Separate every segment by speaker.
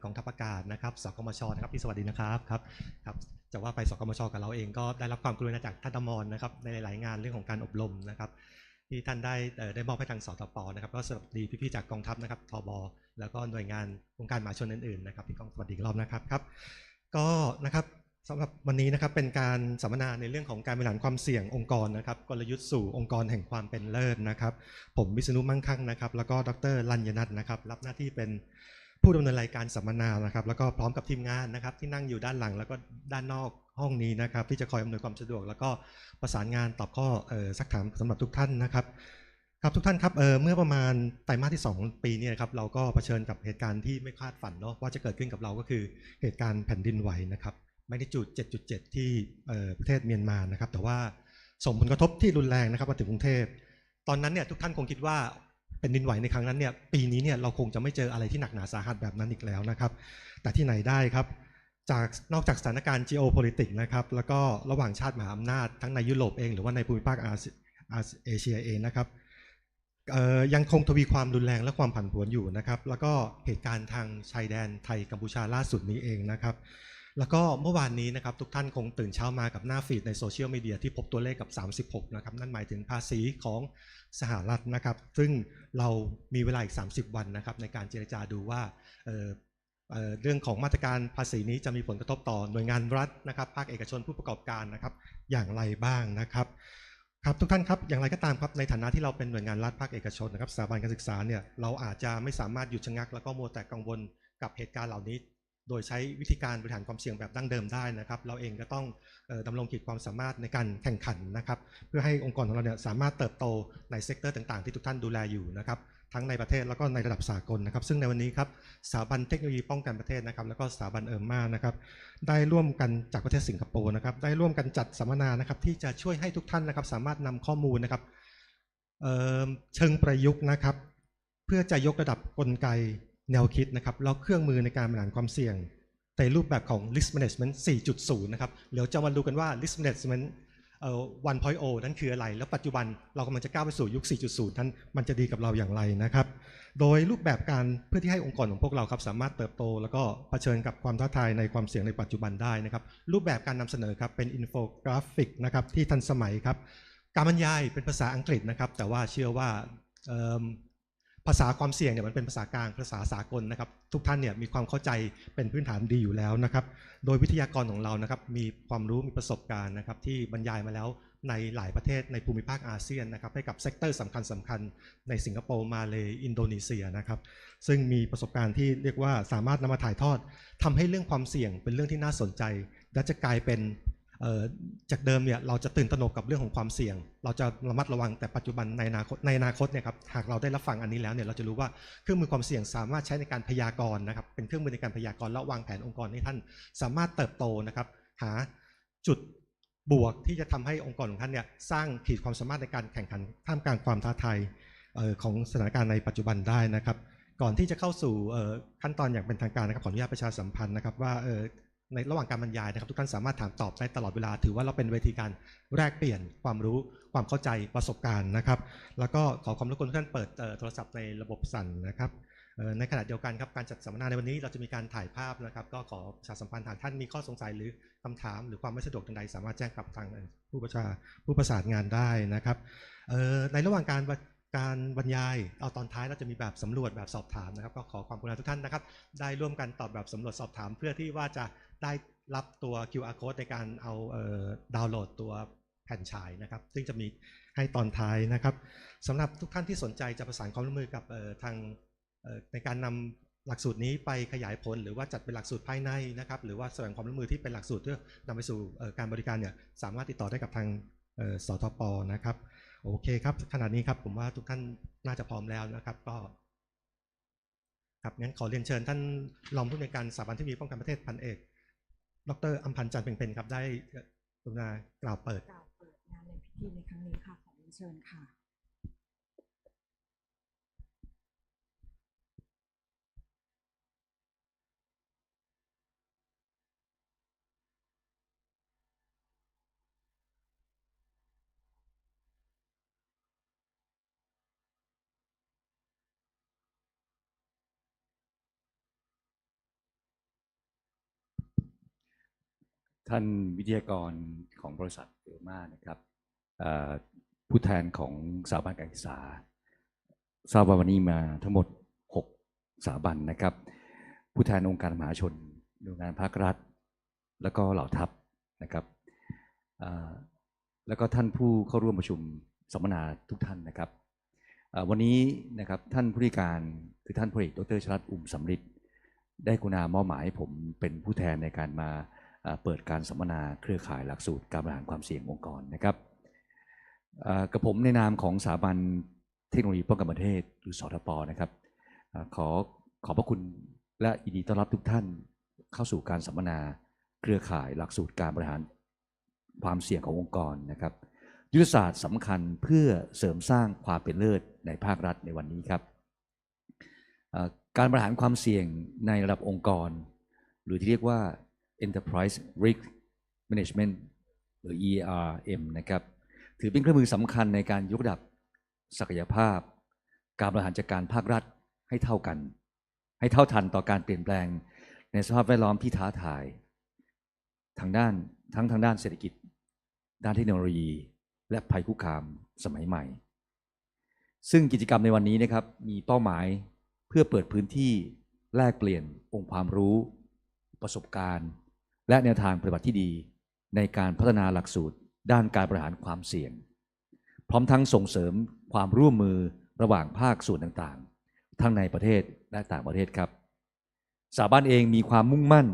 Speaker 1: กองทัพอากาศนะครับสกมชนะครับพี่สวัสดีนะครับครับจะว่าไปสกมชกับเราเองก็ได้รับความกรุณาจากท่านอมรนะครับในหลายๆงานเรื่องของการอบรมนะครับที่ท่านได้มอบให้ทางสทปนะครับก็สวัสดีพี่ๆจากกองทัพนะครับทบแล้วก็หน่วยงานองค์การมหาชนอื่นๆนะครับพี่ก้องสวัสดีรอบนะครับก็นะครับสำหรับวันนี้นะครับเป็นการสัมมนาในเรื่องของการบริหารความเสี่ยงองค์กรนะครับกลยุทธ์สู่องค์กรแห่งความเป็นเลิศนะครับผมวิษณุมั่งคั่งนะครับแล้วก็ดร.รัญญนัทนะครับรับหน้าที่เป็นผู้ดำเนินรายการสัมมนานะครับแล้วก็พร้อมกับทีมงานนะครับที่นั่งอยู่ด้านหลังแล้วก็ด้านนอกห้องนี้นะครับที่จะคอยอำนวยความสะดวกแล้วก็ประสานงานตอบข้อซักถามสำหรับทุกท่านนะครับครับทุกท่านครับเมื่อประมาณไตรมาสที่2 ปีนี้ครับเราก็เผชิญกับเหตุการณ์ที่ไม่คาดฝันเนาะว่าจะเกิดขึ้นกับเราก็คือเหตุการณ์แผ่นดินไหวนะครับแมกนิจูด 7.7 ที่ประเทศเมียนมานะครับแต่ว่าส่งผลกระทบที่รุนแรงนะครับมาถึงกรุงเทพตอนนั้นเนี่ยทุกท่านคงคิดว่าแผ่นดินไหวในครั้งนั้นเนี่ยปีนี้เนี่ยเราคงจะไม่เจออะไรที่หนักหนาสาหัสแบบนั้นอีกแล้วนะครับแต่ที่ไหนได้ครับนอกจากสถานการณ์ geopolitics นะครับแล้วก็ระหว่างชาติมหาอำนาจทั้งในยุโรปเองหรือว่าในภูมิภาคเอเชียเองนะครับยังคงทวีความรุนแรงและความผันผวนอยู่นะครับแล้วก็เหตุการณ์ทางชายแดนไทยกัมพูชาล่าสุดนี้เองนะครับแล้วก็เมื่อวานนี้นะครับทุกท่านคงตื่นเช้ามากับหน้าฟีดในโซเชียลมีเดียที่พบตัวเลขกับ36นะครับนั่นหมายถึงภาษีของสหรัฐนะครับซึ่งเรามีเวลาอีก30 วันนะครับในการเจรจาดูว่าเรื่องของมาตรการภาษีนี้จะมีผลกระทบต่อหน่วยงานรัฐนะครับภาคเอกชนผู้ประกอบการนะครับอย่างไรบ้างนะครับครับทุกท่านครับอย่างไรก็ตามครับในฐานะที่เราเป็นหน่วยงานรัฐภาคเอกชนนะครับสถาบันการศึกษาเนี่ยเราอาจจะไม่สามารถหยุดชะงักแล้วก็มัวแต่กังวลกับเหตุการณ์เหล่านี้โดยใช้วิธีการบริหารความเสี่ยงแบบดั้งเดิมได้นะครับเราเองก็ต้องดำรงขีดความสามารถในการแข่งขันนะครับเพื่อให้องค์กรของเราเนี่ยสามารถเติบโตในเซกเตอร์ต่างๆที่ทุกท่านดูแลอยู่นะครับทั้งในประเทศแล้วก็ในระดับสากลนะครับซึ่งในวันนี้ครับสถาบันเทคโนโลยีป้องกันประเทศนะครับแล้วก็สถาบันERMAนะครับได้ร่วมกันจากประเทศสิงคโปร์นะครับได้ร่วมกันจัดสัมมนานะครับที่จะช่วยให้ทุกท่านนะครับสามารถนำข้อมูลนะครับเชิงประยุกต์นะครับเพื่อจะยกระดับกลไกแนวคิดนะครับแล้วเครื่องมือในการบริหารความเสี่ยงในรูปแบบของ Risk Management 4.0 นะครับเดี๋ยวจะมาดูกันว่า Risk Management 1.0 นั่นคืออะไรแล้วปัจจุบันเรากำลังจะก้าวไปสู่ยุค 4.0 นั้นมันจะดีกับเราอย่างไรนะครับโดยรูปแบบการเพื่อที่ให้องค์กรของพวกเราครับสามารถเติบโตแล้วก็เผชิญกับความท้าทายในความเสี่ยงในปัจจุบันได้นะครับรูปแบบการนำเสนอครับเป็นอินโฟกราฟิกนะครับที่ทันสมัยครับการบรรยายเป็นภาษาอังกฤษนะครับแต่ว่าเชื่อว่าภาษาความเสี่ยงเนี่ยมันเป็นภาษากลางภาษาสากลนะครับทุกท่านเนี่ยมีความเข้าใจเป็นพื้นฐานดีอยู่แล้วนะครับโดยวิทยากรของเรานะครับมีความรู้มีประสบการณ์นะครับที่บรรยายมาแล้วในหลายประเทศในภูมิภาคอาเซียนนะครับให้กับเซกเตอร์สำคัญในสิงคโปร์มาเลอินโดนีเซียนะครับซึ่งมีประสบการณ์ที่เรียกว่าสามารถนำมาถ่ายทอดทำให้เรื่องความเสี่ยงเป็นเรื่องที่น่าสนใจและจะกลายเป็นจากเดิมเนี่ยเราจะตื่นตระหนกกับเรื่องของความเสี่ยงเราจะระมัดระวังแต่ปัจจุบันในอนาคตเนี่ยครับหากเราได้รับฟังอันนี้แล้วเนี่ยเราจะรู้ว่าเครื่องมือความเสี่ยงสามารถใช้ในการพยากรณ์นะครับเป็นเครื่องมือในการพยากรณ์และวางแผนองค์กรให้ท่านสามารถเติบโตนะครับหาจุดบวกที่จะทำให้องค์กรของท่านเนี่ยสร้างขีดความสามารถในการแข่งขันท่ามกลางความท้าทายของสถานการณ์ในปัจจุบันได้นะครับก่อนที่จะเข้าสู่ขั้นตอนอย่างเป็นทางการนะครับขออนุญาตประชาสัมพันธ์นะครับว่าในระหว่างการบรรยายนะครับทุกท่านสามารถถามตอบได้ตลอดเวลาถือว่าเราเป็นเวทีการแลกเปลี่ยนความรู้ความเข้าใจประสบการณ์นะครับแล้วก็ขอความรบกวนทุกท่านเปิดโทรศัพท์ในระบบสั่นนะครับในขณะเดียวกันครับการจัดสัมมนาในวันนี้เราจะมีการถ่ายภาพนะครับก็ขอประชาสัมพันธ์หากท่านมีข้อสงสัยหรือคำถามหรือความไม่สะดวกใดสามารถแจ้งกับทางผู้ประสานงานได้นะครับในระหว่างการบรรยายเอาตอนท้ายเราจะมีแบบสำรวจแบบสอบถามนะครับก็ขอความกรุณาทุกท่านนะครับได้ร่วมกันตอบแบบสำรวจสอบถามเพื่อที่ว่าจะได้รับตัว QR code ในการเอาดาวน์โหลดตัวแผ่นฉายนะครับซึ่งจะมีให้ตอนท้ายนะครับสำหรับทุกท่านที่สนใจจะประสานความร่วมมือกับทางในการนำหลักสูตรนี้ไปขยายผลหรือว่าจัดเป็นหลักสูตรภายในนะครับหรือว่าแสดงความร่วมมือที่เป็นหลักสูตรเพื่อนำไปสู่การบริการเนี่ยสามารถติดต่อได้กับทางสทป.นะครับโอเคครับขณะนี้ครับผมว่าทุกท่านน่าจะพร้อมแล้วนะครับก็ครับงั้นขอเรียนเชิญท่านรองผู้อำนวยการสถาบันเทคโนโลยีป้องกันประเทศพันเอกดร.อำพันธ์ จันทร์เพ็ญครับได้กรุณากล่าวเปิด
Speaker 2: งานในพิธีในครั้งนี้ค่ะขอเรียนเชิญค่ะ
Speaker 3: ท่านวิทยากรของบริษัทเออร์มานะครับผู้แทนของสถาบันการศึกษาทราบว่าวันนี้มาทั้งหมด6สถาบันนะครับผู้แทนองค์การมหาชนหน่วยงานภาครัฐแล้วก็เหล่าทัพนะครับแล้วก็ท่านผู้เข้าร่วมประชุมสัมมนาทุกท่านนะครับวันนี้นะครับท่านผู้อำนวยการคือท่านพลเอกดร.ชลัด อุ่มสำริดได้กรุณามอบหมายให้ผมเป็นผู้แทนในการมาเปิดการสัมมนาเครือข่ายหลักสูตรการบริหารความเสี่ยงองค์กรนะครับกับผมในนามของสถาบันเทคโนโลยีป้องกันประเทศหรือสทป.นะครับขอบพระคุณและยินดีต้อนรับทุกท่านเข้าสู่การสัมมนาเครือข่ายหลักสูตรการบริหารความเสี่ยงขององค์กรนะครับยุทธศาสตร์สำคัญเพื่อเสริมสร้างความเป็นเลิศในภาครัฐในวันนี้ครับการบริหารความเสี่ยงในระดับองค์กรหรือที่เรียกว่า Enterprise Risk Management หรือ ERM นะครับถือเป็นเครื่องมือสำคัญในการยกระดับศักยภาพการบริหารจัดการภาครัฐให้เท่ากันให้เท่าทันต่อการเปลี่ยนแปลงในสภาพแวดล้อมที่ท้าทายทางด้านเศรษฐกิจด้านเทคโนโลยีและภัยคุกคามสมัยใหม่ซึ่งกิจกรรมในวันนี้นะครับมีเป้าหมายเพื่อเปิดพื้นที่แลกเปลี่ยนองค์ความรู้ประสบการณ์และแนวทางปฏิบัติที่ดีในการพัฒนาหลักสูตรด้านการบริหารความเสี่ยงพร้อมทั้งส่งเสริมความร่วมมือระหว่างภาคส่วนต่างๆทั้งในประเทศและต่างประเทศครับสถาบันเองมีความมุ่งมั่น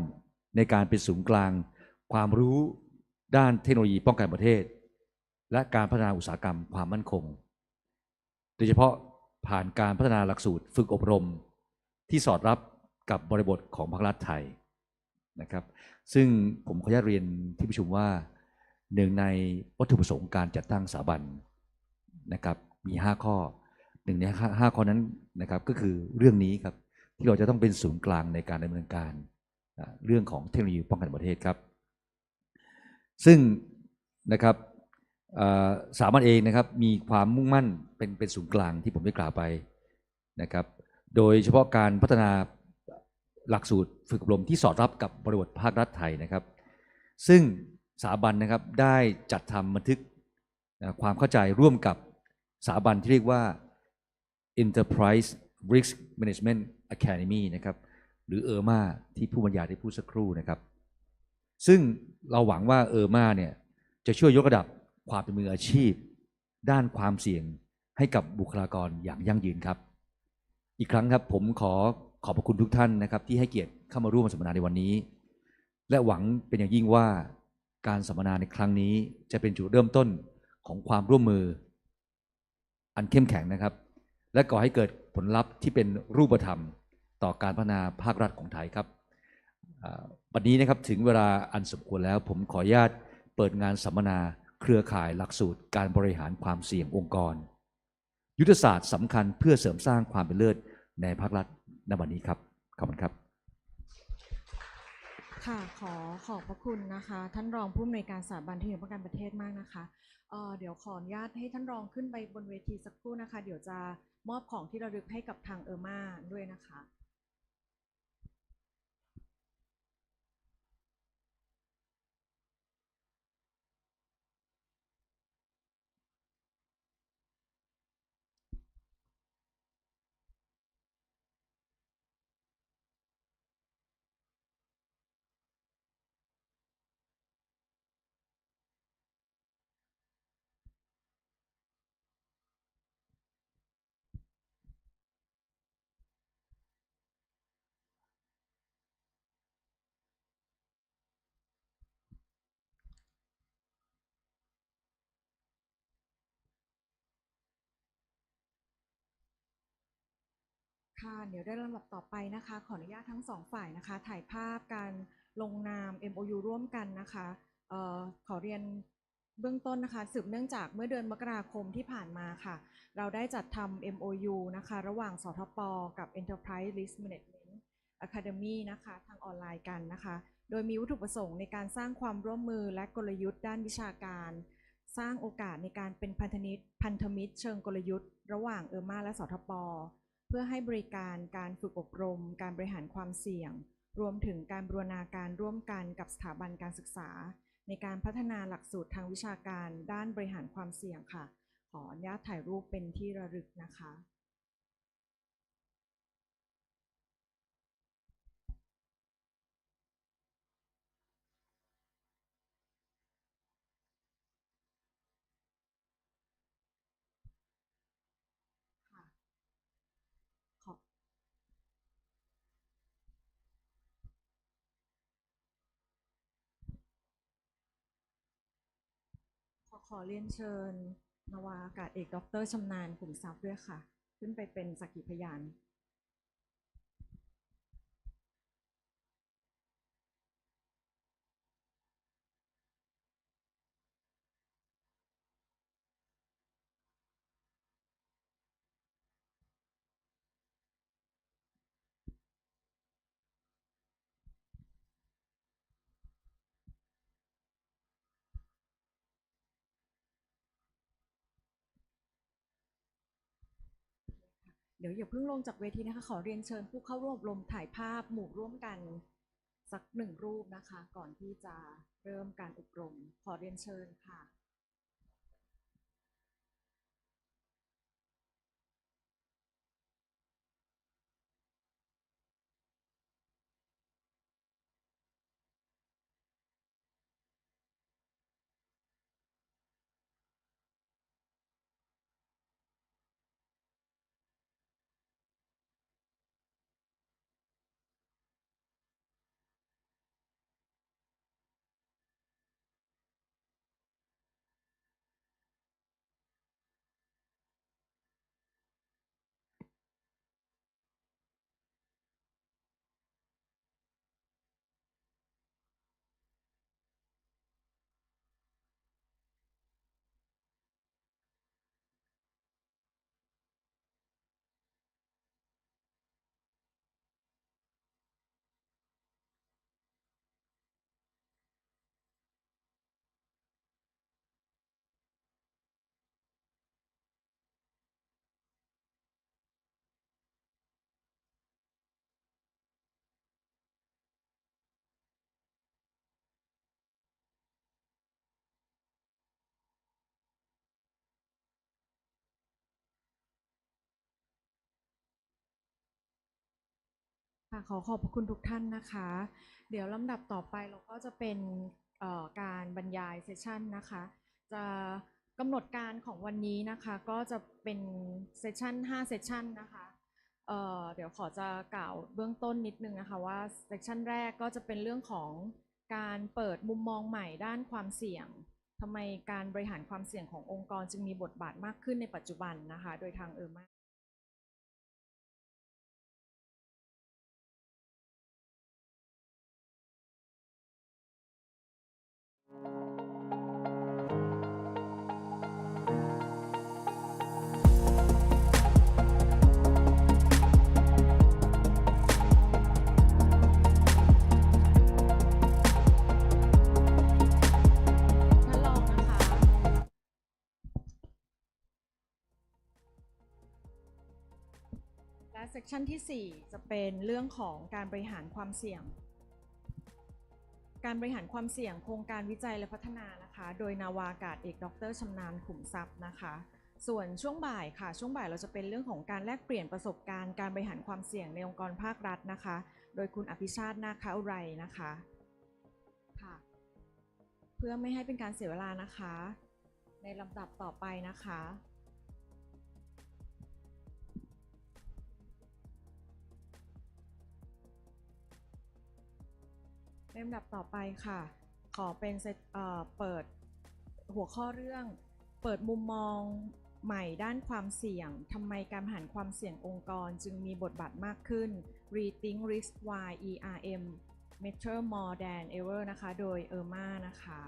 Speaker 3: ในการเป็นศูนย์กลางความรู้ด้านเทคโนโลยีป้องกันประเทศและการพัฒนาอุตสาหกรรมความมั่นคงโดยเฉพาะผ่านการพัฒนาหลักสูตรฝึกอบรมที่สอดรับกับบริบทของภาครัฐไทยนะครับซึ่งผมขออนุญาตเรียนที่ประชุมว่าหนึ่งในวัตถุประสงค์การจัดตั้งสถาบันนะครับมี5ข้อหนึ่งใน5ข้อนั้นนะครับก็คือเรื่องนี้ครับที่เราจะต้องเป็นศูนย์กลางในการดำเนินการเรื่องของเทคโนโลยีป้องกันประเทศครับซึ่งนะครับสถาบันเองนะครับมีความมุ่งมั่นเป็นศูนย์กลางที่ผมได้กล่าวไปนะครับโดยเฉพาะการพัฒนาหลักสูตรฝึกอบรมที่สอดรับกับบริบทภาครัฐไทยนะครับซึ่งสถาบันนะครับได้จัดทำบันทึกความเข้าใจร่วมกับสถาบันที่เรียกว่า Enterprise Risk Management Academy นะครับหรือเออร์มาที่ผู้บรรยายได้พูดสักครู่นะครับซึ่งเราหวังว่าเออร์มาเนี่ยจะช่วยยกระดับความเป็นมืออาชีพด้านความเสี่ยงให้กับบุคลากรอย่างยั่งยืนครับอีกครั้งครับผมขอบพระคุณทุกท่านนะครับที่ให้เกียรติเข้ามาร่วมสัมมนาในวันนี้และหวังเป็นอย่างยิ่งว่าการสัมมนาในครั้งนี้จะเป็นจุดเริ่มต้นของความร่วมมืออันเข้มแข็งนะครับและก่อให้เกิดผลลัพธ์ที่เป็นรูปธรรมต่อการพัฒนาภาครัฐของไทยครับวันนี้นะครับถึงเวลาอันสมควรแล้วผมขออนุญาตเปิดงานสัมมนาเครือข่ายหลักสูตรการบริหารความเสี่ยงองค์กรยุทธศาสตร์สำคัญเพื่อเสริมสร้างความเป็นเลิศในภาครัฐในวันนี้ครับขอบคุณครับ
Speaker 2: ค่ะขอบพระคุณนะคะท่านรองผู้อำนวยการสถาบันเทคโนโลยีป้องกันประเทศมากนะคะเดี๋ยวขออนุญาตให้ท่านรองขึ้นไปบนเวทีสักครู่นะคะเดี๋ยวจะมอบของที่ระลึกให้กับทางเออร์มาด้วยนะคะ ค่ะเดี๋ยวได้ลำดับต่อไปนะคะขออนุญาตทั้ง2ฝ่ายนะคะถ่ายภาพการลงนาม MOU ร่วมกันนะคะขอเรียนเบื้องต้นนะคะสืบเนื่องจากเมื่อเดือนมกราคมที่ผ่านมาค่ะเราได้จัดทำ MOU นะคะระหว่างสทป.กับ Enterprise Risk Management Academy นะคะทางออนไลน์กันนะคะโดยมีวัตถุประสงค์ในการสร้างความร่วมมือและกลยุทธ์ด้านวิชาการสร้างโอกาสในการเป็นพันธมิตรเชิงกลยุทธ์ระหว่างเออร์มาและสทป.เพื่อให้บริการการฝึกอบรมการบริหารความเสี่ยง รวมถึงการบูรณาการร่วมกันกับสถาบันการศึกษาในการพัฒนาหลักสูตรทางวิชาการด้านบริหารความเสี่ยงค่ะขออนุญาตถ่ายรูปเป็นที่ระลึกนะคะขอเรียนเชิญนาวาอากาศเอกดร.ชำนาญขุมทรัพย์ด้วยค่ะขึ้นไปเป็นสักขีพยานเดี๋ยวอย่าเพิ่งลงจากเวทีนะคะขอเรียนเชิญผู้เข้าร่วมอบรมถ่ายภาพหมู่ร่วมกันสัก1 รูปนะคะก่อนที่จะเริ่มการอบรมขอเรียนเชิญค่ะค่ะขอขอบคุณทุกท่านนะคะเดี๋ยวลำดับต่อไปเราก็จะเป็นการบรรยายเซสชันนะคะจะกำหนดการของวันนี้นะคะก็จะเป็นเซสชัน5เซสชันนะคะเดี๋ยวขอจะกล่าวเบื้องต้นนิดนึงนะคะว่าเซสชันแรกก็จะเป็นเรื่องของการเปิดมุมมองใหม่ด้านความเสี่ยงทำไมการบริหารความเสี่ยงขององค์กรจึงมีบทบาทมากขึ้นในปัจจุบันนะคะโดยทางมาและเซสชันที่4จะเป็นเรื่องของการบริหารความเสี่ยงโครงการวิจัยและพัฒนานะคะโดยนาวาอากาศเอกดร.ชำนาญขุมทรัพย์นะคะส่วนช่วงบ่ายค่ะช่วงบ่ายเราจะเป็นเรื่องของการแลกเปลี่ยนประสบการณ์การบริหารความเสี่ยงในองค์กรภาครัฐนะคะโดยคุณอภิชาตินาคอุไรนะคะค่ะเพื่อไม่ให้เป็นการเสียเวลานะคะในลำดับต่อไปนะคะลำดับต่อไปค่ะขอเป็นเปิดหัวข้อเรื่องเปิดมุมมองใหม่ด้านความเสี่ยงทำไมการบริหารความเสี่ยงองค์กรจึงมีบทบาทมากขึ้น Rethinking Risk Why ERM Matter More Than Ever นะคะโดยมานะคะ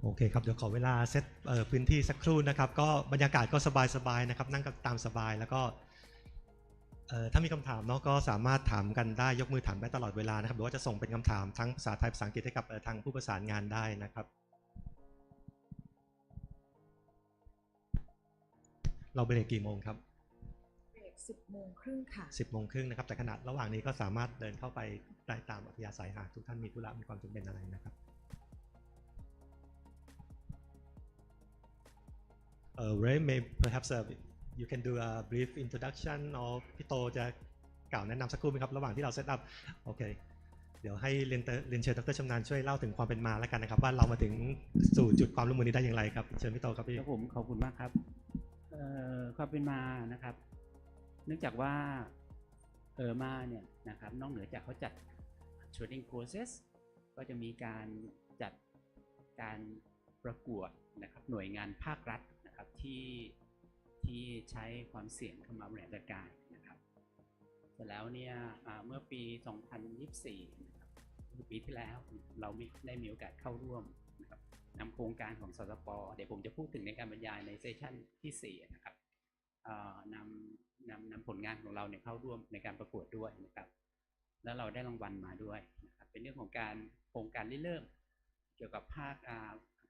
Speaker 1: โอเคครับเดี๋ยวขอเวลาเซตพื้นที่สักครู่นะครับก็บรรยากาศก็สบายๆนะครับนั่งกันตามสบายแล้วก็ถ้ามีคำถามเนาะก็สามารถถามกันได้ยกมือถามได้ตลอดเวลานะครับหรือว่าจะส่งเป็นคำถามทั้งภาษาไทยภาษาอังกฤษให้กับทางผู้ประสานงานได้นะครับ เราเบรกกี่โมงครับ
Speaker 2: เบรก10:30ค่ะ
Speaker 1: 10:30นะครับแต่ขณะระหว่างนี้ก็สามารถเดินเข้าไปได้ตามอัธยาศัยหากทุกท่านมีธุระมีความจำเป็นอะไรนะครับRay may perhaps you can do a brief introduction or พี่โตจะกล่าวแนะนำสักครู่ไหมครับระหว่างที่เราเซตอัพโอเคเดี๋ยวให้เรียนเชิญดร.ชำนาญช่วยเล่าถึงความเป็นมาแล้วกันนะครับว่าเรามาถึงสู่จุดความร่วมมือนี้ได้อย่างไรครับเชิญพี่โตครับพี่
Speaker 4: ครับผมขอบคุณมากครับความเป็นมานะครับเนื่องจากว่ามาเนี่ยนะครับนอกเหนือจากเขาจัด training courses ก็จะมีการจัดการประกวดนะครับหน่วยงานภาครัฐนะครับที่ใช้ความเสี่ยงเข้ามาบริหารจัดการนะครับเสร็จแล้วเนี่ยเมื่อปี 2024 นะครับคือปีที่แล้วเราได้มีโอกาสเข้าร่วมนะครับนำโครงการของสสป.เดี๋ยวผมจะพูดถึงในการบรรยายในเซสชั่นที่4นะครับนำผลงานของเราเนี่ยเข้าร่วมในการประกวดด้วยนะครับแล้วเราได้รางวัลมาด้วยนะครับเป็นเรื่องของการโครงการเริ่มเกี่ยวกับภาค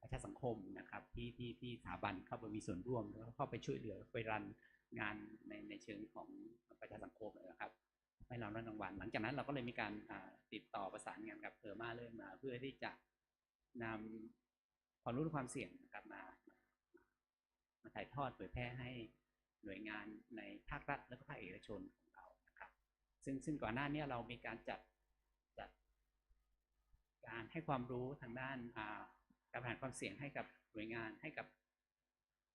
Speaker 4: ประชาสังคมนะครับที่สถาบันเข้าไปมีส่วนร่วมแล้วเข้าไปช่วยเหลือไปรันงานในเชิงของประชาสังคมนะครับให้เราได้รางวัลหลังจากนั้นเราก็เลยมีการติดต่อประสานงานกับเริ่มมาเพื่อที่จะนำความรู้ความเสี่ยงนะครับมาถ่ายทอดเผยแพร่ให้หน่วยงานในภาครัฐและก็ภาคเอกชนของเรานะครับซึ่งก่อนหน้านี้เรามีการจัดการให้ความรู้ทางด้านการบริหารความเสี่ยงให้กับหน่วยงานให้กับ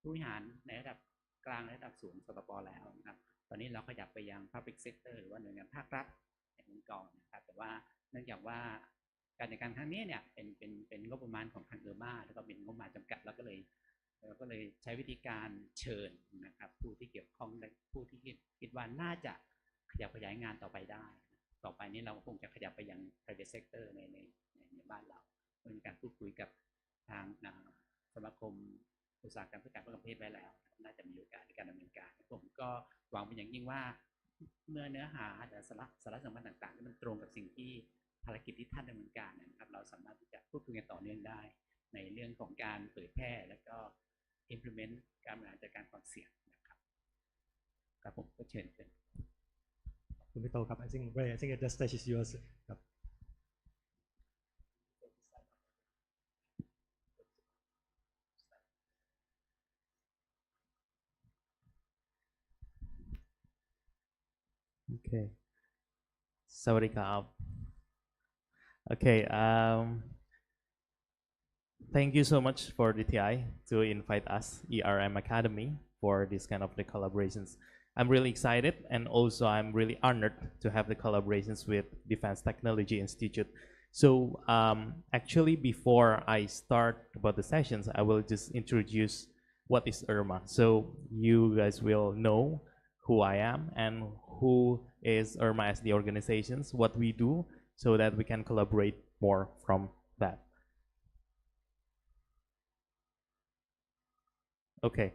Speaker 4: ผู้บริหารในระดับกลางและระดับสูงสปป.แล้วนะครับตอนนี้เราขยับไปยัง Public Sector หรือว่าหน่วยงานภาครัฐอย่างก่อนนะครับแต่ว่าเนื่องจากว่าการจัดการครั้งนี้เนี่ยเป็นงบประมาณของทางแล้วก็เป็นงบประมาณจำกัดเราก็เลยใช้วิธีการเชิญนะครับผู้ที่เกี่ยวข้องผู้ที่คิดว่าน่าจะขยับขยายงานต่อไปได้ต่อไปนี้เราคงจะขยับไปยัง private sector ในบ้านเราเป็นการพูดคุยกับทางสมาคมอุตสาหกรรมเพื่อการพัฒนาประเทศไว้แล้วน่าจะมีโอกาสในการดำเนินการผมก็หวังเป็นอย่างยิ่งว่าเมื่อเนื้อหาและสาระสำคัญต่างๆที่มันตรงกับสิ่งที่ภารกิจที่ท่านดำเนินการนะครับเราสามารถที่จะพูดคุยกันต่อเนื่องได้ในเรื่องของการเผยแพร่และก็ implement การบริหารจัดการความเสี่ยงนะครับครับผมก็เชิญ
Speaker 1: คุณพี่โตครับ I think the stage is yours ครับ
Speaker 5: Okay. Sawadee-krap. Okay. Thank you so much for DTI to invite us, ERM Academy, for this kind of the collaborations. I'm really excited, and also I'm really honored to have the collaborations with Defense Technology Institute. So actually, before I start about the sessions, I will just introduce what is IRMA. So you guys will know who I am and who is IRMA as the organizations, what we do, so that we can collaborate more from that. Okay.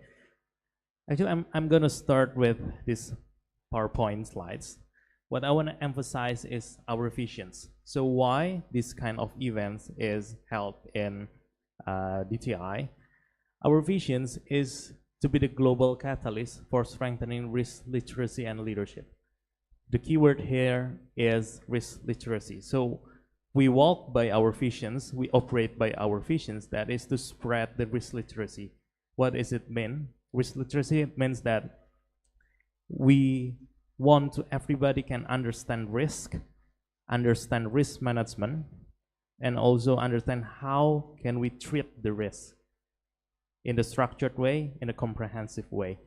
Speaker 5: Actually, I'm going to start with these PowerPoint slides. What I want to emphasize is our visions. So why this kind of events is held in DTI? Our visions is to be the global catalyst for strengthening risk literacy and leadership. The keyword here is risk literacy. So we walk by our visions, we operate by our visions, that is to spread the risk literacy. What does it mean? Risk literacy means that we want to everybody can understand risk management, and also understand how can we treat the risk in a structured way, in a comprehensive way.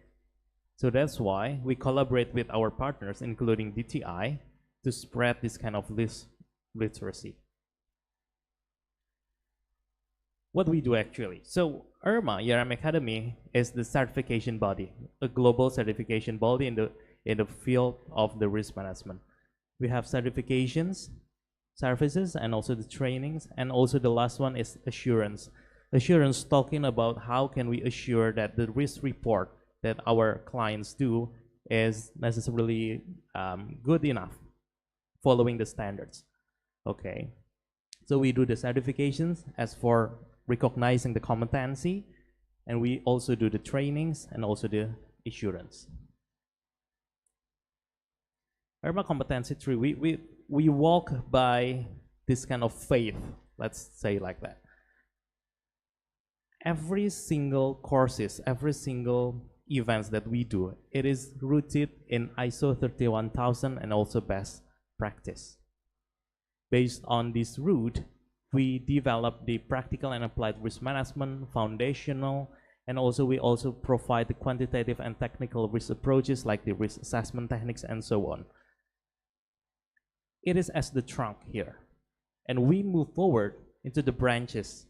Speaker 5: So that's why we collaborate with our partners, including DTI, to spread this kind of risk literacy. What we do actually. So IRMA, ERM Academy, is the certification body, a global certification body in the field of the risk management. We have certifications, services, and also the trainings, and also the last one is assurance. Assurance talking about how can we assure that the risk report that our clients do is necessarily good enough, following the standards. Okay, so we do the certifications as for recognizing the competency, and we also do the trainings and also the assurance. IRMA competency tree, we walk by this kind of faith, let's say like that. Every single courses, every single events that we do, it is rooted in ISO 31000 and also best practice. Based on this route, we develop the practical and applied risk management, foundational, and also we also provide the quantitative and technical risk approaches like the risk assessment techniques and so on. It is as the trunk here. And we move forward into the branches.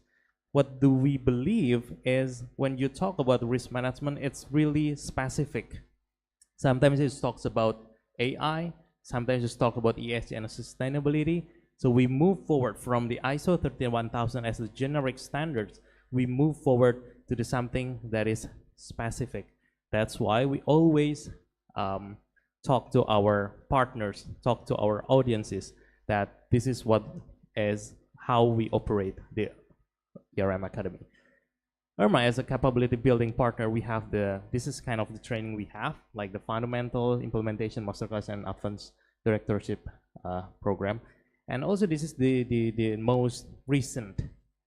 Speaker 5: What do we believe is when you talk about risk management, it's really specific. Sometimes it talks about AI, sometimes it talks about ESG and sustainability. So we move forward from the ISO 31000 as the generic standards, we move forward to something that is specific. That's why we always talk to our partners, talk to our audiences, that this is what is how we operate the ERM Academy. IRMA as a capability building partner, we have this is kind of the training we have, like the fundamental, implementation, masterclass, and advanced directorship program. And also this is the most recent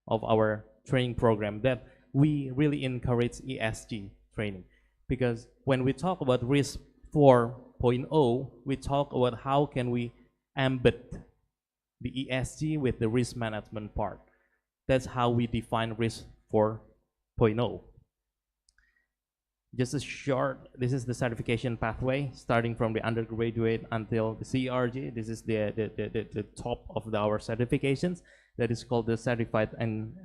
Speaker 5: of our training program that we really encourage ESG training. Because when we talk about risk 4.0, we talk about how can we embed the ESG with the risk management part. That's how we define risk 4.0. Just a short, this is the certification pathway, starting from the undergraduate until the CRG. This is the top of our certifications. That is called the Certified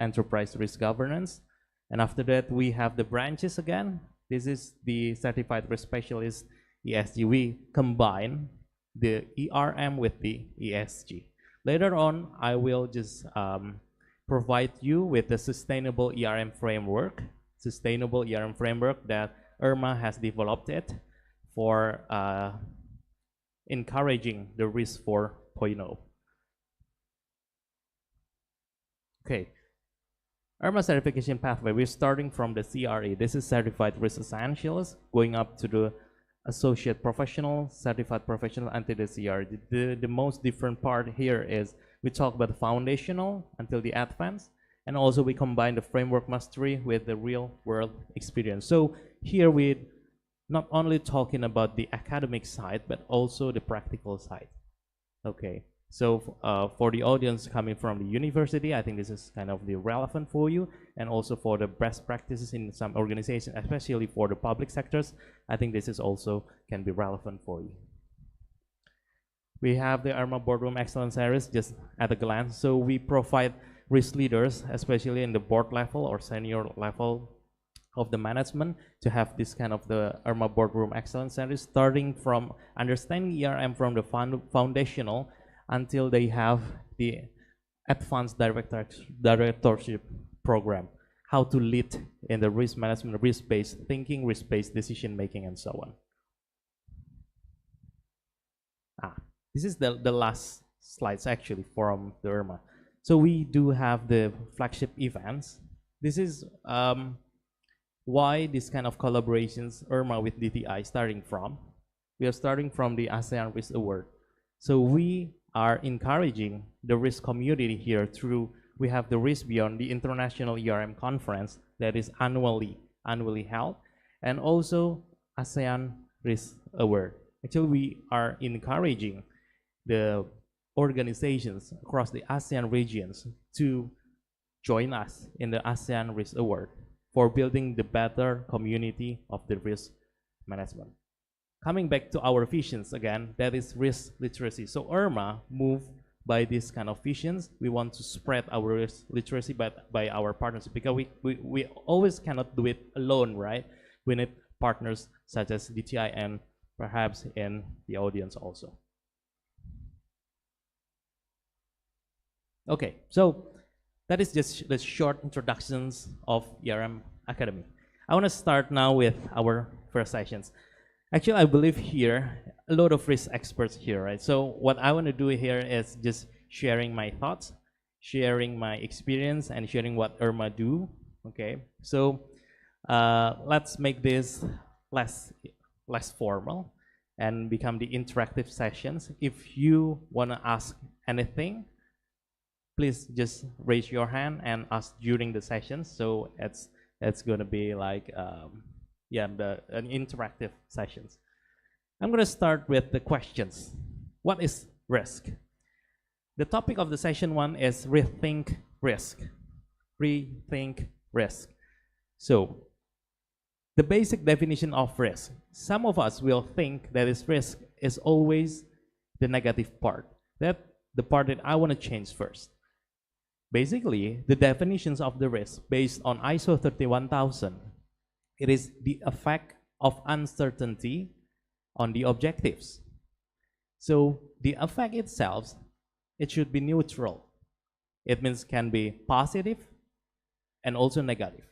Speaker 5: Enterprise Risk Governance. And after that, we have the branches again. This is the Certified Risk Specialist ESG. We combine the ERM with the ESG. Later on, I will just provide you with the sustainable ERM framework, that IRMA has developed it for encouraging the risk 4.0. Okay, IRMA certification pathway, we're starting from the CRE. This is Certified Risk Essentials, going up to the Associate Professional, Certified Professional, until the CRE. The most different part here is we talk about the foundational until the advanced, and also we combine the framework mastery with the real world experience. So here we're not only talking about the academic side, but also the practical side. Okay, so for the audience coming from the university, I think this is kind of the relevant for you, and also for the best practices in some organizations, especially for the public sectors, I think this is also can be relevant for you. We have the IRMA Boardroom Excellence Series just at a glance. So we provide risk leaders, especially in the board level or senior level of the management, to have this kind of the IRMA Boardroom Excellence Series, starting from understanding ERM from the foundational until they have the advanced directorship program, how to lead in the risk management, risk-based thinking, risk-based decision making, and so on. This is the last slides actually from the IRMA. So we do have the flagship events. This is why this kind of collaborations IRMA with DTI starting from. We are starting from the ASEAN Risk Award. So we are encouraging the risk community here through, we have the Risk Beyond, the International ERM Conference that is annually held, and also ASEAN Risk Award. Actually, we are encouraging the organizations across the ASEAN regions to join us in the ASEAN Risk Award for building the better community of the risk management. Coming back to our visions again, that is risk literacy. So IRMA moved by this kind of visions. We want to spread our risk literacy by our partners, because we always cannot do it alone, right? We need partners such as DTI and perhaps in the audience also. Okay, so that is just the short introductions of ERM Academy. I want to start now with our first sessions. Actually, I believe here, a lot of risk experts here, right? So what I want to do here is just sharing my thoughts, sharing my experience, and sharing what IRMA do, okay? So let's make this less formal and become the interactive sessions. If you want to ask anything, please just raise your hand and ask during the sessions. So it's going to be like an interactive sessions. I'm going to start with the questions. What is risk? The topic of the session 1 is rethink risk. Rethink risk. So the basic definition of risk. Some of us will think that risk is always the negative part. That's the part that I want to change first. Basically, the definitions of the risk based on ISO 31000, it is the effect of uncertainty on the objectives. So the effect itself, it should be neutral. It means can be positive and also negative.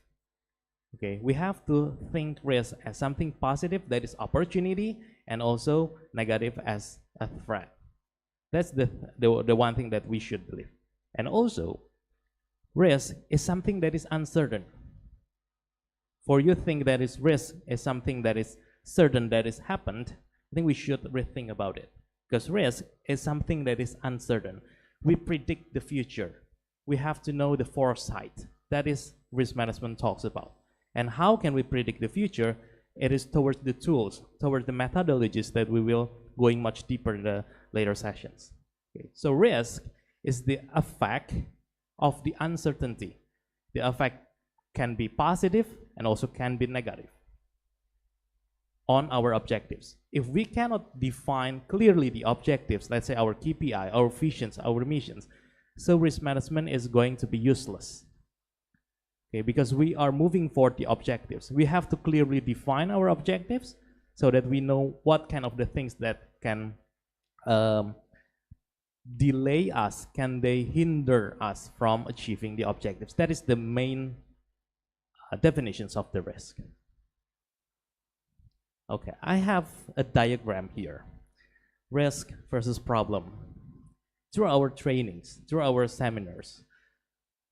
Speaker 5: Okay, we have to think risk as something positive, that is opportunity, and also negative as a threat. That's the one thing that we should believe. And also, risk is something that is uncertain. For you think that is risk is something that is certain that is happened, I think we should rethink about it. Because risk is something that is uncertain. We predict the future. We have to know the foresight. That is risk management talks about. And how can we predict the future? It is towards the tools, towards the methodologies that we will going much deeper in the later sessions. Okay. So risk is the effect of the uncertainty. The effect can be positive and also can be negative on our objectives. If we cannot define clearly the objectives, let's say our KPI, our visions, our missions, so risk management is going to be useless. Okay, because we are moving for the objectives. We have to clearly define our objectives so that we know what kind of the things that can delay us, can they hinder us from achieving the objectives. That is the main definitions of the risk. Okay, I have a diagram here. Risk versus problem. Through our trainings, through our seminars,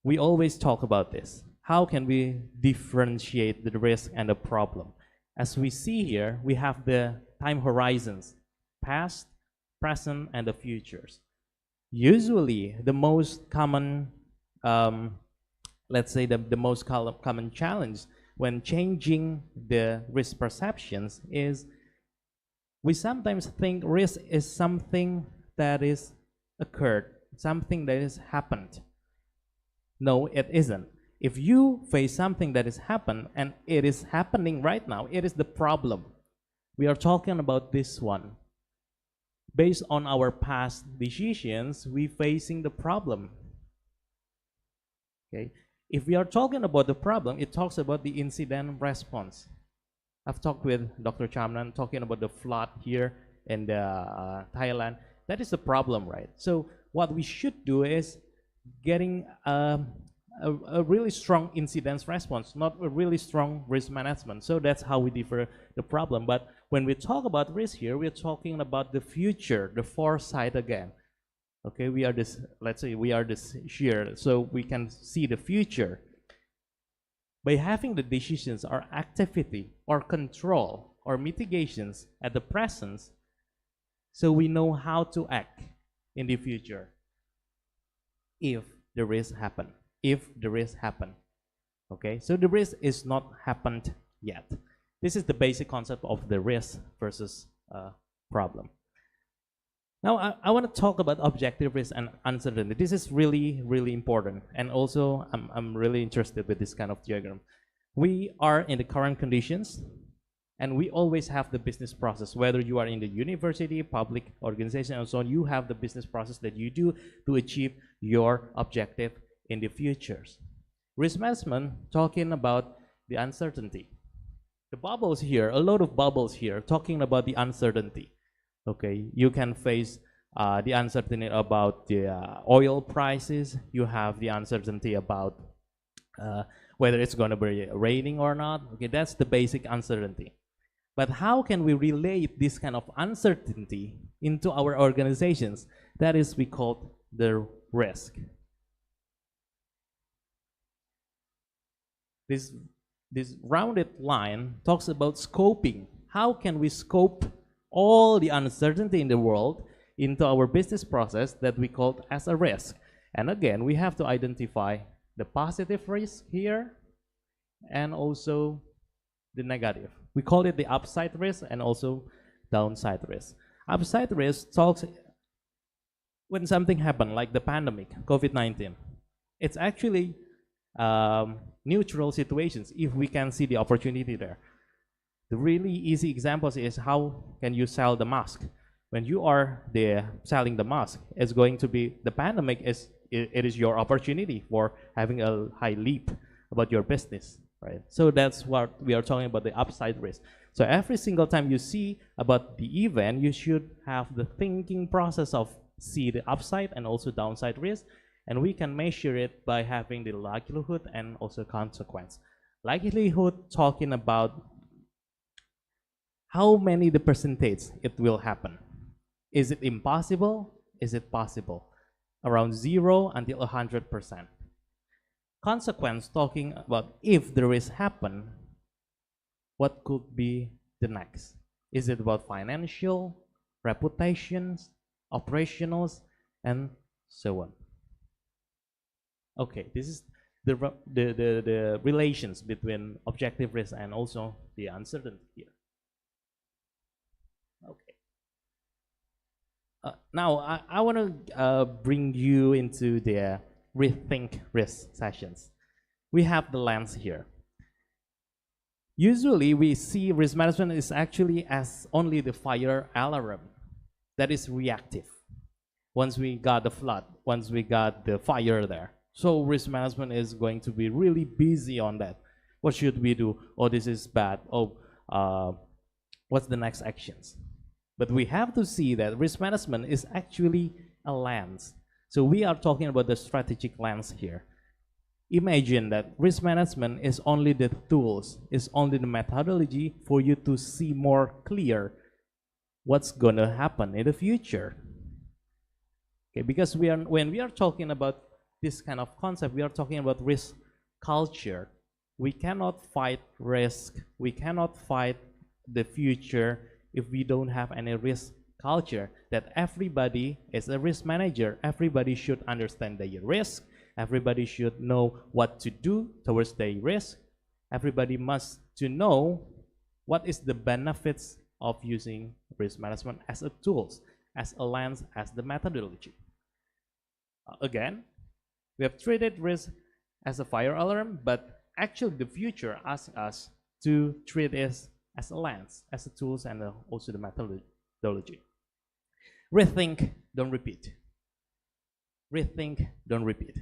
Speaker 5: we always talk about this. How can we differentiate the risk and the problem? As we see here, we have the time horizons, past, present, and the futures. Usually, the most common, let's say the most common challenge when changing the risk perceptions is we sometimes think risk is something that is occurred, something that has happened. No, it isn't. If you face something that has happened and it is happening right now, it is the problem. We are talking about this one. Based on our past decisions, we facing the problem. Okay. If we are talking about the problem, it talks about the incident response. I've talked with Dr. Chamnan talking about the flood here in Thailand. That is the problem, right? So what we should do is getting a really strong incident response, not a really strong risk management. So that's how we differ the problem. But when we talk about risk here, we're talking about the future, the foresight again. Okay, we are this, let's say we are this here, so we can see the future. By having the decisions or activity or control or mitigations at the present, so we know how to act in the future if the risk happen. If the risk happen. Okay, so the risk is not happened yet. This is the basic concept of the risk versus problem. Now I want to talk about objective risk and uncertainty. This is really, really important, and also I'm really interested with this kind of diagram. We are in the current conditions, and we always have the business process. Whether you are in the university, public organization, and so on, you have the business process that you do to achieve your objective in the futures. Risk management talking about the uncertainty. The bubbles here, a lot of bubbles here, talking about the uncertainty. Okay, you can face the uncertainty about the oil prices. You have the uncertainty about whether it's going to be raining or not. Okay, that's the basic uncertainty. But how can we relate this kind of uncertainty into our organizations? That is we call the risk. This this rounded line talks about scoping. How can we scope all the uncertainty in the world into our business process that we call as a risk? And again, we have to identify the positive risk here and also the negative. We call it the upside risk and also downside risk. Upside risk talks when something happened like the pandemic, COVID-19. It's actually neutral situations if we can see the opportunity there. The really easy examples is how can you sell the mask? When you are there selling the mask, it's going to be, the pandemic is, it is your opportunity for having a high leap about your business, right? So that's what we are talking about, the upside risk. So every single time you see about the event, you should have the thinking process of see the upside and also downside risk, and we can measure it by having the likelihood and also consequence. Likelihood talking about how many the percentage it will happen. Is it impossible? Is it possible? Around 0 until 100%. Consequence talking about if the risk happen, what could be the next? Is it about financial, reputations, operationals, and so on? Okay, this is the relations between objective risk and also the uncertainty here. Okay. Now I want to bring you into the rethink risk sessions. We have the lens here. Usually we see risk management is actually as only the fire alarm that is reactive. Once we got the flood, once we got the fire there. So risk management is going to be really busy on that. What should we do? Oh, this is bad. Oh, what's the next actions? But we have to see that risk management is actually a lens. So we are talking about the strategic lens here. Imagine that risk management is only the tools, is only the methodology for you to see more clear what's going to happen in the future. Okay, because when we are talking about this kind of concept, we are talking about risk culture. We cannot fight risk. We cannot fight the future if we don't have any risk culture, that everybody is a risk manager. Everybody should understand the risk. Everybody should know what to do towards the risk. Everybody must to know what is the benefits of using risk management as a tools, as a lens, as the methodology. Again, we have treated risk as a fire alarm, but actually the future asks us to treat it as a lens, as a tools, and also the methodology. Rethink, don't repeat. Rethink, don't repeat.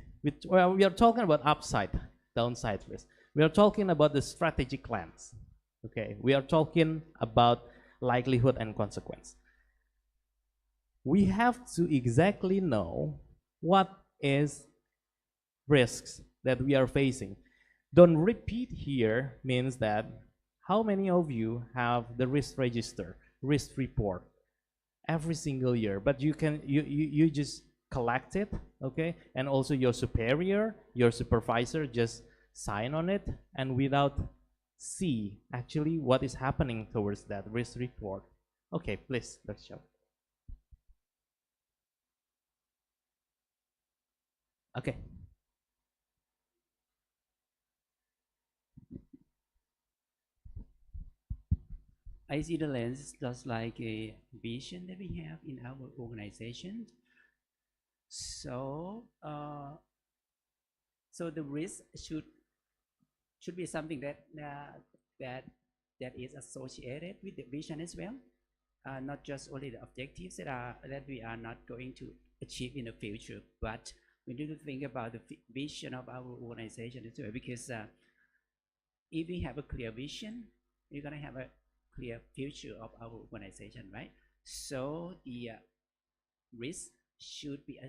Speaker 5: Well, we are talking about upside, downside risk. We are talking about the strategic lens. Okay, we are talking about likelihood and consequence. We have to exactly know what is risks that we are facing. Don't repeat here means that how many of you have the risk register, risk report every single year, but you just collect it, okay? And also your superior, your supervisor just sign on it, and without see actually what is happening towards that risk report. Okay, please, let's show. Okay.
Speaker 4: I see the lens just like a vision that we have in our organization. So, so the risk should be something that that is associated with the vision as well, not just only the objectives that we are not going to achieve in the future, but we need to think about the vision of our organization as well. Because if we have a clear vision, we're gonna have a clear future of our organization, right? So the risk should be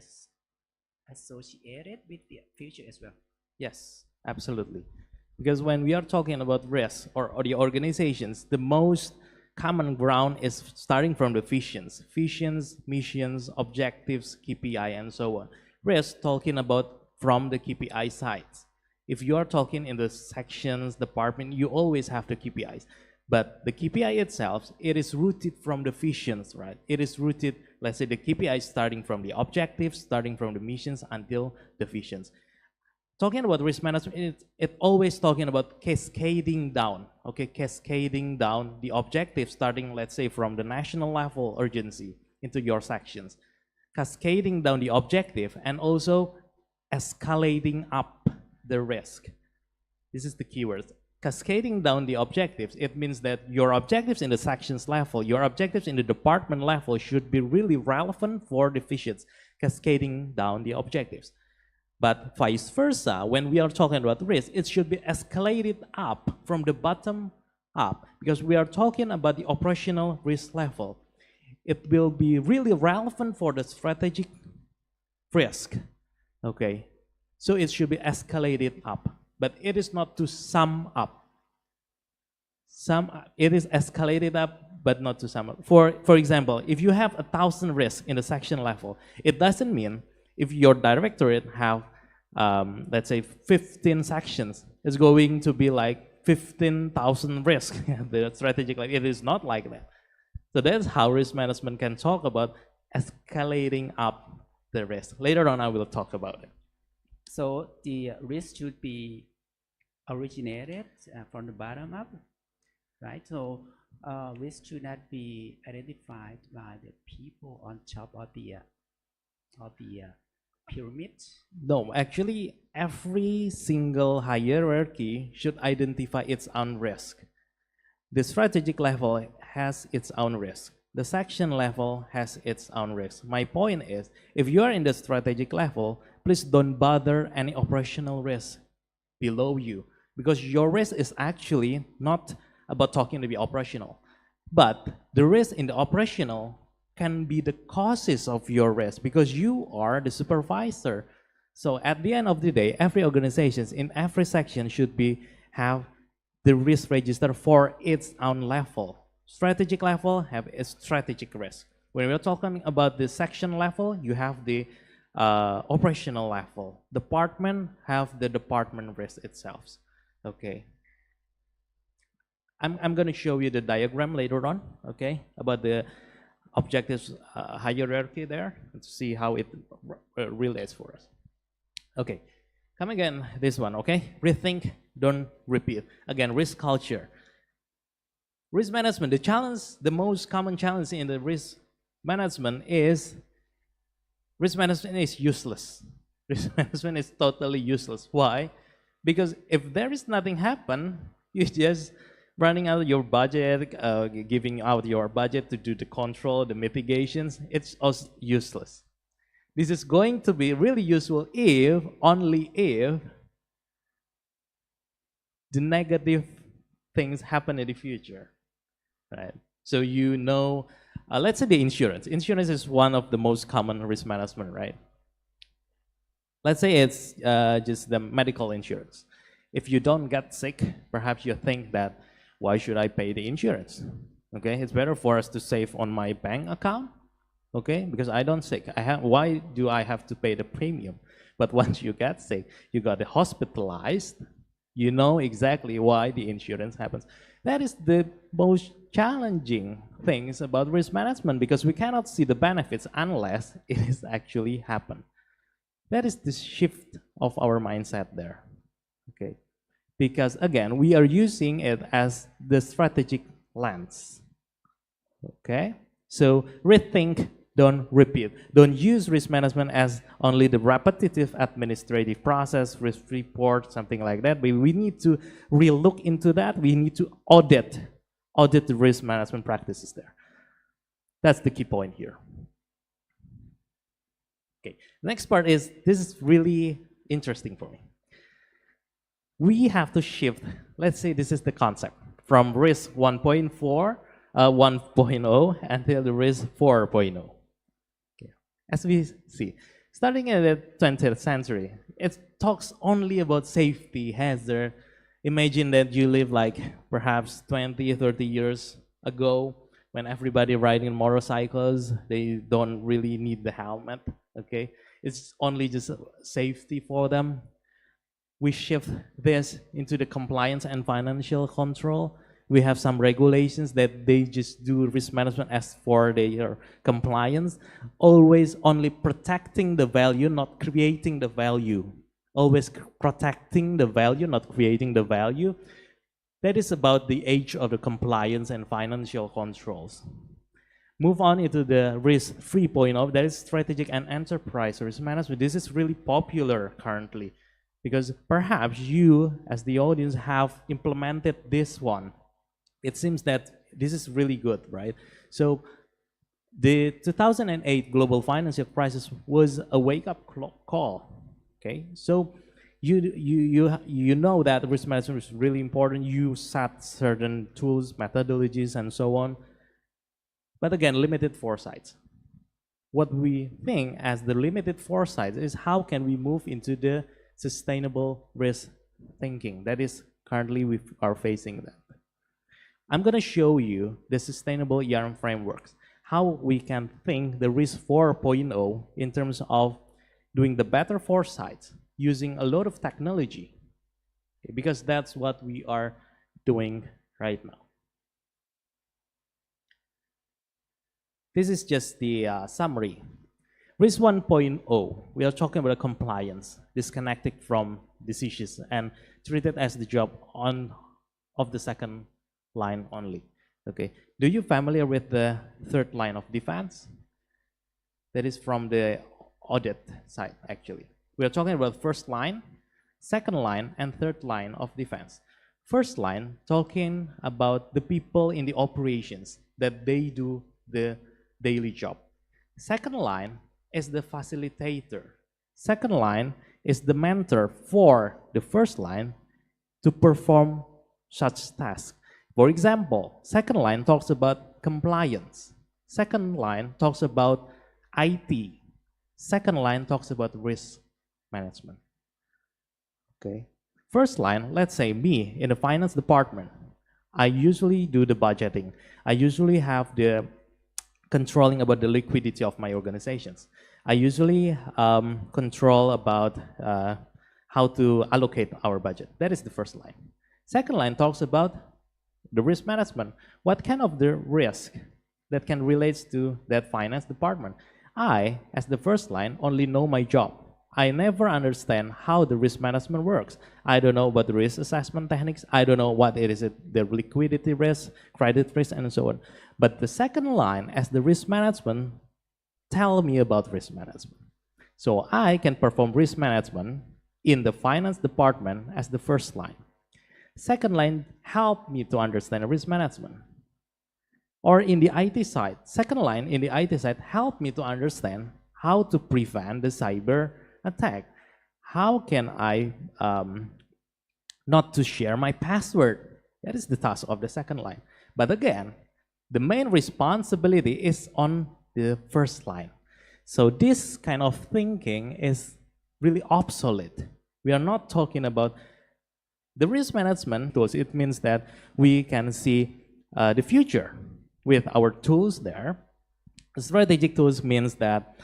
Speaker 4: associated with the future as well.
Speaker 5: Yes, absolutely. Because when we are talking about risk or the organizations, the most common ground is starting from the visions, missions, objectives, KPI, and so on. Risk talking about from the KPI side. If you are talking in the sections, department, you always have the KPIs. But the KPI itself, it is rooted from the visions, right? It is rooted, let's say the KPI starting from the objectives, starting from the missions until the visions. Talking about risk management, it's always talking about cascading down, okay? Cascading down the objectives starting, let's say, from the national level urgency into your sections. Cascading down the objective and also escalating up the risk. This is the keyword. Cascading down the objectives, it means that your objectives in the sections level, your objectives in the department level should be really relevant for the visions, cascading down the objectives. But vice versa, when we are talking about risk, it should be escalated up from the bottom up because we are talking about the operational risk level. It will be really relevant for the strategic risk, okay? So it should be escalated up, but it is not to sum up. It is escalated up, but not to sum up. For example, if you have 1,000 risks in the section level, it doesn't mean if your directorate have, let's say, 15 sections, it's going to be like 15,000 risks. The strategic, like, it is not like that. So that's how risk management can talk about escalating up the risk. Later on, I will talk about it.
Speaker 4: So the risk should be originated from the bottom up, right? So risk should not be identified by the people on top of the pyramid.
Speaker 5: No, actually, every single hierarchy should identify its own risk. The strategic level has its own risk. The section level has its own risk. My point is, if you are in the strategic level, please don't bother any operational risk below you because your risk is actually not about talking to be operational. But the risk in the operational can be the causes of your risk because you are the supervisor. So at the end of the day, every organization in every section should have the risk register for its own level. Strategic level have a strategic risk. When we're talking about the section level, you have the operational level. Department have the department risk itself. Okay. I'm going to show you the diagram later on, okay, about the objectives hierarchy there to see how it relates for us. Okay, come again, this one, okay? Rethink, don't repeat. Again, risk culture. Risk management, the most common challenge in the risk management is risk management is useless. Risk management is totally useless. Why? Because if there is nothing happen, you just running out your budget, giving out your budget to do the control, the mitigations, it's also useless. This is going to be really useful if, only if, the negative things happen in the future, right? So you know, let's say the insurance. Insurance is one of the most common risk management, right? Let's say it's just the medical insurance. If you don't get sick, perhaps you think that, why should I pay the insurance? Okay, it's better for us to save on my bank account, okay, because I don't sick. Why do I have to pay the premium? But once you get sick, you got hospitalized, you know exactly why the insurance happens. That is the most challenging things about risk management because we cannot see the benefits unless it is actually happen. That is the shift of our mindset there, okay? Because again, we are using it as the strategic lens, okay? So rethink, don't repeat. Don't use risk management as only the repetitive administrative process, risk report, something like that. But we need to relook into that. We need to audit the risk management practices there. That's the key point here. Okay, next part is, this is really interesting for me. We have to shift, let's say this is the concept, from risk 1.4, 1.0 until the risk 4.0. Okay. As we see, starting in the 20th century, it talks only about safety, hazard. Imagine that you live like perhaps 20, 30 years ago when everybody riding motorcycles, they don't really need the helmet, okay? It's only just safety for them. we shift this into the compliance and financial control. We have some regulations that they just do risk management as for their compliance, always only protecting the value, not creating the value. Always protecting the value, not creating the value. That is about the age of the compliance and financial controls. Move on into the risk 3.0, that is strategic and enterprise risk management. This is really popular currently because perhaps you as the audience have implemented this one. It seems that this is really good, right? So the 2008 global financial crisis was a wake-up call, okay? So you know that risk management is really important. You set certain tools, methodologies, and so on. But again, limited foresight. What we think as the limited foresight is how can we move into the sustainable risk thinking. That is currently we are facing that. I'm going to show you the sustainable ERM frameworks, how we can think the risk 4.0 in terms of doing the better foresight using a lot of technology, okay, because that's what we are doing right now. This is just the summary. Risk 1.0, we are talking about compliance, disconnected from decisions and treated as the job of the second line only. Okay, do you familiar with the third line of defense? That is from the audit side actually. We are talking about first line, second line, and third line of defense. First line talking about the people in the operations that they do the daily job. Second line is the facilitator. Second line is the mentor for the first line to perform such tasks. For example, second line talks about compliance. Second line talks about IT. Second line talks about risk management. Okay. First line, let's say me in the finance department. I usually do the budgeting. I usually have the controlling about the liquidity of my organizations. I usually control about how to allocate our budget. That is the first line. Second line talks about the risk management. What kind of the risk that can relate to that finance department? I, as the first line, only know my job. I never understand how the risk management works. I don't know about the risk assessment techniques. I don't know what it is, the liquidity risk, credit risk, and so on. But the second line, as the risk management, tell me about risk management. So I can perform risk management in the finance department as the first line. Second line, help me to understand risk management. Or in the IT side, second line in the IT side, help me to understand how to prevent the cyber attack. How can I not to share my password? That is the task of the second line. But again, the main responsibility is on the first line. So this kind of thinking is really obsolete. We are not talking about the risk management tools. It means that we can see the future with our tools there. Strategic tools means that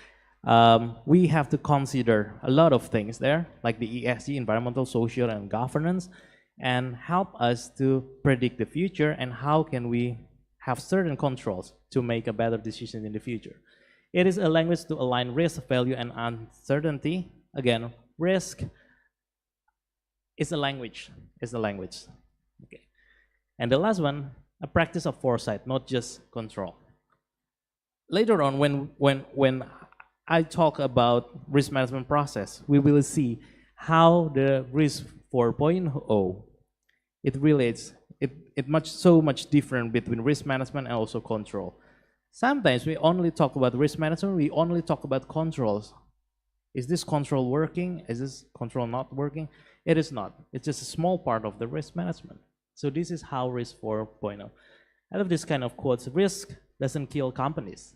Speaker 5: we have to consider a lot of things there, like the ESG, environmental, social, and governance, and help us to predict the future and how can we have certain controls to make a better decision in the future. It is a language to align risk, value, and uncertainty. Again, risk is a language. Okay. And the last one, a practice of foresight, not just control. Later on, when I talk about risk management process, we will see how the risk 4.0 it relates. It so much different between risk management and also control. Sometimes we only talk about risk management, we only talk about controls. Is this control working? Is this control not working? It is not. It's just a small part of the risk management. So this is how risk 4.0. I love this kind of quotes. Risk doesn't kill companies,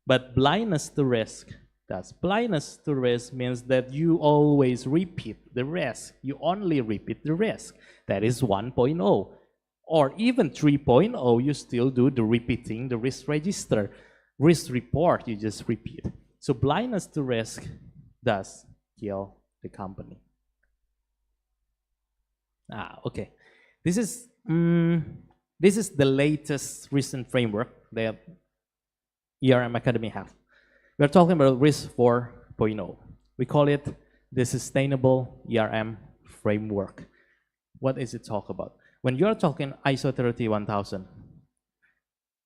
Speaker 5: but blindness to risk does. Blindness to risk means that you always repeat the risk. You only repeat the risk. That is 1.0. Or even 3.0, you still do the repeating the risk register. Risk report, you just repeat. So blindness to risk does kill the company. Okay. This is the latest recent framework that ERM Academy have. We're talking about risk 4.0. We call it the sustainable ERM framework. What is it talk about? When you're talking ISO 31000,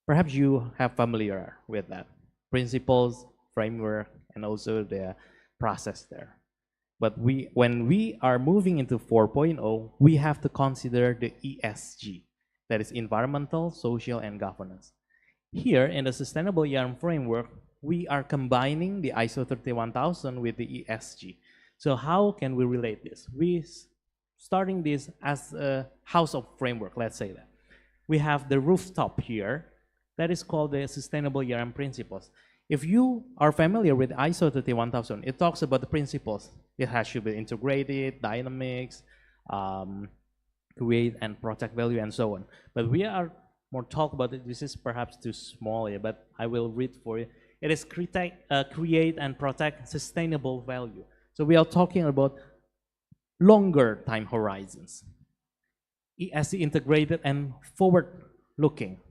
Speaker 5: perhaps you have familiar with that principles, framework, and also the process there. But when we are moving into 4.0, we have to consider the ESG, that is environmental, social, and governance. Here in the sustainable ERM framework, we are combining the ISO 31000 with the ESG. So how can we relate this? We starting this as a house of framework, let's say that. We have the rooftop here, that is called the sustainable ERM principles. If you are familiar with ISO 31000, it talks about the principles. It should be integrated, dynamics, create and protect value, and so on. But we are more talk about it. This is perhaps too small here, but I will read for you. It is create and protect sustainable value. So we are talking about longer time horizons. ESG integrated and forward-looking.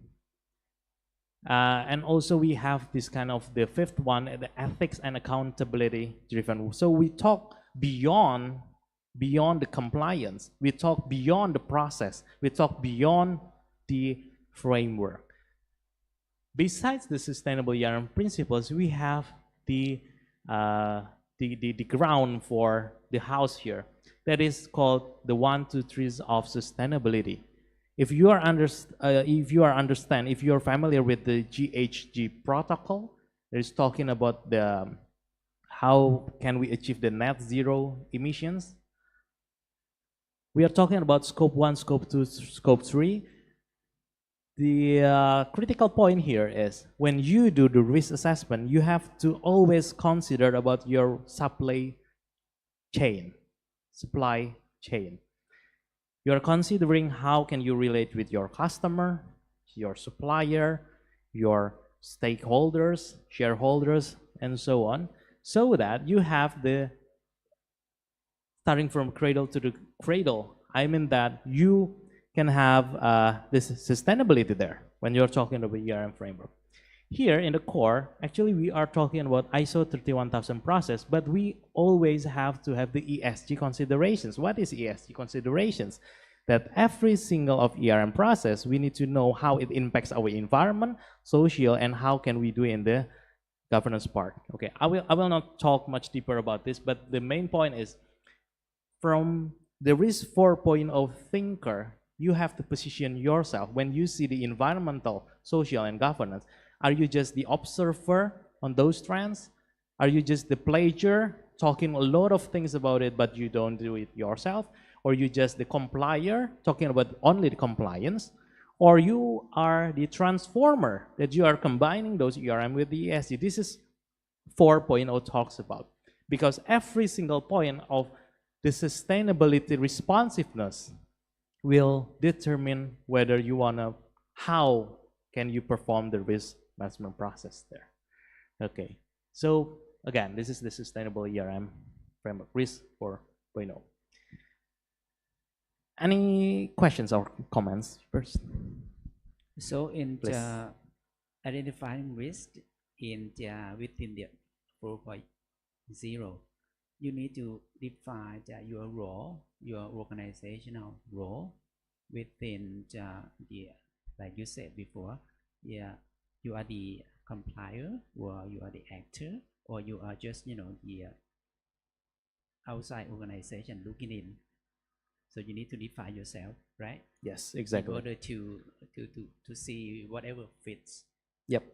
Speaker 5: And also we have this kind of the fifth one, the ethics and accountability driven. So we talk beyond the compliance. We talk beyond the process. We talk beyond the framework. Besides the sustainable ERM principles, we have the ground for the house here. That is called the 1, 2, 3s of sustainability. If you are familiar with the GHG protocol, it is talking about the how can we achieve the net zero emissions. We are talking about scope 1, scope 2, scope 3. The critical point here is when you do the risk assessment, you have to always consider about your supply chain. You're considering how can you relate with your customer, your supplier, your stakeholders, shareholders, and so on, so that you have the starting from cradle to the cradle. I mean that you can have this sustainability there when you're talking about ERM framework. Here in the core, actually we are talking about ISO 31000 process, but we always have to have the ESG considerations. What is ESG considerations? That every single of ERM process, we need to know how it impacts our environment, social, and how can we do in the governance part. Okay, I will not talk much deeper about this, but the main point is from the risk 4.0 thinker, you have to position yourself when you see the environmental, social, and governance. Are you just the observer on those trends? Are you just the player talking a lot of things about it, but you don't do it yourself? Or you just the complier talking about only the compliance? Or you are the transformer that you are combining those ERM with the ESG? This is 4.0 talks about, because every single point of the sustainability responsiveness will determine whether you wanna, how can you perform the risk management process there. Okay, so again, this is the sustainable ERM framework, risk 4.0. Any questions or comments first?
Speaker 4: So in
Speaker 5: Please.
Speaker 4: the identifying risk in the within the 4.0, you need to define your role, your organizational role within the like you said before. Yeah, you are the complier, or you are the actor, or you are just the outside organization looking in. So you need to define yourself, right?
Speaker 5: Yes, exactly.
Speaker 4: In order to see whatever fits.
Speaker 5: Yep.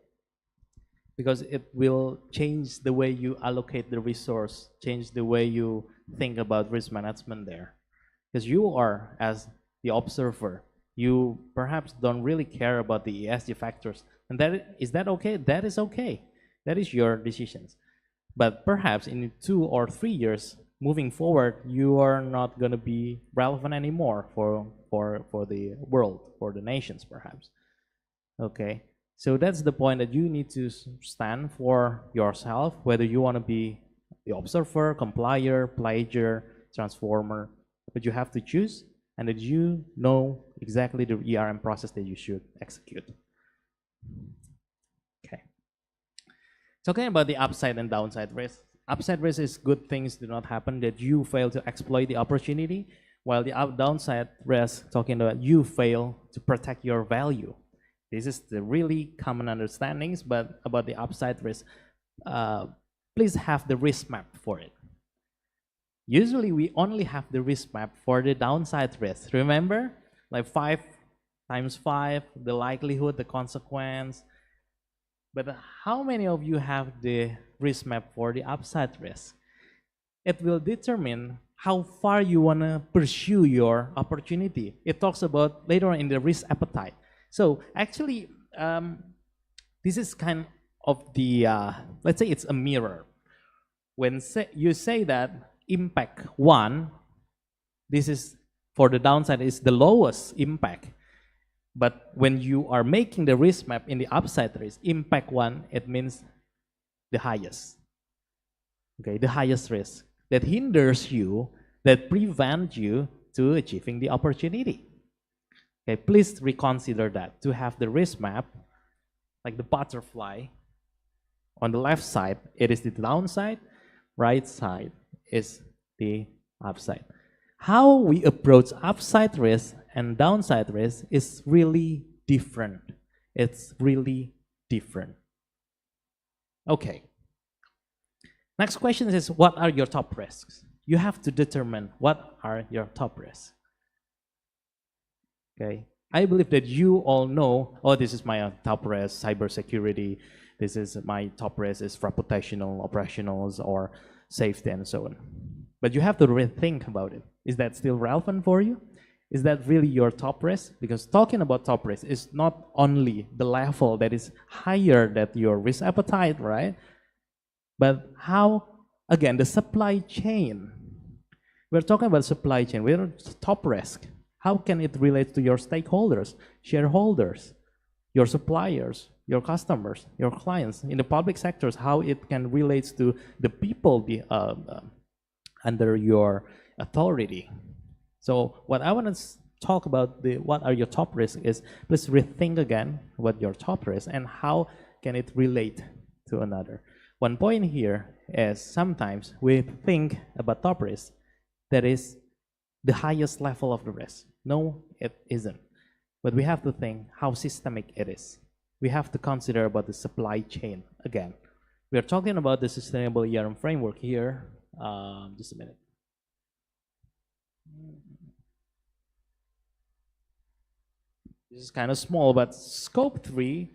Speaker 5: Because it will change the way you allocate the resource, change the way you think about risk management there. Because you are, as the observer, you perhaps don't really care about the ESG factors. And is that okay? That is okay. That is your decisions. But perhaps in 2 or 3 years, moving forward, you are not going to be relevant anymore for the world, for the nations perhaps. Okay, so that's the point, that you need to stand for yourself, whether you want to be the observer, complier, player, transformer, but you have to choose. and that you know exactly the ERM process that you should execute. Okay. Talking about the upside and downside risk. Upside risk is good things do not happen, that you fail to exploit the opportunity, while the downside risk, talking about you fail to protect your value. This is the really common understandings, but about the upside risk, please have the risk map for it. Usually we only have the risk map for the downside risk. Remember, like 5 times 5, the likelihood, the consequence. But how many of you have the risk map for the upside risk? It will determine how far you want to pursue your opportunity. It talks about later on in the risk appetite. So actually, this is kind of the, let's say it's a mirror. When you say that impact 1, this is for the downside is the lowest impact. But when you are making the risk map in the upside risk, impact 1, it means the highest. Okay, the highest risk that hinders you, that prevents you to achieving the opportunity. Okay, please reconsider that, to have the risk map, like the butterfly. On the left side, it is the downside, right side is the upside. How we approach upside risk and downside risk is really different. It's really different. Okay. Next question is, what are your top risks? You have to determine what are your top risks. Okay. I believe that you all know, oh, this is my top risk, cybersecurity. This is my top risk is reputational, operationals, or safety, and so on. But you have to rethink about it. Is that still relevant for you? Is that really your top risk? Because talking about top risk is not only the level that is higher than your risk appetite, right? But how, again, the supply chain. We're talking about supply chain. We're top risk. How can it relate to your stakeholders, shareholders, your suppliers, your customers, your clients? In the public sectors, how it can relate to the people under your authority. So what I want to talk about, what are your top risks, is please rethink again what your top risk and how can it relate to another. One point here is sometimes we think about top risk that is the highest level of the risk. No, it isn't. But we have to think how systemic it is. We have to consider about the supply chain again. We are talking about the sustainable ERM framework here. Just a minute. This is kind of small, but scope 3,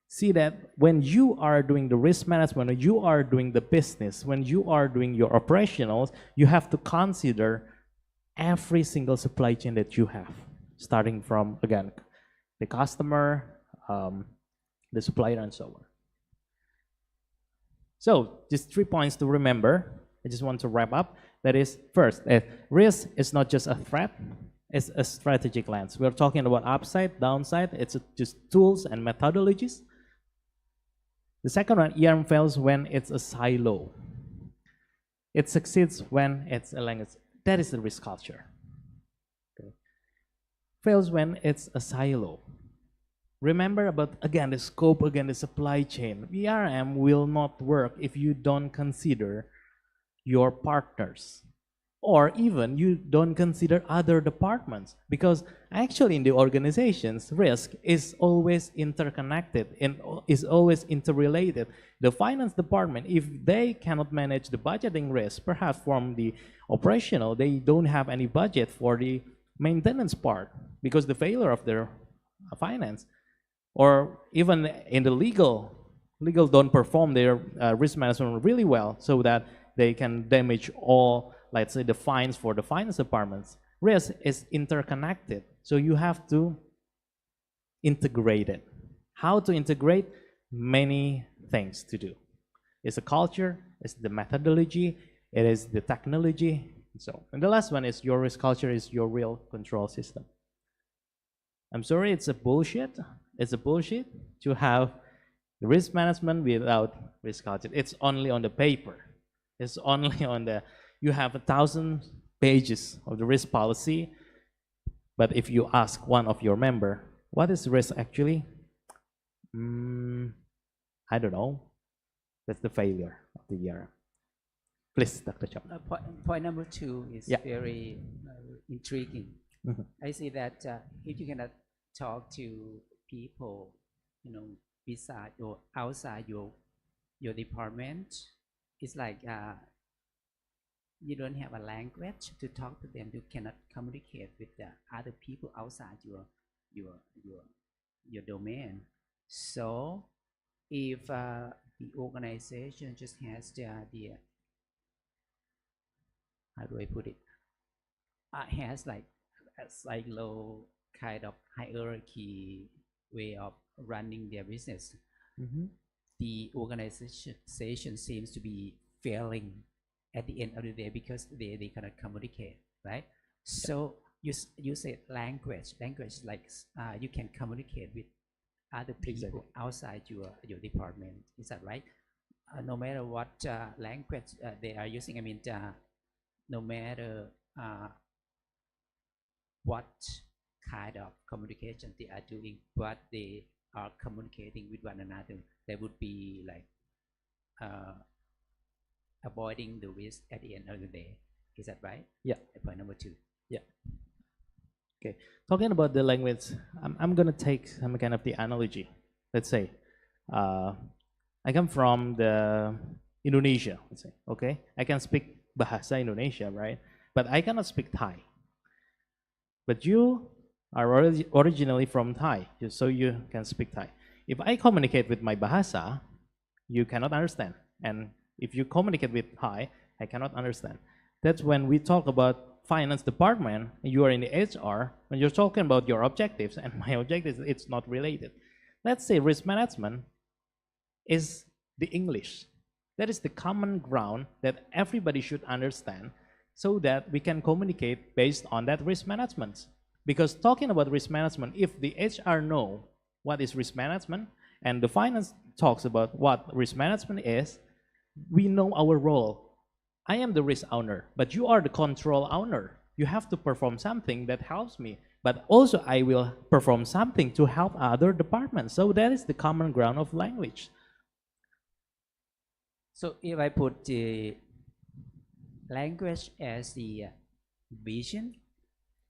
Speaker 5: see that when you are doing the risk management, when you are doing the business, when you are doing your operationals, you have to consider every single supply chain that you have, starting from, again, the customer, the supplier, and so on. So just 3 points to remember. I just want to wrap up. That is, first, risk is not just a threat, it's a strategic lens. We're talking about upside, downside, it's just tools and methodologies. The second one, ERM fails when it's a silo. It succeeds when it's a language. That is the risk culture. Okay. Fails when it's a silo. Remember about, again, the scope, again, the supply chain. ERM will not work if you don't consider your partners, or even you don't consider other departments, because actually in the organizations, risk is always interconnected and is always interrelated. The finance department, if they cannot manage the budgeting risk, perhaps from the operational, they don't have any budget for the maintenance part because the failure of their finance, or even in the legal don't perform their risk management really well, so that they can damage all, let's say, the fines for the finance departments. Risk is interconnected, so you have to integrate it. How to integrate? Many things to do. It's a culture, it's the methodology, it is the technology. And the last one is your risk culture is your real control system. I'm sorry, it's a bullshit. It's a bullshit to have risk management without risk culture. It's only on the paper. It's only on the, you have 1,000 pages of the risk policy, But if you ask one of your member, what is risk actually? I don't know. That's the failure of the year. Please, Dr. Cham.
Speaker 4: Point number 2 is
Speaker 5: Yeah.
Speaker 4: very intriguing.
Speaker 5: Mhm.
Speaker 4: I see that if you cannot talk to people, beside or outside your department, it's like you don't have a language to talk to them. You cannot communicate with the other people outside your domain. So if the organization just has the how do I put it? Has like a silo kind of hierarchy way of running their business.
Speaker 5: Mhm.
Speaker 4: The organization seems to be failing at the end of the day because they cannot communicate, right? So you say language like you can communicate with other people
Speaker 5: Exactly.
Speaker 4: outside your department. Is that right? No matter what language they are using, I mean, no matter what kind of communication they are doing, but they are communicating with one another, they would be like avoiding the risk at the end of the day. Is that right?
Speaker 5: Yeah.
Speaker 4: Point number 2.
Speaker 5: Okay, talking about the language, I'm gonna take some kind of the analogy. Let's say, I come from the Indonesia. Let's say, okay, I can speak Bahasa Indonesia, right? But I cannot speak Thai. But you are originally from Thai, so you can speak Thai. If I communicate with my Bahasa, you cannot understand. And if you communicate with Thai, I cannot understand. That's when we talk about finance department, you are in the HR, when you're talking about your objectives, and my objectives, it's not related. Let's say risk management is the English. That is the common ground that everybody should understand so that we can communicate based on that risk management. Because talking about risk management, if the HR know what is risk management and the finance talks about what risk management is, we know our role. I am the risk owner, but you are the control owner. You have to perform something that helps me, but also I will perform something to help other departments. So that is the common ground of language.
Speaker 4: So if I put the language as the vision,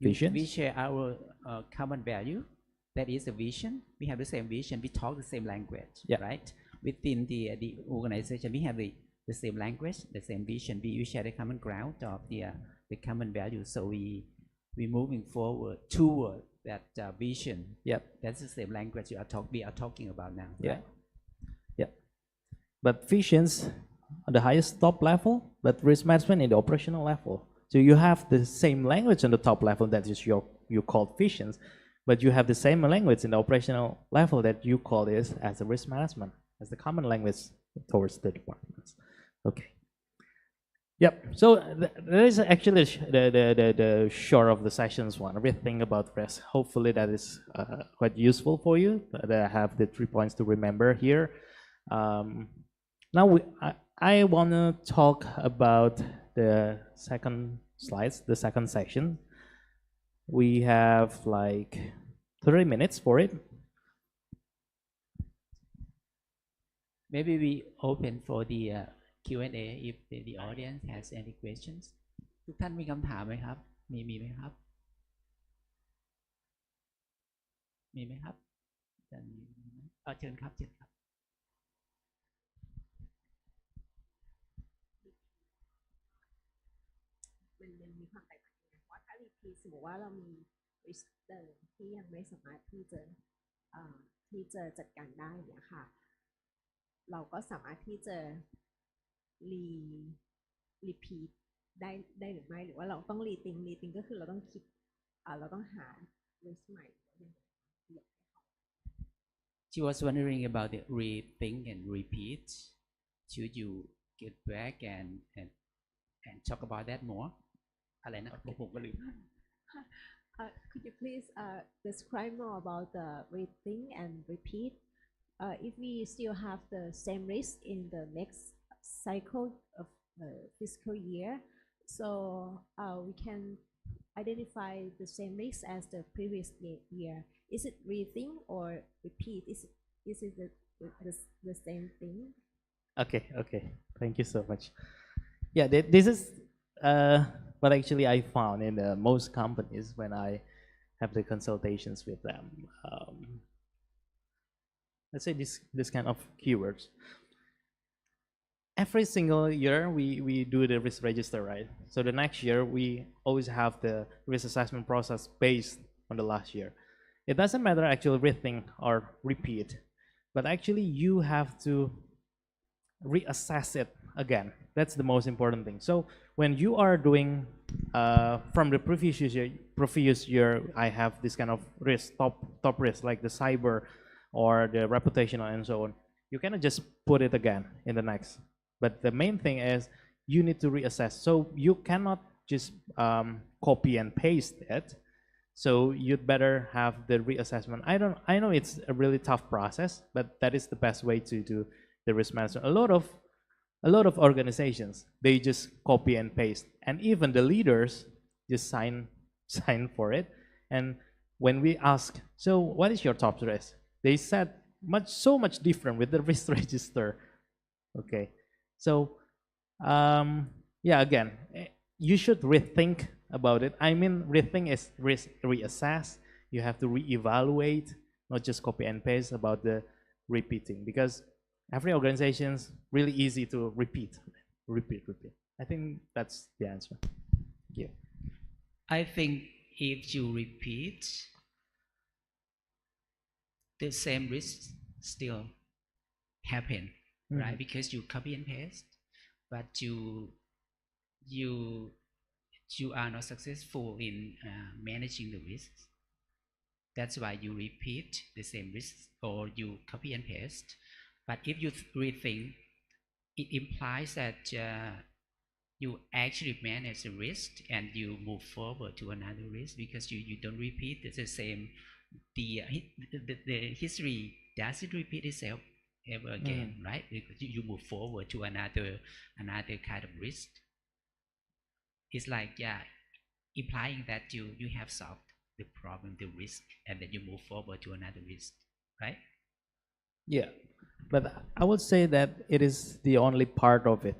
Speaker 4: we share our common value. That is the vision. We have the same vision. We talk the same language,
Speaker 5: Yeah.
Speaker 4: right? Within the organization, we have the same language, the same vision. We share the common ground of the common value. So we moving forward toward that vision.
Speaker 5: Yep.
Speaker 4: That's the same language we are talking about now.
Speaker 5: Yeah.
Speaker 4: Right?
Speaker 5: Yeah. But visions on the highest top level, but risk management in the operational level. So you have the same language on the top level that is you call visions, but you have the same language in the operational level that you call this as a risk management, as the common language towards the departments. Okay. Yep. So that is actually the short of the sessions one. Everything about risk. Hopefully that is quite useful for you. That I have the 3 points to remember here. Now I want to talk about the second slides, the second section. We have like 30 minutes for it.
Speaker 4: Maybe we open for the Q&A if the audience has any questions. ทุกท่านมีคำถามไหมครับมีไหมครับมีไหมครับเชิญครับ
Speaker 6: มันมีความแตกต่างกันว่าถ้า repeat สมมติว่าเรามี risk เดิมที่ยังไม่สามารถที่จะจัดการได้เนี่ยค่ะเราก็สามารถที่จะ repeat ได้หรือไม่หรือว่าเราต้อง rethink ก็คือเราต้องคิดเราต้องหา risk ใหม่
Speaker 4: She was wondering about the rethink and repeat. Should you get back and talk about that more? อะไรนะผมก็ลืม
Speaker 6: Could you please describe more about the rethink and repeat? If we still have the same risk in the next cycle of fiscal year, so we can identify the same risk as the previous year? Is it rethink or repeat? Is it the same thing?
Speaker 5: Okay, okay. Thank you so much. Yeah, this is what actually I found in most companies when I have the consultations with them. Let's say this kind of keywords. Every single year we do the risk register, right? So the next year we always have the risk assessment process based on the last year. It doesn't matter actually rethink or repeat, but actually you have to reassess it again. That's the most important thing. So when you are doing from the previous year, I have this kind of risk, top risk like the cyber or the reputational and so on. You cannot just put it again in the next. But the main thing is you need to reassess. So you cannot just copy and paste it. So you'd better have the reassessment. I know it's a really tough process, but that is the best way to do the risk management. A lot of organizations, they just copy and paste, and even the leaders just sign for it. And when we ask, so what is your top risk? They said so much different with the risk register. Okay, so yeah, again, you should rethink about it. I mean, rethink is reassess. You have to reevaluate, not just copy and paste about the repeating, because every organization is really easy to repeat. I think that's the answer. Thank you.
Speaker 4: I think if you repeat, the same risk still happen, right? Because you copy and paste, but you are not successful in managing the risks. That's why you repeat the same risks or you copy and paste. But if you rethink, it implies that you actually manage the risk and you move forward to another risk because you don't repeat the same. The history doesn't repeat itself ever again, right? Because you move forward to another kind of risk. It's like implying that you have solved the problem, the risk, and then you move forward to another risk, right?
Speaker 5: Yeah, but I would say that it is the only part of it,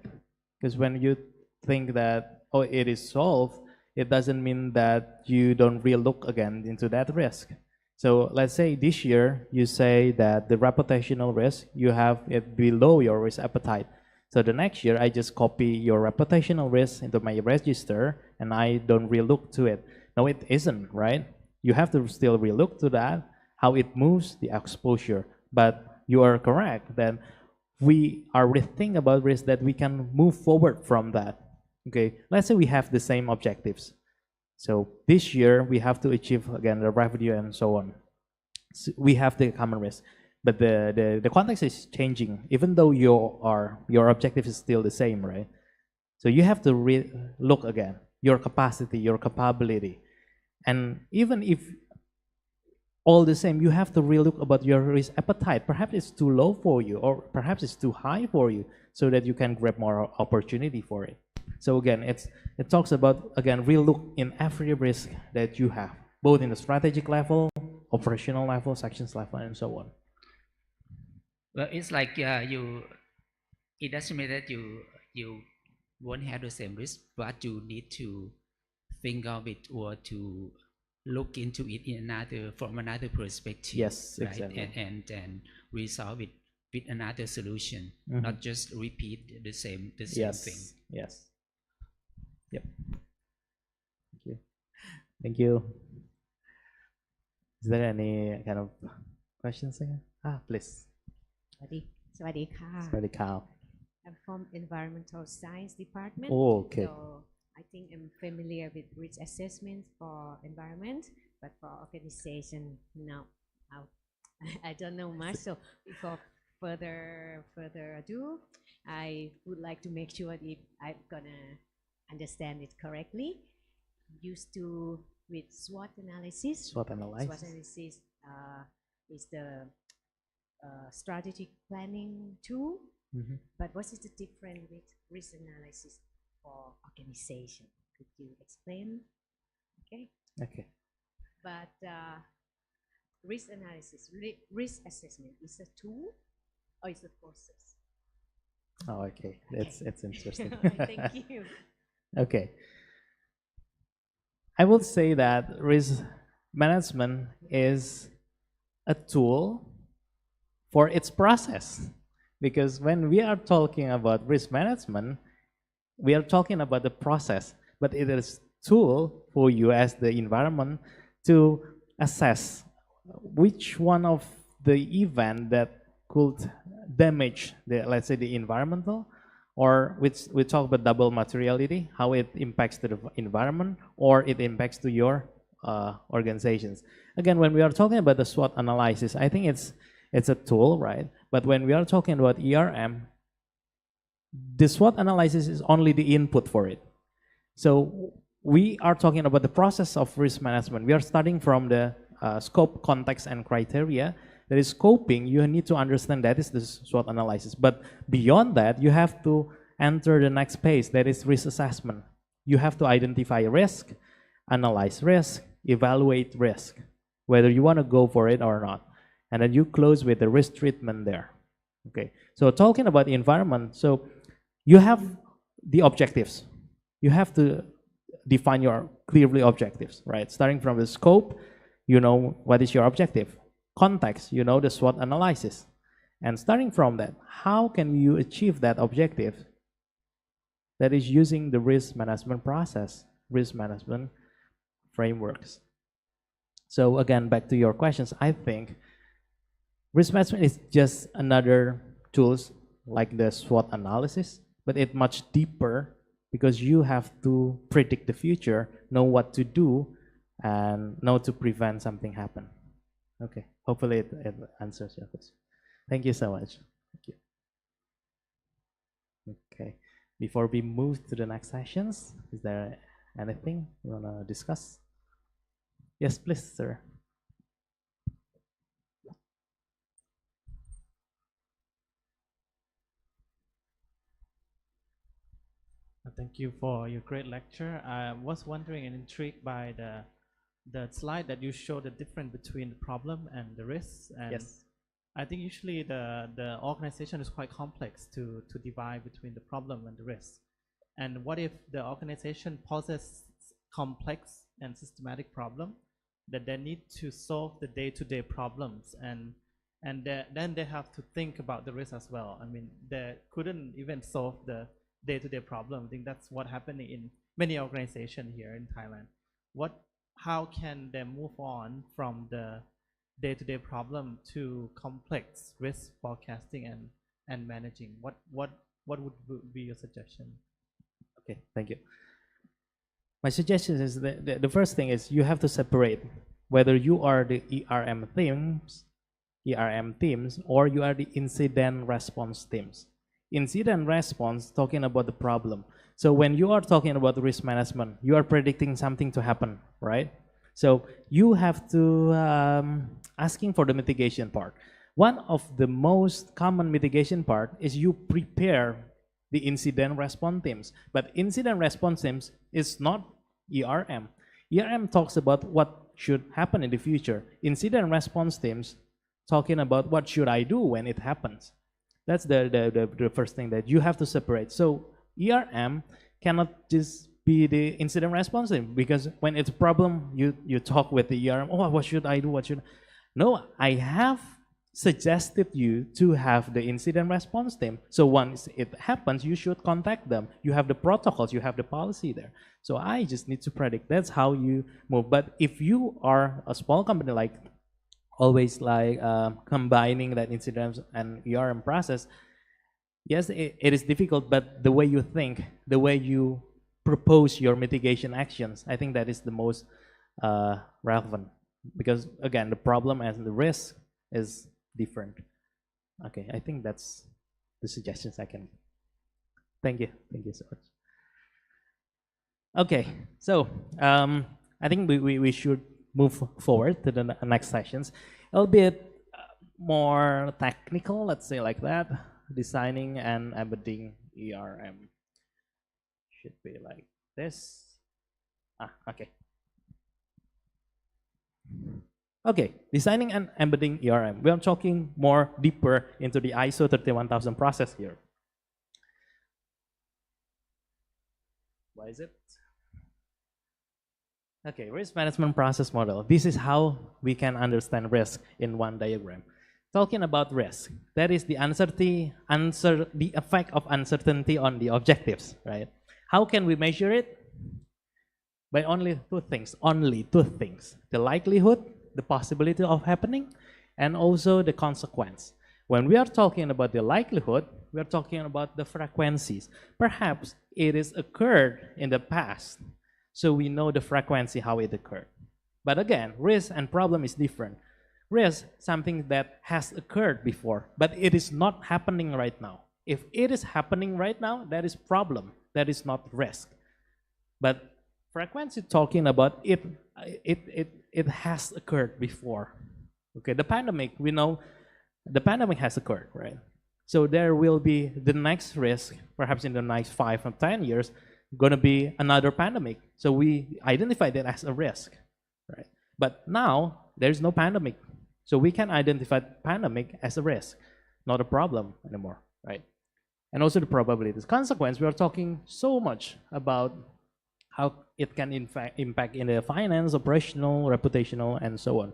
Speaker 5: because when you think that it is solved, it doesn't mean that you don't re-look again into that risk. So let's say this year you say that the reputational risk, you have it below your risk appetite. So the next year I just copy your reputational risk into my register and I don't re-look to it. No, it isn't, right? You have to still re-look to that, how it moves the exposure. But you are correct that we are rethinking about risk that we can move forward from that. Okay, let's say we have the same objectives. So this year we have to achieve again the revenue and so on. So we have the common risk, but the context is changing. Even though your objective is still the same, right? So you have to look again your capacity, your capability, and even if all the same, you have to relook about your risk appetite. Perhaps it's too low for you, or perhaps it's too high for you, so that you can grab more opportunity for it. So again, it talks about again relook in every risk that you have, both in the strategic level, operational level, sections level, and so on.
Speaker 4: Well, it's like it doesn't mean that you won't have the same risk, but you need to think of it or to look into it from another perspective.
Speaker 5: Yes,
Speaker 4: right?
Speaker 5: exactly.
Speaker 4: And resolve it with another solution, not just repeat the same
Speaker 5: Yes.
Speaker 4: thing.
Speaker 5: Yes. Yep. Thank you. Thank you. Is there any kind of questions again? Please.
Speaker 7: สวัสดีค่ะ
Speaker 5: Very cow.
Speaker 7: I'm from Environmental Science Department.
Speaker 5: Oh, okay.
Speaker 7: So I think I'm familiar with risk assessment for environment, but for organization, no, I don't know much. So before further ado, I would like to make sure that I'm gonna understand it correctly. Used to with SWOT analysis.
Speaker 5: SWOT analysis.
Speaker 7: SWOT analysis is the strategic planning tool. But what is the difference with risk analysis for organization? Could you explain? Okay,
Speaker 5: Okay.
Speaker 7: but risk analysis, risk assessment is a tool or is a process?
Speaker 5: Oh, okay. It's interesting.
Speaker 7: Thank you.
Speaker 5: Okay. I would say that risk management is a tool for its process, because when we are talking about risk management, we are talking about the process, but it is tool for you as the environment to assess which one of the event that could damage the, let's say, the environmental, or which we talk about double materiality, how it impacts to the environment or it impacts to your organizations. Again, when we are talking about the SWOT analysis, I think it's a tool, right? But when we are talking about ERM, the SWOT analysis is only the input for it. So we are talking about the process of risk management. We are starting from the scope, context, and criteria. There is scoping. You need to understand that is the SWOT analysis. But beyond that, you have to enter the next phase, that is risk assessment. You have to identify risk, analyze risk, evaluate risk, whether you want to go for it or not. And then you close with the risk treatment there. Okay, so talking about the environment, so you have the objectives. You have to define your clearly objectives, right? Starting from the scope, you know what is your objective. Context, you know the SWOT analysis. And starting from that, how can you achieve that objective? That is using the risk management process, risk management frameworks. So again, back to your questions, I think risk management is just another tools like the SWOT analysis, but it's much deeper because you have to predict the future, know what to do, and know to prevent something happen. Okay, hopefully it answers your question. Thank you so much. Thank you. Okay, before we move to the next sessions, is there anything you want to discuss? Yes, please, sir.
Speaker 8: Thank you for your great lecture. I was wondering and intrigued by the slide that you showed the difference between the problem and the risks. And
Speaker 5: Yes.
Speaker 8: I think usually the organization is quite complex to divide between the problem and the risk. And what if the organization possesses complex and systematic problem that they need to solve the day-to-day problems, and then they have to think about the risk as well. I mean, they couldn't even solve the day-to-day problem. I think that's what happening in many organizations here in Thailand. How can they move on from the day-to-day problem to complex risk forecasting and managing? What would be your suggestion?
Speaker 5: Okay, thank you. My suggestion is that the first thing is you have to separate whether you are the ERM teams, or you are the incident response teams. Incident response, talking about the problem. So when you are talking about risk management, you are predicting something to happen, right? So you have to asking for the mitigation part. One of the most common mitigation part is you prepare the incident response teams. But incident response teams is not ERM. ERM talks about what should happen in the future. Incident response teams talking about what should I do when it happens. That's the first thing that you have to separate. So ERM cannot just be the incident response team, because when it's a problem, you talk with the ERM. Oh, what should I do? No, I have suggested you to have the incident response team. So once it happens, you should contact them. You have the protocols, you have the policy there. So I just need to predict. That's how you move. But if you are a small company, like always like combining that incident and ERM process, yes, it is difficult, but the way you think, the way you propose your mitigation actions, I think that is the most relevant, because again, the problem and the risk is different. Okay, I think that's the suggestions I can. Thank you so much. Okay, so I think we should move forward to the next sessions. It'll be more technical, let's say like that. Designing and embedding ERM should be like this. Okay. Okay, designing and embedding ERM. We are talking more deeper into the ISO 31000 process here. Why is it? Okay, risk management process model. This is how we can understand risk in one diagram. Talking about risk, that is the the effect of uncertainty on the objectives, right? How can we measure it? By only two things, the likelihood, the possibility of happening, and also the consequence. When we are talking about the likelihood, we are talking about the frequencies. Perhaps it is occurred in the past, so we know the frequency how it occurred. But again, risk and problem is different. Risk, something that has occurred before, but it is not happening right now. If it is happening right now, that is problem, that is not risk. But frequency talking about it has occurred before. Okay, the pandemic, we know the pandemic has occurred, right? So there will be the next risk, perhaps in the next 5 or 10 years, going to be another pandemic. So we identify that as a risk, right? But now there is no pandemic. So we can identify pandemic as a risk, not a problem anymore, right? And also the probabilities. Consequence, we are talking so much about how it can in fact impact in the finance, operational, reputational, and so on.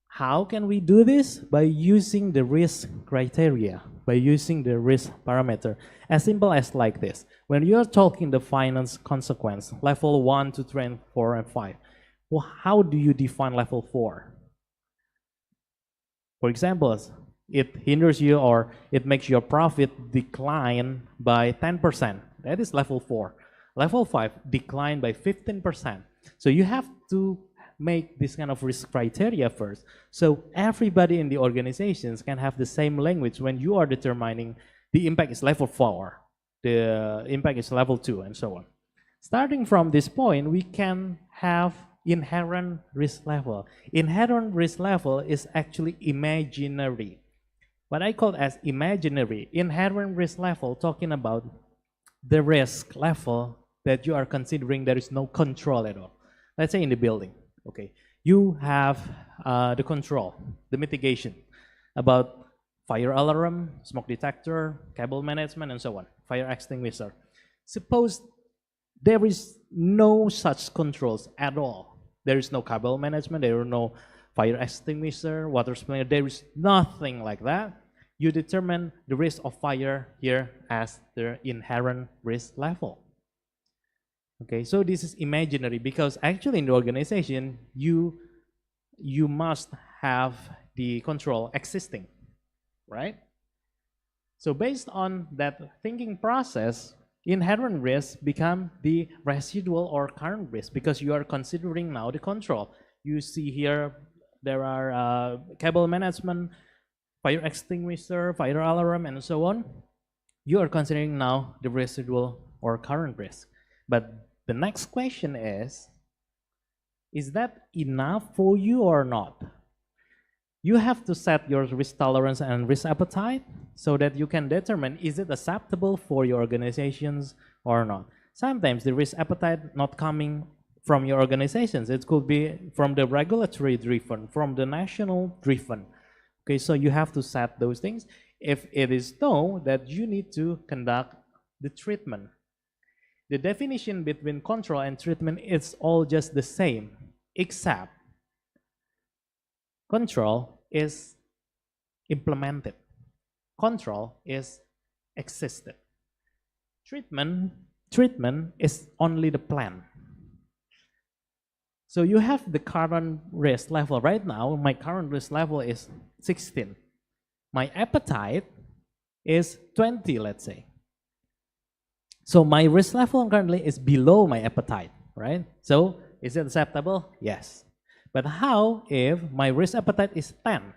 Speaker 5: How can we do this? By using the risk criteria, by using the risk parameter. As simple as like this. When you are talking the finance consequence, level 1, 2, 3, and 4, and 5, well, how do you define level 4? For example, it hinders you or it makes your profit decline by 10%. That is level 4. Level 5, decline by 15%. So you have to make this kind of risk criteria first. So everybody in the organizations can have the same language when you are determining the impact is level 4, the impact is level 2, and so on. Starting from this point, we can have inherent risk level. Inherent risk level is actually imaginary. What I call as imaginary, inherent risk level, talking about the risk level that you are considering there is no control at all. Let's say in the building, okay, you have the control, the mitigation about fire alarm, smoke detector, cable management, and so on, fire extinguisher. Suppose there is no such controls at all. There is no cable management, there is no fire extinguisher, water sprinkler, there is nothing like that. You determine the risk of fire here as the inherent risk level. Okay, so this is imaginary because actually in the organization, you must have the control existing, right? So based on that thinking process, inherent risk become the residual or current risk because you are considering now the control. You see here there are cable management, fire extinguisher, fire alarm, and so on. You are considering now the residual or current risk. But the next question is that enough for you or not? You have to set your risk tolerance and risk appetite so that you can determine is it acceptable for your organizations or not. Sometimes the risk appetite not coming from your organizations. It could be from the regulatory driven, from the national driven. Okay, so you have to set those things. If it is no, that you need to conduct the treatment. The definition between control and treatment is all just the same, except control is implemented. Control is existed. Treatment is only the plan. So you have the current risk level. Right now, my current risk level is 16. My appetite is 20, let's say. So my risk level currently is below my appetite, right? So is it acceptable? Yes. But how if my risk appetite is 10?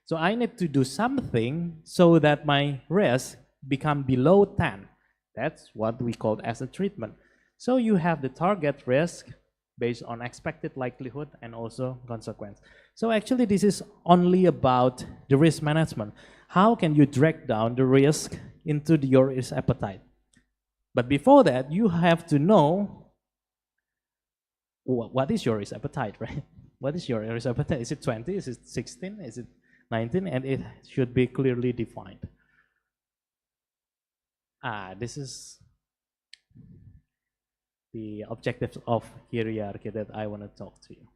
Speaker 5: So I need to do something so that my risk become below 10. That's what we call as a treatment. So you have the target risk based on expected likelihood and also consequence. So actually this is only about the risk management. How can you drag down the risk into your risk appetite? But before that, you have to know what is your risk appetite, right? what is your risk appetite? Is it 20? Is it 16? Is it 19? And it should be clearly defined. This is the objectives of hierarchy that I want to talk to you.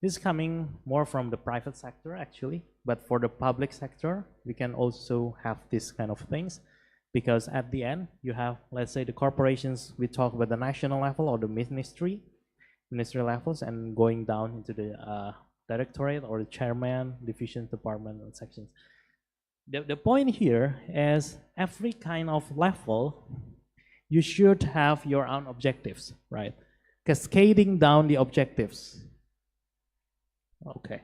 Speaker 5: This is coming more from the private sector actually, but for the public sector, we can also have this kind of things, because at the end you have, let's say, the corporations, we talk about the national level or the ministry levels, and going down into the directorate or the chairman, division, department, and sections. The point here is every kind of level, you should have your own objectives, right? Cascading down the objectives. Okay.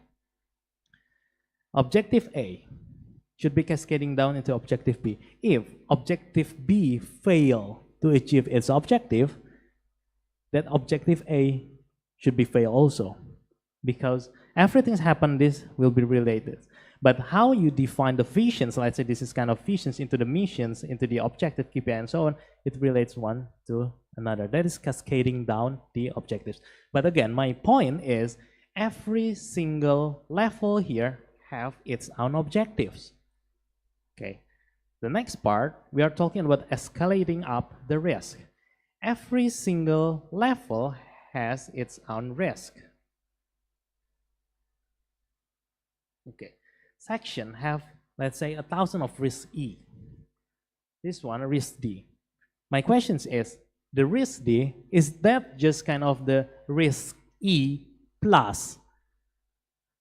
Speaker 5: Objective A should be cascading down into objective B. If objective B fail to achieve its objective, that objective A should be fail also, because everything's happened, this will be related. But how you define the visions, let's say this is kind of visions into the missions, into the objective KPI and so on, it relates one to another. That is cascading down the objectives. But again, my point is every single level here have its own objectives. Okay. The next part, we are talking about escalating up the risk. Every single level has its own risk. Okay. Section have, let's say, 1,000 of risk E. This one, risk D. My question is, the risk D, is that just kind of the risk E plus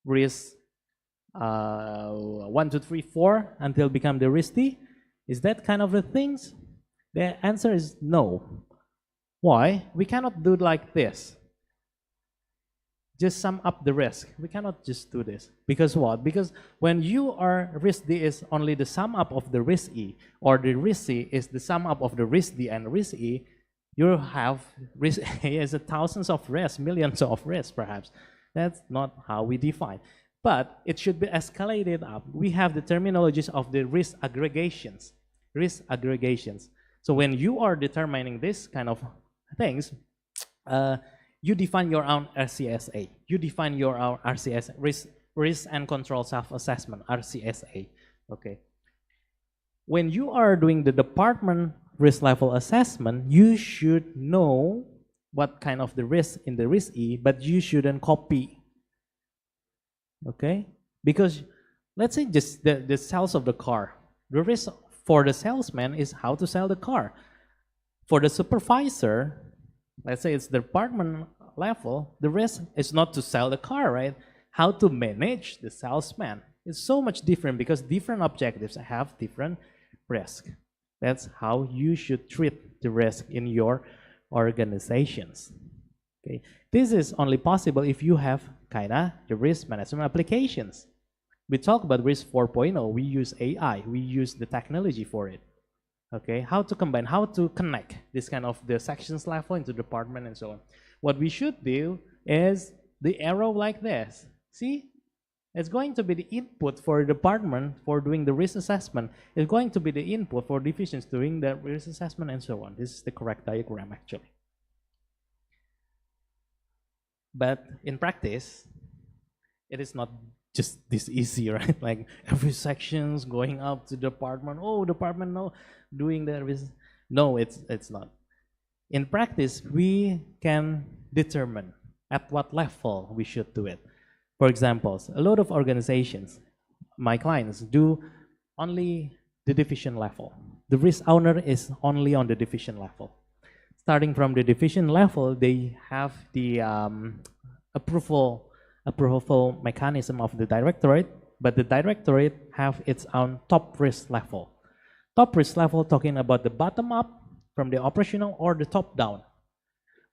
Speaker 5: risk 1, 2, 3, 4 until become the risk D? Is that kind of the things? The answer is no. Why? We cannot do like this. Just sum up the risk. We cannot just do this. Because what? Because when you are risk D is only the sum up of the risk E, or the risk C is the sum up of the risk D and risk E, you have risk A as thousands of risks, millions of risks perhaps. That's not how we define. But it should be escalated up. We have the terminologies of the risk aggregations. Risk aggregations. So when you are determining this kind of things, you define your own RCSA. You define your own RCS, risk and control self-assessment, RCSA. Okay. When you are doing the department risk level assessment, you should know what kind of the risk in the risk E, but you shouldn't copy. Okay? Because let's say just the sales of the car. The risk for the salesman is how to sell the car. For the supervisor, let's say it's the department level, the risk is not to sell the car, right? How to manage the salesman. It's so much different because different objectives have different risk. That's how you should treat the risk in your organizations. Okay, this is only possible if you have kinda the risk management applications. We talk about risk 4.0, we use AI, we use the technology for it. Okay, how to combine, how to connect this kind of the sections level into department and so on. What we should do is the arrow like this. See, it's going to be the input for department for doing the risk assessment. It's going to be the input for divisions doing the risk assessment and so on. This is the correct diagram actually. But in practice, it is not just this easy, right? Like every section's going up to department. Oh, department, no, doing the risk. No, it's not. In practice, we can determine at what level we should do it. For example, a lot of organizations, my clients, do only the division level. The risk owner is only on the division level. Starting from the division level, they have the approval mechanism of the directorate, but the directorate have its own top risk level. Top risk level talking about the bottom up from the operational or the top down.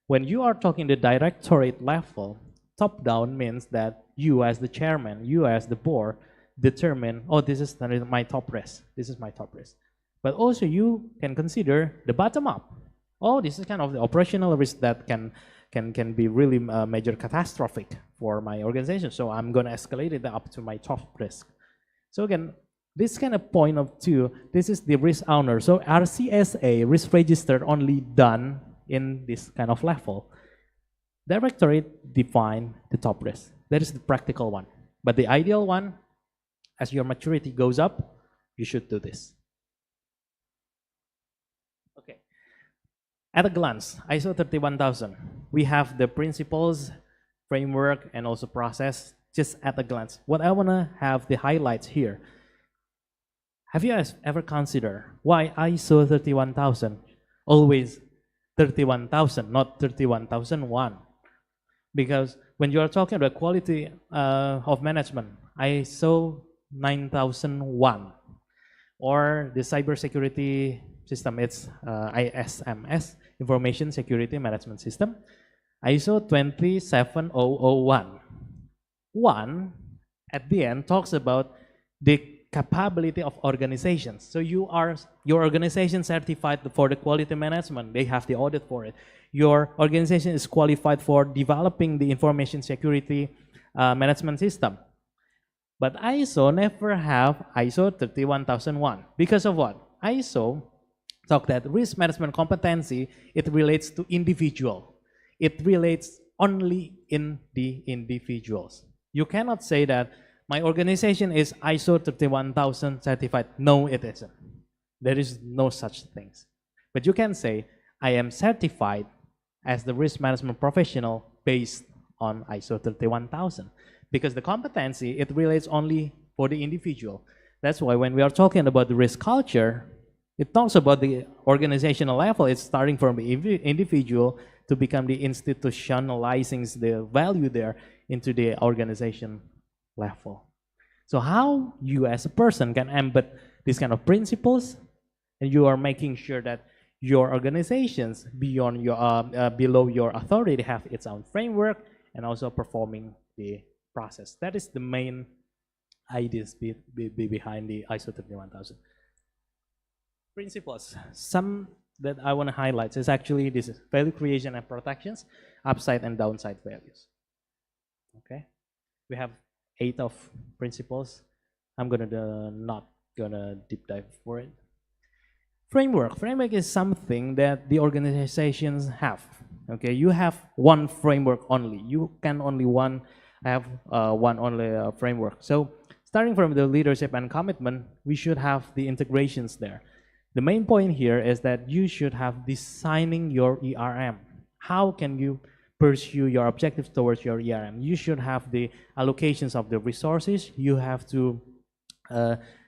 Speaker 5: When you are talking the directorate level, top down means that you as the chairman, you as the board determine, oh, this is my top risk. This is my top risk. But also you can consider the bottom up. Oh, this is kind of the operational risk that can be really major catastrophic for my organization. So I'm going to escalate it up to my top risk. So again, this kind of point of view, this is the risk owner. So RCSA, risk register, only done in this kind of level. Directorate define the top risk. That is the practical one. But the ideal one, as your maturity goes up, you should do this. Okay. At a glance, ISO 31000, we have the principles, framework, and also process just at a glance. What I want to have the highlights here. Have you guys ever considered why ISO 31000 always 31,000, not 31,001? Because when you are talking about quality of management, ISO 9001, or the cybersecurity system, it's ISMS, Information Security Management System, ISO 27001. One, at the end, talks about the capability of organizations. So your organization certified for the quality management, they have the audit for it. Your organization is qualified for developing the information security management system. But ISO never have ISO 31001. Because of what? ISO talk that risk management competency, it relates to individual. It relates only in the individuals. You cannot say that my organization is ISO 31000 certified. No, it isn't. There is no such things. But you can say, I am certified as the risk management professional based on ISO 31000. Because the competency, it relates only for the individual. That's why when we are talking about the risk culture, it talks about the organizational level. It's starting from the individual to become the institutionalizing the value there into the organization level. So how you as a person can embed these kind of principles, and you are making sure that your organizations beyond your below your authority have its own framework and also performing the process. That is the main ideas behind the ISO 31000. Principles. Some that I want to highlight is actually this is value creation and protections, upside and downside values. Okay, we have 8 of principles. I'm not gonna deep dive for it. Framework. Framework is something that the organizations have. Okay, you have one framework only. You can only have one only framework. So starting from the leadership and commitment, we should have the integrations there. The main point here is that you should have designing your ERM. How can you pursue your objectives towards your ERM? You should have the allocations of the resources. You have to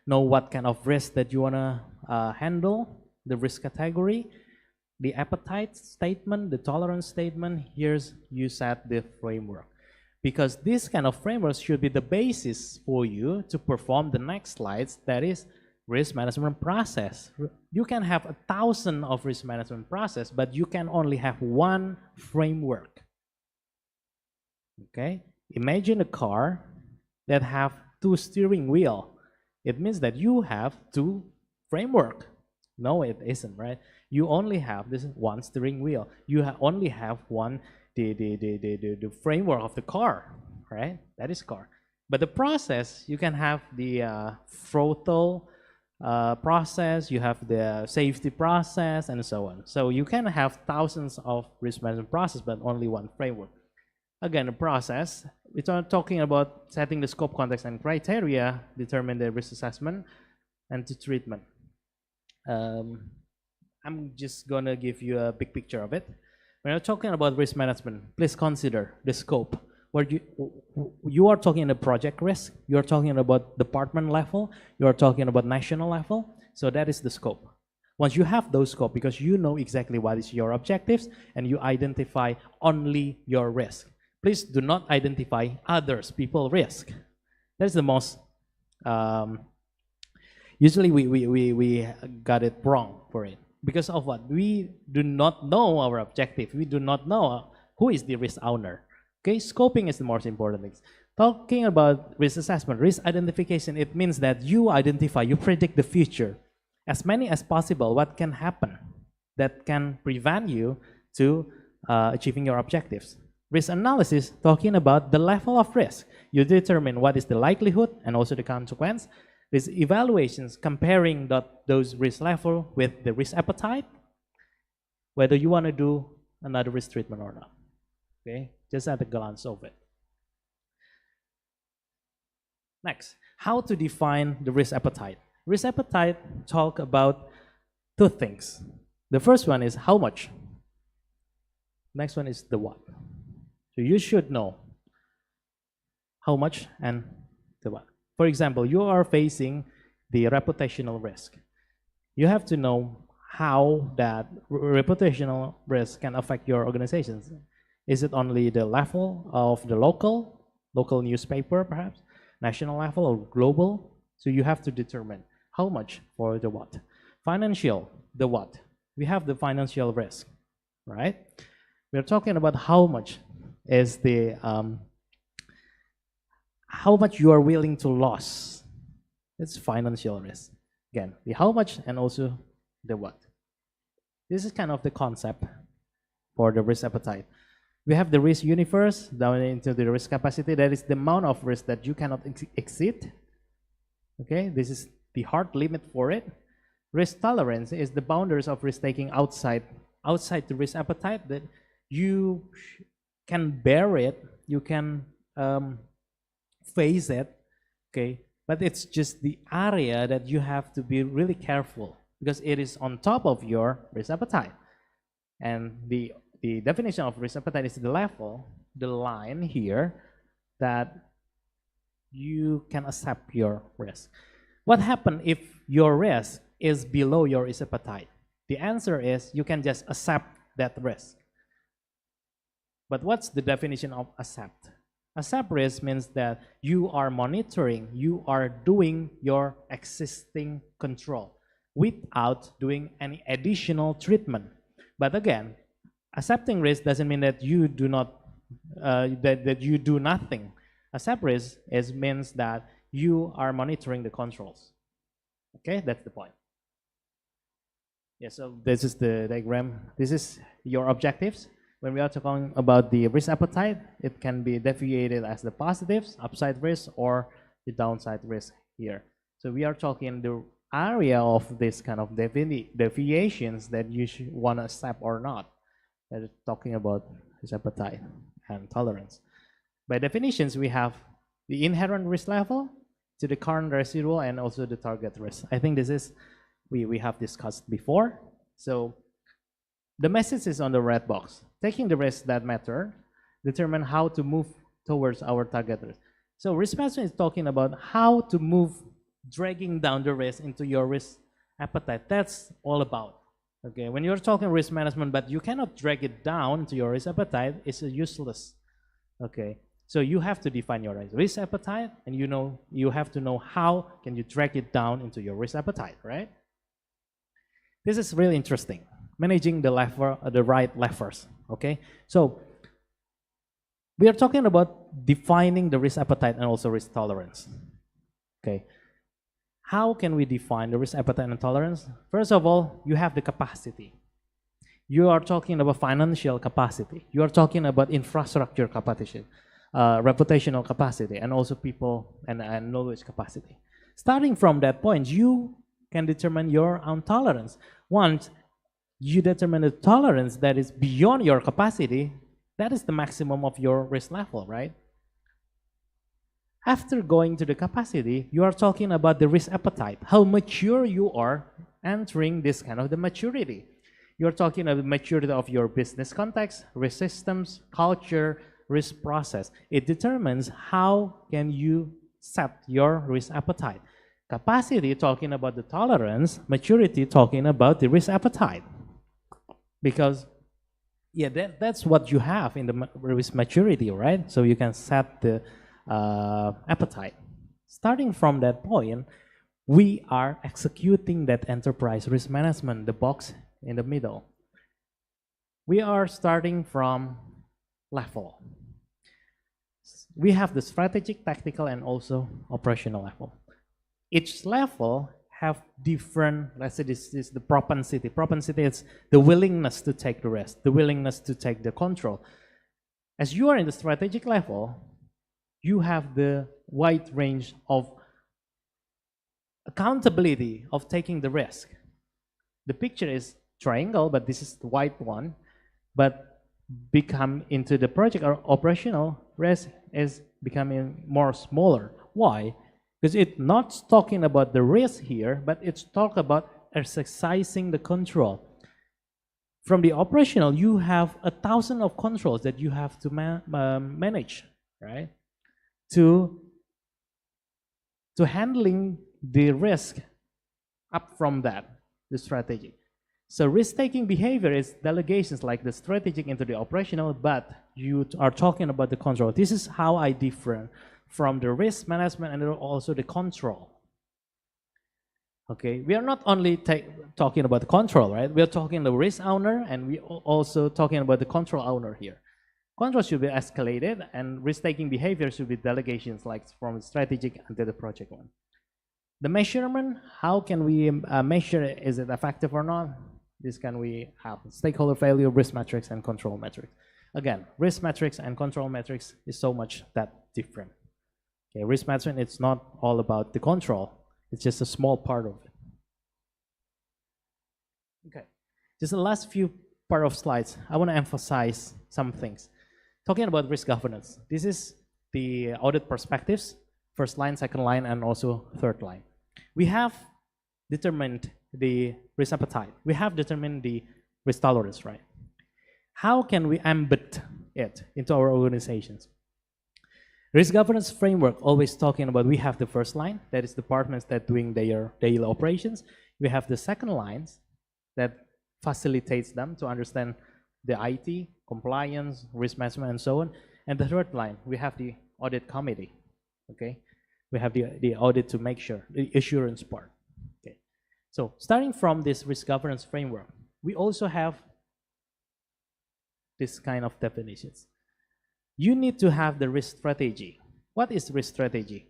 Speaker 5: know what kind of risk that you want to handle, the risk category, the appetite statement, the tolerance statement. Here's you set the framework. Because this kind of framework should be the basis for you to perform the next slides, that is risk management process. You can have 1,000 of risk management process, but you can only have one framework. Okay, imagine a car that have 2 steering wheel. It means that you have 2 framework. No, it isn't, right? You only have this one steering wheel. You only have one the framework of the car, right? That is car. But the process, you can have the throttle process, you have the safety process, and so on. So you can have thousands of risk management process, but only one framework. Again, the process, we're talking about setting the scope, context, and criteria, determine the risk assessment, and the treatment. I'm just gonna give you a big picture of it. When you're talking about risk management, please consider the scope. Where you are talking about project risk, you are talking about department level, you are talking about national level. So that is the scope. Once you have those scope, because you know exactly what is your objectives and you identify only your risk. Please do not identify others, people risk. That's the most, usually we got it wrong for it. Because of what? We do not know our objective. We do not know who is the risk owner. Okay, scoping is the most important thing. Talking about risk assessment, risk identification, it means that you identify, you predict the future. As many as possible, what can happen that can prevent you to achieving your objectives. Risk analysis, talking about the level of risk. You determine what is the likelihood and also the consequence. Risk evaluations, comparing those risk level with the risk appetite, whether you want to do another risk treatment or not. Okay, just at a glance of it. Next, how to define the risk appetite. Risk appetite talk about two things. The first one is how much. Next one is the what. So you should know how much and the what. For example, you are facing the reputational risk. You have to know how that reputational risk can affect your organizations. Is it only the level of the local newspaper perhaps, national level or global? So you have to determine how much for the what. Financial, the what. We have the financial risk, right? We're talking about how much is the, how much you are willing to lose. It's financial risk. Again, the how much and also the what. This is kind of the concept for the risk appetite. We have the risk universe down into the risk capacity. That is the amount of risk that you cannot exceed. Okay, this is the hard limit for it. Risk tolerance is the boundaries of risk taking outside the risk appetite, that you can bear it, you can face it, okay, but it's just the area that you have to be really careful because it is on top of your risk appetite. And the definition of risk appetite is the level, the line here that you can accept your risk. What happens if your risk is below your risk appetite? The answer is you can just accept that risk. But what's the definition of accept? Accept risk means that you are monitoring, you are doing your existing control without doing any additional treatment. But again, accepting risk doesn't mean that you do not that you do nothing. Accept risk means that you are monitoring the controls. Okay, that's the point. Yeah, so this is the diagram. This is your objectives. When we are talking about the risk appetite, it can be deviated as the positives, upside risk, or the downside risk here. So we are talking the area of this kind of deviations that you should want to accept or not. That is talking about risk appetite and tolerance. By definitions, we have the inherent risk level to the current residual and also the target risk. I think this is we have discussed before. So the message is on the red box. Taking the risks that matter, determine how to move towards our target risk. So risk management is talking about how to move, dragging down the risk into your risk appetite. That's all about. Okay, when you're talking risk management, but you cannot drag it down to your risk appetite, it's useless. Okay, so you have to define your risk appetite, and you have to know how can you drag it down into your risk appetite, right? This is really interesting. Managing the right levers. Okay, so we are talking about defining the risk appetite and also risk tolerance. Okay, how can we define the risk appetite and tolerance? First of all, you have the capacity. You are talking about financial capacity. You are talking about infrastructure capacity, reputational capacity, and also people and knowledge capacity. Starting from that point, you can determine your own tolerance. Once you determine the tolerance that is beyond your capacity, that is the maximum of your risk level, right? After going to the capacity, you are talking about the risk appetite, how mature you are entering this kind of the maturity. You're talking about the maturity of your business context, risk systems, culture, risk process. It determines how can you set your risk appetite. Capacity talking about the tolerance, maturity talking about the risk appetite. Because yeah, that's what you have in the risk maturity, right? So you can set the appetite. Starting from that point, we are executing that enterprise risk management, the box in the middle. We are starting from level. We have the strategic, tactical, and also operational level. Each level have different, let's say this is the propensity. Propensity is the willingness to take the risk, the willingness to take the control. As you are in the strategic level, you have the wide range of accountability of taking the risk. The picture is triangle, but this is the white one. But become into the project or operational, risk is becoming more smaller. Why? Because it's not talking about the risk here, but it's talk about exercising the control. From the operational, you have 1,000 of controls that you have to manage, right? To handling the risk up from that, the strategy. So risk-taking behavior is delegations like the strategic into the operational, but you are talking about the control. This is how I differ from the risk management and also the control. Okay, we are not only talking about the control, right? We are talking the risk owner, and we also talking about the control owner here. Control should be escalated, and risk-taking behavior should be delegations like from strategic into the project one. The measurement, how can we measure it? Is it effective or not? This can we have stakeholder value, risk metrics, and control metrics. Again, risk metrics and control metrics is so much that different. Okay, risk management, it's not all about the control. It's just a small part of it. Okay, just the last few part of slides. I want to emphasize some things. Talking about risk governance. This is the audit perspectives, first line, second line, and also third line. We have determined the risk appetite. We have determined the risk tolerance, right? How can we embed it into our organizations? Risk governance framework always talking about we have the first line, that is departments that doing their daily operations. We have the second lines that facilitates them to understand the IT, compliance, risk management, and so on. And the third line, we have the audit committee, okay? We have the audit to make sure, the assurance part, okay? So starting from this risk governance framework, we also have this kind of definitions. You need to have the risk strategy. What is risk strategy?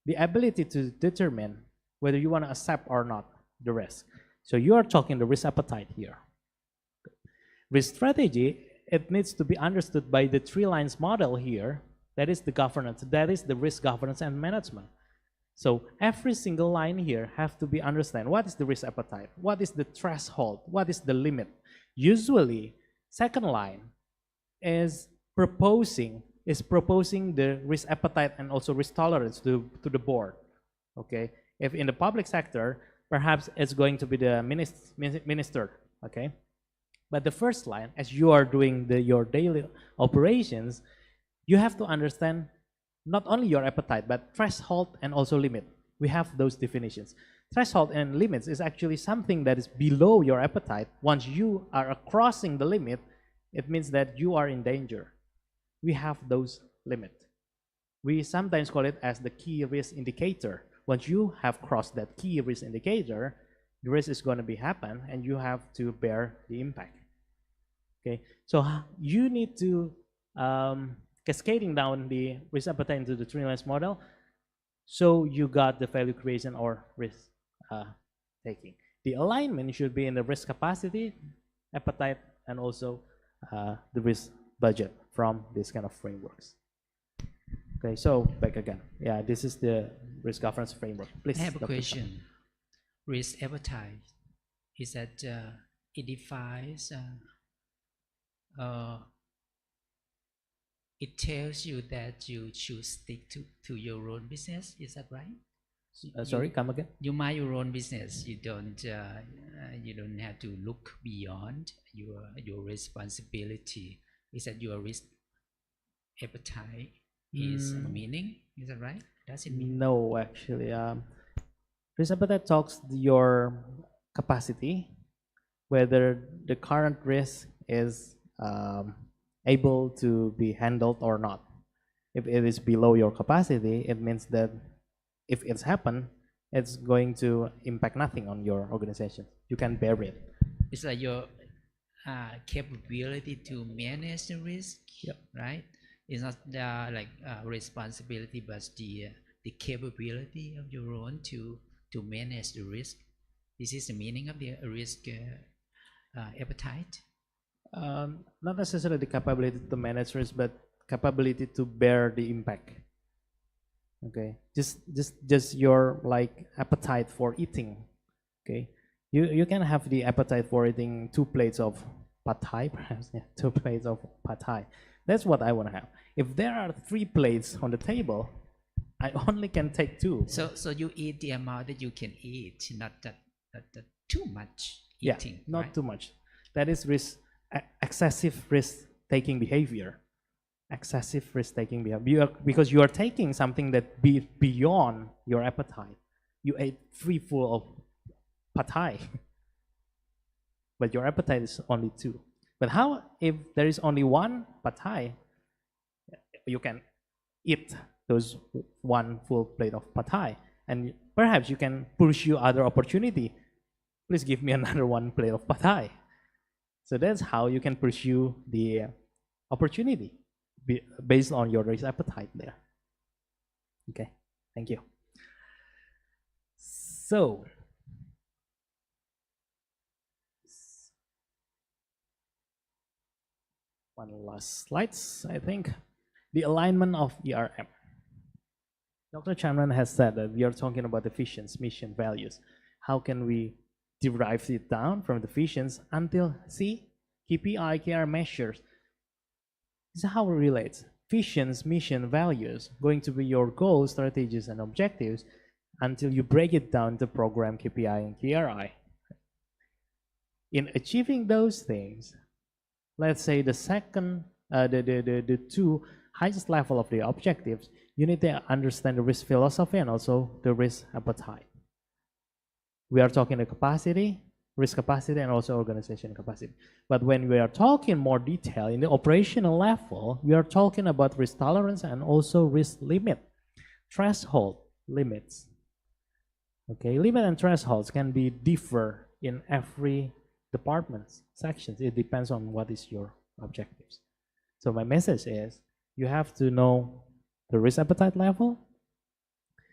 Speaker 5: The ability to determine whether you want to accept or not the risk. So you are talking the risk appetite here. Risk strategy, it needs to be understood by the three lines model here. That is the governance, that is the risk governance and management. So every single line here have to be understand what is the risk appetite, what is the threshold, what is the limit. Usually, second line is proposing the risk appetite and also risk tolerance to the board. Okay, if in the public sector, perhaps it's going to be the minister. Okay, but the first line, as you are doing your daily operations, you have to understand not only your appetite but threshold and also limit. We have those definitions. Threshold and limits is actually something that is below your appetite. Once you are crossing the limit, it means that you are in danger. We have those limits. We sometimes call it as the key risk indicator. Once you have crossed that key risk indicator, the risk is going to be happen and you have to bear the impact. Okay, so you need to cascading down the risk appetite into the three lines model, so you got the value creation or risk taking. The alignment should be in the risk capacity, appetite, and also the risk budget from this kind of frameworks. Okay, so back again. Yeah, this is the risk governance framework. Please.
Speaker 9: I have a
Speaker 5: Dr.
Speaker 9: question. Risk appetite is that it defines. It tells you that you should stick to your own business. Is that right?
Speaker 5: Sorry, come again.
Speaker 9: You mind your own business. You don't have to look beyond your responsibility. Is that your risk appetite is meaning? Is that right? Does it mean?
Speaker 5: No, actually, risk appetite talks your capacity, whether the current risk is able to be handled or not. If it is below your capacity, it means that if it's happened, it's going to impact nothing on your organization. You can bear it.
Speaker 9: It's like your capability to manage the risk,
Speaker 5: yep.
Speaker 9: Right? It's not like responsibility, but the capability of your own to manage the risk. This is the meaning of the risk appetite.
Speaker 5: Not necessarily the capability to manage risk, but capability to bear the impact. Okay, just your like appetite for eating. Okay, you can have the appetite for eating 2 plates of pad thai, perhaps, yeah, 2 plates of pad thai. That's what I want to have. If there are 3 plates on the table, I only can take 2.
Speaker 9: So you eat the amount that you can eat, not that too much
Speaker 5: Yeah,
Speaker 9: eating.
Speaker 5: not
Speaker 9: right?
Speaker 5: too much. That is excessive risk-taking behavior. Excessive risk-taking behavior. Because you are taking something that beyond your appetite. You ate 3 full of pad thai, but your appetite is only 2. But how if there is only 1 pad thai? You can eat those 1 full plate of pad thai, and perhaps you can pursue other opportunity. Please give me another 1 plate of pad thai. So that's how you can pursue the opportunity based on your risk appetite there. Okay, thank you. So, one last slides, I think. The alignment of ERM. Dr. Chandran has said that we are talking about the visions, mission, values. How can we derive it down from the visions until, see, KPI, KR measures. This is how it relates. Visions, mission, values, going to be your goals, strategies, and objectives until you break it down to program, KPI, and KRI. In achieving those things, let's say the second, the 2 highest level of the objectives, you need to understand the risk philosophy and also the risk appetite. We are talking the capacity, risk capacity, and also organization capacity. But when we are talking more detail in the operational level, we are talking about risk tolerance and also risk limit, threshold limits. Okay, limit and thresholds can be differ in every department's sections. It depends on what is your objectives. So my message is you have to know the risk appetite level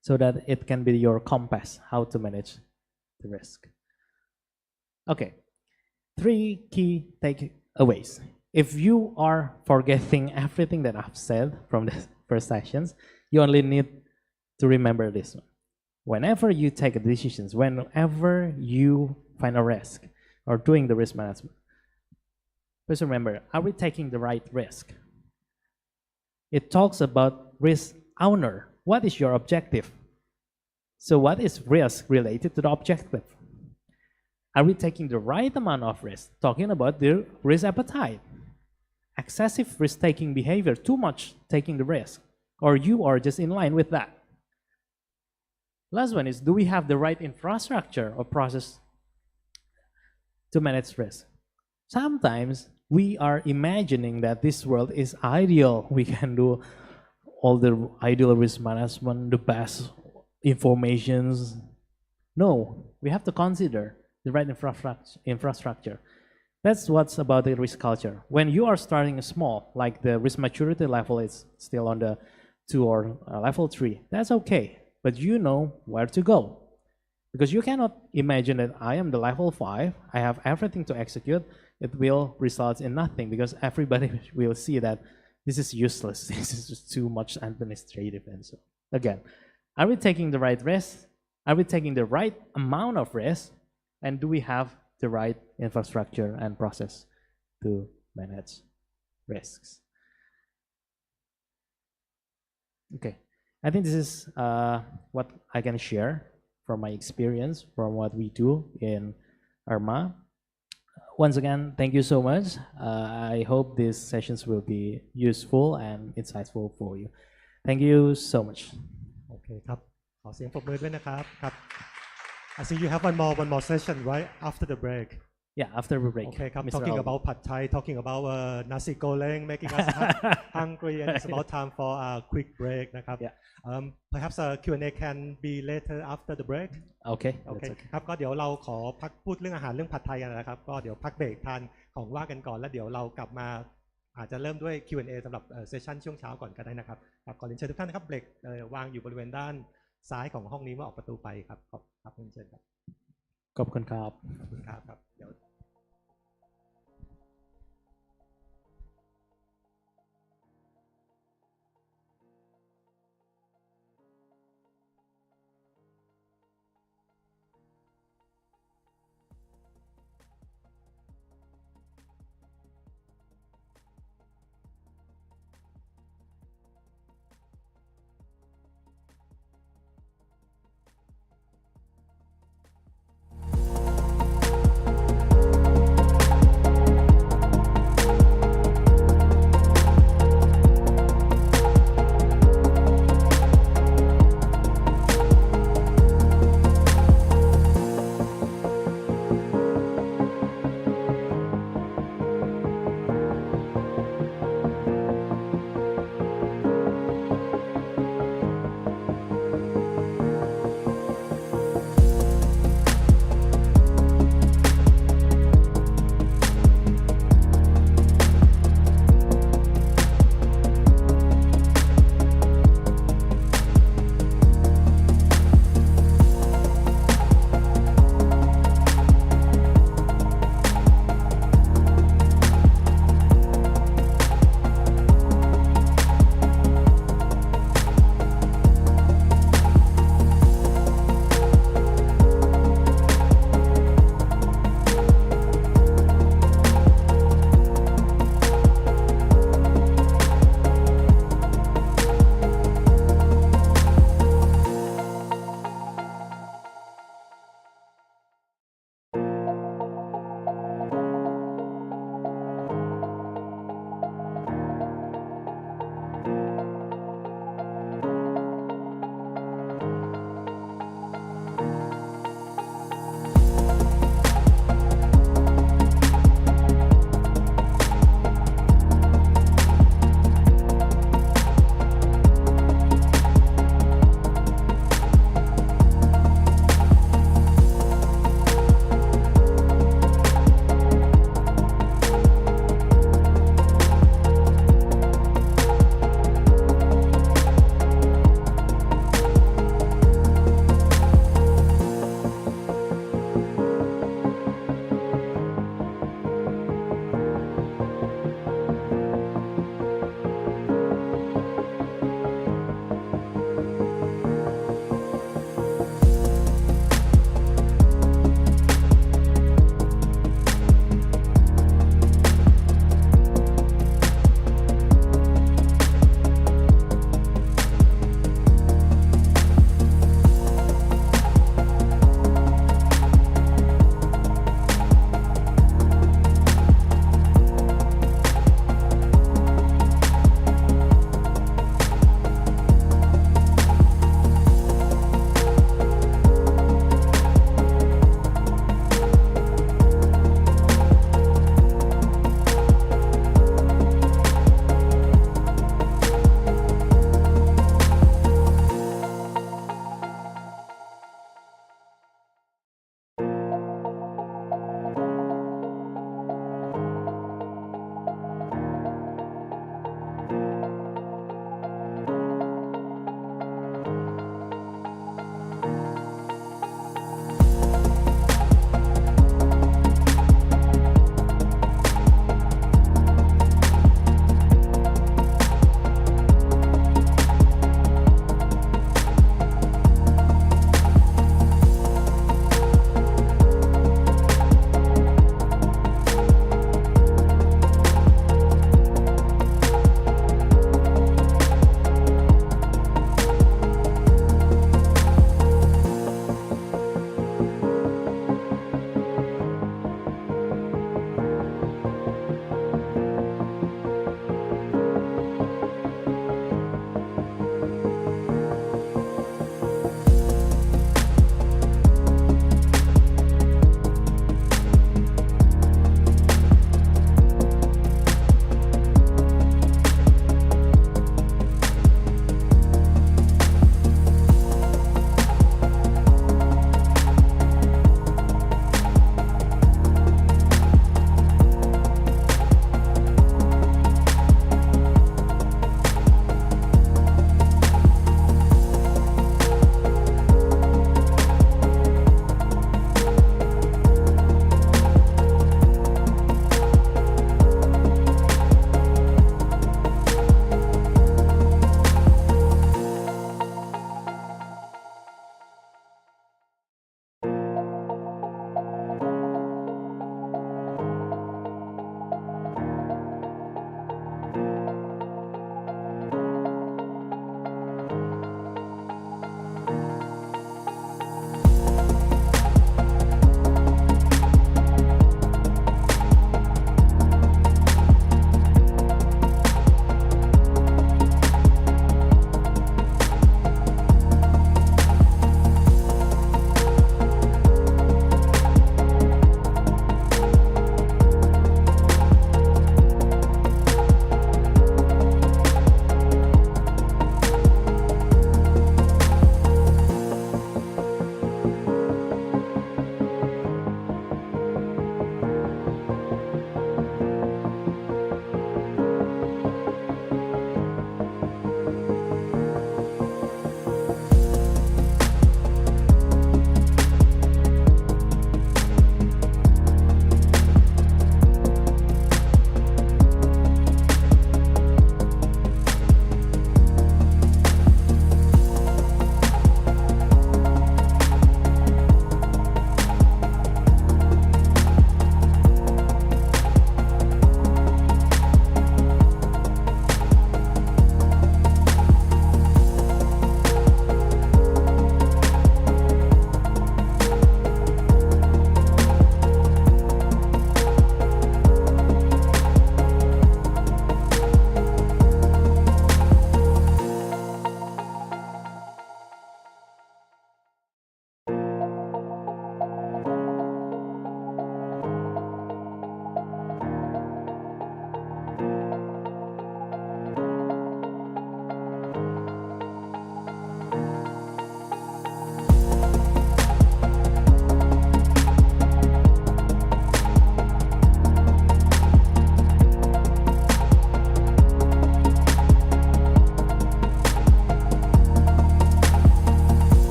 Speaker 5: so that it can be your compass how to manage the risk. Okay, 3 key takeaways. If you are forgetting everything that I've said from the first sessions, you only need to remember this one. Whenever you take decisions, whenever you find a risk or doing the risk management, please remember, are we taking the right risk? It talks about risk owner. What is your objective? So what is risk related to the objective? Are we taking the right amount of risk? Talking about the risk appetite. Excessive risk-taking behavior, too much taking the risk. Or you are just in line with that. Last one is, do we have the right infrastructure or process to manage risk? Sometimes we are imagining that this world is ideal. We can do all the ideal risk management, the best informations. No, we have to consider the right infrastructure. That's what's about the risk culture. When you are starting small, like the risk maturity level is still on the 2 or level 3, that's okay. But you know where to go. Because you cannot imagine that I am the level 5, I have everything to execute, it will result in nothing because everybody will see that this is useless, this is just too much administrative and so. Again, are we taking the right risk? Are we taking the right amount of risk? And do we have the right infrastructure and process to manage risks? Okay, I think this is what I can share from my experience, from what we do in IRMA. Once again, thank you so much. I hope these sessions will be useful and insightful for you. Thank you so much.
Speaker 1: โอเคครับขอเสียงปรบมือด้วยนะครับครับ I see you have one more session right after the break.
Speaker 5: Yeah, after the break.
Speaker 1: Okay,
Speaker 5: Mr.
Speaker 1: talking
Speaker 5: Alvin.
Speaker 1: about pad thai, talking about nasi goreng, making us hungry, and it's about time for a quick break นะครับ
Speaker 5: Yeah.
Speaker 1: Perhaps a Q&A can be later after the break.
Speaker 5: Okay,
Speaker 1: โอเค
Speaker 5: that's okay.
Speaker 1: ครับก็เดี๋ยวเราขอพักพูดเรื่องอาหารเรื่องผัดไทยกันนะครับก็เดี๋ยวพักเบรกทานของว่างกันก่อนแล้วเดี๋ยวเรากลับมาอาจจะเริ่มด้วย Q&A สำหรับเซสชั่นช่วงเช้าก่อนก็ได้นะครับครับขอเรียนเชิญทุกท่านนะครับเบรกวางอยู่บริเวณด้านซ้ายของห้องนี้เมื่อออกประตูไปครับครับเรียนเชิญครับ
Speaker 5: ขอบคุณครับ
Speaker 1: ขอบคุณครับเดี๋ยว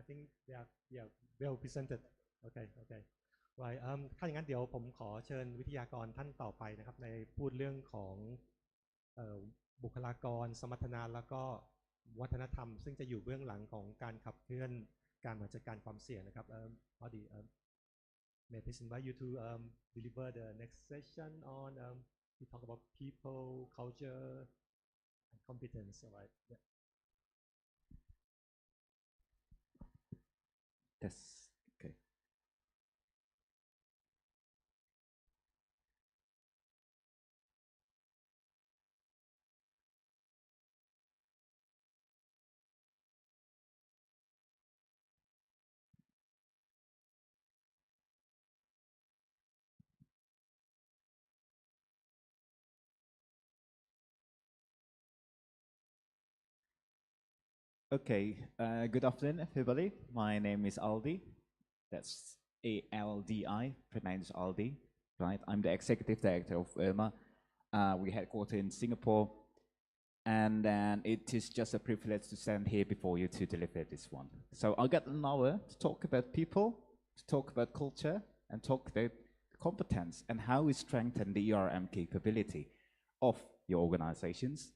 Speaker 1: think they are well presented. Okay. Right. ถ้าอย่างนั้นเดี๋ยวผมขอเชิญวิทยากรท่านต่อไปนะครับในพูดเรื่องของบุคลากรสมรรถนะแล้วก็วัฒนธรรมซึ่งจะอยู่เบื้องหลังของการขับเคลื่อนการบริหารจัดการความเสี่ยงนะครับAudi may I please invite you to deliver the next session on we talk about people, culture, and competence. All right. Yeah.
Speaker 3: That's okay.
Speaker 10: Okay, good afternoon, everybody. My name is Aldi. That's ALDI, pronounced Aldi, right? I'm the executive director of IRMA. We headquartered in Singapore, and then it is just a privilege to stand here before you to deliver this one. So I'll get an hour to talk about people, to talk about culture, and talk about competence and how we strengthen the ERM capability of your organizations.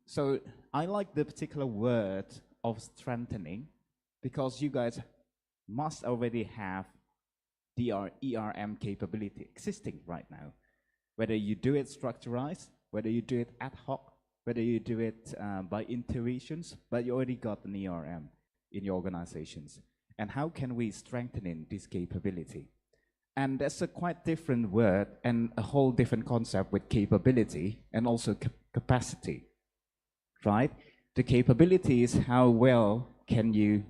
Speaker 10: So I like the particular word of strengthening because you guys must already have the ERM capability existing right now. Whether you do it structurized, whether you do it ad hoc, whether you do it by intuitions, but you already got an ERM in your organizations. And how can we strengthen this capability? And that's a quite different word and a whole different concept with capability and also capacity, right? The capability is how well can you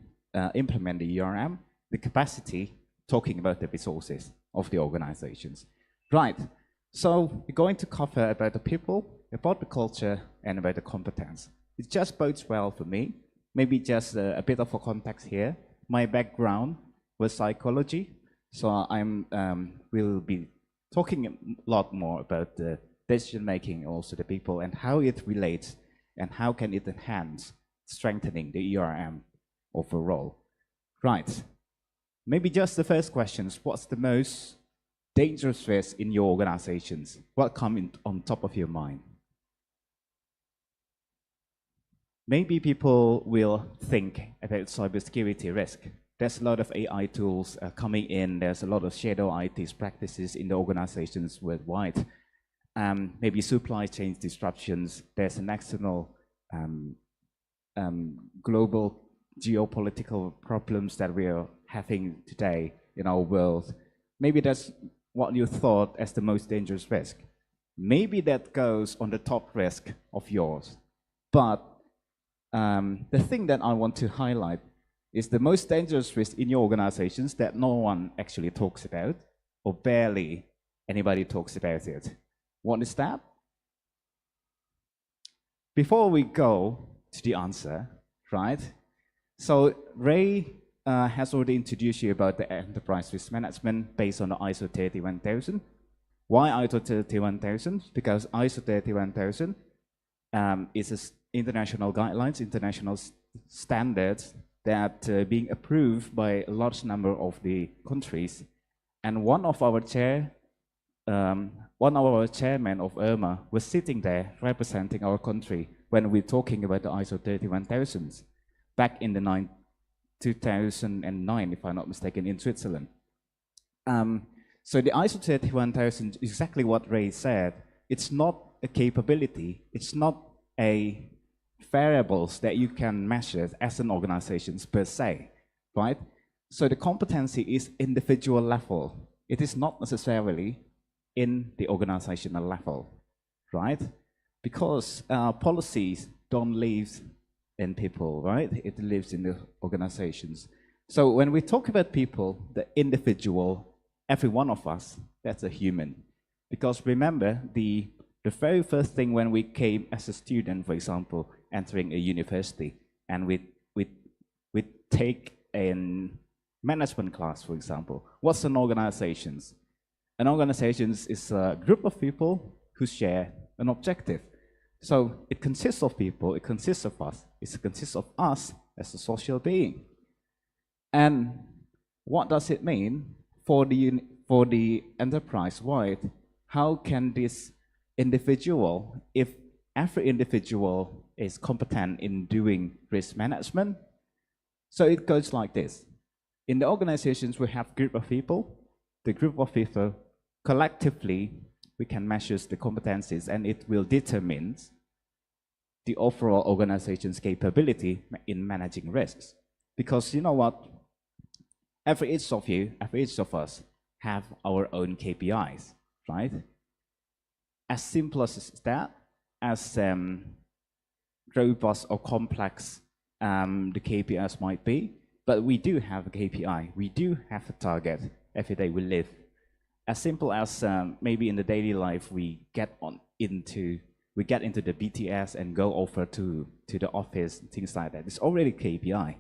Speaker 10: implement the ERM, the capacity, talking about the resources of the organizations. Right, so we're going to cover about the people, about the culture, and about the competence. It just bodes well for me. Maybe just a bit of a context here. My background was psychology, so I'm will be talking a lot more about the decision making, also the people, and how it relates, and how can it enhance strengthening the ERM overall. Right. Maybe just the first questions. What's the most dangerous risk in your organizations? What comes on top of your mind? Maybe people will think about cybersecurity risk. There's a lot of AI tools coming in. There's a lot of shadow IT practices in the organizations worldwide. Maybe supply chain disruptions. There's an external global geopolitical problems that we are having today in our world. Maybe that's what you thought as the most dangerous risk. Maybe that goes on the top risk of yours. But the thing that I want to highlight is the most dangerous risk in your organizations that no one actually talks about, or barely anybody talks about it. What is that? Before we go to the answer, right? So Ray has already introduced you about the enterprise risk management based on the ISO 31000. Why ISO 31000? Because ISO 31000 is international guidelines, international standards that being approved by a large number of the countries. And one of our chairmen of IRMA was sitting there representing our country when we're talking about the ISO 31000 back in the 2009, if I'm not mistaken, in Switzerland. So the ISO 31000 is exactly what Ray said. It's not a capability. It's not a variables that you can measure as an organization per se, right? So the competency is individual level. It is not necessarily in the organizational level, right? Because policies don't live in people, right? It lives in the organizations. So when we talk about people, the individual, every one of us, that's a human. Because remember, the very first thing when we came as a student, for example, entering a university, and we take a management class, for example. What's an organization? An organization is a group of people who share an objective. So it consists of people, it consists of us, it consists of us as a social being. And what does it mean for the enterprise-wide? How can this individual, if every individual is competent in doing risk management? So it goes like this. In the organizations, we have a group of people. The group of people, collectively, we can measure the competencies, and it will determine the overall organization's capability in managing risks. Because you know what? Every each of us have our own KPIs, right? As simple as that, as robust or complex the KPIs might be, but we do have a KPI. We do have a target every day we live. As simple as maybe in the daily life we get into the BTS and go over to the office, things like that. It's already KPI.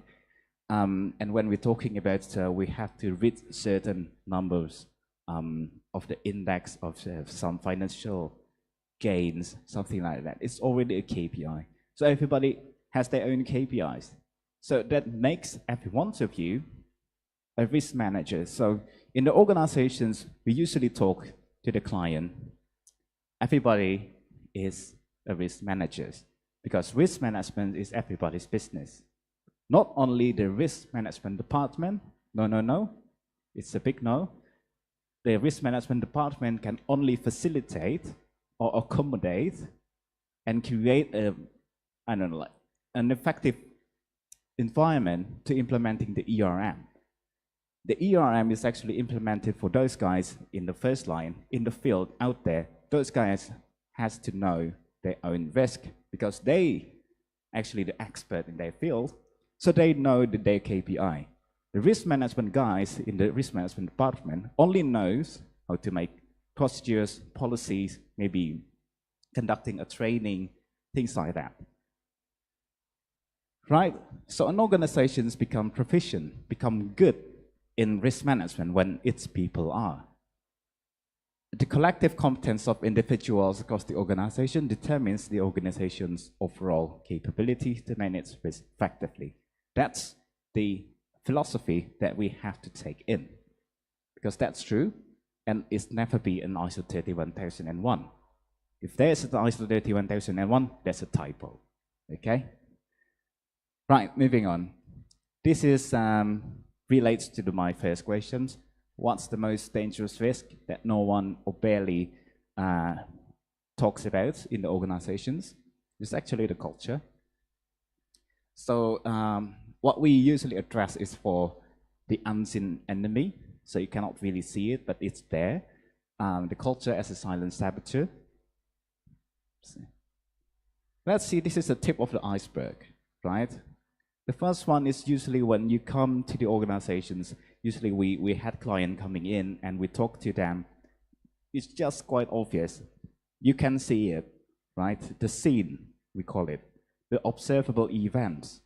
Speaker 10: And when we're talking about we have to reach certain numbers of the index of some financial gains, something like that. It's already a KPI. So everybody has their own KPIs. So that makes every one of you a risk manager. So in the organizations, we usually talk to the client. Everybody is a risk manager because risk management is everybody's business. Not only the risk management department. No. It's a big no. The risk management department can only facilitate or accommodate and create an effective environment to implementing the ERM. The ERM is actually implemented for those guys in the first line, in the field, out there. Those guys has to know their own risk because they actually the expert in their field, so they know their KPI. The risk management guys in the risk management department only knows how to make procedures, policies, maybe conducting a training, things like that. Right? So an organizations become proficient, become good in risk management when its people are. The collective competence of individuals across the organization determines the organization's overall capability to manage risk effectively. That's the philosophy that we have to take in, because that's true, and it's never be an ISO 31001. If there's an ISO 31001, that's a typo. Okay? Right, moving on. This is relates to my first questions. What's the most dangerous risk that no one or barely talks about in the organizations? It's actually the culture. So what we usually address is for the unseen enemy. So you cannot really see it, but it's there. The culture as a silent saboteur. Let's see, this is the tip of the iceberg, right? The first one is usually when you come to the organizations, usually we had client coming in and we talk to them. It's just quite obvious. You can see it, right? The scene, we call it, the observable events.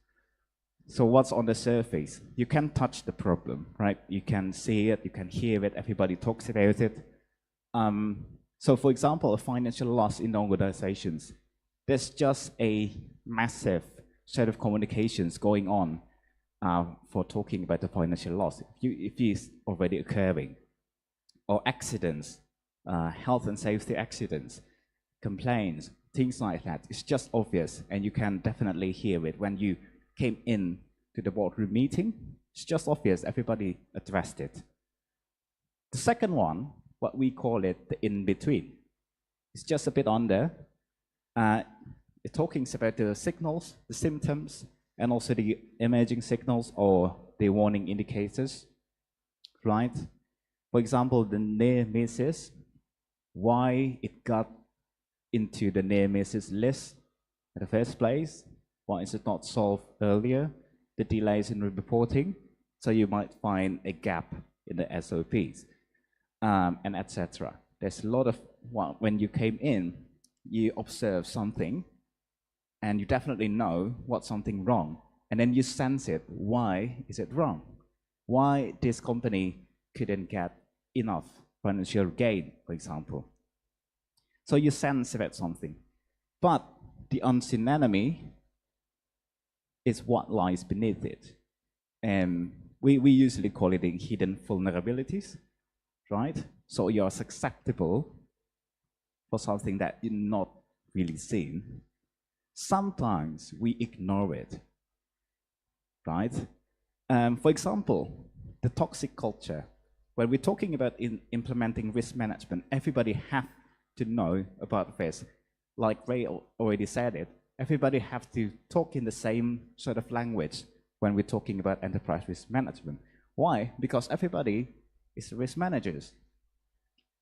Speaker 10: So what's on the surface? You can touch the problem, right? You can see it, you can hear it, everybody talks about it. So for example, a financial loss in organizations, there's just a massive set of communications going on for talking about the financial loss. If it's already occurring, or accidents, health and safety accidents, complaints, things like that, it's just obvious, and you can definitely hear it when you came in to the boardroom meeting. It's just obvious, everybody addressed it. The second one, what we call it the in-between, it's just a bit under. It talking about the signals, the symptoms, and also the emerging signals or the warning indicators, right? For example, the near misses, why it got into the near misses list in the first place, why is it not solved earlier, the delays in reporting, so you might find a gap in the SOPs, and etc. There's a lot of, well, when you came in, you observe something, and you definitely know what's something wrong, and then you sense it. Why is it wrong? Why this company couldn't get enough financial gain, for example? So you sense about something. But the unseen enemy, is what lies beneath it. And we usually call it the hidden vulnerabilities, right? So you're susceptible for something that you're not really seen. Sometimes we ignore it, right? For example, the toxic culture. When we're talking about implementing risk management, everybody have to know about risk. Like Ray already said it, everybody have to talk in the same sort of language when we're talking about enterprise risk management. Why? Because everybody is risk managers.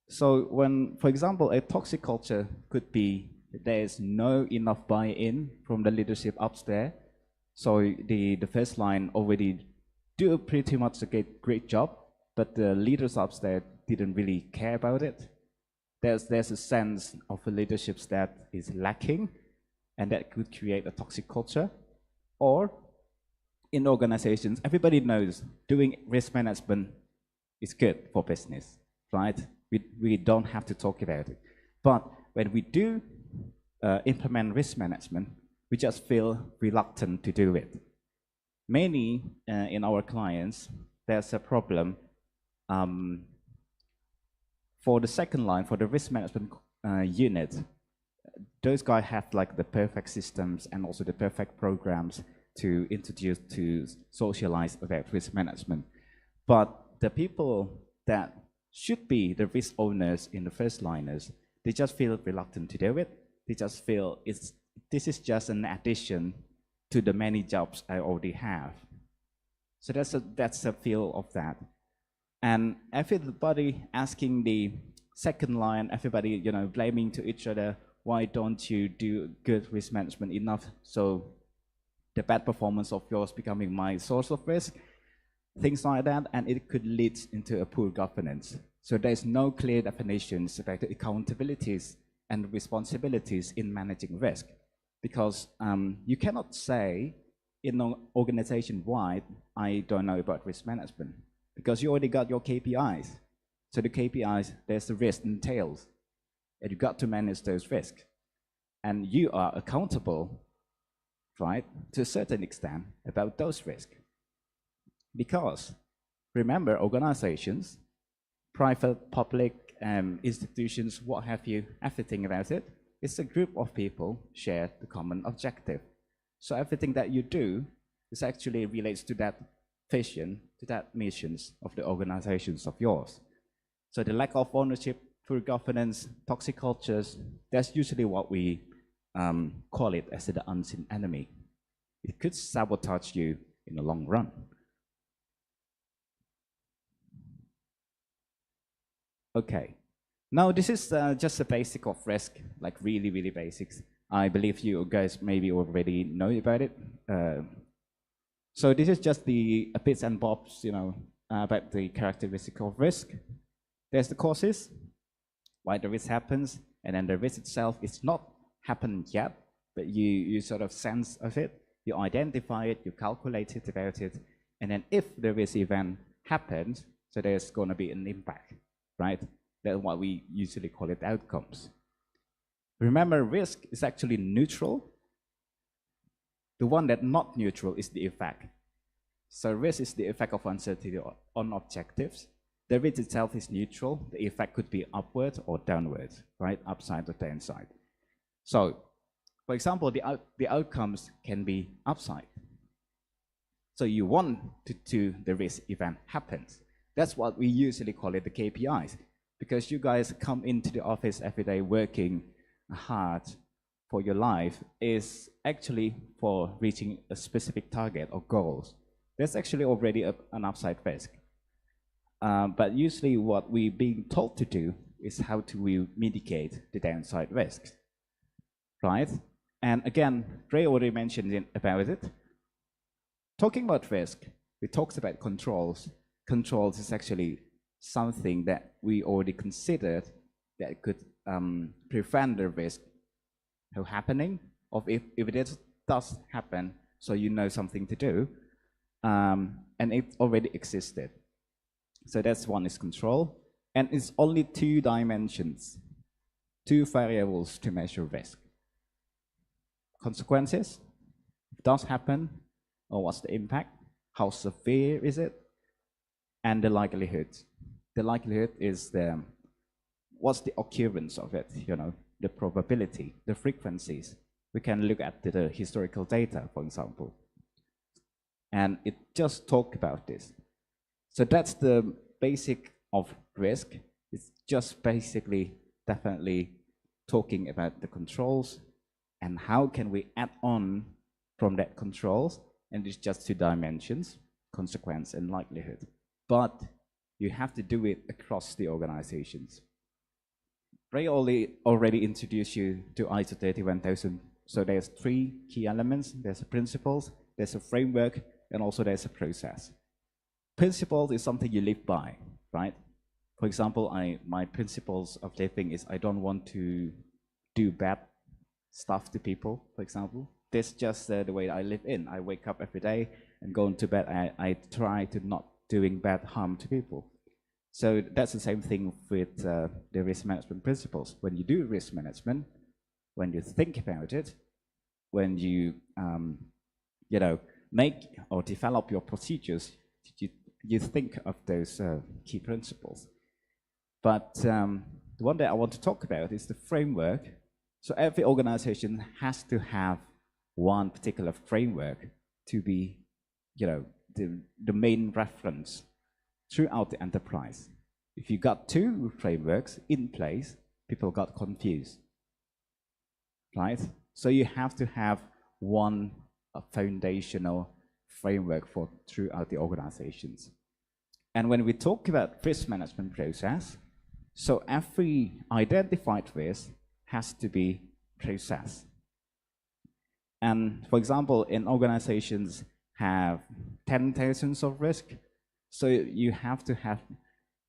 Speaker 10: So when, for example, a toxic culture could be there's no enough buy-in from the leadership upstairs. So the first line already do pretty much a great job, but the leaders upstairs didn't really care about it. There's a sense of a leadership that is lacking, and that could create a toxic culture. Or in organizations, everybody knows doing risk management is good for business, right? We don't have to talk about it. But when we do implement risk management, we just feel reluctant to do it. Many in our clients, there's a problem for the second line, for the risk management unit. Those guys have like the perfect systems and also the perfect programs to introduce, to socialize about risk management. But the people that should be the risk owners in the first liners, they just feel reluctant to do it. They just feel this is just an addition to the many jobs I already have. So that's a feel of that. And everybody asking the second line, everybody blaming to each other, why don't you do good risk management enough? So the bad performance of yours becoming my source of risk, things like that, and it could lead into a poor governance. So there's no clear definitions about the accountabilities and responsibilities in managing risk, because you cannot say in an organization-wide, I don't know about risk management, because you already got your KPIs. So the KPIs, there's the risk entails, and you got to manage those risks. And you are accountable, right, to a certain extent about those risks. Because remember, organizations, private, public, institutions, what have you, everything about it, it's a group of people share the common objective. So everything that you do is actually relates to that vision, to that missions of the organizations of yours. So the lack of ownership, poor governance, toxic cultures, that's usually what we call it as the unseen enemy. It could sabotage you in the long run. Okay, now this is just a basic of risk, like really, really basics. I believe you guys maybe already know about it. So this is just the bits and bobs, about the characteristic of risk. There's the causes, why the risk happens, and then the risk itself is not happened yet, but you sort of sense of it, you identify it, you calculate it about it, and then if the risk event happens, so there's going to be an impact, right? That's what we usually call it outcomes. Remember, risk is actually neutral. The one that not neutral is the effect. So risk is the effect of uncertainty on objectives. The risk itself is neutral. The effect could be upward or downward, right? Upside or downside. So, for example, the outcomes can be upside. So you want the risk event happens. That's what we usually call it the KPIs, because you guys come into the office every day working hard for your life is actually for reaching a specific target or goals. There's actually already an upside risk. But usually what we're being told to do is how to mitigate the downside risks, right? And again, Ray already mentioned about it. Talking about risk, we talked about controls. Controls is actually something that we already considered that could prevent the risk from happening, or if it does happen, so you know something to do, and it already existed. So that's one is control, and it's only 2 dimensions, 2 variables to measure risk. Consequences, it does happen, or what's the impact, how severe is it, and the likelihood. The likelihood is what's the occurrence of it, the probability, the frequencies. We can look at the historical data, for example, and it just talk about this. So that's the basic of risk. It's just basically definitely talking about the controls and how can we add on from that controls, and it's just 2 dimensions, consequence and likelihood. But you have to do it across the organizations. Ray already introduced you to ISO 31000. So there's 3 key elements. There's a principles, there's a framework, and also there's a process. Principles is something you live by, right? For example, my principles of living is I don't want to do bad stuff to people, for example. That's just the way I live in. I wake up every day and go into bed. I try to not doing bad harm to people. So that's the same thing with the risk management principles. When you do risk management, when you think about it, when you make or develop your procedures, you think of those key principles. But the one that I want to talk about is the framework. So every organization has to have one particular framework to be, the main reference throughout the enterprise. If you got 2 frameworks in place, people got confused, right? So you have to have one foundational framework for throughout the organizations. And when we talk about risk management process, so every identified risk has to be processed. And for example, in organizations have 10,000 of risk, so you have to have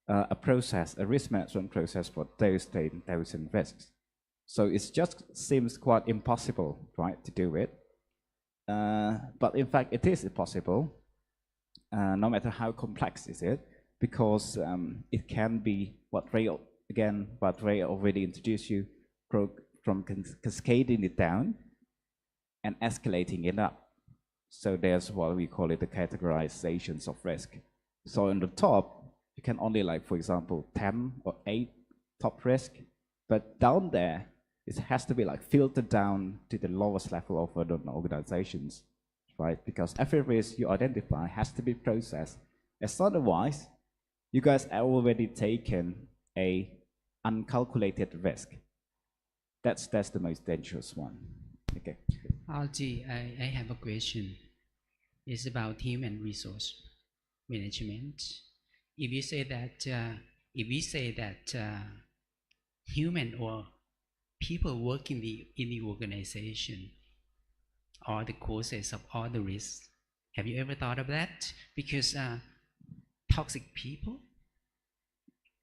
Speaker 10: a process, a risk management process for those 10,000 risks. So it just seems quite impossible, right, to do it. But in fact, it is possible, no matter how complex is it, because it can be what Ray already introduced you, from cascading it down and escalating it up. So there's what we call it the categorizations of risk. So on the top, you can only for example, 10 or 8 top risk, but down there, it has to be filtered down to the lowest level of the organizations, right? Because every risk you identify has to be processed. As otherwise, you guys have already taken a uncalculated risk. That's the most dangerous one. Okay.
Speaker 9: Algie, I have a question. It's about human resource management. If you say that, human or people work in the organization are the causes of all the risks, have you ever thought of that? Because toxic people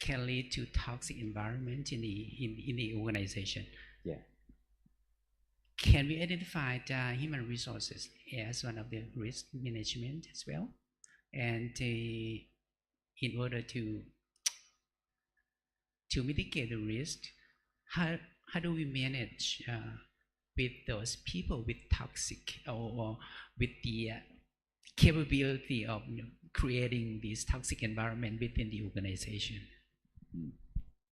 Speaker 9: can lead to toxic environment in the organization.
Speaker 10: Yeah.
Speaker 9: Can we identify the human resources as one of the risk management as well? And in order to mitigate the risk, how do we manage with those people with toxic or with the capability of creating this toxic environment within the organization?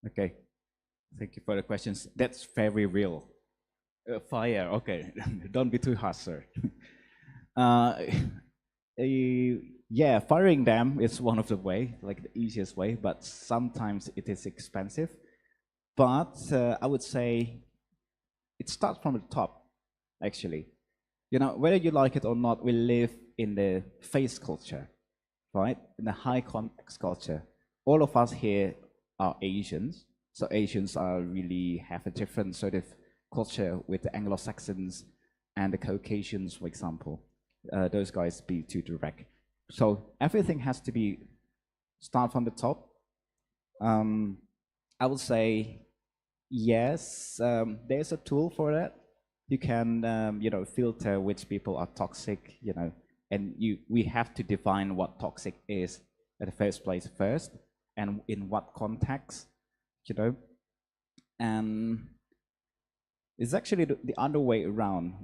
Speaker 10: Okay, thank you for the questions. That's very real. Fire, okay, don't be too harsh, sir. Yeah, firing them is one of the way, the easiest way, but sometimes it is expensive. But I would say it starts from the top, actually. Whether you like it or not, we live in the face culture, right? In the high context culture. All of us here are Asians, so Asians really have a different sort of culture with the Anglo-Saxons and the Caucasians, for example. Those guys be too direct. So everything has to be start from the top. I would say yes. There's a tool for that. You can filter which people are toxic. And we have to define what toxic is at the first place first, and in what context. And it's actually the other way around.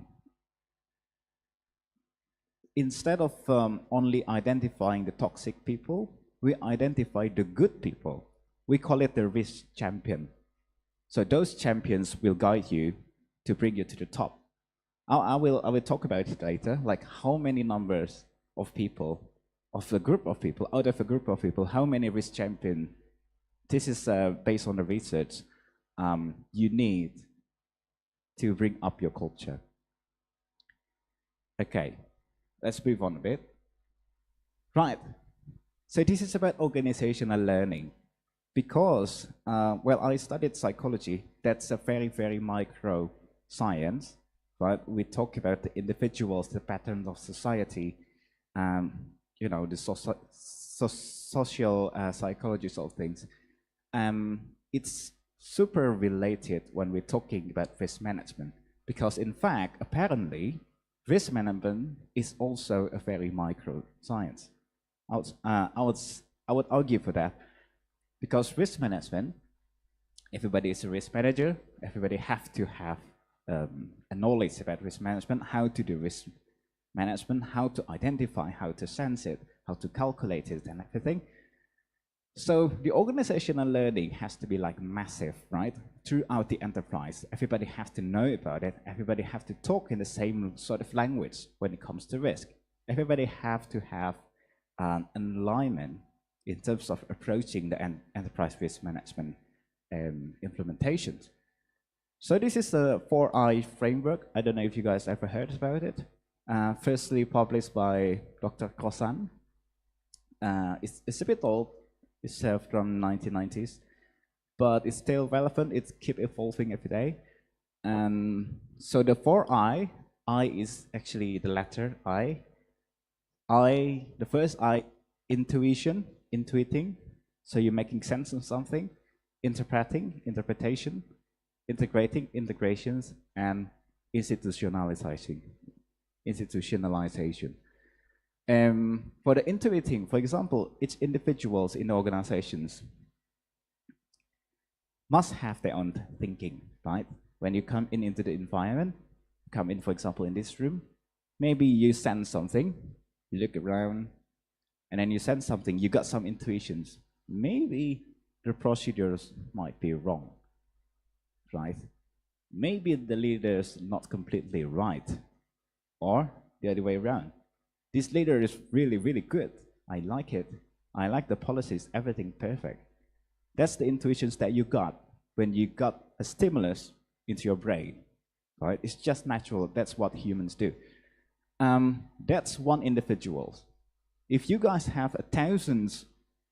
Speaker 10: instead of only identifying the toxic people, we identify the good people. We call it the risk champion. So those champions will guide you to bring you to the top. I will talk about it later, like how many numbers of people, of a group of people, out of a group of people, how many risk champion. This is based on the research you need to bring up your culture. Okay, let's move on a bit. Right, so this is about organizational learning. Because, well, I studied psychology, that's a very, very micro science, right? We talk about the individuals, the patterns of society, you know, the social psychology sort of things. It's super related when we're talking about risk management, because in fact, apparently, risk management is also a very micro science. I would argue for that, because risk management, everybody is a risk manager, everybody have to have a knowledge about risk management, how to do risk management, how to identify, how to sense it, how to calculate it and everything. So the organizational learning has to be like massive, right? Throughout the enterprise, everybody has to know about it. Everybody has to talk in the same sort of language when it comes to risk. Everybody have to have an alignment in terms of approaching the enterprise risk management implementations. So this is the 4I framework. I don't know if you guys ever heard about it. Firstly published by Dr. Kosan. It's a bit old. It's from 1990s, but it's still relevant. It's keep evolving every day. So the 4I, I is actually the letter I. The first I, intuition, intuiting. So you're making sense of something, interpreting, interpretation, integrating, integrations, and institutionalization. For the intuiting, for example, each individuals in organizations must have their own thinking, right? When you come into the environment, come in, for example, in this room, maybe you sense something, you look around, and then you sense something, you got some intuitions. Maybe the procedures might be wrong, right? Maybe the leader's not completely right, or the other way around. This leader is really, really good. I like it. I like the policies, everything perfect. That's the intuitions that you got when you got a stimulus into your brain, right? It's just natural. That's what humans do. That's one individual. If you guys have thousands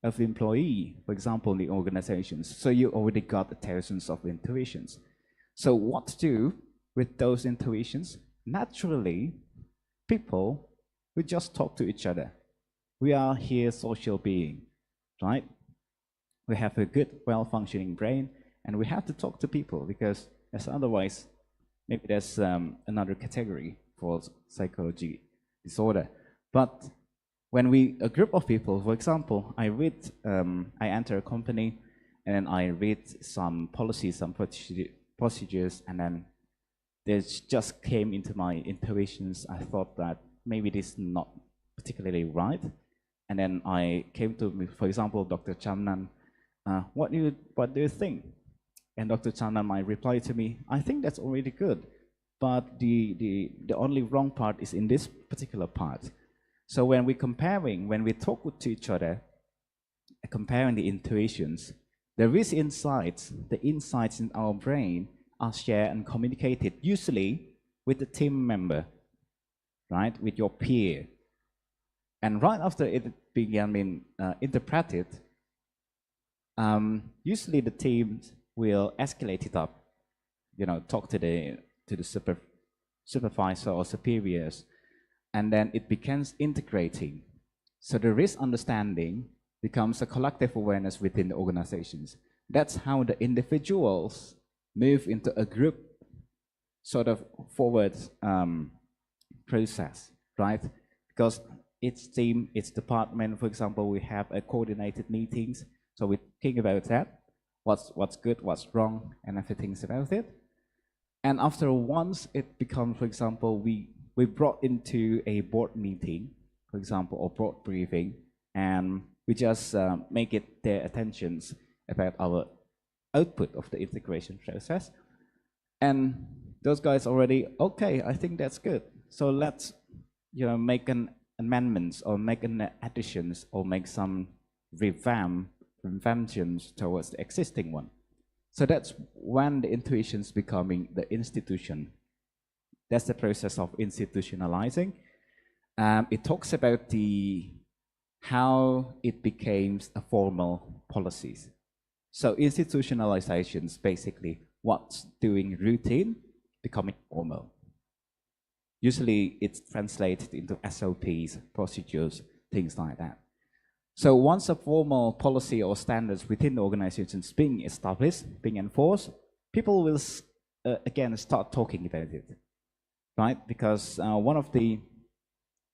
Speaker 10: of employees, for example, in the organizations, so you already got thousands of intuitions. So what to do with those intuitions? Naturally, people will just talk to each other. We are here social being, right? We have a good, well-functioning brain, and we have to talk to people, because as otherwise, maybe there's another category for psychology disorder. But when a group of people, for example, I enter a company, and then I read some policies, some procedures, and then this just came into my intuitions. I thought that maybe this is not particularly right. And then I came to, for example, Dr. Chamnan, what do you think? And Dr. Chamnan might reply to me, I think that's already good, but the only wrong part is in this particular part. So when we're comparing, when we talk to each other, comparing the intuitions, there is insights, the insights in our brain are shared and communicated, usually with the team member, right, with your peer. And right after it began interpreted, usually the teams will escalate it up, you know, talk to the supervisor or superiors, and then it begins integrating. So the risk understanding becomes a collective awareness within the organizations. That's how the individuals move into a group sort of forward process, right? Because each team, each department, for example, we have a coordinated meetings. So we're thinking about that, what's good, what's wrong, and everything's about it. And after once it becomes, for example, we we brought into a board meeting, for example, or board briefing, and we just make it their attentions about our output of the integration process. And those guys already, okay, I think that's good. So let's, make an amendments or make an additions or make some revamps towards the existing one. So that's when the intuition's becoming the institution. That's the process of institutionalizing. It talks about how it became a formal policies. So institutionalization is basically what's doing routine becoming formal. Usually it's translated into SOPs, procedures, things like that. So once a formal policy or standards within the organizations being established, being enforced, people will again start talking about it, right? Because one of the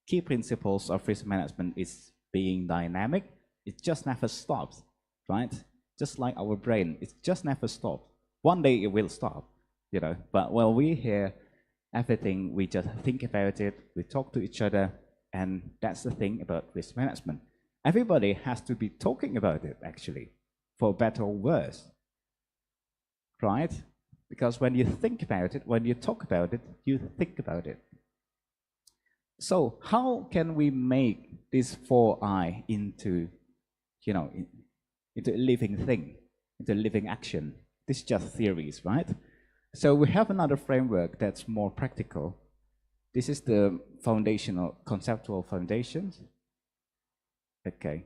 Speaker 10: key principles of risk management is being dynamic. It just never stops, right? Just like our brain, it just never stops. One day it will stop, but while we hear everything, we just think about it, we talk to each other, and that's the thing about risk management. Everybody has to be talking about it, actually, for better or worse, right? Because when you think about it, when you talk about it, you think about it. So how can we make this 4I into, into a living thing, into a living action? This is just theories, right? So we have another framework that's more practical. This is the foundational, conceptual foundations. Okay.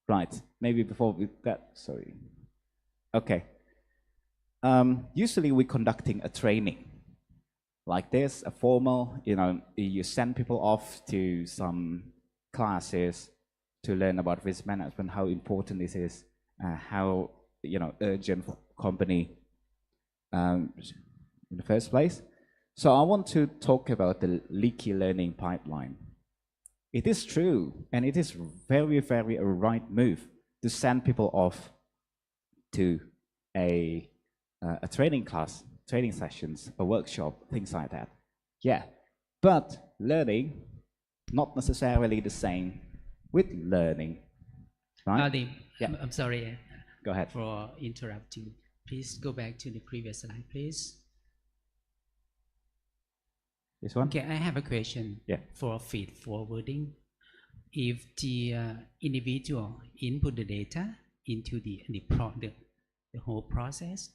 Speaker 10: Right, maybe before that, sorry. Okay. Usually we're conducting a training like this, a formal, you send people off to some classes to learn about risk management, how important this is, how, urgent for company in the first place. So I want to talk about the leaky learning pipeline. It is true, and it is very, very a right move to send people off to a training class, training sessions, a workshop, things like that. Yeah, but learning, not necessarily the same with learning, right?
Speaker 9: Yeah. I'm sorry.
Speaker 10: Go ahead.
Speaker 9: For interrupting. Please go back to the previous slide, please.
Speaker 10: This one?
Speaker 9: Okay, I have a question for feed forwarding. If the individual input the data into the whole process,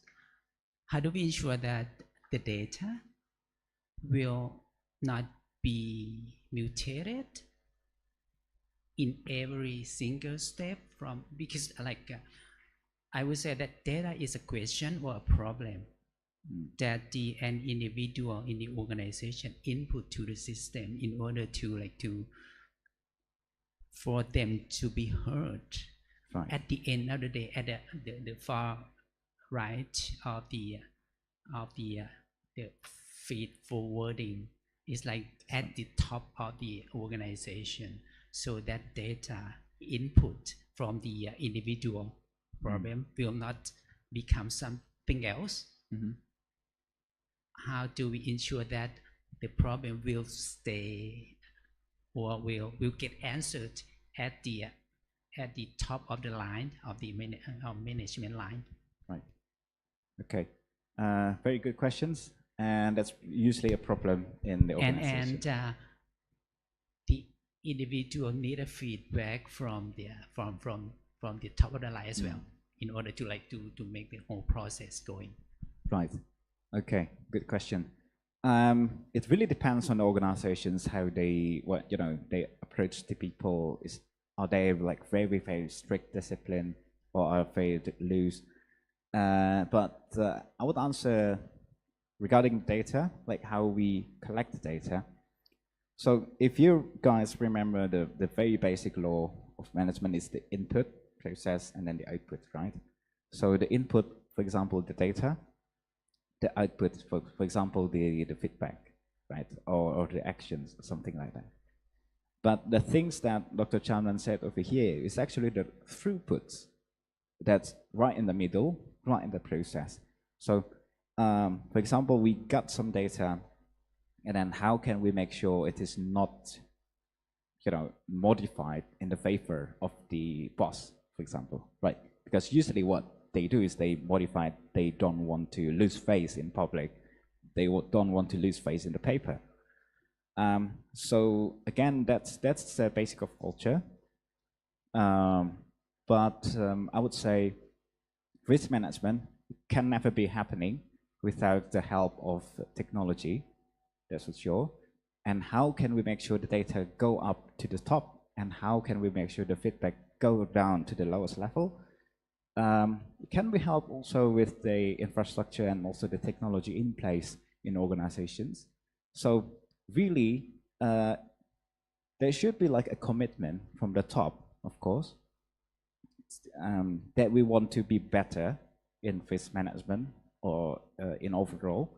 Speaker 9: how do we ensure that the data will not be mutated in every single step because I would say that data is a question or a problem that an individual in the organization input to the system in order to for them to be heard.
Speaker 10: Right.
Speaker 9: At the end of the day, at the far right of the feed forwarding is like at the top of the organization, so that data input from the individual problem will not become something else. How do we ensure that the problem will stay or will get answered at the top of the line of the management line?
Speaker 10: Right. Okay. Very good questions, and that's usually a problem in the organization.
Speaker 9: And the individual need a feedback from the top of the line as well, in order to make the whole process going.
Speaker 10: Right. Okay. Good question. It really depends on the organizations how they they approach the people. Are they like very, very strict discipline, or are they loose? But I would answer regarding data, like how we collect the data. So if you guys remember the very basic law of management is the input, process, and then the output, right? So the input, for example, the data, the output, for example, the feedback, right? Or the actions, or something like that. But the things that Dr. Chandran said over here is actually the throughputs. That's right in the middle, right in the process. So For example, we got some data, and then how can we make sure it is not, modified in the favor of the boss, for example, right? Because usually what they do is they modify, they don't want to lose face in public. They don't want to lose face in the paper. So again, that's the basic of culture. But I would say risk management can never be happening without the help of technology, that's for sure. And how can we make sure the data go up to the top, and how can we make sure the feedback go down to the lowest level? Can we help also with the infrastructure and also the technology in place in organizations? So really, there should be like a commitment from the top, of course, that we want to be better in risk management or in overall.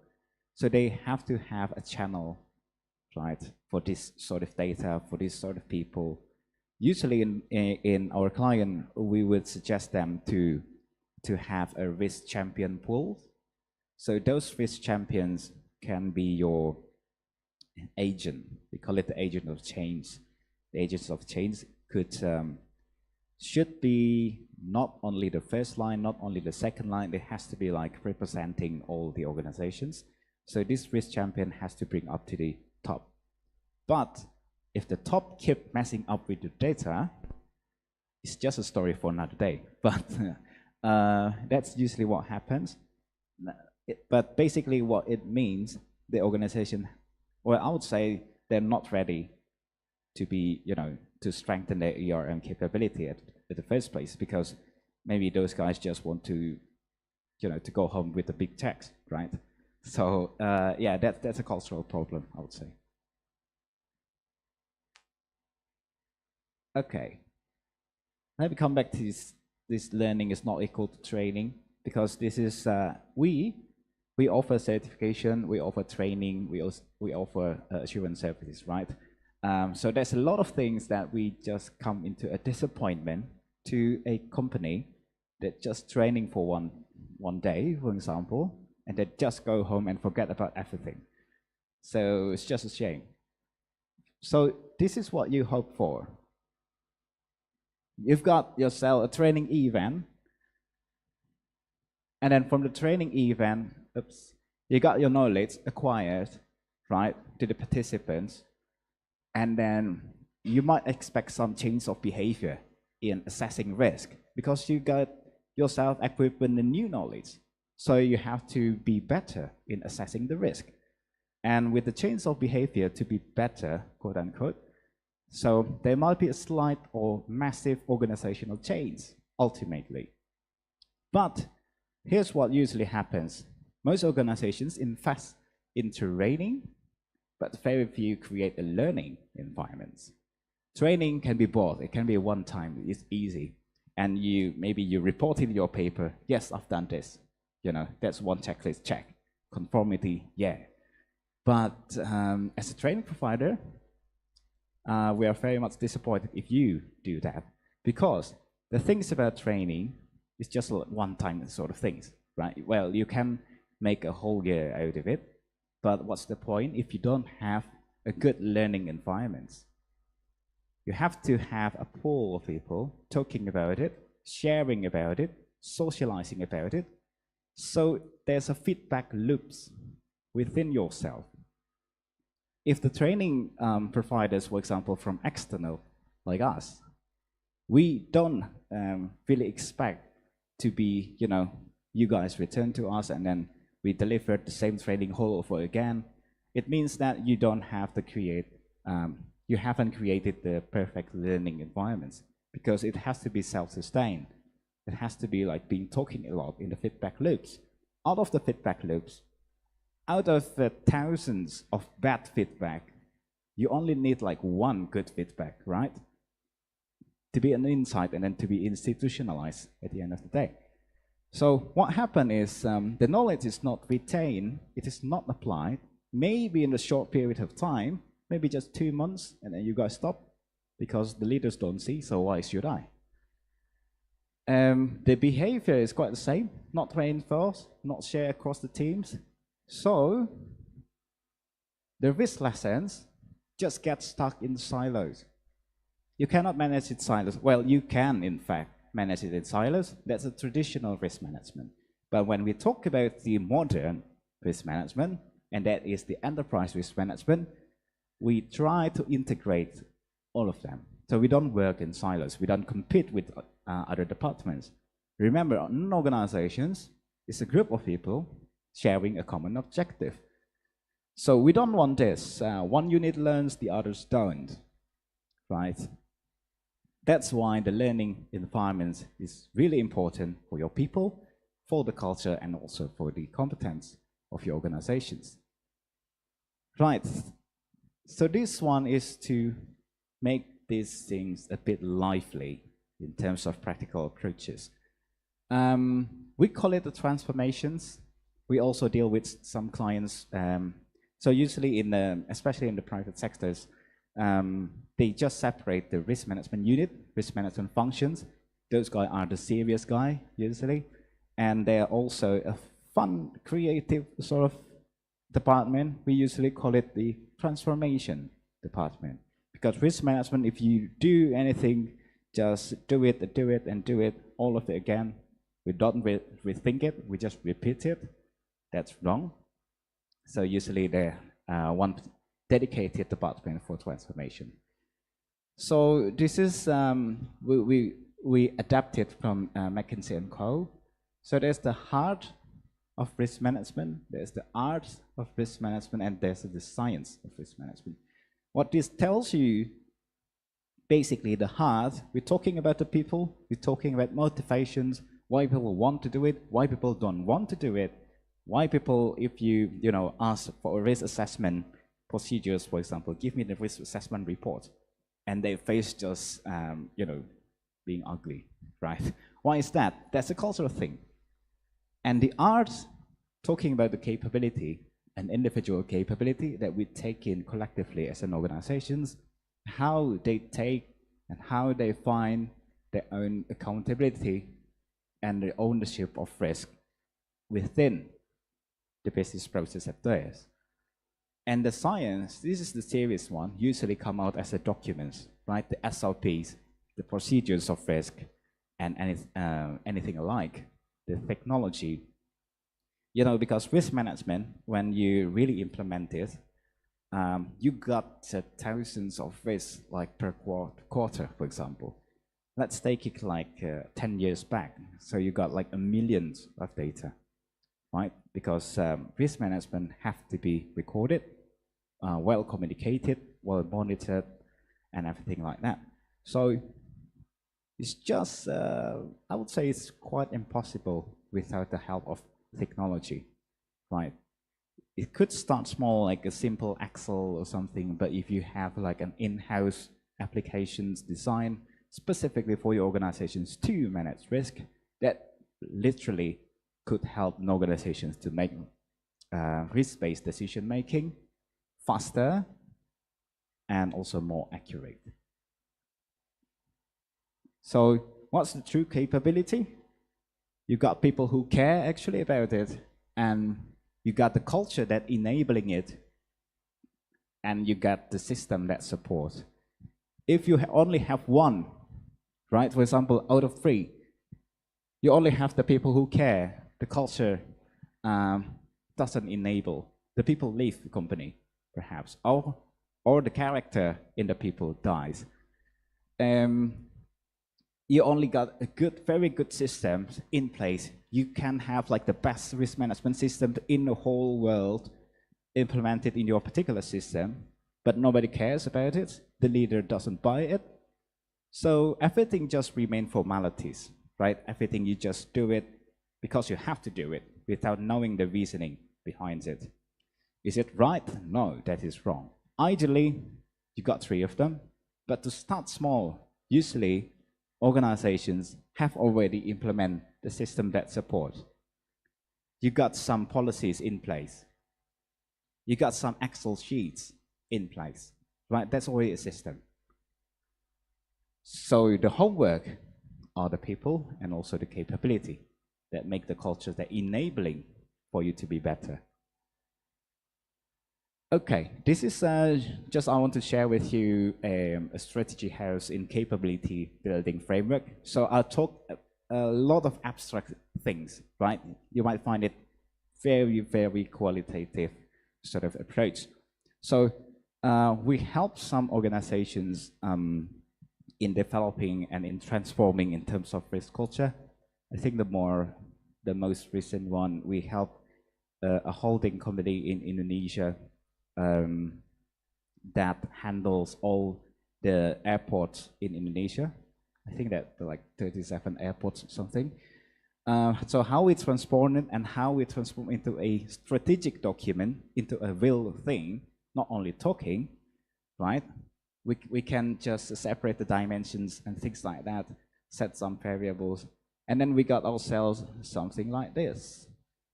Speaker 10: So they have to have a channel, right, for this sort of data, for this sort of people. Usually in our client, we would suggest them to have a risk champion pool. So those risk champions can be your agent. We call it the agent of change. The agents of change should be not only the first line, not only the second line. It has to be like representing all the organizations. So this risk champion has to bring up to the top. But if the top keep messing up with the data, it's just a story for another day. But that's usually what happens. But basically what it means, the organization, well, I would say they're not ready to be, to strengthen their ERM capability at the first place, because maybe those guys just want to, to go home with the big checks, right? So yeah, that's a cultural problem, I would say. Okay, let me come back to this learning is not equal to training, because this is, we offer certification, we offer training, we offer assurance services, right? So there's a lot of things that we just come into a disappointment to a company that just training for one day, for example, and they just go home and forget about everything. So it's just a shame. So this is what you hope for. You've got yourself a training event, and then from the training event, you got your knowledge acquired, right, to the participants, and then you might expect some change of behavior in assessing risk, because you got yourself equipped with the new knowledge. So you have to be better in assessing the risk. And with the change of behavior to be better, quote unquote, so there might be a slight or massive organizational change, ultimately. But here's what usually happens. Most organizations invest in training, but very few create a learning environment. Training can be both. It can be one time, it's easy. And maybe you report in your paper, yes, I've done this. That's one checklist, check. Conformity, yeah. But as a training provider, we are very much disappointed if you do that, because the things about training is just one-time sort of things, right? Well, you can make a whole year out of it, but what's the point if you don't have a good learning environment? You have to have a pool of people talking about it, sharing about it, socializing about it, so there's a feedback loops within yourself. If the training providers, for example, from external, like us, we don't really expect to be, you guys return to us and then we deliver the same training all over again. It means that you don't have to create, you haven't created the perfect learning environments, because it has to be self-sustained. It has to be like being talking a lot in the feedback loops. Out of the feedback loops, out of the thousands of bad feedback, you only need like one good feedback, right? To be an insight and then to be institutionalized at the end of the day. So what happened is the knowledge is not retained, it is not applied, maybe in a short period of time, maybe just 2 months, and then you guys stop because the leaders don't see, so why should I? The behavior is quite the same, not reinforced, not shared across the teams. So the risk lessons just get stuck in silos. You cannot manage it silos. Well, you can, in fact, manage it in silos. That's a traditional risk management. But when we talk about the modern risk management, and that is the enterprise risk management, we try to integrate all of them. So we don't work in silos. We don't compete with other departments. Remember, in organizations, it's a group of people sharing a common objective. So we don't want this. One unit learns, the others don't, right? That's why the learning environment is really important for your people, for the culture, and also for the competence of your organizations. Right. So this one is to make these things a bit lively in terms of practical approaches. We call it the transformations. We also deal with some clients. So usually especially in the private sectors, they just separate the risk management unit, risk management functions. Those guys are the serious guy usually. And they're also a fun, creative sort of department. We usually call it the transformation department. Because risk management, if you do anything, just do it, all of it again. We don't rethink it, we just repeat it. That's wrong. So usually they're one dedicated department for transformation. So this is, we adapted from McKinsey & Co. So there's the heart of risk management, there's the art of risk management, and there's the science of risk management. What this tells you, basically the heart, we're talking about the people, we're talking about motivations, why people want to do it, why people don't want to do it, why people, if you ask for a risk assessment procedures, for example, give me the risk assessment report, and their face just, being ugly, right? Why is that? That's a cultural thing. And the art, talking about the capability, an individual capability that we take in collectively as an organizations, how they take and how they find their own accountability and the ownership of risk within the business process of theirs. And the science, this is the serious one, usually come out as a documents, right? The SOPs, the procedures of risk, and anything alike, the technology. Because risk management, when you really implement it, you got thousands of risks like per quarter, for example. Let's take it like 10 years back. So you got like millions of data, right? Because risk management have to be recorded, well communicated, well monitored, and everything like that. So it's just, I would say it's quite impossible without the help of technology, right? It could start small, like a simple Excel or something, but if you have like an in-house applications design specifically for your organizations to manage risk, that literally could help organizations to make risk-based decision-making faster and also more accurate. So what's the true capability? You got people who care actually about it, and you got the culture that enabling it, and you got the system that supports. If you only have one, right, for example, out of 3, you only have the people who care, the culture doesn't enable, the people leave the company, perhaps, or the character in the people dies. You only got a very good system in place. You can have like the best risk management system in the whole world implemented in your particular system, but nobody cares about it. The leader doesn't buy it. So everything just remains formalities, right? Everything you just do it because you have to do it without knowing the reasoning behind it. Is it right? No, that is wrong. Ideally, you got 3 of them, but to start small, usually organizations have already implemented the system that supports. You got some policies in place. You got some Excel sheets in place, right? That's already a system. So the homework are the people and also the capability that make the culture that enabling for you to be better. Okay, this is just I want to share with you a strategy house in capability building framework. So I'll talk a lot of abstract things, right? You might find it very, very qualitative sort of approach. So we help some organizations in developing and in transforming in terms of risk culture. I think the most recent one, we help a holding company in Indonesia that handles all the airports in Indonesia. I think that like 37 airports or something. So how we transform it and how we transform into a strategic document, into a real thing, not only talking, right? We can just separate the dimensions and things like that, set some variables, and then we got ourselves something like this.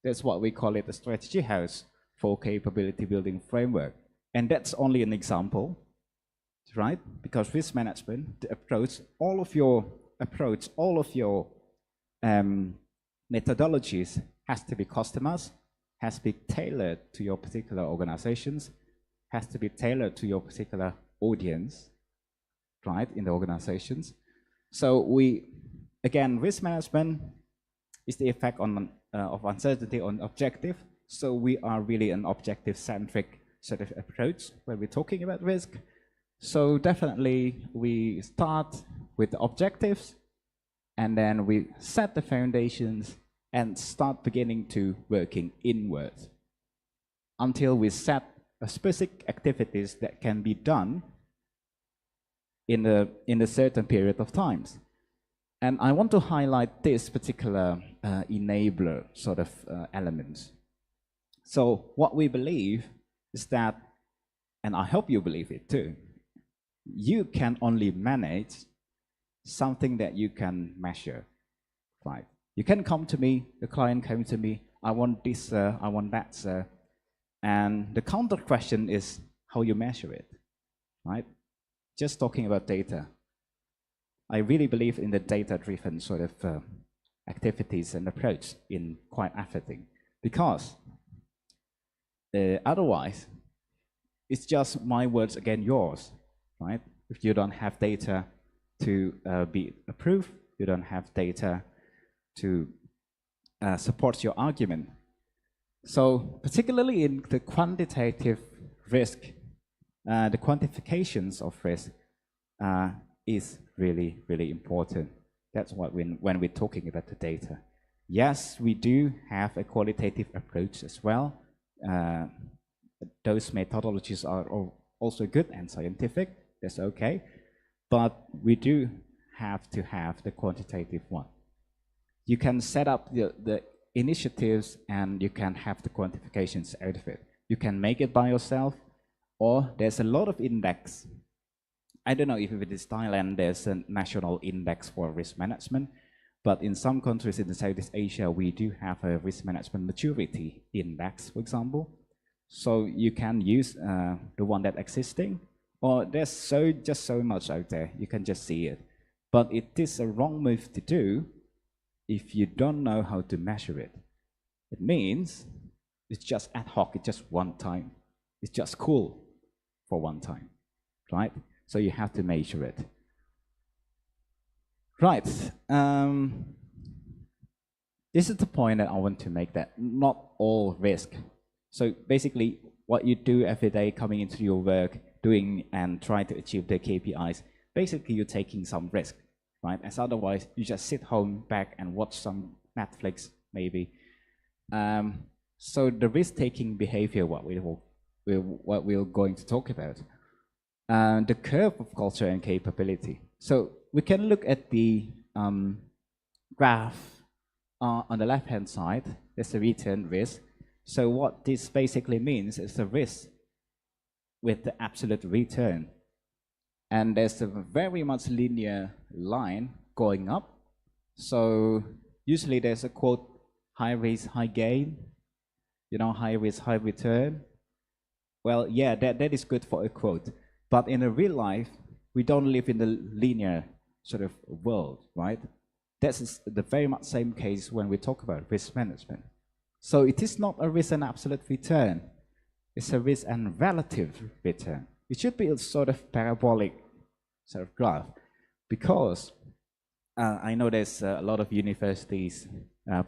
Speaker 10: That's what we call it a strategy house for capability building framework. And that's only an example, right? Because risk management, the approach, all of your methodologies has to be customized, has to be tailored to your particular organizations, has to be tailored to your particular audience, right, in the organizations. So again, risk management is the effect of uncertainty on objective. So we are really an objective-centric sort of approach when we're talking about risk. So definitely we start with the objectives, and then we set the foundations and start beginning to working inward until we set specific activities that can be done in a certain period of times. And I want to highlight this particular enabler sort of elements. So what we believe is that, and I hope you believe it too, you can only manage something that you can measure, right? You can come to me, the client came to me, I want this, I want that, sir. And the counter question is how you measure it, right? Just talking about data. I really believe in the data-driven sort of activities and approach in quite everything, because otherwise it's just my words against yours, right? If you don't have data to be approved, you don't have data to support your argument. So particularly in the quantitative risk, the quantifications of risk is really, really important. That's what when we're talking about the data. Yes, we do have a qualitative approach as well. Those methodologies are also good and scientific, that's okay. But we do have to have the quantitative one. You can set up the initiatives and you can have the quantifications out of it. You can make it by yourself, or there's a lot of index. I don't know if it is Thailand, there's a national index for risk management, but in some countries in Southeast Asia, we do have a risk management maturity index, for example. So you can use the one that's existing, or there's just so much out there, you can just see it. But it is a wrong move to do if you don't know how to measure it. It means it's just ad hoc, it's just one time. It's just cool for one time, right? So you have to measure it. Right. This is the point that I want to make, that not all risk. So basically what you do every day coming into your work, doing and trying to achieve the KPIs, basically you're taking some risk, right? As otherwise you just sit home back and watch some Netflix maybe. So the risk-taking behavior, what we're going to talk about. The curve of culture and capability. So we can look at the graph on the left-hand side. There's the return risk. So what this basically means is the risk with the absolute return. And there's a very much linear line going up. So usually there's a quote, high risk, high gain, you know, high risk, high return. Well, yeah, that is good for a quote. But in a real life, we don't live in the linear sort of world, right? That's the very much same case when we talk about risk management. So it is not a risk and absolute return. It's a risk and relative return. It should be a sort of parabolic sort of graph, because I know there's a lot of universities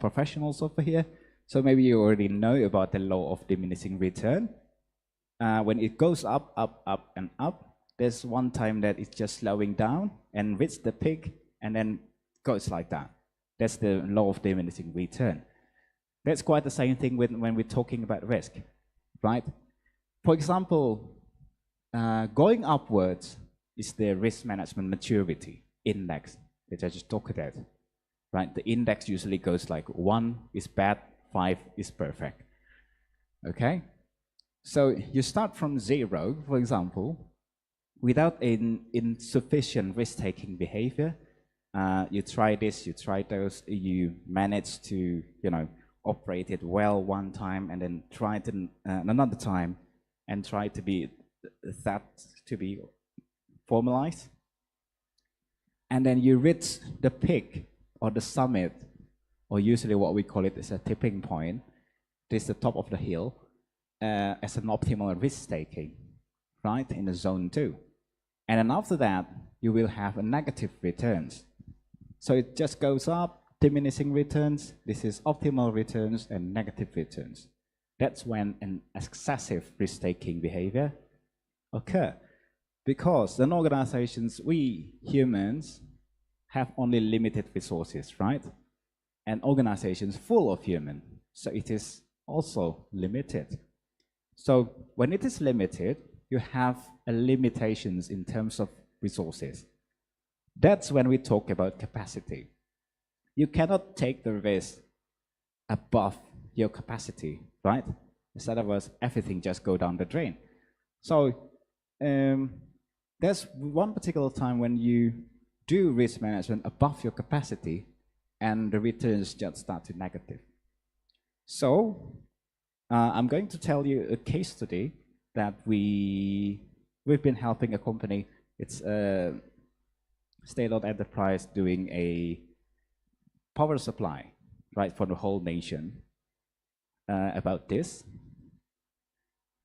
Speaker 10: professionals over here. So maybe you already know about the law of diminishing return. When it goes up, up, up, and up, there's one time that it's just slowing down and reaches the peak and then goes like that. That's the law of diminishing return. That's quite the same thing when we're talking about risk, right? For example, going upwards is the risk management maturity index that I just talked about, right? The index usually goes like 1 is bad, 5 is perfect, okay? So you start from 0, for example, without insufficient risk-taking behavior. You try this, you try those, you manage to, you know, operate it well one time and then try it another time and try to be that to be formalized. And then you reach the peak or the summit, or usually what we call it is a tipping point. This is the top of the hill as an optimal risk-taking, right, in the zone 2. And then after that, you will have a negative returns. So it just goes up, diminishing returns. This is optimal returns and negative returns. That's when an excessive risk-taking behavior occur. Because in organizations, we humans have only limited resources, right? And organizations full of humans, so it is also limited. So when it is limited, you have limitations in terms of resources. That's when we talk about capacity. You cannot take the risk above your capacity, right? Instead of us, everything just go down the drain. So there's one particular time when you do risk management above your capacity and the returns just start to negative. So I'm going to tell you a case study that we've been helping a company. It's a state-owned enterprise doing a power supply, right, for the whole nation. About this.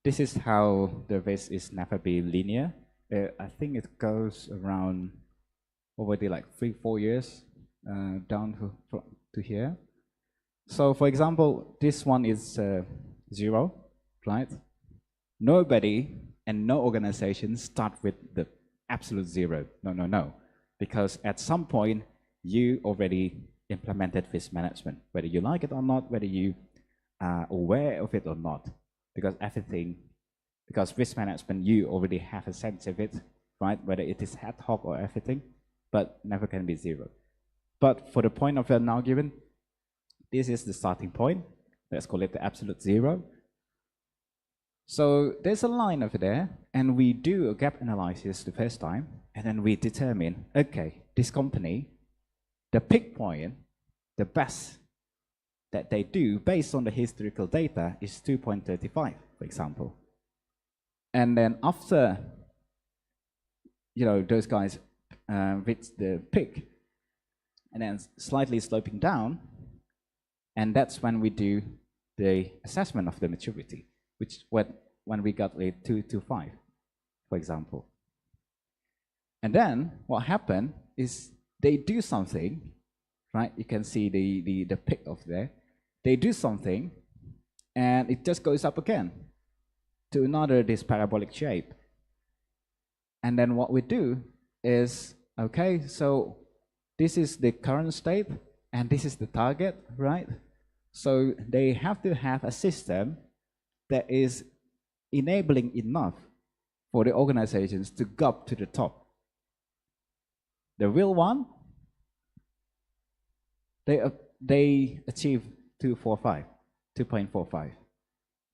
Speaker 10: This is how the risk is never be linear. I think it goes around already like 3-4 years down to here. So for example, this one is 0, right? Nobody and no organization start with the absolute 0. No. Because at some point, you already implemented risk management, whether you like it or not, whether you are aware of it or not. Because risk management, you already have a sense of it, right? Whether it is ad hoc or everything, but never can be 0. But for the point of an argument, this is the starting point. Let's call it the absolute 0. So there's a line over there, and we do a gap analysis the first time, and then we determine, okay, this company, the peak point, the best that they do based on the historical data is 2.35, for example. And then after, you know, those guys reach the peak, and then slightly sloping down, and that's when we do the assessment of the maturity, which when we got a 2.25, for example. And then what happened is they do something, right? You can see the peak of there. They do something, and it just goes up again to another this parabolic shape. And then what we do is, okay, so this is the current state, and this is the target, right? So they have to have a system that is enabling enough for the organizations to go up to the top. The real one, they achieve 2.45.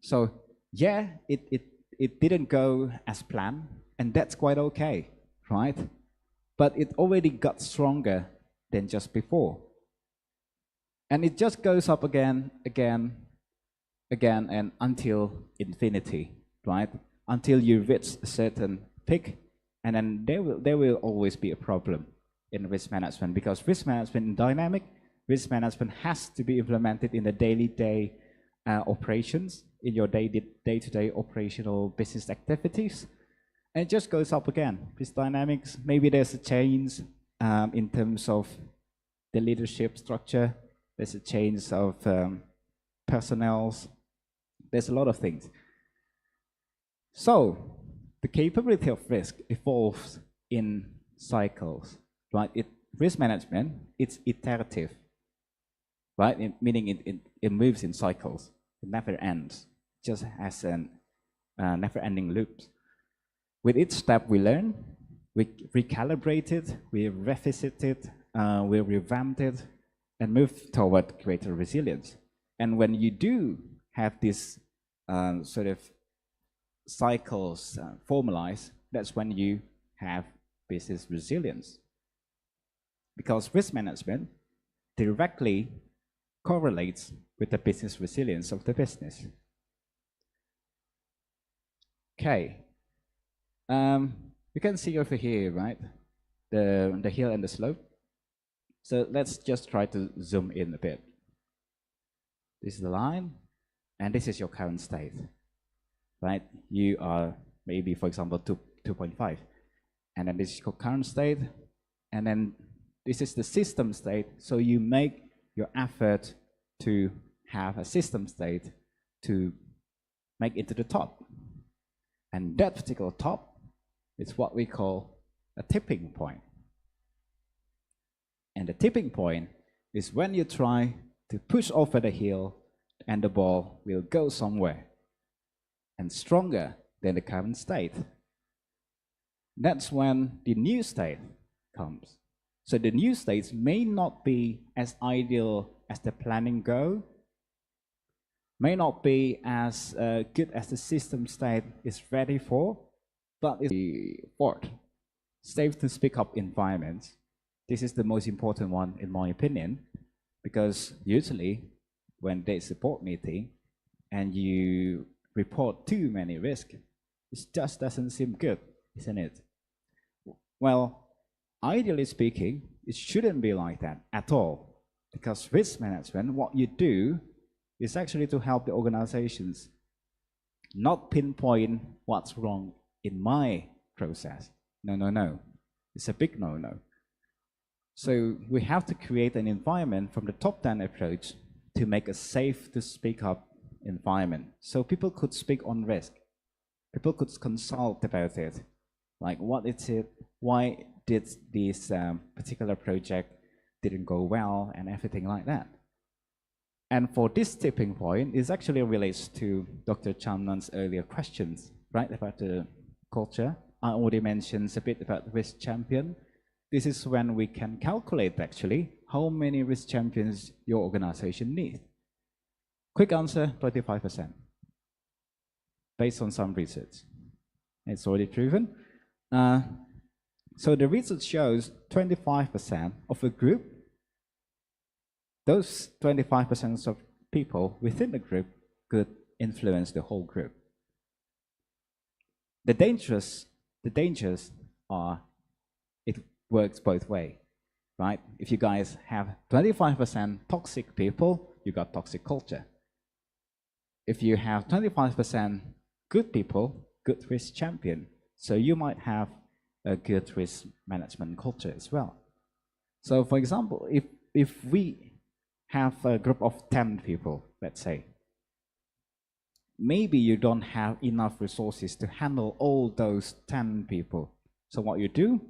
Speaker 10: So yeah, it didn't go as planned, and that's quite okay, right? But it already got stronger than just before. And it just goes up again, and until infinity, right? Until you reach a certain peak, and then there will always be a problem in risk management, because risk management is dynamic. Risk management has to be implemented in the daily operations, in your day-to-day operational business activities. And it just goes up again. This dynamics, maybe there's a change in terms of the leadership structure. There's a change of personnel. There's a lot of things. So the capability of risk evolves in cycles, right? Risk management, it's iterative, right? Meaning it moves in cycles. It never ends, just as a never-ending loop. With each step we learn, we recalibrate it, we revisit it, we revamp it, and move toward greater resilience. And when you do have this sort of cycles formalized, that's when you have business resilience. Because risk management directly correlates with the business resilience of the business. Okay. You can see over here, right? The hill and the slope. So let's just try to zoom in a bit. This is the line, and this is your current state, right? You are maybe, for example, 2.5, and then this is your current state, and then this is the system state. So you make your effort to have a system state to make it to the top, and that particular top is what we call a tipping point. And the tipping point is when you try to push over the hill and the ball will go somewhere and stronger than the current state. That's when the new state comes. So the new states may not be as ideal as the planning goal, may not be as good as the system state is ready for, but it's the fourth, safe to speak up environments. This is the most important one in my opinion, because usually when there's a board meeting and you report too many risks, it just doesn't seem good, isn't it? Well, ideally speaking, it shouldn't be like that at all, because risk management, what you do is actually to help the organizations not pinpoint what's wrong in my process. No. It's a big no. So we have to create an environment from the top-down approach to make a safe to speak up environment. So people could speak on risk. People could consult about it. Like, what is it? Why did this particular project didn't go well and everything like that? And for this tipping point, it actually relates to Dr. Chamnan's earlier questions, right, about the culture. I already mentioned a bit about risk champion. This is when we can calculate actually how many risk champions your organization needs. Quick answer, 25%, based on some research. It's already proven. So the research shows 25% of a group, those 25% of people within the group could influence the whole group. The dangers are it works both ways, right? If you guys have 25% toxic people, you got toxic culture. If you have 25% good people, good risk champion, so you might have a good risk management culture as well. So for example, if we have a group of 10 people, let's say, maybe you don't have enough resources to handle all those 10 people. So what you do,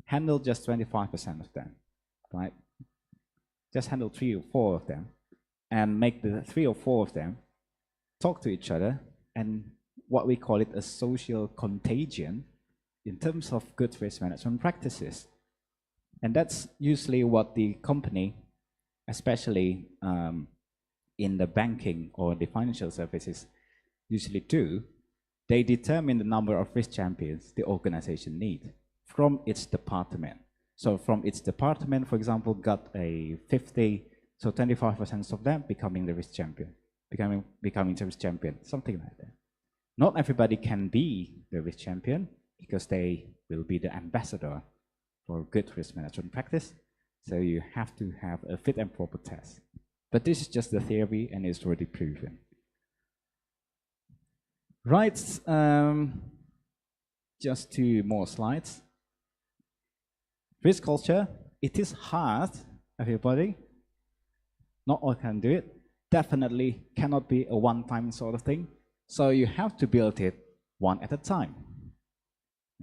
Speaker 10: handle just 25% of them, right? Just handle 3 or 4 of them and make the 3 or 4 of them talk to each other, and what we call it a social contagion in terms of good risk management practices. And that's usually what the company, especially in the banking or the financial services, usually do. They determine the number of risk champions the organization needs from its department. So from its department, for example, got a 50, so 25% of them becoming the risk champion, becoming the risk champion, something like that. Not everybody can be the risk champion because they will be the ambassador for good risk management practice. So you have to have a fit and proper test. But this is just the theory and it's already proven. Right, just 2 more slides. Risk culture, it is hard, everybody. Not all can do it. Definitely cannot be a one-time sort of thing. So you have to build it one at a time.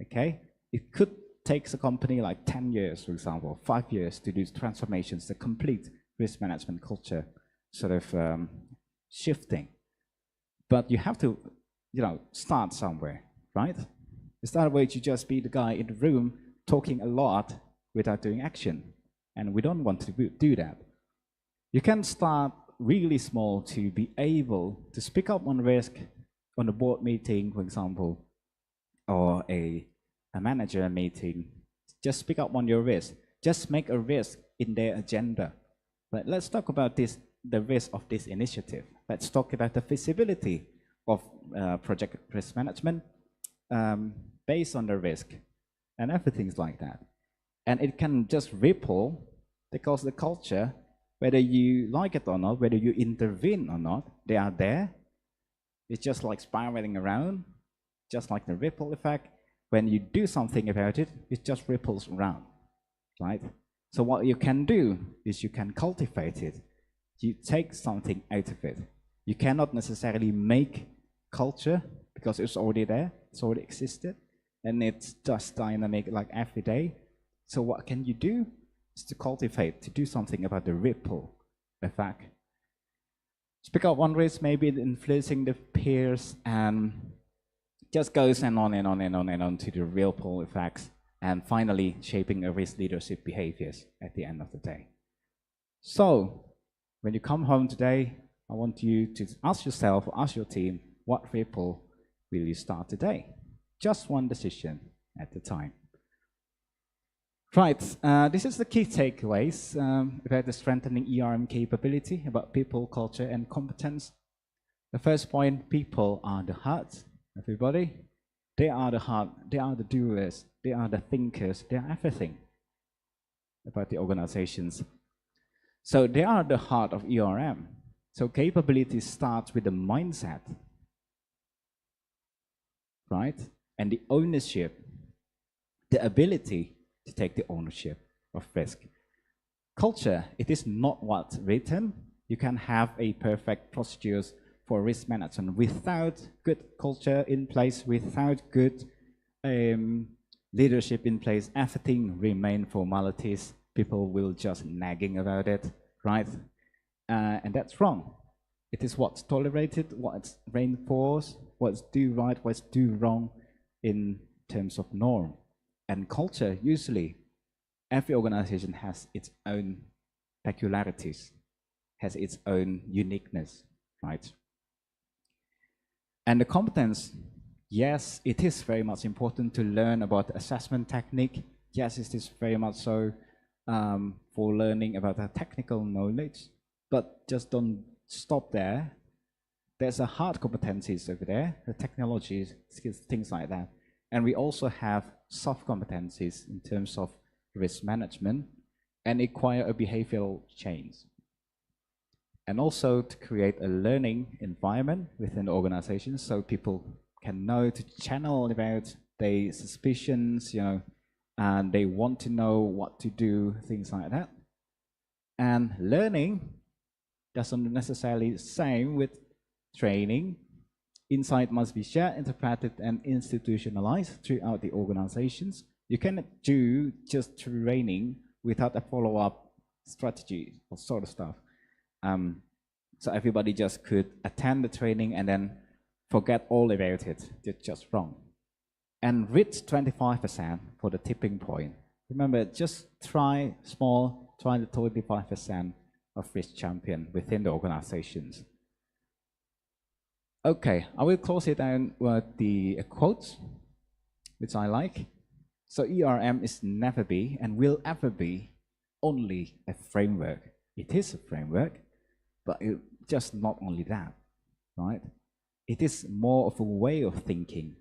Speaker 10: Okay? It could take a company like 10 years, for example, 5 years to do transformations, the complete risk management culture sort of shifting. But you have to, start somewhere, right? It's not a way to just be the guy in the room talking a lot without doing action. And we don't want to do that. You can start really small to be able to speak up on risk on a board meeting, for example, or a manager meeting. Just speak up on your risk. Just make a risk in their agenda. But let's talk about the risk of this initiative. Let's talk about the feasibility of project risk management based on the risk and everything like that. And it can just ripple because the culture, whether you like it or not, whether you intervene or not, they are there. It's just like spiraling around, just like the ripple effect. When you do something about it, it just ripples around, right? So what you can do is you can cultivate it. You take something out of it. You cannot necessarily make culture because it's already there, it's already existed, and it's just dynamic like every day. So what can you do is to cultivate, to do something about the ripple effect. Speak up on risk, maybe influencing the peers, and just goes and on and on and on and on to the ripple effects, and finally shaping a risk leadership behaviors at the end of the day. So when you come home today, I want you to ask yourself, ask your team, what ripple will you start today? Just one decision at a time. Right, this is the key takeaways about the strengthening ERM capability, about people, culture, and competence. The first point, people are the heart, everybody. They are the heart, they are the doers, they are the thinkers, they are everything about the organizations. So they are the heart of ERM. So capability starts with the mindset, right? And the ownership, the ability to take the ownership of risk. Culture, it is not what's written. You can have a perfect procedures for risk management without good culture in place, without good leadership in place. Everything remain formalities. People will just nagging about it, right? And that's wrong. It is what's tolerated, what's reinforced, what's do right, what's do wrong in terms of norm. And culture, usually, every organization has its own peculiarities, has its own uniqueness, right? And the competence, yes, it is very much important to learn about the assessment technique. Yes, it is very much so for learning about the technical knowledge, but just don't stop there. There's a hard competencies over there, the technologies, skills, things like that. And we also have soft competencies in terms of risk management and acquire a behavioral change. And also to create a learning environment within the organization so people can know to channel about their suspicions, and they want to know what to do, things like that. And learning doesn't necessarily same with training. Insight must be shared, interpreted, and institutionalized throughout the organizations. You cannot do just training without a follow-up strategy or sort of stuff. So everybody just could attend the training and then forget all about it. It's just wrong. And reach 25% for the tipping point. Remember, just try small, try the 25% of risk champion within the organizations. Okay, I will close it down with the quotes, which I like. So ERM is never be and will ever be only a framework. It is a framework, but it just not only that, right? It is more of a way of thinking,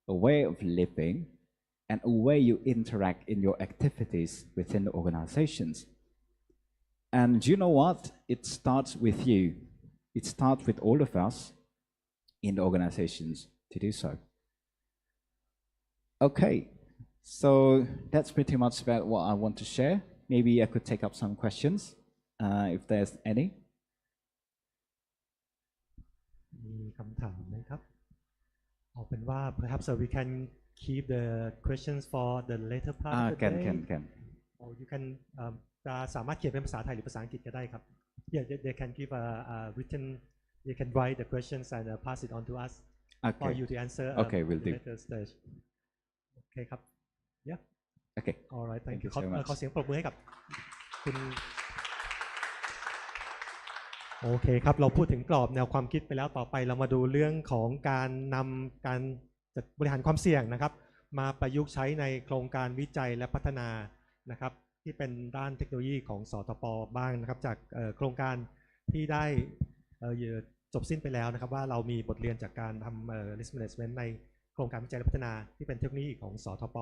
Speaker 10: a way of living, and a way you interact in your activities within the organizations. And you know what? It starts with you. It starts with all of us in the organizations to do so. Okay, so that's pretty much about what I want to share. Maybe I could take up some questions, if there's any.
Speaker 1: มีคำถามไหมครับเอาเป็นว่า perhaps we can keep the questions for the later part of the day.
Speaker 10: Can.
Speaker 1: Or you can จะสามารถเขียนเป็นภาษาไทยหรือภาษาอังกฤษก็ได้ครับ Yeah, they can give a written. They can write the questions and pass it on to us for you to answer.
Speaker 10: Okay, will do.
Speaker 1: Later stage. Okay ครับ Yeah.
Speaker 10: Okay.
Speaker 1: Alright, thank you.
Speaker 10: so much.
Speaker 1: ขอเสียงปรบมือให้กับคุณโอเคครับเราพูดถึงกรอบแนวความคิดไปแล้วต่อไปเรามาดูเรื่องของการนำการจัดบริหารความเสี่ยงนะครับมาประยุกต์ใช้ในโครงการวิจัยและพัฒนานะครับที่เป็นด้านเทคโนโลยีของสทป.บ้างนะครับจากโครงการที่ได้จบสิ้นไปแล้วนะครับว่าเรามีบทเรียนจากการทำ risk management ในโครงการวิจัยและพัฒนาที่เป็นเทคโนโลยีของสทป.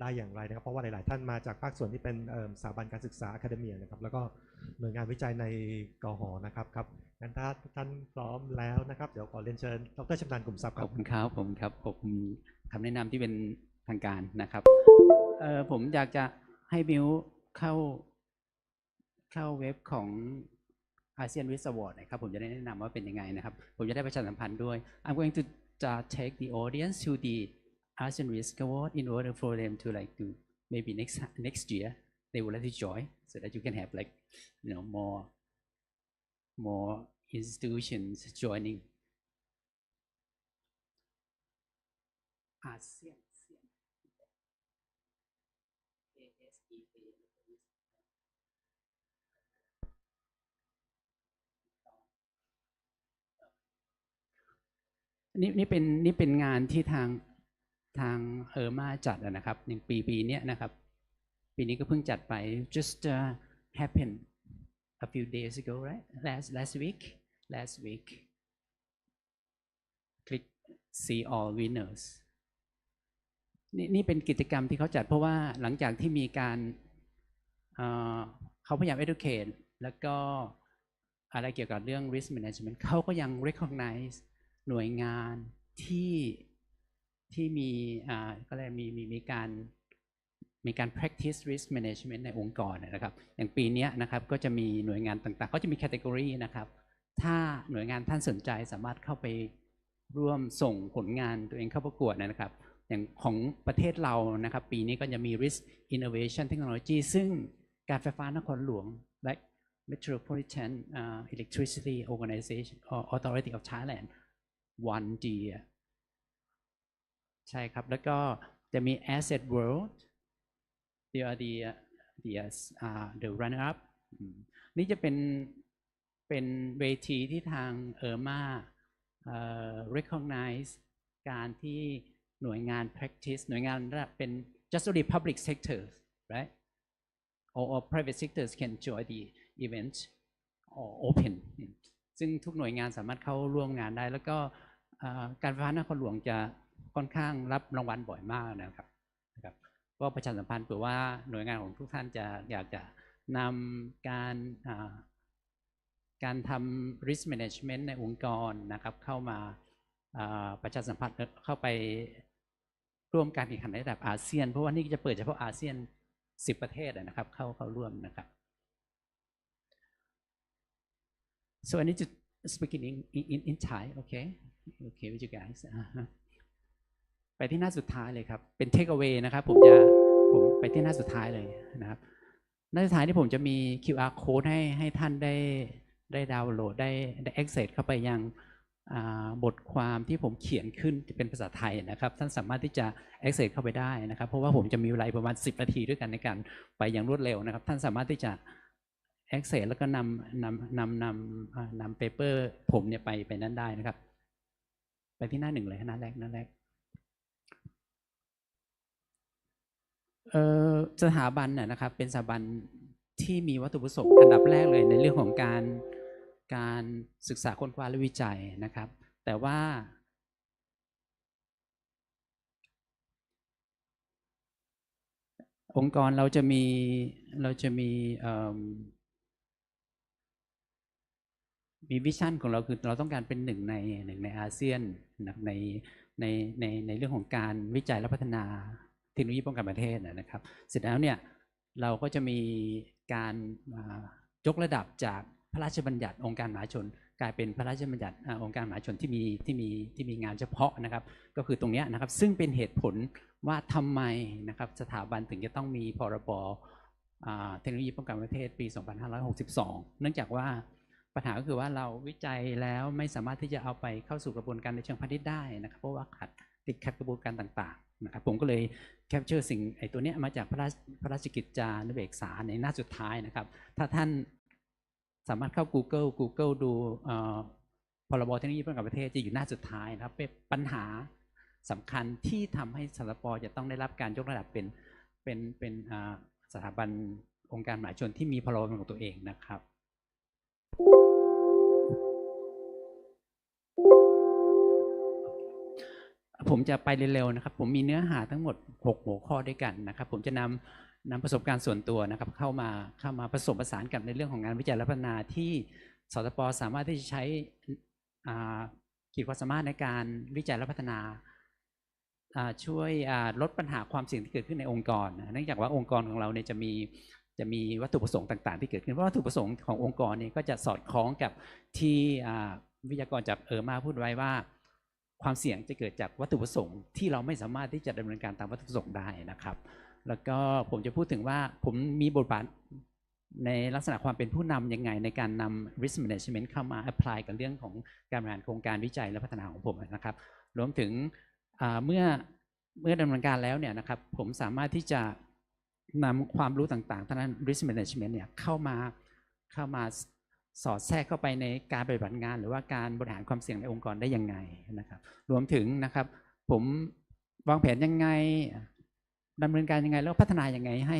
Speaker 1: ได้อย่างไรนะครับเพราะว่าหลายๆท่านมาจากภาคส่วนที่เป็นสถาบันการศึกษา academia นะครับแล้วก็หน่วยงานวิจัยในกห.นะครับครับงั้นถ้าทุกท่านพร้อมแล้วนะครับเดี๋ยวขอเรียนเชิญดร.ชำนาญกลุ่มทรัพย์ครับ
Speaker 4: ขอบคุณครับผมครับขอบคุณคำแนะนำที่เป็นทางการนะครับผมอยากจะให้มิวเข้าเว็บของ ASEAN Risk Award นะครับผมจะได้แนะนำว่าเป็นยังไงนะครับผมจะได้ประชาสัมพันธ์ด้วย I'm going to take the audience to the ASEAN Risk Award in order for them to like to maybe next year they would like to join so that you can have like more institutions joining ASEANนี่เป็นงานที่ทางมาจัดนะครับอย่างปีนี้นะครับปีนี้ก็เพิ่งจัดไป just happened a few days ago right last week click see all winners นี่เป็นกิจกรรมที่เขาจัดเพราะว่าหลังจากที่มีการเขาพยายาม educate แล้วก็อะไรเกี่ยวกับเรื่อง risk management เขาก็ยัง recognize หน่วยงานที่มีก็เลยมีการ practice risk management ในองค์กรนะครับอย่างปีนี้นะครับก็จะมีหน่วยงานต่างๆก็จะมี category นะครับถ้าหน่วยงานท่านสนใจสามารถเข้าไปร่วมส่งผลงานตัวเองเข้าประกวดนะครับอย่างของประเทศเรานะครับปีนี้ก็จะมี risk innovation technology ซึ่งการไฟฟ้านครหลวงและ Metropolitan Electricity Organization Authority of Thailand one year ใช่ครับแล้วก็จะมี Asset World they are the runner up นี่จะเป็นเวทีที่ทางมาrecognize การที่หน่วยงาน practice หน่วยงานเป็น just only public sectors right or private sectors can join the event or open ซึ่งทุกหน่วยงานสามารถเข้าร่วมงานได้แล้วก็การไฟฟ้านครหลวงจะค่อนข้างรับรางวัลบ่อยมากนะครับก็ประชาสัมพันธ์เผื่อว่าหน่วยงานของทุกท่านจะอยากจะนำการทำ risk management ในองค์กรนะครับเข้ามาประชาสัมพันธ์เข้าไปร่วมการแข่งขันในระดับอาเซียนเพราะว่านี่จะเปิดเฉพาะอาเซียน10 ประเทศนะครับเข้าร่วมนะครับ so I need to speak in Thai okay with you guys ไปที่หน้าสุดท้ายเลยครับเป็น take away นะครับผมไปที่หน้าสุดท้ายเลยนะครับหน้าสุดท้ายที่ผมจะมี QR code ให้ท่านได้ดาวน์โหลดได้ access เข้าไปยังบทความที่ผมเขียนขึ้นเป็นภาษาไทยนะครับท่านสามารถที่จะ access เข้าไปได้นะครับเพราะว่าผมจะมีเวลาประมาณ10 นาทีด้วยกันในการไปอย่างรวดเร็วนะครับท่านสามารถที่จะ access แล้วก็นำ paper ผมเนี่ยไปนั้นได้นะครับไปที่หน้า 1เลยหน้าแรกสถาบันนะครับเป็นสถาบันที่มีวัตถุประสงค์อันดับแรกเลยในเรื่องของการศึกษาค้นคว้าและวิจัยนะครับแต่ว่า องค์กรเราจะมีมีวิชั่นของเราคือเราต้องการเป็นหนึ่งในอาเซียนในเรื่องของการวิจัยและพัฒนาเทคโนโลยีป้องกันประเทศนะครับเสร็จแล้วเนี่ยเราก็จะมีการยกระดับจากพระราชบัญญัติองค์การมหาชนกลายเป็นพระราชบัญญัติองค์การมหาชนที่มีงานเฉพาะนะครับก็คือตรงนี้นะครับซึ่งเป็นเหตุผลว่าทำไมนะครับสถาบันถึงจะต้องมีพรบเทคโนโลยีป้องกันประเทศปี 2562 เนื่องจากว่าปัญหาก็คือว่าเราวิจัยแล้วไม่สามารถที่จะเอาไปเข้าสู่กระบวนการในเชิงพาณิชย์ได้นะครับเพราะว่าติดขัดกระบวนการต่างๆนะครับผมก็เลยแคปเจอร์สิ่งตัวนี้มาจากพระราชกิจจานุเบกษาในหน้าสุดท้ายนะครับถ้าท่านสามารถเข้า Google ดูพรบเทคโนโลยีป้องกันประเทศจะอยู่หน้าสุดท้ายนะครับเป็นปัญหาสำคัญที่ทำให้สทป.จะต้องได้รับการยกระดับเป็นสถาบันองค์การมหาชนที่มีพรบของตัวเองนะครับผมจะไปเร็วๆนะครับผมมีเนื้อหาทั้งหมด6หัวข้อด้วยกันนะครับผมจะนำประสบการณ์ส่วนตัวนะครับเข้ามาผสมผสานกับในเรื่องของงานวิจัยและพัฒนาที่สทป.สามารถที่จะใช้ขีดความสามารถในการวิจัยและพัฒนาช่วยลดปัญหาความเสี่ยงที่เกิดขึ้นในองค์กรเนื่องจากว่าองค์กรของเราเนี่ยจะมีวัตถุประสงค์ต่างๆที่เกิดขึ้นเพราะวัตถุประสงค์ขององค์กรเนี่ยก็จะสอดคล้องกับที่วิทยากรจากมาพูดไว้ว่าความเสี่ยงจะเกิดจากวัตถุประสงค์ที่เราไม่สามารถที่จะดำเนินการตามวัตถุประสงค์ได้นะครับแล้วก็ผมจะพูดถึงว่าผมมีบทบาทในลักษณะความเป็นผู้นำยังไงในการนำ risk management เข้ามา apply กับเรื่องของการบริหารโครงการวิจัยและพัฒนาของผมนะครับรวมถึงเมื่อดำเนินการแล้วเนี่ยนะครับผมสามารถที่จะนำความรู้ต่างๆทางด้าน risk management เนี่ยเข้ามาสอดแทรกเข้าไปในการปฏิบัติงานหรือว่าการบริหารความเสี่ยงในองค์กรได้ยังไงนะครับรวมถึงนะครับผมวางแผนยังไงดำเนินการยังไงแล้วพัฒนายังไงให้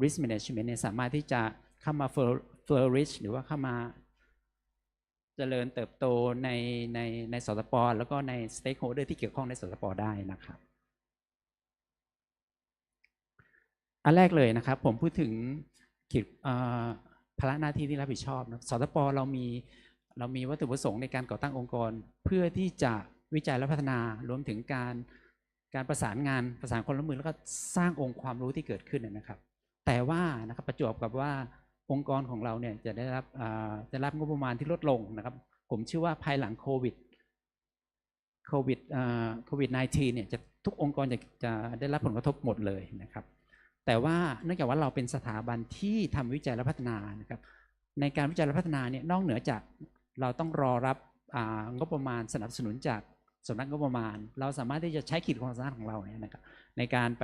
Speaker 4: risk management เนี่ยสามารถที่จะเข้ามา flourish หรือว่าเข้ามาเจริญเติบโตในสทป.แล้วก็ใน stakeholder ที่เกี่ยวข้องในสทป.ได้นะครับอันแรกเลยนะครับผมพูดถึงภาระหน้าที่ที่รับผิดชอบนะสทป.เรามีวัตถุประสงค์ในการก่อตั้งองค์กรเพื่อที่จะวิจัยและพัฒนารวมถึงการประสานงานประสานคนร่วมมือแล้วก็สร้างองค์ความรู้ที่เกิดขึ้นนะครับแต่ว่านะครับประจวบกับว่าองค์กรของเราเนี่ยจะได้รับงบประมาณที่ลดลงนะครับผมเชื่อว่าภายหลังโควิด-19 เนี่ยจะทุกองค์กรจะได้รับผลกระทบหมดเลยนะครับแต่ว่าเนื่องจากว่าเราเป็นสถาบันที่ทำวิจัยและพัฒนานะครับในการวิจัยและพัฒนาเนี่ยนอกเหนือจากเราต้องรอรับงบประมาณสนับสนุนจากสำนักงบประมาณเราสามารถที่จะใช้ขีดความสามารถของเราเนี่ยนะครับในการไป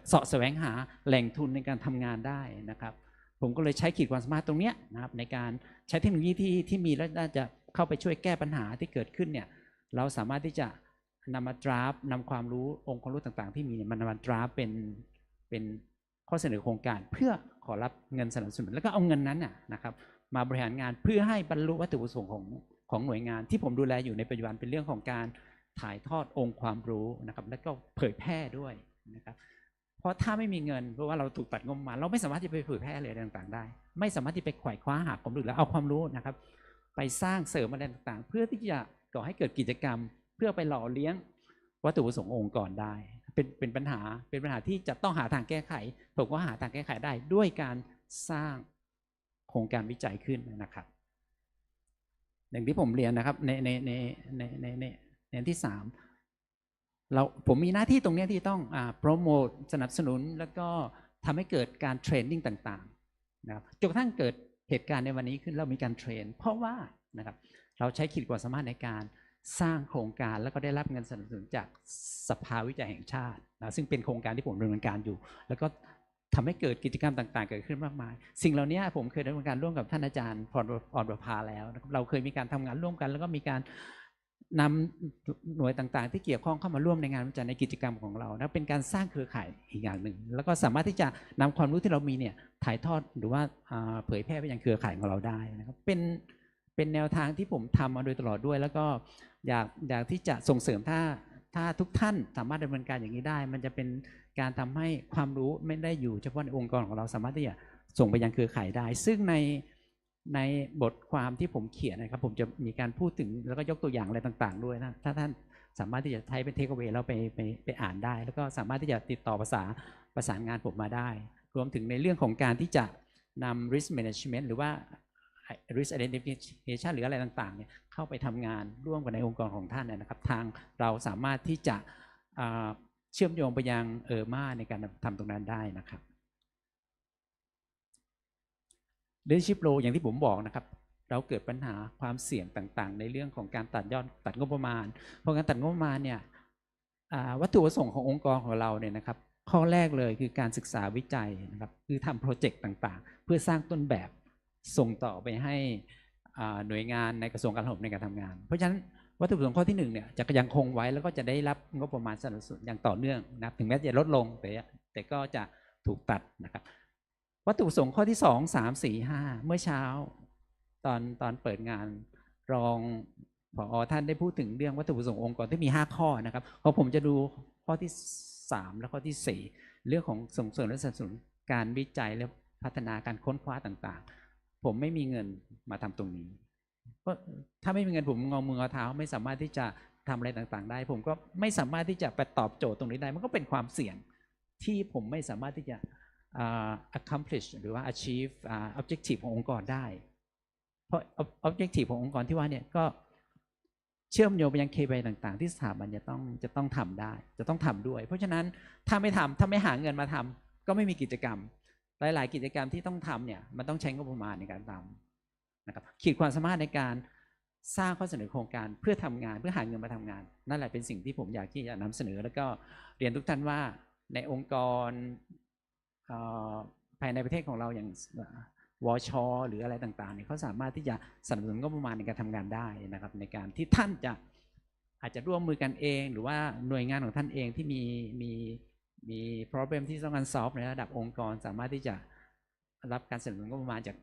Speaker 4: เสาะแสวงหาแหล่งทุนในการทำงานได้นะครับผมก็เลยใช้ขีดความสามารถตรงนี้นะครับในการใช้เทคโนโลยีที่มีแล้วน่าจะเข้าไปช่วยแก้ปัญหาที่เกิดขึ้นเนี่ยเราสามารถที่จะนำมาดราฟนำความรู้องค์ความรู้ต่างๆที่มีเนี่ยมันมาดราฟเป็นข้อเสนอโครงการเพื่อขอรับเงินสนับสนุนแล้วก็เอาเงินนั้นนะครับมาบริหารงานเพื่อให้บรรลุวัตถุประสงค์ของหน่วยงานที่ผมดูแลอยู่ในปัจจุบันเป็นเรื่องของการถ่ายทอดองค์ความรู้นะครับและก็เผยแพร่ด้วยนะครับเพราะถ้าไม่มีเงินเพราะว่าเราถูกตัดงบประมาณเราไม่สามารถที่ไปเผยแพร่อะไรต่างๆได้ไม่สามารถที่ไปไขว่คว้าหาความรู้แล้วเอาความรู้นะครับไปสร้างเสริมอะไรต่างๆเพื่อที่จะก่อให้เกิดกิจกรรมเพื่อไปหล่อเลี้ยงวัตถุประสงค์องค์กรได้เป็นปัญหาที่จะต้องหาทางแก้ไขผมก็หาทางแก้ไขได้ด้วยการสร้างโครงการวิจัยขึ้นนะครับอย่างที่ผมเรียนนะครับในที่3ผมมีหน้าที่ตรงนี้ที่ต้องโปรโมทสนับสนุนแล้วก็ทำให้เกิดการเทรนนิ่งต่างๆนะครับจนกระทั่งเกิดเหตุการณ์ในวันนี้ขึ้นเรามีการเทรนเพราะว่านะครับเราใช้ขีดความสามารถในการสร้างโครงการแล้วก็ได้รับเงินสนับสนุนจากสภาวิจัยแห่งชาตินะซึ่งเป็นโครงการที่ผมดำเนินการอยู่แล้วก็ทำให้เกิดกิจกรรมต่างๆเกิดขึ้นมากมายสิ่งเหล่านี้ผมเคยดำเนินการร่วมกับท่านอาจารย์พรประภาแล้วนะครับเราเคยมีการทำงานร่วมกันแล้วก็มีการนำหน่วยต่างๆที่เกี่ยวข้องเข้ามาร่วมในงานวิจัยในกิจกรรมของเรานะเป็นการสร้างเครือข่ายอีกอย่างหนึ่งแล้วก็สามารถที่จะนำความรู้ที่เรามีเนี่ยถ่ายทอดหรือว่าเผยแพร่ไปยังเครือข่ายของเราได้นะครับเป็นแนวทางที่ผมทำมาโดยตลอดด้วยแล้วก็อยากที่จะส่งเสริมถ้ ถ้าทุกท่านสามารถดำเนินการอย่างนี้ได้มันจะเป็นการทำให้ความรู้ไม่ได้อยู่เฉพาะในองค์กรของเราสามารถที่จะส่งไปยังเครือข่ายได้ซึ่งในบทความที่ผมเขียนนะครับผมจะมีการพูดถึงแล้วก็ยกตัวอย่างอะไรต่างๆด้วยนะถ้าท่านสามารถที่จะใช้เป็นเทคเอาไว้แล้วไปอ่านได้แล้วก็สามารถที่จะติดต่อประสานงานผมมาได้รวมถึงในเรื่องของการที่จะนำ risk management หรือว่า risk identification หรืออะไรต่างๆเนี่ยเข้าไปทำงานร่วมกันในองค์กรของท่านนะครับทางเราสามารถที่จะเชื่อมโยงไปยังมาในการทำตรงนั้นได้นะครับ leadership role อย่างที่ผมบอกนะครับเราเกิดปัญหาความเสี่ยงต่างๆในเรื่องของการตัดงบประมาณเพราะการตัดงบประมาณเนี่ยวัตถุประสงค์ขององค์กรของเราเนี่ยนะครับข้อแรกเลยคือการศึกษาวิจัยนะครับคือทำโปรเจกต์ต่างๆเพื่อสร้างต้นแบบส่งต่อไปให้หน่วยงานในกระทรวงกลาโหมในการทำงานเพราะฉะนั้นวัตถุประสงค์ข้อที่1เนี่ยจะยังคงไว้แล้วก็จะได้รับงบประมาณสนับสนุนอย่างต่อเนื่องนะถึงแม้จะลดลงแต่ก็จะถูกตัดนะครับวัตถุประสงค์ข้อที่2 3 4 5เมื่อเช้าตอนเปิดงานรองผอ.ท่านได้พูดถึงเรื่องวัตถุประสงค์องค์กรที่มี5ข้อนะครับพอผมจะดูข้อที่3และข้อที่4เรื่องของส่งเสริมและสนับสนุนการวิจัยและพัฒนาการค้นคว้าต่างๆผมไม่มีเงินมาทำตรงนี้เพราะถ้าไม่มีเงินผมงอมืองอเท้าไม่สามารถที่จะทำอะไรต่างๆได้ผมก็ไม่สามารถที่จะไปตอบโจทย์ตรงนี้ได้มันก็เป็นความเสี่ยงที่ผมไม่สามารถที่จะaccomplish หรือว่า achieve objective ขององค์กรได้เพราะ objective ขององค์กรที่ว่าเนี่ยก็เชื่อมโยงไปยัง KPI ต่างๆที่สถาบันจะต้องทำได้จะต้องทำด้วยเพราะฉะนั้นถ้าไม่หาเงินมาทำก็ไม่มีกิจกรรมหลายๆกิจกรรมที่ต้องทำเนี่ยมันต้องใช้งบประมาณในการทำนะครับขีดความสามารถในการสร้างข้อเสนอโครงการเพื่อทำงานเพื่อหาเงินมาทำงานนั่นแหละเป็นสิ่งที่ผมอยากที่จะนำเสนอแล้วก็เรียนทุกท่านว่าในองค์กรภายในประเทศของเราอย่างวช.หรืออะไรต่างๆเนี่ยเขาสามารถที่จะสนับสนุนงบประมาณในการทำงานได้นะครับในการที่ท่านจะอาจจะร่วมมือกันเองหรือว่าหน่วยงานของท่านเองที่มี problem ที่ต้องการ solve ในระดับองค์กรสามารถที่จะรับการสนับสนุนงบประมาณจา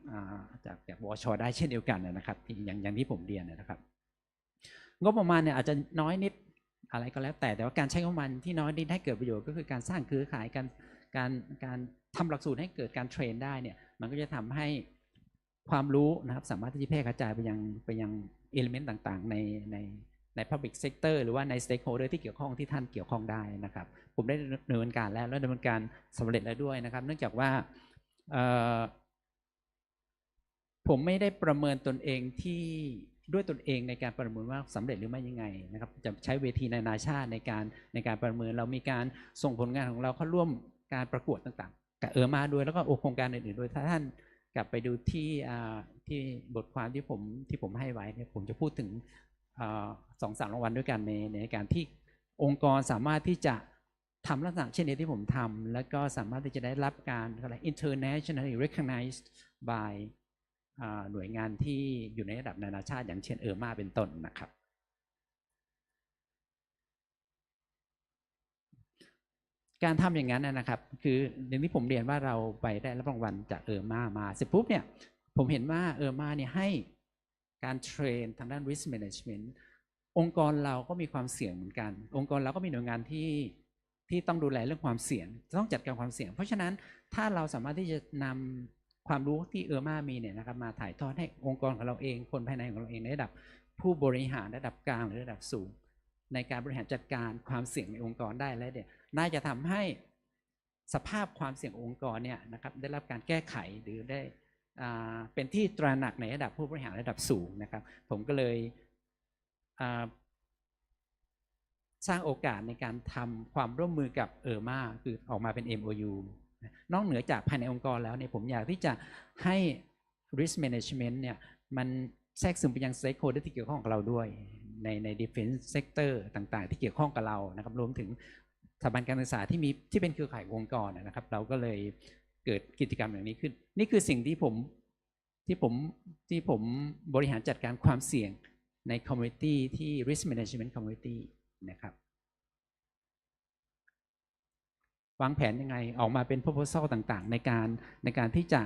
Speaker 4: กวช.ได้เช่นเดียวกันนะครับอย่างที่ผมเรียนนะครับงบประมาณเนี่ยอาจจะน้อยนิดอะไรก็แล้วแต่ว่าการใช้งบประมาณที่น้อยนิดให้เกิดประโยชน์ก็คือการสร้างเครือข่ายการทำหลักสูตรให้เกิดการเทรนได้เนี่ยมันก็จะทำให้ความรู้นะครับสามารถที่จะแพร่กระจายไปยังเอลิเมนต์ต่างๆใน public sector หรือว่าใน stakeholder ที่เกี่ยวข้องที่ท่านเกี่ยวข้องได้นะครับผมได้ดำเนินการแล้วดำเนินการสำเร็จแล้วด้วยนะครับเนื่องจากว่าผมไม่ได้ประเมินตนเองด้วยตนเองในการประเมินว่าสำเร็จหรือไม่ยังไงนะครับจะใช้เวทีนานาชาติในการประเมินเรามีการส่งผลงานของเราเข้าร่วมการประกวดต่างๆกับมาด้วยแล้วก็โครงการอื่นๆด้วยถ้าท่านกลับไปดูที่บทความที่ผมให้ไว้เนี่ยผมจะพูดถึง2-3 รางวัลด้วยกันในการที่องค์กรสามารถที่จะทำลักษณะเช่นนี้ที่ผมทำแล้วก็สามารถที่จะได้รับการอะไร internationally recognized by หน่วยงานที่อยู่ในระดับนานาชาติอย่างเช่นมาเป็นต้นนะครับการทำอย่างนั้นนะครับคืออย่างที่ผมเรียนว่าเราไปได้รับรางวัลจากมาเสร็จปุ๊บเนี่ยผมเห็นว่ามาเนี่ยให้การเทรนทางด้าน risk management องค์กรเราก็มีความเสี่ยงเหมือนกันองค์กรเราก็มีหน่วยงานที่ต้องดูแลเรื่องความเสี่ยงต้องจัดการความเสี่ยงเพราะฉะนั้นถ้าเราสามารถที่จะนำความรู้ที่มามีเนี่ยนะครับมาถ่ายทอดให้องค์กรของเราเองคนภายในของเราเองในระดับผู้บริหารระดับกลางหรือระดับสูงในการบริหารจัดการความเสี่ยงในองค์กรได้แล้วเนี่ยน่าจะทำให้สภาพความเสี่ยงองค์กรเนี่ยนะครับได้รับการแก้ไขหรือได้เป็นที่ตระหนักในระดับผู้บริหารระดับสูงนะครับผมก็เลยสร้างโอกาสในการทำความร่วมมือกับมาคือออกมาเป็น MOU นอกเหนือจากภายในองค์กรแล้วเนี่ยผมอยากที่จะให้ risk management เนี่ยมันแทรกซึมไปยัง stakeholder ที่เกี่ยวข้องกับเราด้วยใน defense sector ต่างๆที่เกี่ยวข้องกับเรานะครับรวมถึงสถาบันการศึกษาที่เป็นเครือข่ายองค์กรนะครับเราก็เลยเกิดกิจกรรมอย่างนี้ขึ้นนี่คือสิ่งที่ผมบริหารจัดการความเสี่ยงใน community ที่ risk management community นะครับวางแผนยังไงออกมาเป็น proposal ต่างๆในการที่จะ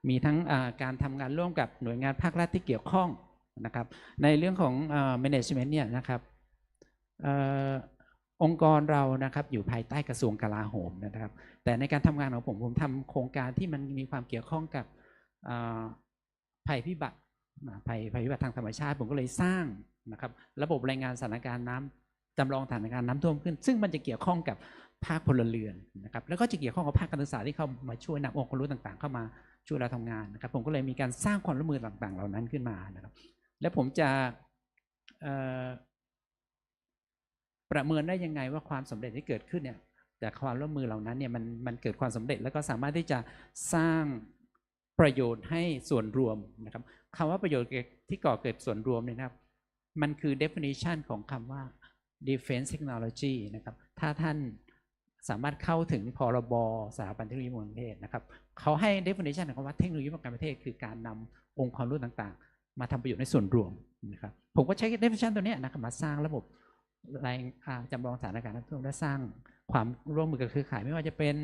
Speaker 4: มีทั้งการทำงานร่วมกับหน่วยงานภาครัฐที่เกี่ยวข้องนะครับในเรื่องของ management เนี่ยนะครับ องค์กรเรานะครับอยู่ภายใต้กระทรวงกลาโหมนะครับแต่ในการทำงานของผมทำโครงการที่มันมีความเกี่ยวข้องกับภัยพิบัติทางธรรมชาติผมก็เลยสร้างนะครับระบบรายงานสถานการณ์น้ำจำลองสถานการณ์น้ำท่วมขึ้นซึ่งมันจะเกี่ยวข้องกับภาคพลเรือนนะครับแล้วก็จะเกี่ยวข้องกับภาคการศึกษาที่เข้ามาช่วยนำองค์ความรู้ต่างๆเข้ามาช่วยเราทำงานนะครับผมก็เลยมีการสร้างความร่วมมือต่างๆเหล่านั้นขึ้นมานะครับและผมจะประเมินได้ยังไงว่าความสำเร็จที่เกิดขึ้นเนี่ยจากความร่วมมือเหล่านั้นเนี่ยมันเกิดความสำเร็จแล้วก็สามารถที่จะสร้างประโยชน์ให้ส่วนรวมนะครับคำว่าประโยชน์ที่ก่อเกิดส่วนรวมเนี่ยนะครับมันคือ definition ของคำว่า defense technology นะครับถ้าท่านสามารถเข้าถึงพรบสถาบันเทคโนโลยีประเทศนะครับเขาให้ definition ของคำว่าเทคโนโลยีป้องกันประเทศคือการนำองค์ความรู้ต่างๆมาทำประโยชน์ในส่วนรวมนะครับผมก็ใช้ definition ตัวนี้นะครับมาสร้างระบบรายจำลองสถานการณ์น้ำท่วมและสร้างความร่วมมือกับเครือข่ายไม่ว่าจะเป็น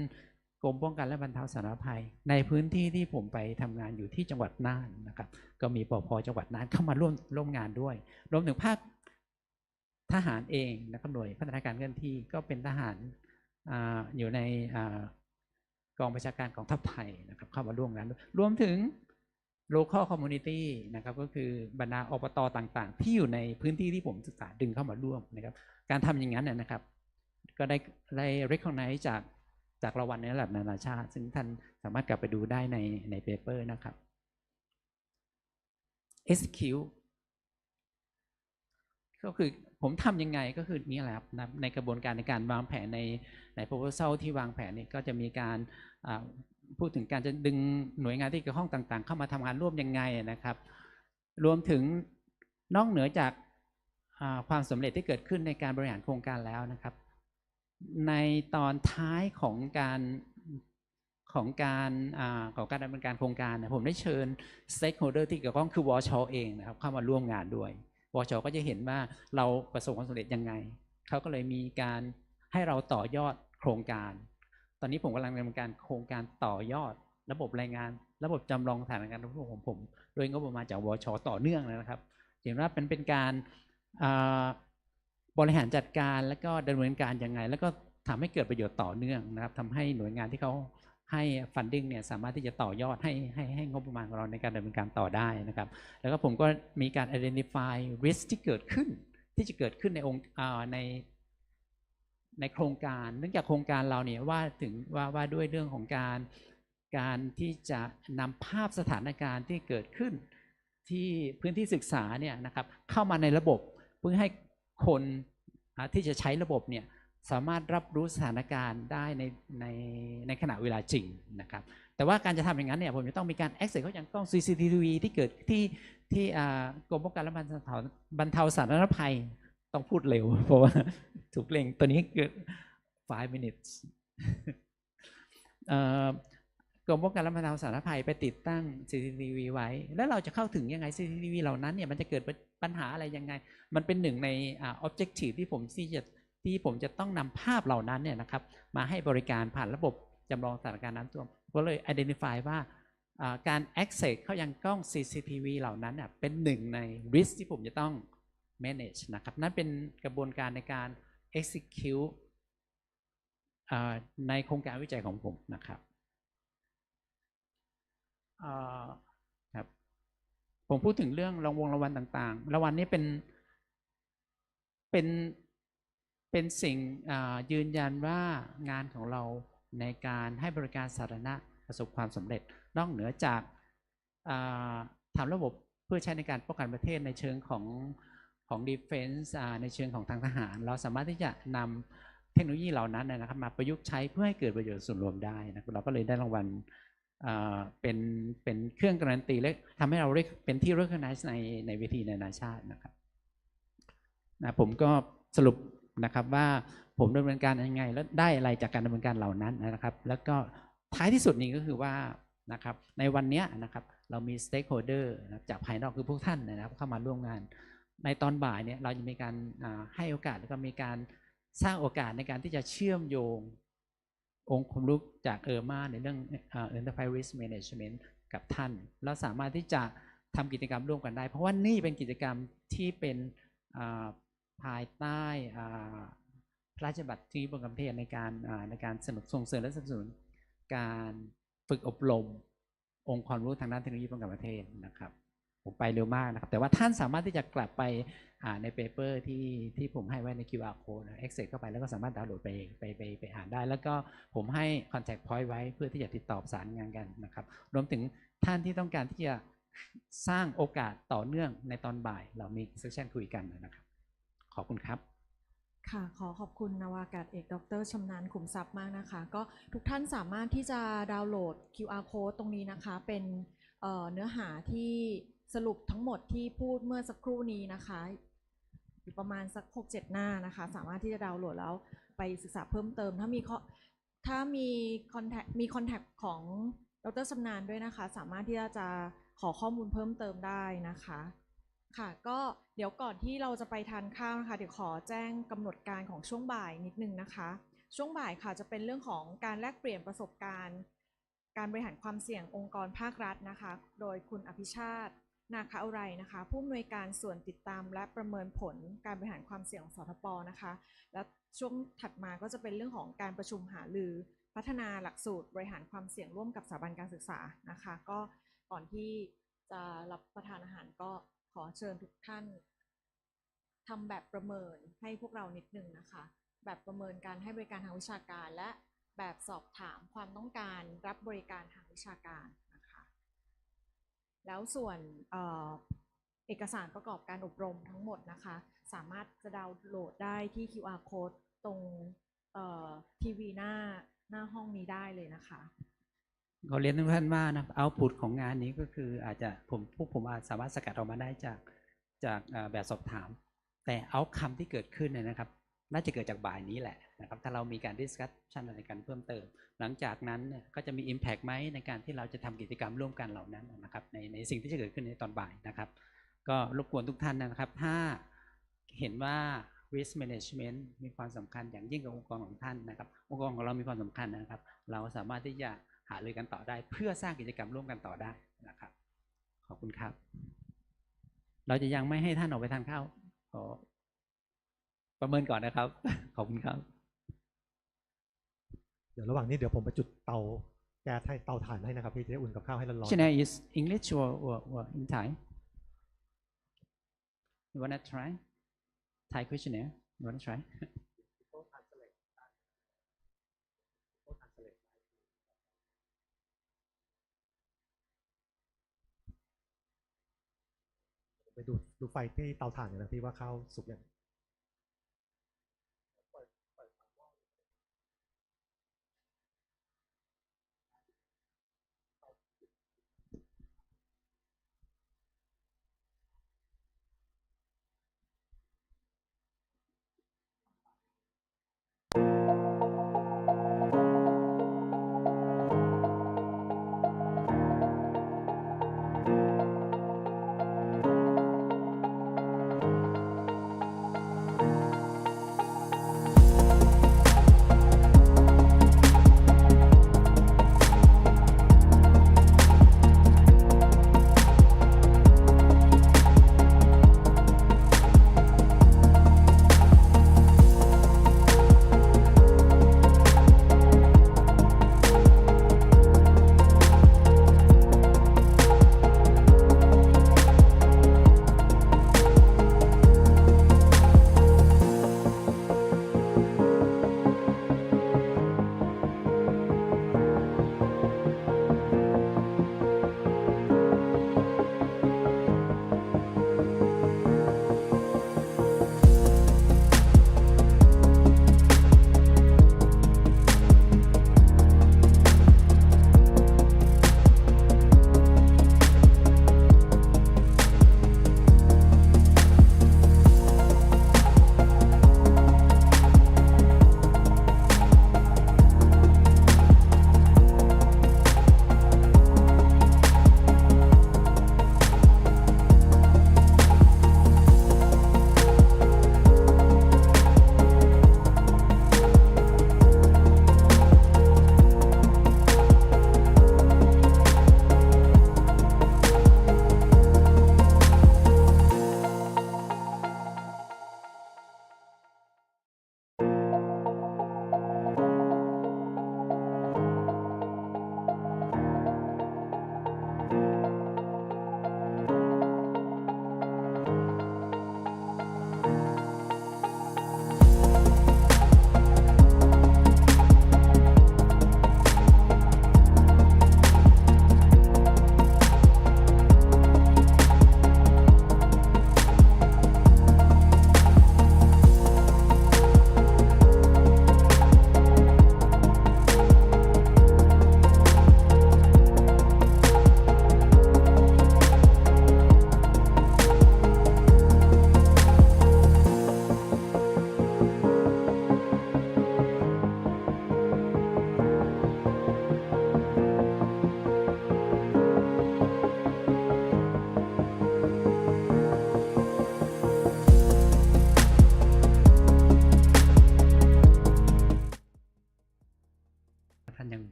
Speaker 4: กรมป้องกันและบรรเทาสาธารณภัยในพื้นที่ที่ผมไปทำงานอยู่ที่จังหวัดน่านนะครับก็มีปภ.จังหวัดน่านเข้ามาร่วมงานด้วยรวมถึงภาคทหารเองนะครับหน่วยพัฒนาการเคลื่อนที่ก็เป็นทหารอยู่ในกองประชาการกองทัพไทยนะครับเข้ามาร่วมงานด้วยรวมถึง local community นะครับก็คือบรรดาอบต.ต่างๆที่อยู่ในพื้นที่ที่ผมศึกษาดึงเข้ามาร่วมนะครับการทำอย่างนั้นนะครับก็ได้ recognize จากรางวัลในระดับนานาชาติซึ่งท่านสามารถกลับไปดูได้ในเปเปอร์นะครับ execute ก็คือผมทำยังไงก็คือนี่แหละครับในกระบวนการในการวางแผนใน proposal ที่วางแผนนี่ก็จะมีการพูดถึงการจะดึงหน่วยงานที่เกี่ยวข้องต่างๆเข้ามาทำงานร่วมยังไงนะครับรวมถึงนอกเหนือจากความสำเร็จที่เกิดขึ้นในการบริหารโครงการแล้วนะครับในตอนท้ายของการดำเนินการโครงการผมได้เชิญ stakeholder ที่เกี่ยวข้องคือวช.เองนะครับเข้ามาร่วมงานด้วยวช.ก็จะเห็นว่าเราประสบความสำเร็จยังไงเขาก็เลยมีการให้เราต่อยอดโครงการตอนนี้ผมกำลังดำเนินการโครงการต่อยอดระบบรายงานระบบจำลองสถานการณ์ของผมโดยงบประมาณจากวช.ต่อเนื่องนะครับเห็นว่าเป็นการบริหารจัดการแล้วก็ดำเนินการยังไงแล้วก็ทำให้เกิดประโยชน์ต่อเนื่องนะครับทำให้หน่วยงานที่เขาให้ funding เนี่ยสามารถที่จะต่อยอดให้งบประมาณของเราในการดำเนินการต่อได้นะครับแล้วก็ผมก็มีการ identify risk ที่เกิดขึ้นที่จะเกิดขึ้นในองค์ในโครงการเนื่องจากโครงการเราเนี่ยว่าด้วยเรื่องของการที่จะนำภาพสถานการณ์ที่เกิดขึ้นที่พื้นที่ศึกษาเนี่ยนะครับเข้ามาในระบบเพื่อให้คนที่จะใช้ระบบเนี่ยสามารถรับรู้สถานการณ์ได้ในขณะเวลาจริงนะครับแต่ว่าการจะทำอย่างนั้นเนี่ยผมจะต้องมีการ access เข้ายังกล้อง CCTV ที่เกิดที่กรมป้องกันและบรรเทาสาธารณภัยต้องพูดเร็วเพราะว่าถูกเร่งตัวนี้เกิด5 minutes กรมป้องกันและบรรเทาสาธารณภัยไปติดตั้ง CCTV ไว้แล้วเราจะเข้าถึงยังไง CCTV เหล่านั้นเนี่ยมันจะเกิดปัญหาอะไรยังไงมันเป็นหนึ่งในobjective ที่ผมจะต้องนำภาพเหล่านั้นเนี่ยนะครับมาให้บริการผ่านระบบจำลองสถานการณ์น้ำท่วมก็เลย identify ว่าการ access เข้ายังกล้อง CCTV เหล่านั้นเป็นหนึ่งใน risk ที่ผมจะต้อง manage นะครับนั่นเป็นกระบวนการในการ execute ในโครงการวิจัยของผมนะครับครับผมพูดถึงเรื่องรางวัลต่างๆรางวัลนี้เป็นสิ่งยืนยันว่างานของเราในการให้บริการสาธารณะประสบความสำเร็จนอกเหนือจากทำระบบเพื่อใช้ในการป้องกันประเทศในเชิงของ defense ในเชิงของทางทหารเราสามารถที่จะนำเทคโนโลยีเหล่านั้นนะครับมาประยุกต์ใช้เพื่อให้เกิดประโยชน์ส่วนรวมได้นะเราก็เลยได้รางวัลเป็นเครื่องการันตีและทำให้เราเป็นที่ recognize ในเวทีนานาชาตินะครับนะผมก็สรุปนะครับว่าผมดำเนินการยังไงแล้วได้อะไรจากการดำเนินการเหล่านั้นนะครับแล้วก็ท้ายที่สุดนี้ก็คือว่านะครับในวันนี้นะครับเรามี stakeholder จากภายนอกคือพวกท่านนะครับเข้ามาร่วมงานในตอนบ่ายเนี่ยเราจะมีการให้โอกาสแล้วก็มีการสร้างโอกาสในการที่จะเชื่อมโยงองค์ความรู้จากมาในเรื่องEnterprise Risk Management กับท่านเราสามารถที่จะทำกิจกรรมร่วมกันได้เพราะว่านี่เป็นกิจกรรมที่เป็นภายใต้แผ พระราชบัญญัติเทคโนโลยีบนประเทศในการส่งเสริมและสนับสนุนการฝึกอบรมองค์ความรู้ทางด้านเทคโนโลยีป้องกันประเทศนะครับผมไปเร็วมากนะครับแต่ว่าท่านสามารถที่จะกลับไปในเปเปอร์ที่ผมให้ไว้ใน QR code access เข้าไปแล้วก็สามารถดาวน์โหลดไปอ่านได้แล้วก็ผมให้ contact point ไว้เพื่อที่จะติดต่อประสานงานกันนะครับรวมถึงท่านที่ต้องการที่จะสร้างโอกาสต่อเนื่องในตอนบ่ายเรามีเซสชั่นคุยกันนะครับขอบคุณครับ
Speaker 2: ค่ะขอขอบคุณนาวากาศเอกดร.ชำนาญขุมทรัพย์มากนะคะก็ทุกท่านสามารถที่จะดาวน์โหลด QR code ตรงนี้นะคะเป็นเนื้อหาที่สรุปทั้งหมดที่พูดเมื่อสักครู่นี้นะคะอยู่ประมาณสัก 6-7 หน้านะคะสามารถที่จะดาวน์โหลดแล้วไปศึกษาเพิ่มเติมถ้ามีคอนแทคของดร.ชำนาญด้วยนะคะสามารถที่จะขอข้อมูลเพิ่มเติมได้นะคะค่ะก็เดี๋ยวก่อนที่เราจะไปทานข้าวนะคะเดี๋ยวขอแจ้งกำหนดการของช่วงบ่ายนิดนึงนะคะช่วงบ่ายค่ะจะเป็นเรื่องของการแลกเปลี่ยนประสบการณ์การบริหารความเสี่ยงองค์กรภาครัฐนะคะโดยคุณอภิชาตินาคาอุไรนะคะผู้อำนวยการส่วนติดตามและประเมินผลการบริหารความเสี่ยงสทป.นะคะแล้วช่วงถัดมาก็จะเป็นเรื่องของการประชุมหารือพัฒนาหลักสูตรบริหารความเสี่ยงร่วมกับสถาบันการศึกษานะคะก็ก่อนที่จะรับประทานอาหารก็ขอเชิญทุกท่านทำแบบประเมินให้พวกเรานิดนึงนะคะแบบประเมินการให้บริการทางวิชาการและแบบสอบถามความต้องการรับบริการทางวิชาการนะคะแล้วส่วนเอกสารประกอบการอบรมทั้งหมดนะคะสามารถจะดาวน์โหลดได้ที่ QR code ตรงทีวีหน้าห้องนี้ได้เลยนะคะ
Speaker 4: ขอเรียนทุกท่านว่านะเอาพุตของงานนี้ก็คืออาจจะผมอาจสามารถสกัดออกมาได้จากแบบสอบถามแต่เอาคำที่เกิดขึ้นนะครับน่าจะเกิดจากบ่ายนี้แหละนะครับถ้าเรามีการดิสคัสชันอะไรกันเพิ่มเติมหลังจากนั้นเนี่ยก็จะมี Impact ไหมในการที่เราจะทำกิจกรรมร่วมกันเหล่านั้นนะครับในสิ่งที่จะเกิดขึ้นในตอนบ่ายนะครับก็รบกวนทุกท่านนะครับถ้าเห็นว่า risk management มีความสำคัญอย่างยิ่งกับองค์กรของท่านนะครับองค์กรของเรามีความสำคัญนะครับเราสามารถที่จะหารือกันต่อได้เพื่อสร้างกิจกรรมร่วมกันต่อได้นะครับขอบคุณครับเราจะยังไม่ให้ท่านออกไปทานข้าวขอประเมินก่อนนะครับขอบคุณครับ
Speaker 1: เดี๋ยวระหว่างนี้เดี๋ยวผมไปจุดเตาแก๊สให้เตาถ่านให้นะครับพี่จะได้อุ่นกับข้าวให้ร้อนๆ
Speaker 4: Chennai is English or in Thai you wanna try Thai questionnaire you wanna try
Speaker 1: ไปดูไฟที่เตาถ่านกันนะพี่ว่าข้าวสุกยัง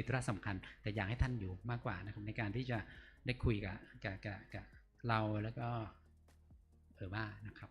Speaker 4: ธุระสำคัญแต่อยากให้ท่านอยู่มากกว่านะครับในการที่จะได้คุยกับเราแล้วก็ว่านะครับ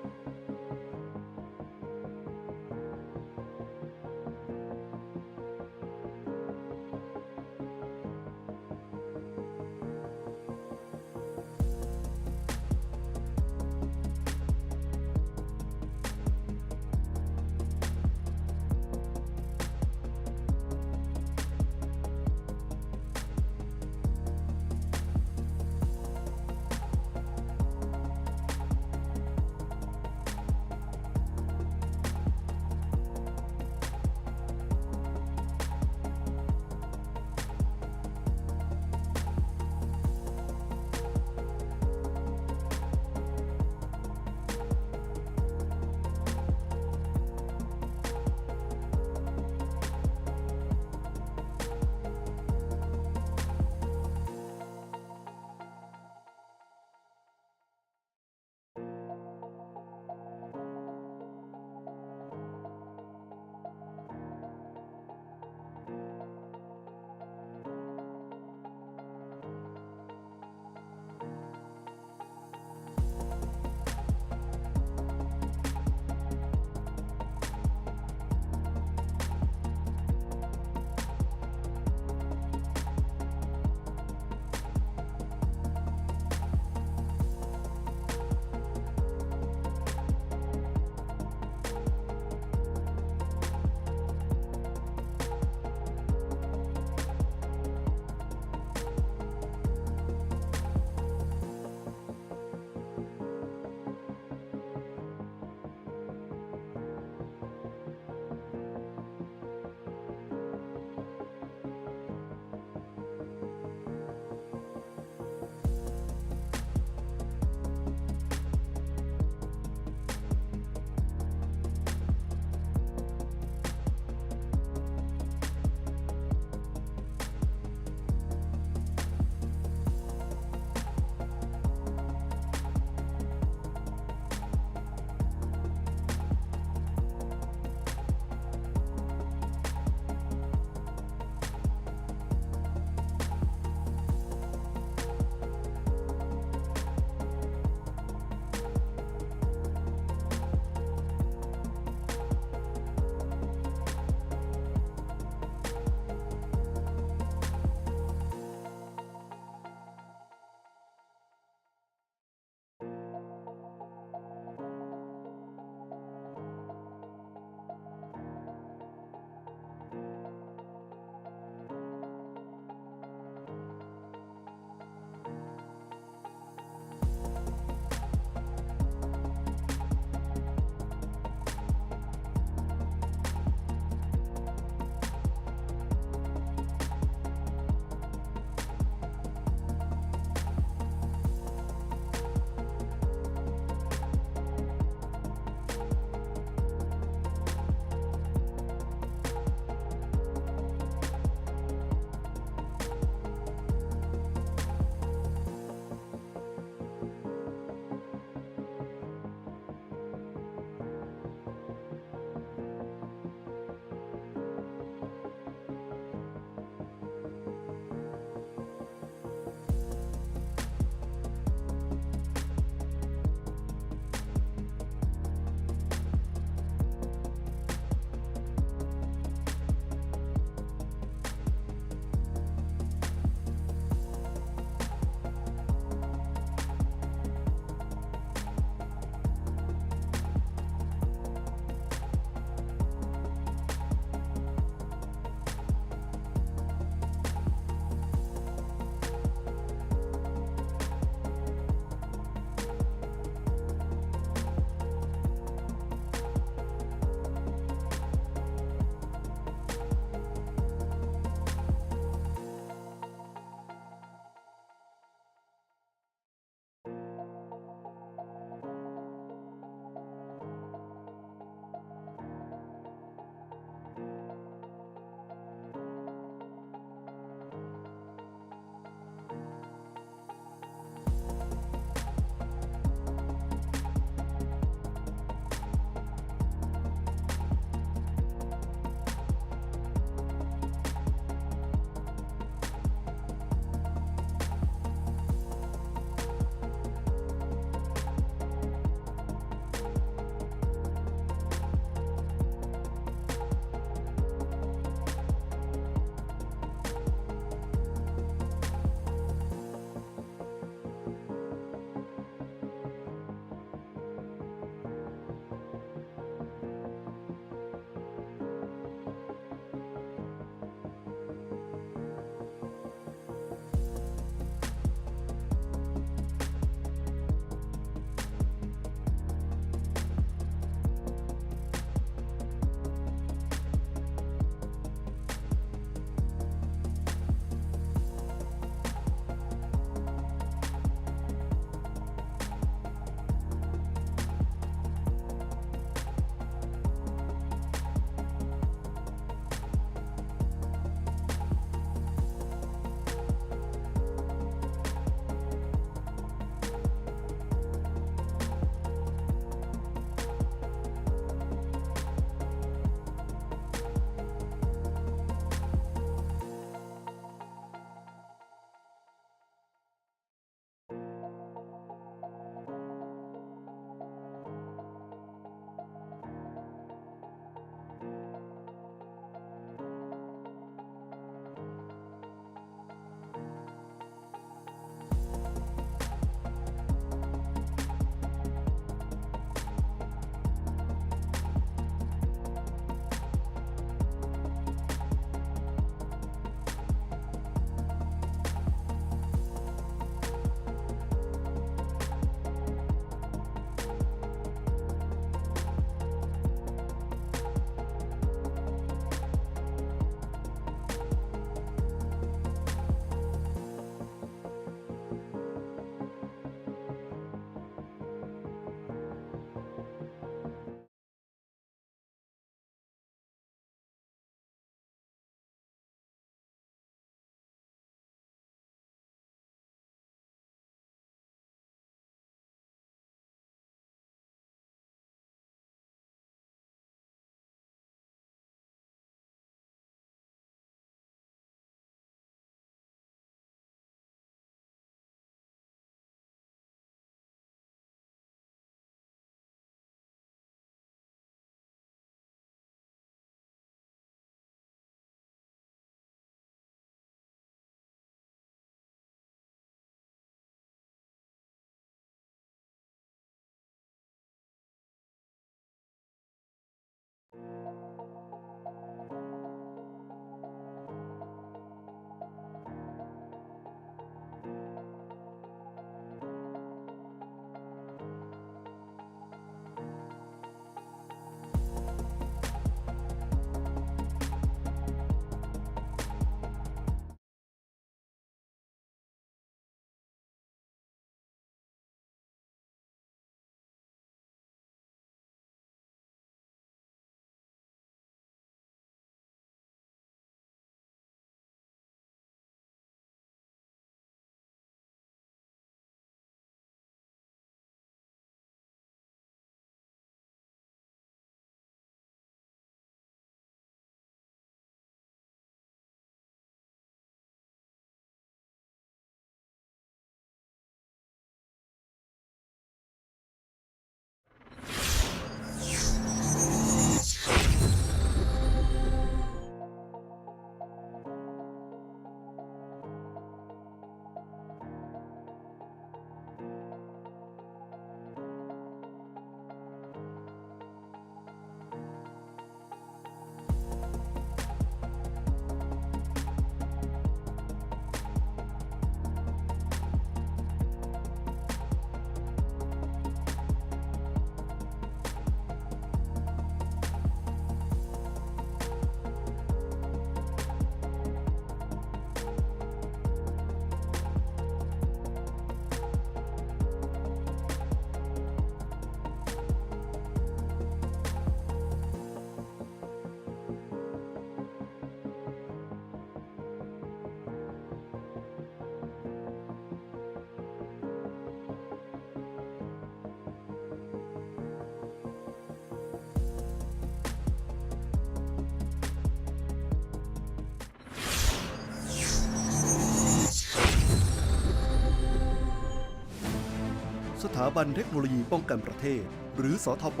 Speaker 11: ถาบันเทคโนโลยีป้องกันประเทศหรือสทป.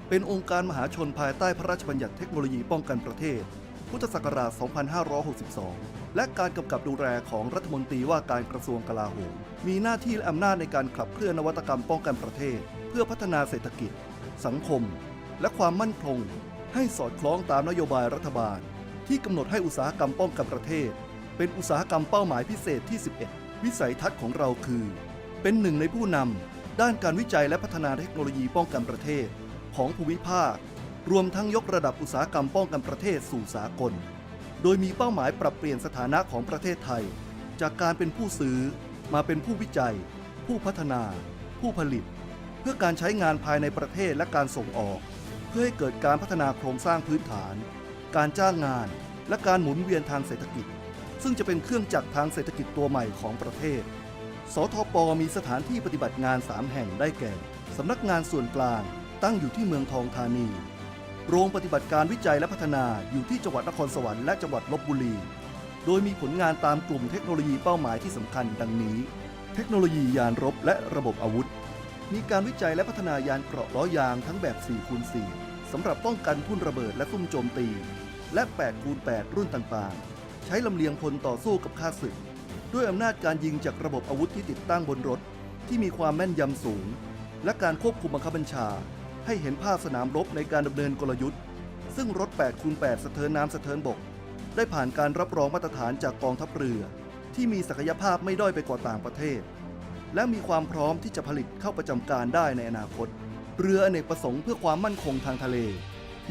Speaker 11: เป็นองค์การมหาชนภายใต้พระราชบัญญัติเทคโนโลยีป้องกันประเทศพุทธศักราช 2562 และการกำกับดูแลของรัฐมนตรีว่าการกระทรวงกลาโหมมีหน้าที่และอำนาจในการขับเคลื่อนนวัตกรรมป้องกันประเทศเพื่อพัฒนาเศรษฐกิจสังคมและความมั่นคงให้สอดคล้องตามนโยบายรัฐบาลที่กำหนดให้อุตสาหกรรมป้องกันประเทศเป็นอุตสาหกรรมเป้าหมายพิเศษที่ 11 วิสัยทัศน์ของเราคือเป็นหนึ่งในผู้นำด้านการวิจัยและพัฒนาเทคโนโลยีป้องกันประเทศของภูมิภาครวมทั้งยกระดับอุตสาหกรรมป้องกันประเทศสู่สากลโดยมีเป้าหมายปรับเปลี่ยนสถานะของประเทศไทยจากการเป็นผู้ซื้อมาเป็นผู้วิจัยผู้พัฒนาผู้ผลิตเพื่อการใช้งานภายในประเทศและการส่งออกเพื่อให้เกิดการพัฒนาโครงสร้างพื้นฐานการจ้างงานและการหมุนเวียนทางเศรษฐกิจซึ่งจะเป็นเครื่องจักรทางเศรษฐกิจตัวใหม่ของประเทศสทป.มีสถานที่ปฏิบัติงาน3แห่งได้แก่สำนักงานส่วนกลางตั้งอยู่ที่เมืองทองธานีโรงปฏิบัติการวิจัยและพัฒนาอยู่ที่จังหวัดนครสวรรค์และจังหวัดลพบุรีโดยมีผลงานตามกลุ่มเทคโนโลยีเป้าหมายที่สำคัญดังนี้เทคโนโลยียานรบและระบบอาวุธมีการวิจัยและพัฒนายานเกราะล้อยางทั้งแบบ 4x4 สำหรับป้องกันทุ่นระเบิดและซุ่มโจมตีและ 8x8 รุ่นต่างๆใช้ลำเลียงพลต่อสู้กับข้าศึกด้วยอำนาจการยิงจากระบบอาวุธที่ติดตั้งบนรถที่มีความแม่นยำสูงและการควบคุมบังคับบัญชาให้เห็นภาพสนามรบในการดำเนินกลยุทธ์ซึ่งรถ 8x8 สะเทินน้ำสะเทินบกได้ผ่านการรับรองมาตรฐานจากกองทัพเรือที่มีศักยภาพไม่ด้อยไปกว่าต่างประเทศและมีความพร้อมที่จะผลิตเข้าประจำการได้ในอนาคตเรืออเนกประสงค์เพื่อความมั่นคงทางทะเล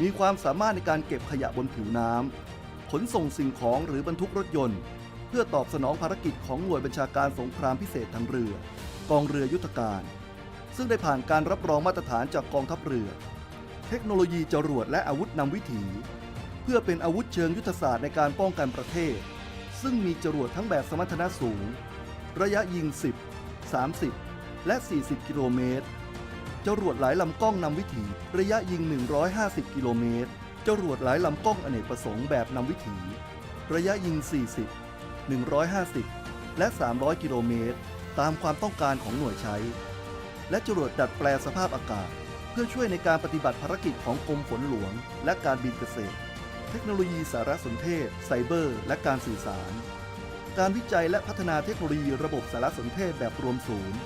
Speaker 11: มีความสามารถในการเก็บขยะบนผิวน้ำขนส่งสิ่งของหรือบรรทุกรถยนต์เพื่อตอบสนองภารกิจของหน่วยบัญชาการสงครามพิเศษทางเรือกองเรือยุทธการซึ่งได้ผ่านการรับรองมาตรฐานจากกองทัพเรือเทคโนโลยีจรวดและอาวุธนำวิถีเพื่อเป็นอาวุธเชิงยุทธศาสตร์ในการป้องกันประเทศซึ่งมีจรวดทั้งแบบสมรรถนะสูงระยะยิง10 30 และ 40 กิโลเมตรจรวดหลายลำกล้องนำวิถีระยะยิง150 กิโลเมตรจรวดหลายลำกล้องอเนกประสงค์แบบนำวิถีระยะยิง40 150 และ 300 กิโลเมตรตามความต้องการของหน่วยใช้และจรวดดัดแปลสภาพอากาศเพื่อช่วยในการปฏิบัติภารกิจของกรมฝนหลวงและการบินเกษตรเทคโนโลยีสารสนเทศไซเบอร์และการสื่อสารการวิจัยและพัฒนาเทคโนโลยีระบบสารสนเทศแบบรวมศูนย์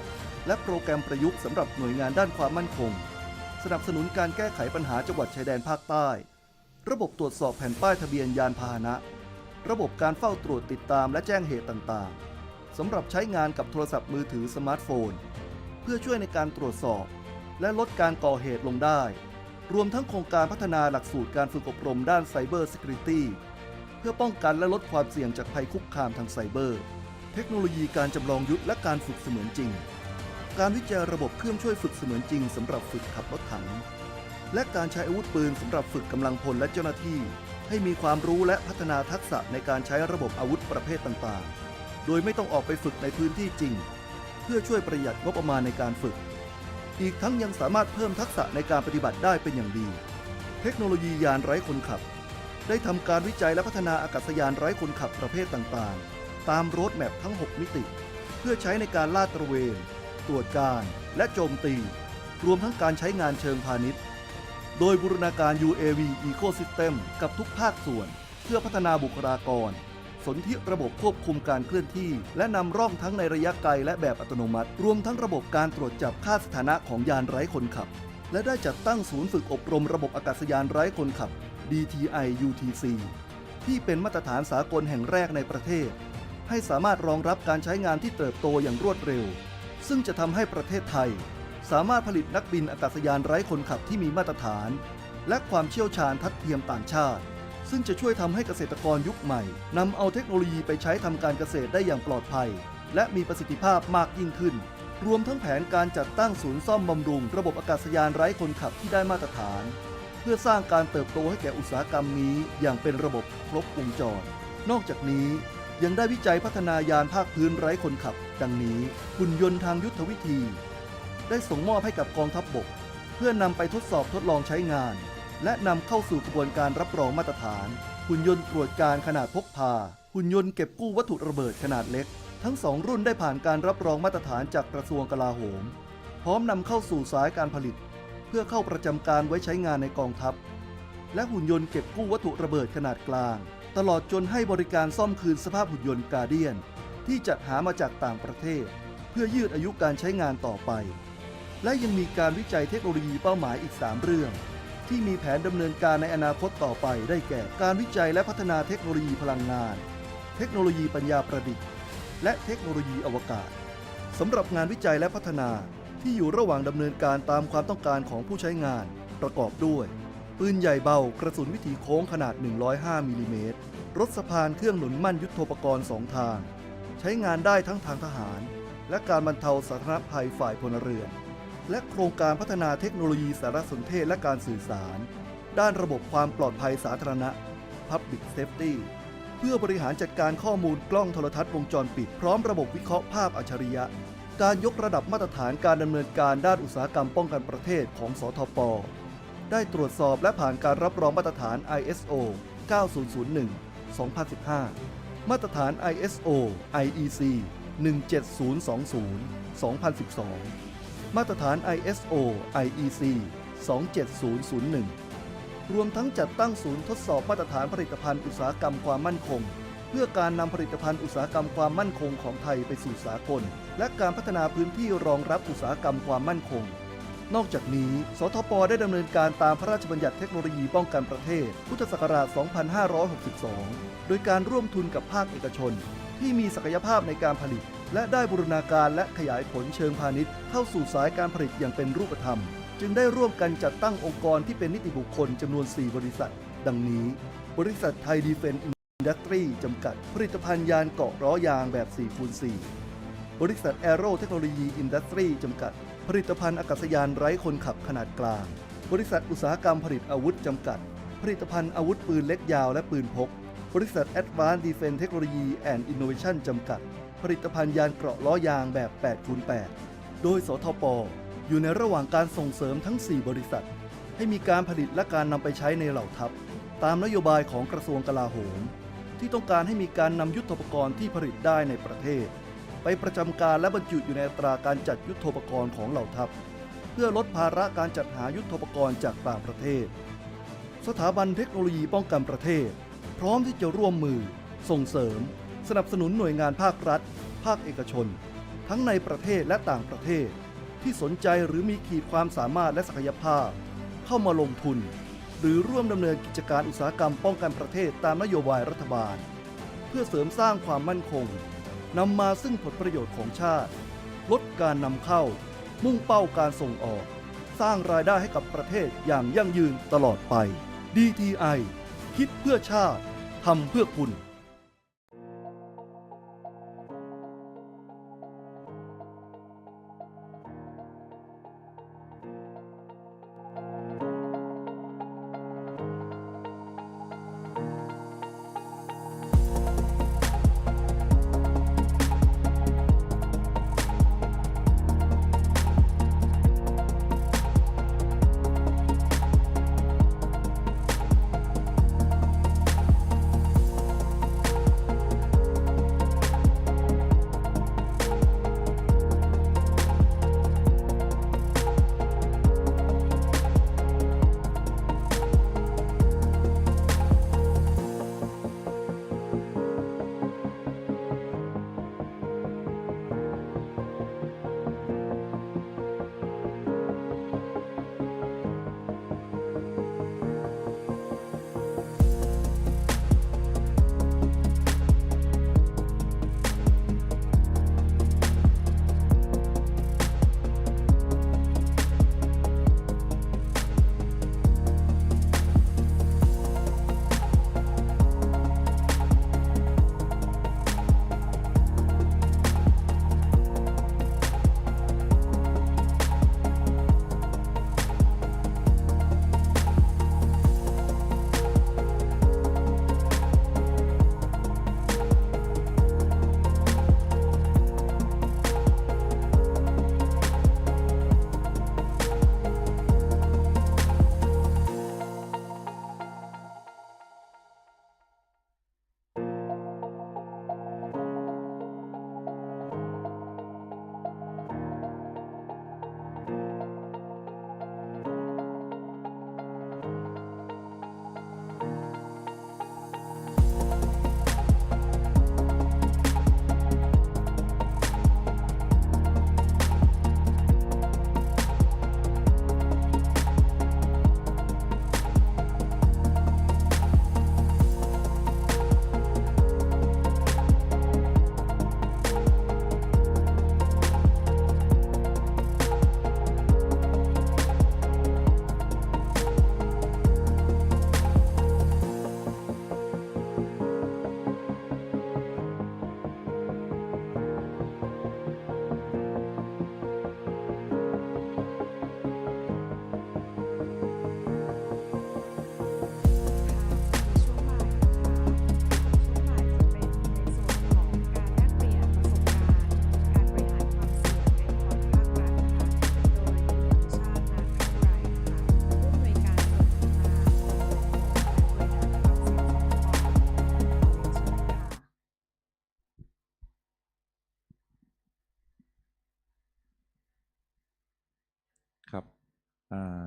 Speaker 11: และโปรแกรมประยุกต์สำหรับหน่วยงานด้านความมั่นคงสนับสนุนการแก้ไขปัญหาจังหวัดชายแดนภาคใต้ระบบตรวจสอบแผ่นป้ายทะเบียนยานพาหนะระบบการเฝ้าตรวจติดตามและแจ้งเหตุต่างๆสำหรับใช้งานกับโทรศัพท์มือถือสมาร์ทโฟนเพื่อช่วยในการตรวจสอบและลดการก่อเหตุลงได้รวมทั้งโครงการพัฒนาหลักสูตรการฝึกอบรมด้านไซเบอร์ซิเคียวริตี้เพื่อป้องกันและลดความเสี่ยงจากภัยคุกคามทางไซเบอร์เทคโนโลยีการจำลองยุทธและการฝึกเสมือนจริงการวิจัยระบบเครื่องช่วยฝึกเสมือนจริงสำหรับฝึกขับรถถังและการใช้อาวุธปืนสำหรับฝึกกำลังพลและเจ้าหน้าที่ให้มีความรู้และพัฒนาทักษะในการใช้ระบบอาวุธประเภทต่างๆโดยไม่ต้องออกไปฝึกในพื้นที่จริงเพื่อช่วยประหยัดงบประมาณในการฝึกอีกทั้งยังสามารถเพิ่มทักษะในการปฏิบัติได้เป็นอย่างดีเทคโนโลยียานไร้คนขับได้ทำการวิจัยและพัฒนาอากาศยานไร้คนขับประเภทต่างๆตามโรดแมพทั้ง6มิติเพื่อใช้ในการลาดตระเวนตรวจการและโจมตีรวมทั้งการใช้งานเชิงพาณิชย์โดยบูรณาการ UAV Ecosystem กับทุกภาคส่วนเพื่อพัฒนาบุคลากรสนธิระบบควบคุมการเคลื่อนที่และนำร่องทั้งในระยะไกลและแบบอัตโนมัติรวมทั้งระบบการตรวจจับค่าสถานะของยานไร้คนขับและได้จัดตั้งศูนย์ฝึกอบรมระบบอากาศยานไร้คนขับ DTI UTC ที่เป็นมาตรฐานสากลแห่งแรกในประเทศให้สามารถรองรับการใช้งานที่เติบโตอย่างรวดเร็วซึ่งจะทำให้ประเทศไทยสามารถผลิตนักบินอากาศยานไร้คนขับที่มีมาตรฐานและความเชี่ยวชาญทัดเทียมต่างชาติซึ่งจะช่วยทำให้เกษตรกรยุคใหม่นำเอาเทคโนโลยีไปใช้ทำการเกษตรได้อย่างปลอดภัยและมีประสิทธิภาพมากยิ่งขึ้นรวมทั้งแผนการจัดตั้งศูนย์ซ่อมบำรุงระบบอากาศยานไร้คนขับที่ได้มาตรฐานเพื่อสร้างการเติบโตให้แก่อุตสาหกรรมนี้อย่างเป็นระบบครบวงจรนอกจากนี้ยังได้วิจัยพัฒนายานภาคพื้นไร้คนขับดังนี้หุ่นยนต์ทางยุทธวิธีได้ส่งมอบให้กับกองทัพบกเพื่อนำไปทดสอบทดลองใช้งานและนำเข้าสู่กระบวนการรับรองมาตรฐานหุ่นยนต์ตรวจการขนาดพกพาหุ่นยนต์เก็บกู้วัตถุระเบิดขนาดเล็กทั้ง2รุ่นได้ผ่านการรับรองมาตรฐานจากกระทรวงกลาโหม พร้อมนำเข้าสู่สายการผลิตเพื่อเข้าประจำการไว้ใช้งานในกองทัพและหุ่นยนต์เก็บกู้วัตถุระเบิดขนาดกลางตลอดจนให้บริการซ่อมคืนสภาพหุ่นยนต์กาเดียนที่จัดหามาจากต่างประเทศเพื่อยืดอายุการใช้งานต่อไปและยังมีการวิจัยเทคโนโลยีเป้าหมายอีก3เรื่องที่มีแผนดำเนินการในอนาคตต่อไปได้แก่การวิจัยและพัฒนาเทคโนโลยีพลังงานเทคโนโลยีปัญญาประดิษฐ์และเทคโนโลยีอวกาศสำหรับงานวิจัยและพัฒนาที่อยู่ระหว่างดำเนินการตามความต้องการของผู้ใช้งานประกอบด้วยปืนใหญ่เบากระสุนวิถีโค้งขนาด105มิลลิเมตรรถสะพานเครื่องหนุนมั่นยุทโธปกรณ์2ทางใช้งานได้ทั้งทางทหารและการบรรเทาสาธารณภัยฝ่ายพลเรือนและโครงการพัฒนาเทคโนโลยีสารสนเทศและการสื่อสารด้านระบบความปลอดภัยสาธารณะ Public Safety เพื่อบริหารจัดการข้อมูลกล้องโทรทัศน์วงจรปิดพร้อมระบบวิเคราะห์ภาพอัจฉริยะการยกระดับมาตรฐานการดำเนินการด้านอุตสาหกรรมป้องกันประเทศของสทป.ได้ตรวจสอบและผ่านการรับรองมาตรฐาน ISO 9001 2015 มาตรฐาน ISO IEC 17020 2012 มาตรฐาน ISO IEC 27001 รวมทั้งจัดตั้งศูนย์ทดสอบมาตรฐานผลิตภัณฑ์อุตสาหกรรมความมั่นคงเพื่อการนำผลิตภัณฑ์อุตสาหกรรมความมั่นคงของไทยไปสู่สากลและการพัฒนาพื้นที่รองรับอุตสาหกรรมความมั่นคงนอกจากนี้สทป.ได้ดำเนินการตามพระราชบัญญัติเทคโนโลยีป้องกันประเทศพุทธศักราช 2562 โดยการร่วมทุนกับภาคเอกชนที่มีศักยภาพในการผลิตและได้บูรณาการและขยายผลเชิงพาณิชย์เข้าสู่สายการผลิตอย่างเป็นรูปธรรมจึงได้ร่วมกันจัดตั้งองค์กรที่เป็นนิติบุคคลจำนวน 4 บริษัทดังนี้บริษัทไทยดีเฟนส์อินดัสทรีจำกัดผลิตภัณฑ์ยานเกาะล้อยางแบบ 4x4 บริษัทแอโรเทคโนโลยีอินดัสทรีจำกัดผลิตภัณฑ์อากาศยานไร้คนขับขนาดกลางบริษัทอุตสาหกรรมผลิตอาวุธจำกัดผลิตภัณฑ์อาวุธปืนเล็กยาวและปืนพกบริษัท Advanced Defense Technology and Innovation จำกัดผลิตภัณฑ์ยานเกราะล้อยางแบบ 8x8 โดยสทป.อยู่ในระหว่างการส่งเสริมทั้ง 4 บริษัทให้มีการผลิตและการนำไปใช้ในเหล่าทัพตามนโยบายของกระทรวงกลาโหมที่ต้องการให้มีการนำยุทโธปกรณ์ที่ผลิตได้ในประเทศไปประจำการและบรรจุอยู่ในอัตราการจัดยุทโธปกรณ์ของเหล่าทัพเพื่อลดภาระการจัดหายุทโธปกรณ์จากต่างประเทศสถาบันเทคโนโลยีป้องกันประเทศพร้อมที่จะร่วมมือส่งเสริมสนับสนุนหน่วยงานภาครัฐภาคเอกชนทั้งในประเทศและต่างประเทศที่สนใจหรือมีขีดความสามารถและศักยภาพเข้ามาลงทุนหรือร่วมดำเนินกิจการอุตสาหกรรมป้องกันประเทศตามนโยบายรัฐบาลเพื่อเสริมสร้างความมั่นคงนำมาซึ่งผลประโยชน์ของชาติลดการนำเข้ามุ่งเป้าการส่งออกสร้างรายได้ให้กับประเทศอย่างยั่งยืนตลอดไป DTI คิดเพื่อชาติทำเพื่อคุณ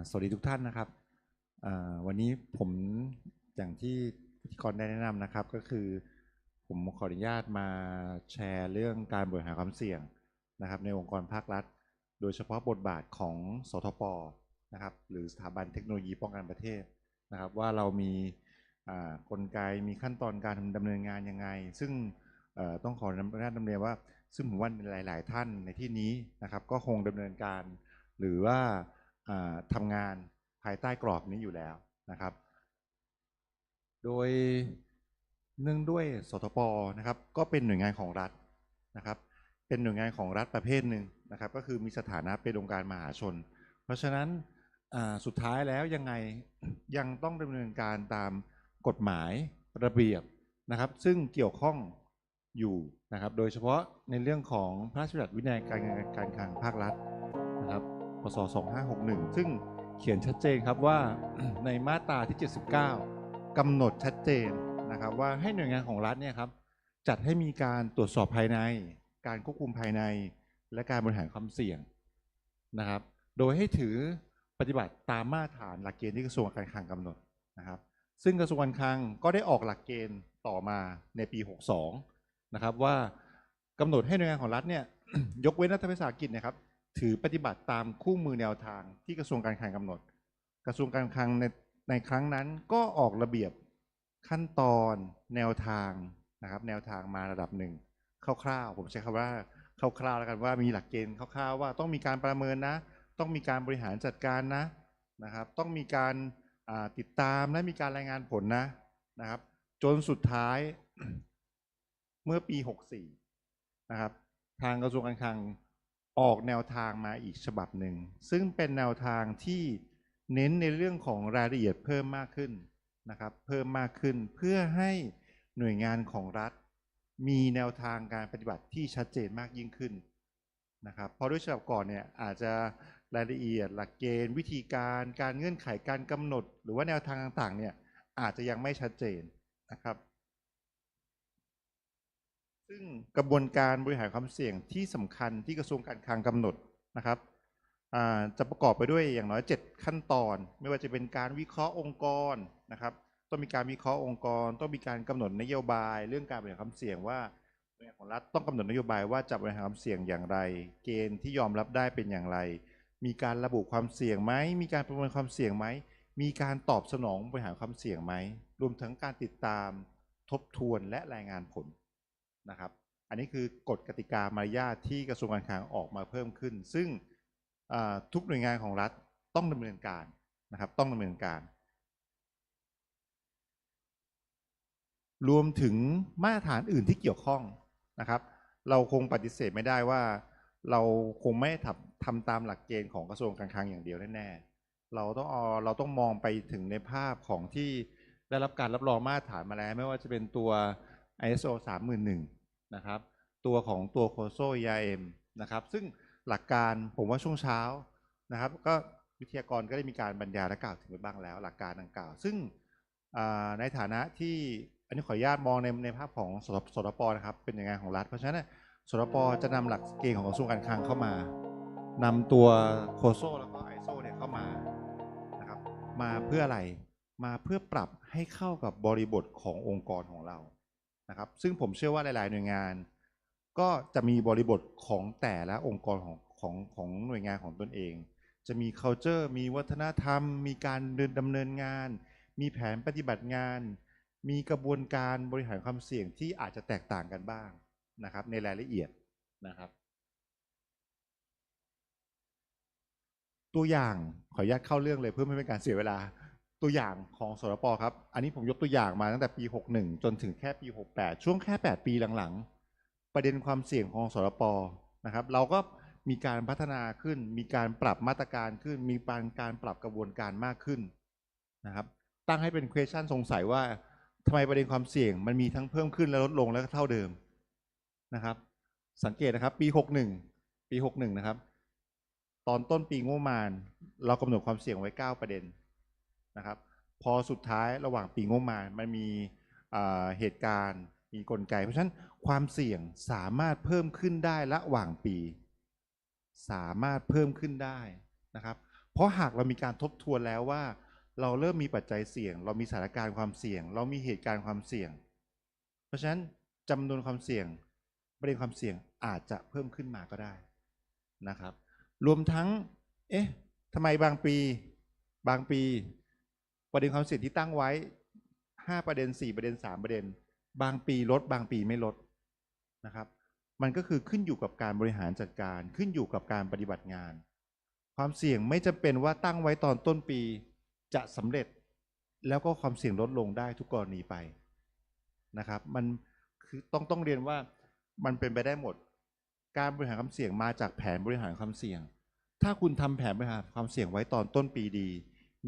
Speaker 12: สวัสดีทุกท่านนะครับวันนี้ผมอย่างที่พิธีกรได้แนะนำนะครับก็คือผมขออนุญาตมาแชร์เรื่องการบริหารความเสี่ยงนะครับในองค์กรภาครัฐโดยเฉพาะบทบาทของสทป.นะครับหรือสถาบันเทคโนโลยีป้องกันประเทศนะครับว่าเรามีกลไกมีขั้นตอนการดำเนินงานยังไงซึ่งต้องขออนุญาตดำเนินว่าซึ่งผมว่าหลายๆท่านในที่นี้นะครับก็คงดำเนินการหรือว่าทำงานภายใต้กรอบนี้อยู่แล้วนะครับโดยเนื่องด้วยสทป.นะครับก็เป็นหน่วยงานของรัฐนะครับเป็นหน่วยงานของรัฐประเภทหนึ่งนะครับก็คือมีสถานะเป็นองค์การมหาชนเพราะฉะนั้นสุดท้ายแล้วยังไงยังต้องดำเนินการตามกฎหมายระเบียบนะครับซึ่งเกี่ยวข้องอยู่นะครับโดยเฉพาะในเรื่องของพระราชบัญญัติวินัยการคลังภาครัฐนะครับพ.ศ. 2561ซึ่งเขียนชัดเจนครับว่า ในมาตราที่ 79 กำหนดชัดเจนนะครับว่าให้หน่วยงานของรัฐเนี่ยครับจัดให้มีการตรวจสอบภายในการควบคุมภายในและการบริหารความเสี่ยงนะครับโดยให้ถือปฏิบัติตามมาตรฐานหลักเกณฑ์ที่กระทรวงการคลังกำหนดนะครับซึ่งกระทรวงการคลังก็ได้ออกหลักเกณฑ์ต่อมาในปี 62 นะครับว่ากำหนดให้หน่วยงานของรัฐเนี่ย ยกเว้นรัฐวิสาหกิจนะครับถือปฏิบัติตามคู่มือแนวทางที่กระทรวงการคลังกำหนดกระทรวงการคลังในครั้งนั้นก็ออกระเบียบขั้นตอนแนวทางนะครับแนวทางมาระดับหนึ่งคร่าวๆผมใช้คำว่าคร่าวๆแล้วกันว่ามีหลักเกณฑ์คร่าวๆว่าต้องมีการประเมินนะต้องมีการบริหารจัดการนะครับต้องมีการติดตามและมีการรายงานผลนะครับจนสุดท้าย เมื่อปี 64 นะครับทางกระทรวงการคลังออกแนวทางมาอีกฉบับหนึ่งซึ่งเป็นแนวทางที่เน้นในเรื่องของรายละเอียดเพิ่มมากขึ้นนะครับเพิ่มมากขึ้นเพื่อให้หน่วยงานของรัฐมีแนวทางการปฏิบัติที่ชัดเจนมากยิ่งขึ้นนะครับเพราะด้วยฉบับก่อนเนี่ยอาจจะรายละเอียดหลักเกณฑ์วิธีการเงื่อนไขการกำหนดหรือว่าแนวทางต่างๆเนี่ยอาจจะยังไม่ชัดเจนนะครับซึ่งกระบวนการบริหารความเสี่ยงที่สำคัญที่กระทรวงการคลังกำหนดนะครับจะประกอบไปด้วยอย่างน้อย7ขั้นตอนไม่ว่าจะเป็นการวิเคราะห์องค์กรนะครับต้องมีการวิเคราะห์องค์กรต้องมีการกำหนดนโยบายเรื่องการบริหารความเสี่ยงว่าหน่วยงานของรัฐต้องกำหนดนโยบายว่าจะบริหารความเสี่ยงอย่างไรเกณฑ์ที่ยอมรับได้เป็นอย่างไรมีการระบุความเสี่ยงไหมมีการประเมินความเสี่ยงไหมมีการตอบสนองบริหารความเสี่ยงไหมรวมทั้งการติดตามทบทวนและรายงานผลนะครับอันนี้คือกฎกติกามารยาทที่กระทรวงการคลังออกมาเพิ่มขึ้นซึ่งทุกหน่วยงานของรัฐต้องดำเนินการนะครับต้องดำเนินการรวมถึงมาตรฐานอื่นที่เกี่ยวข้องนะครับเราคงปฏิเสธไม่ได้ว่าเราคงไม่ทำตามหลักเกณฑ์ของกระทรวงการคลังอย่างเดียวแน่ๆเราต้องมองไปถึงในภาพของที่ได้รับการรับรองมาตรฐานมาแล้วไม่ว่าจะเป็นตัว ISO 31001นะครับตัวโคโซ ERM นะครับซึ่งหลักการผมว่าช่วงเช้านะครับก็วิทยากรก็ได้มีการบรรยายและกล่าวถึงไปบ้างแล้วหลักการดังกล่าวซึ่งในฐานะที่อันนี้ขออนุญาตมองในภาพของสทป.นะครับเป็นหน่วยงานของรัฐเพราะฉะนั้นสทป.จะนำหลักเกณฑ์ของกระทรวงการคลังเข้ามานำตัวโคโซแล้วก็ไอโซเนี่ยเข้ามานะครับมาเพื่ออะไรมาเพื่อปรับให้เข้ากับบริบทขององค์กรของเรานะครับซึ่งผมเชื่อว่าหลายๆหน่วยงานก็จะมีบริบทของแต่ละองค์กรของหน่วยงานของตนเองจะมี culture มีวัฒนธรรมมีการดำเนินงานมีแผนปฏิบัติงานมีกระบวนการบริหารความเสี่ยงที่อาจจะแตกต่างกันบ้างนะครับในรายละเอียดนะครับตัวอย่างขออนุญาตเข้าเรื่องเลยเพื่อไม่เป็นการเสียเวลาตัวอย่างของสทป.ครับอันนี้ผมยกตัวอย่างมาตั้งแต่ปี 61 จนถึงแค่ปี 68 ช่วงแค่ 8 ปีหลังๆประเด็นความเสี่ยงของสทป.นะครับเราก็มีการพัฒนาขึ้นมีการปรับมาตรการขึ้นมีการปรับกระบวนการมากขึ้นนะครับตั้งให้เป็น question สงสัยว่าทำไมประเด็นความเสี่ยงมันมีทั้งเพิ่มขึ้นและลดลงและก็เท่าเดิมนะครับสังเกตนะครับปี 61 นะครับตอนต้นปีงบประมาณเรากำหนดความเสี่ยงไว้9ประเด็นนะครับพอสุดท้ายระหว่างปีงบประมาณมันมีเหตุการณ์มีกลไกเพราะฉะนั้นความเสี่ยงสามารถเพิ่มขึ้นได้ระหว่างปีสามารถเพิ่มขึ้นได้นะครับ เพราะหากเรามีการทบทวนแล้วว่าเราเริ่มมีปัจจัยเสี่ยงเรามีสถานการณ์ความเสี่ยงเรามีเหตุการณ์ความเสี่ยงเพราะฉะนั้นจำนวนความเสี่ยงประเด็นความเสี่ยงอาจจะเพิ่มขึ้นมาก็ได้นะครับรวมทั้งทำไมบางปีประเด็นความเสี่ยงที่ตั้งไว้5ประเด็น4ประเด็น3ประเด็นบางปีลดบางปีไม่ลดนะครับมันก็คือขึ้นอยู่กับการบริหารจัดการขึ้นอยู่กับการปฏิบัติงานความเสี่ยงไม่จำเป็นว่าตั้งไว้ตอนต้นปีจะสำเร็จแล้วก็ความเสี่ยงลดลงได้ทุกกรณีไปนะครับมันคือต้องเรียนว่ามันเป็นไปได้หมดการบริหารความเสี่ยงมาจากแผนบริหารความเสี่ยงถ้าคุณทำแผนบริหารความเสี่ยงไว้ตอนต้นปีดี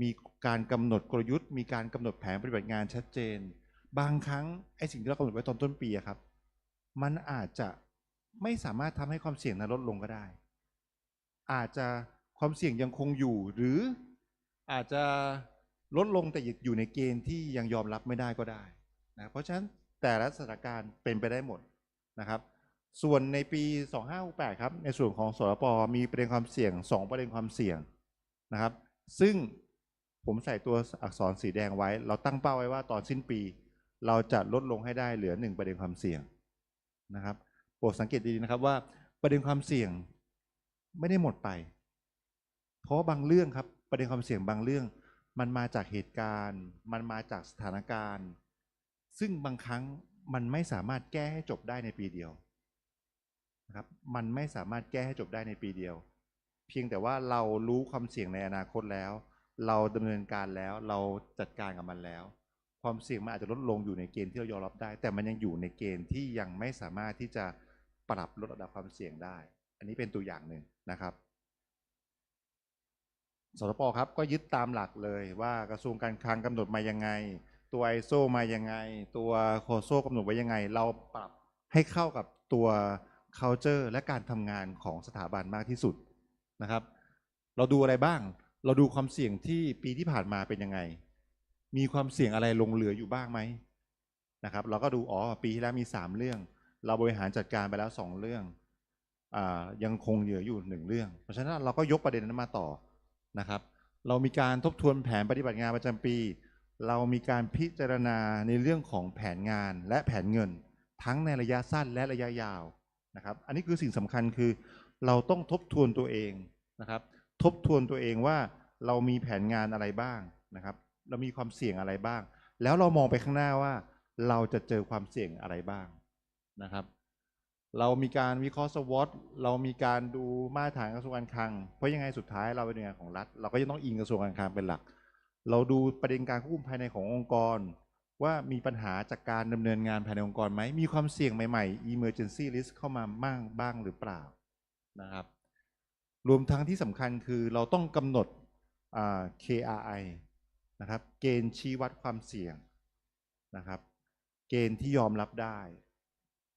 Speaker 12: มีการกำหนดกลยุทธ์มีการกำหนดแผนปฏิบัติงานชัดเจนบางครั้งไอ้สิ่งที่เรากำหนดไว้ตอนต้นปีครับมันอาจจะไม่สามารถทำให้ความเสี่ยงนั้นลดลงก็ได้อาจจะความเสี่ยงยังคงอยู่หรืออาจจะลดลงแต่อยู่ในเกณฑ์ที่ยังยอมรับไม่ได้ก็ได้นะเพราะฉะนั้นแต่ละสถานการณ์เป็นไปได้หมดนะครับส่วนในปี2568ครับในส่วนของสรป.มีประเด็นความเสี่ยง2ประเด็นความเสี่ยงนะครับซึ่งผมใส่ตัวอักษรสีแดงไว้เราตั้งเป้าไว้ว่าตอนสิ้นปีเราจะลดลงให้ได้เหลือ1ประเด็นความเสี่ยงนะครับโปรดสังเกตดีๆนะครับว่าประเด็นความเสี่ยงไม่ได้หมดไปเพราะบางเรื่องครับประเด็นความเสี่ยงบางเรื่องมันมาจากเหตุการณ์มันมาจากสถานการณ์ซึ่งบางครั้งมันไม่สามารถแก้ให้จบได้ในปีเดียวนะครับมันไม่สามารถแก้ให้จบได้ในปีเดียวเพียงแต่ว่าเรารู้ความเสี่ยงในอนาคตแล้วเราดำเนินการแล้วเราจัดการกับมันแล้วความเสี่ยงมันอาจจะลดลงอยู่ในเกณฑ์ที่เรายอมรับได้แต่มันยังอยู่ในเกณฑ์ที่ยังไม่สามารถที่จะปรับลดระดับความเสี่ยงได้อันนี้เป็นตัวอย่างหนึ่งนะครับสตป.ครับก็ยึดตามหลักเลยว่ากระทรวงการคลังกำหนดมายังไงตัวไอโซมายังไงตัวโคโซกำหนดไว้ยังไงเราปรับให้เข้ากับตัว culture และการทำงานของสถาบันมากที่สุดนะครับเราดูอะไรบ้างเราดูความเสี่ยงที่ปีที่ผ่านมาเป็นยังไงมีความเสี่ยงอะไรลงเหลืออยู่บ้างไหมนะครับเราก็ดูปีที่แล้วมี3เรื่องเราบริหารจัดการไปแล้ว2เรื่องยังคงเหลืออยู่1เรื่องเพราะฉะนั้นเราก็ยกประเด็นนั้นมาต่อนะครับเรามีการทบทวนแผนปฏิบัติงานประจำปีเรามีการพิจารณาในเรื่องของแผนงานและแผนเงินทั้งในระยะสั้นและระยะยาวนะครับอันนี้คือสิ่งสำคัญคือเราต้องทบทวนตัวเองนะครับทบทวนตัวเองว่าเรามีแผนงานอะไรบ้างนะครับเรามีความเสี่ยงอะไรบ้างแล้วเรามองไปข้างหน้าว่าเราจะเจอความเสี่ยงอะไรบ้างนะครับเรามีการวิเคราะห์ SWOT เรามีการดูมาตรฐานกระทรวงการคลังเพราะยังไงสุดท้ายเราเป็นหน่วยงานของรัฐเราก็จะต้องอิงกระทรวงการคลังเป็นหลักเราดูประเด็นการควบคุมภายในขององค์กรว่ามีปัญหาจากการดำเนินงานภายในองค์กรไหมมีความเสี่ยงใหม่ๆ emergency risk เข้ามาบ้างหรือเปล่านะครับรวมทั้งที่สำคัญคือเราต้องกำหนดKRI นะครับเกณฑ์ชี้วัดความเสี่ยงนะครับเกณฑ์ที่ยอมรับได้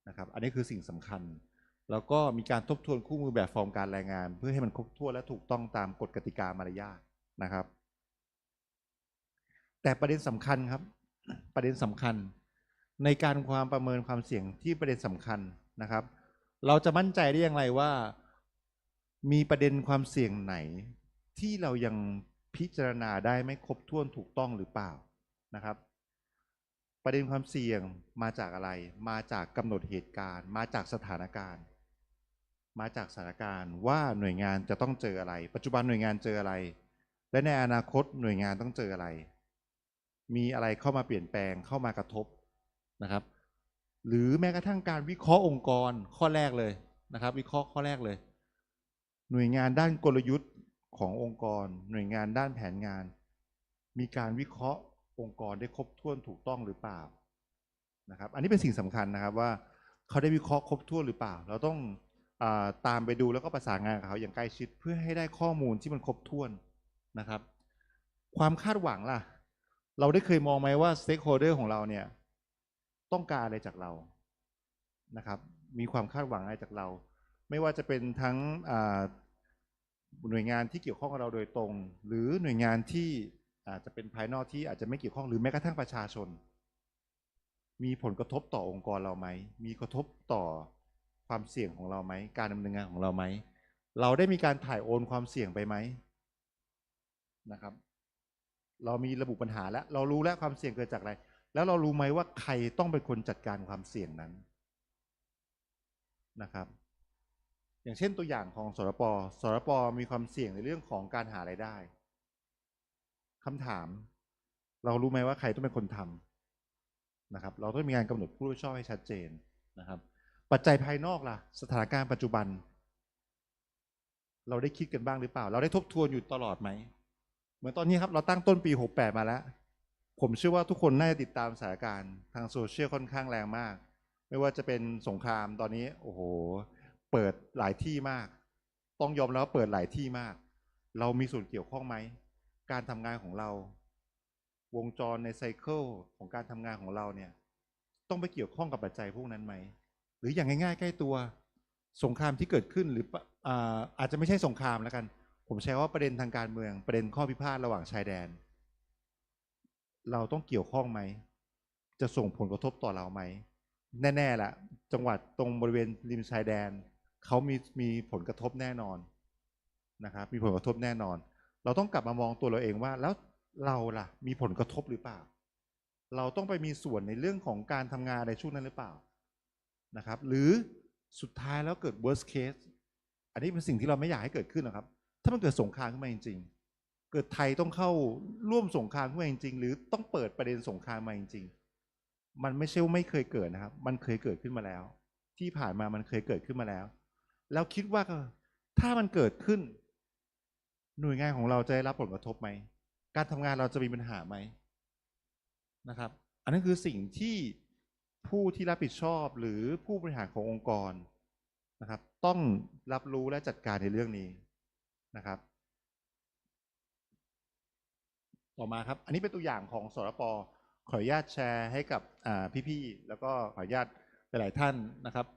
Speaker 12: นะครับอันนี้คือสิ่งสำคัญแล้วก็มีการทบทวนคู่มือแบบฟอร์มการรายงานเพื่อให้มันครบถ้วนและถูกต้องตามกฎกติกามารยาทนะครับแต่ประเด็นสำคัญครับประเด็นสำคัญในการความประเมินความเสี่ยงที่ประเด็นสำคัญนะครับเราจะมั่นใจได้อย่างไรว่ามีประเด็นความเสี่ยงไหนที่เรายังพิจารณาได้ไม่ครบถ้วนถูกต้องหรือเปล่านะครับประเด็นความเสี่ยงมาจากอะไรมาจากกำหนดเหตุการณ์มาจากสถานการณ์ว่าหน่วยงานจะต้องเจออะไรปัจจุบันหน่วยงานเจออะไรและในอนาคตหน่วยงานต้องเจออะไรมีอะไรเข้ามาเปลี่ยนแปลงเข้ามากระทบนะครับหรือแม้กระทั่งการวิเคราะห์องค์กรข้อแรกเลยนะครับวิเคราะห์ข้อแรกเลยหน่วยงานด้านกลยุทธ์ขององค์กรหน่วยงานด้านแผนงานมีการวิเคราะห์องค์กรได้ครบถ้วนถูกต้องหรือเปล่านะครับอันนี้เป็นสิ่งสำคัญนะครับว่าเขาได้วิเคราะห์ครบถ้วนหรือเปล่าเราต้องตามไปดูแล้วก็ประสานงานกับเขาอย่างใกล้ชิดเพื่อให้ได้ข้อมูลที่มันครบถ้วนนะครับความคาดหวังล่ะเราได้เคยมองไหมว่า stakeholder ของเราเนี่ยต้องการอะไรจากเรานะครับมีความคาดหวังอะไรจากเราไม่ว่าจะเป็นทั้งหน่วยงานที่เกี่ยวข้องกับเราโดยตรงหรือหน่วยงานที่อาจจะเป็นภายนอกที่อาจจะไม่เกี่ยวข้องหรือแม้กระทั่งประชาชนมีผลกระทบต่อองค์กรเราไหมมีกระทบต่อความเสี่ยงของเราไหมการดำเนินงานของเราไหมเราได้มีการถ่ายโอนความเสี่ยงไปไหม นะครับ เรามีระบุปัญหาแล้วเรารู้แล้วความเสี่ยงเกิดจากอะไรแล้วเรารู้ไหมว่าใครต้องเป็นคนจัดการความเสี่ยงนั้นนะครับอย่างเช่นตัวอย่างของสรปมีความเสี่ยงในเรื่องของการหารายได้คำถามเรารู้ไหมว่าใครต้องเป็นคนทำนะครับเราต้องมีการกำหนดผู้รับผิดชอบให้ชัดเจนนะครับปัจจัยภายนอกล่ะสถานการณ์ปัจจุบันเราได้คิดกันบ้างหรือเปล่าเราได้ทบทวนอยู่ตลอดไหมเหมือนตอนนี้ครับเราตั้งต้นปี68มาแล้วผมเชื่อว่าทุกคนน่าจะติดตามสถานการณ์ทางโซเชียลค่อนข้างแรงมากไม่ว่าจะเป็นสงครามตอนนี้โอ้โหเปิดหลายที่มากต้องยอมแล้วเปิดหลายที่มากเรามีส่วนเกี่ยวข้องไหมการทำงานของเราวงจรในไซเคิลของการทำงานของเราเนี่ยต้องไปเกี่ยวข้องกับปัจจัยพวกนั้นไหมหรืออย่างง่ายๆใกล้ตัวสงครามที่เกิดขึ้นหรืออาจจะไม่ใช่สงครามแล้วกันผมใช้ว่าประเด็นทางการเมืองประเด็นข้อพิพาทระหว่างชายแดนเราต้องเกี่ยวข้องไหมจะส่งผลกระทบต่อเราไหมแน่ๆละจังหวัดตรงบริเวณริมชายแดนเขามีผลกระทบแน่นอนนะครับมีผลกระทบแน่นอนเราต้องกลับมามองตัวเราเองว่าแล้วเราล่ะมีผลกระทบหรือเปล่าเราต้องไปมีส่วนในเรื่องของการทำงานในช่วงนั้นหรือเปล่านะครับหรือสุดท้ายแล้วเกิด worst case อันนี้เป็นสิ่งที่เราไม่อยากให้เกิดขึ้นนะครับถ้ามันเกิดสงครามขึ้นมาจริงๆเกิดไทยต้องเข้าร่วมสงครามขึ้นมาจริงๆหรือต้องเปิดประเด็นสงครามมาจริงๆมันไม่ใช่ว่าไม่เคยเกิดนะครับมันเคยเกิดขึ้นมาแล้วที่ผ่านมามันเคยเกิดขึ้นมาแล้วแล้วคิดว่าถ้ามันเกิดขึ้นหน่วยงานของเราจะได้รับผลกระทบไหมการทำงานเราจะมีปัญหาไหมนะครับอันนั้นคือสิ่งที่ผู้ที่รับผิดชอบหรือผู้บริหารขององค์กรนะครับต้องรับรู้และจัดการในเรื่องนี้นะครับต่อมาครับอันนี้เป็นตัวอย่างของสรป.ขออนุญาตแชร์ให้กับพี่ๆแล้วก็ขออนุญาตหลายๆท่านนะครับ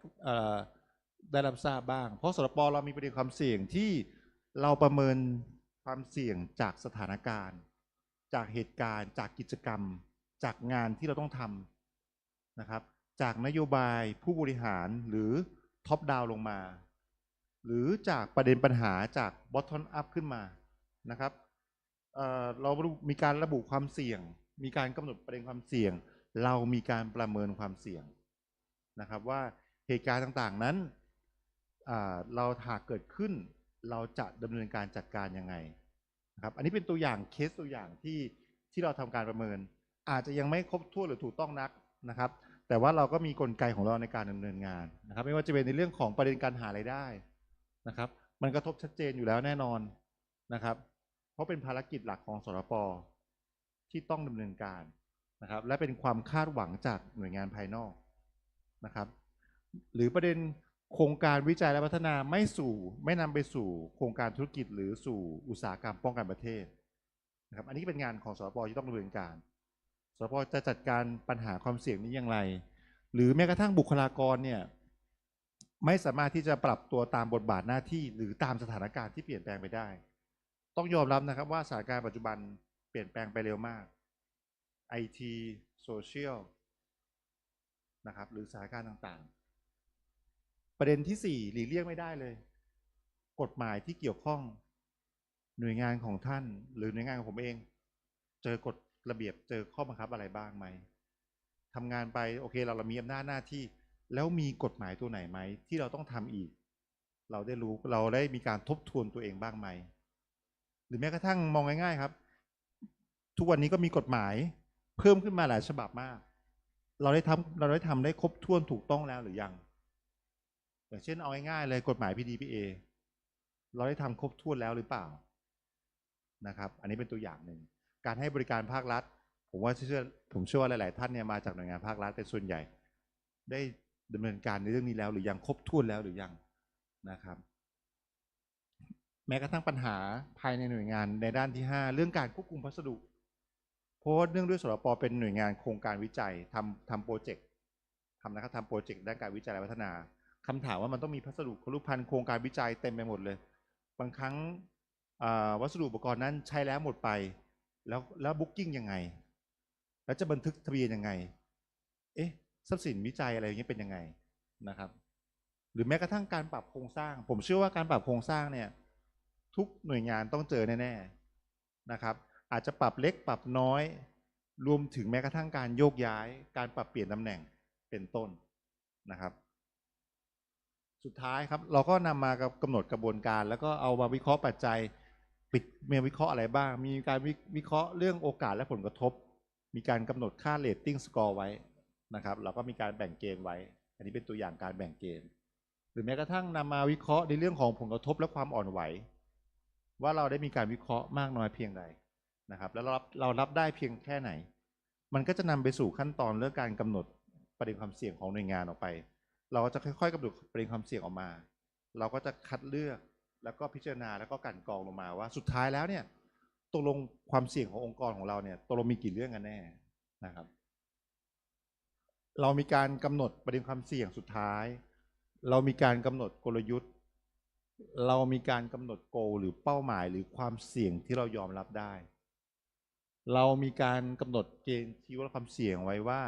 Speaker 12: ได้รับทราบบ้างเพราะสรป.เรามีประเด็นความเสี่ยงที่เราประเมินความเสี่ยงจากสถานการณ์จากเหตุการณ์จากกิจกรรมจากงานที่เราต้องทำนะครับจากนโยบายผู้บริหารหรือท็อปดาวลงมาหรือจากประเด็นปัญหาจากบอททอมอัพขึ้นมานะครับเรามีการระบุความเสี่ยงมีการกำหนดประเด็นความเสี่ยงเรามีการประเมินความเสี่ยงนะครับว่าเหตุการณ์ต่างๆนั้นเราหากเกิดขึ้นเราจะดำเนินการจัดการยังไงนะครับอันนี้เป็นตัวอย่างเคสตัวอย่างที่เราทำการประเมินอาจจะยังไม่ครบถ้วนหรือถูกต้องนักนะครับแต่ว่าเราก็มีกลไกของเราในการดำเนินงานนะครับไม่ว่าจะเป็นในเรื่องของประเด็นการหารายได้นะครับมันกระทบชัดเจนอยู่แล้วแน่นอนนะครับเพราะเป็นภารกิจหลักของสรป.ที่ต้องดำเนินการนะครับและเป็นความคาดหวังจากหน่วยงานภายนอกนะครับหรือประเด็นโครงการวิจัยและพัฒนาไม่นำไปสู่โครงการธุรกิจหรือสู่อุตสาหกรรมป้องกันประเทศนะครับอันนี้เป็นงานของสรป.ที่ต้องดำเนินการสรป.จะจัดการปัญหาความเสี่ยงนี้อย่างไรหรือแม้กระทั่งบุคลากรเนี่ยไม่สามารถที่จะปรับตัวตามบทบาทหน้าที่หรือตามสถานการณ์ที่เปลี่ยนแปลงไปได้ต้องยอมรับนะครับว่าสถานการณ์ปัจจุบันเปลี่ยนแปลงไปเร็วมาก IT โซเชียลนะครับหรือสถานการณ์ต่างๆประเด็นที่4หลีกเลี่ยงไม่ได้เลยกฎหมายที่เกี่ยวข้องหน่วยงานของท่านหรือหน่วยงานของผมเองเจอกฎระเบียบเจอข้อบังคับอะไรบ้างไหมทำงานไปโอเคเรามีอำนาจหน้าที่แล้วมีกฎหมายตัวไหนไหมที่เราต้องทำอีกเราได้รู้เราได้มีการทบทวนตัวเองบ้างไหมหรือแม้กระทั่งมองง่ายๆครับทุกวันนี้ก็มีกฎหมายเพิ่มขึ้นมาหลายฉบับมากเราได้ทำได้ครบถ้วนถูกต้องแล้วหรือยังอย่างเช่นเอาง่ายๆเลยกฎหมาย PDPA เราได้ทำครบถ้วนแล้วหรือเปล่านะครับอันนี้เป็นตัวอย่างหนึ่งการให้บริการภาครัฐผมเชื่อว่าหลายๆท่านเนี่ยมาจากหน่วยงานภาครัฐเป็นส่วนใหญ่ได้ดำเนินการในเรื่องนี้แล้วหรือยังครบถ้วนแล้วหรือยังนะครับแม้กระทั่งปัญหาภายในหน่วยงานในด้านที่5เรื่องการควบคุมพัสดุเพราะเนื่องด้วยสรป.เป็นหน่วยงานโครงการวิจัยทำโปรเจกต์ทำโปรเจกต์ด้านการวิจัยและพัฒนาคำถามว่ามันต้องมีพัสดุครุภัณฑ์โครงการวิจัยเต็มไปหมดเลยบางครั้งวัสดุอุปกรณ์นั้นใช้แล้วหมดไปแล้วบุ๊กกิ้งยังไงแล้วจะบันทึกทะเบียนยังไงทรัพย์สินวิจัยอะไรอย่างนี้เป็นยังไงนะครับหรือแม้กระทั่งการปรับโครงสร้างผมเชื่อว่าการปรับโครงสร้างเนี่ยทุกหน่วยงานต้องเจอแน่ นะครับอาจจะปรับเล็กปรับน้อยรวมถึงแม้กระทั่งการโยกย้ายการปรับเปลี่ยนตำแหน่งเป็นต้นนะครับสุดท้ายครับเราก็นำมากำหนดกระบวนการแล้วก็เอามาวิเคราะห์ปัจจัยมีวิเคราะห์อะไรบ้างมีการวิเคราะห์เรื่องโอกาสและผลกระทบมีการกำหนดค่า rating score ไว้นะครับเราก็มีการแบ่งเกณฑ์ไว้อันนี้เป็นตัวอย่างการแบ่งเกณฑ์หรือแม้กระทั่งนำมาวิเคราะห์ในเรื่องของผลกระทบและความอ่อนไหวว่าเราได้มีการวิเคราะห์มากน้อยเพียงใดนะครับแล้วเรารับได้เพียงแค่ไหนมันก็จะนำไปสู่ขั้นตอนเรื่องการกำหนดประเด็นความเสี่ยงของหน่วยงานออกไปเราก็จะค่อยๆกำหนดประเด็นความเสี่ยงออกมาเราก็จะคัดเลือกแล้วก็พิจารณาแล้วก็กลั่นกรองลงมาว่าสุดท้ายแล้วเนี่ยตกลงความเสี่ยงขององค์กรของเราเนี่ยตกลงมีกี่เรื่องกันแน่นะครับเรามีการกำหนดประเด็นความเสี่ยงสุดท้ายเรามีการกำหนดกลยุทธ์เรามีการกำหนดโกหรือเป้าหมายหรือความเสี่ยงที่เรายอมรับได้เรามีการกำหนดเกณฑ์ที่วัดความเสี่ยงไว้ว่า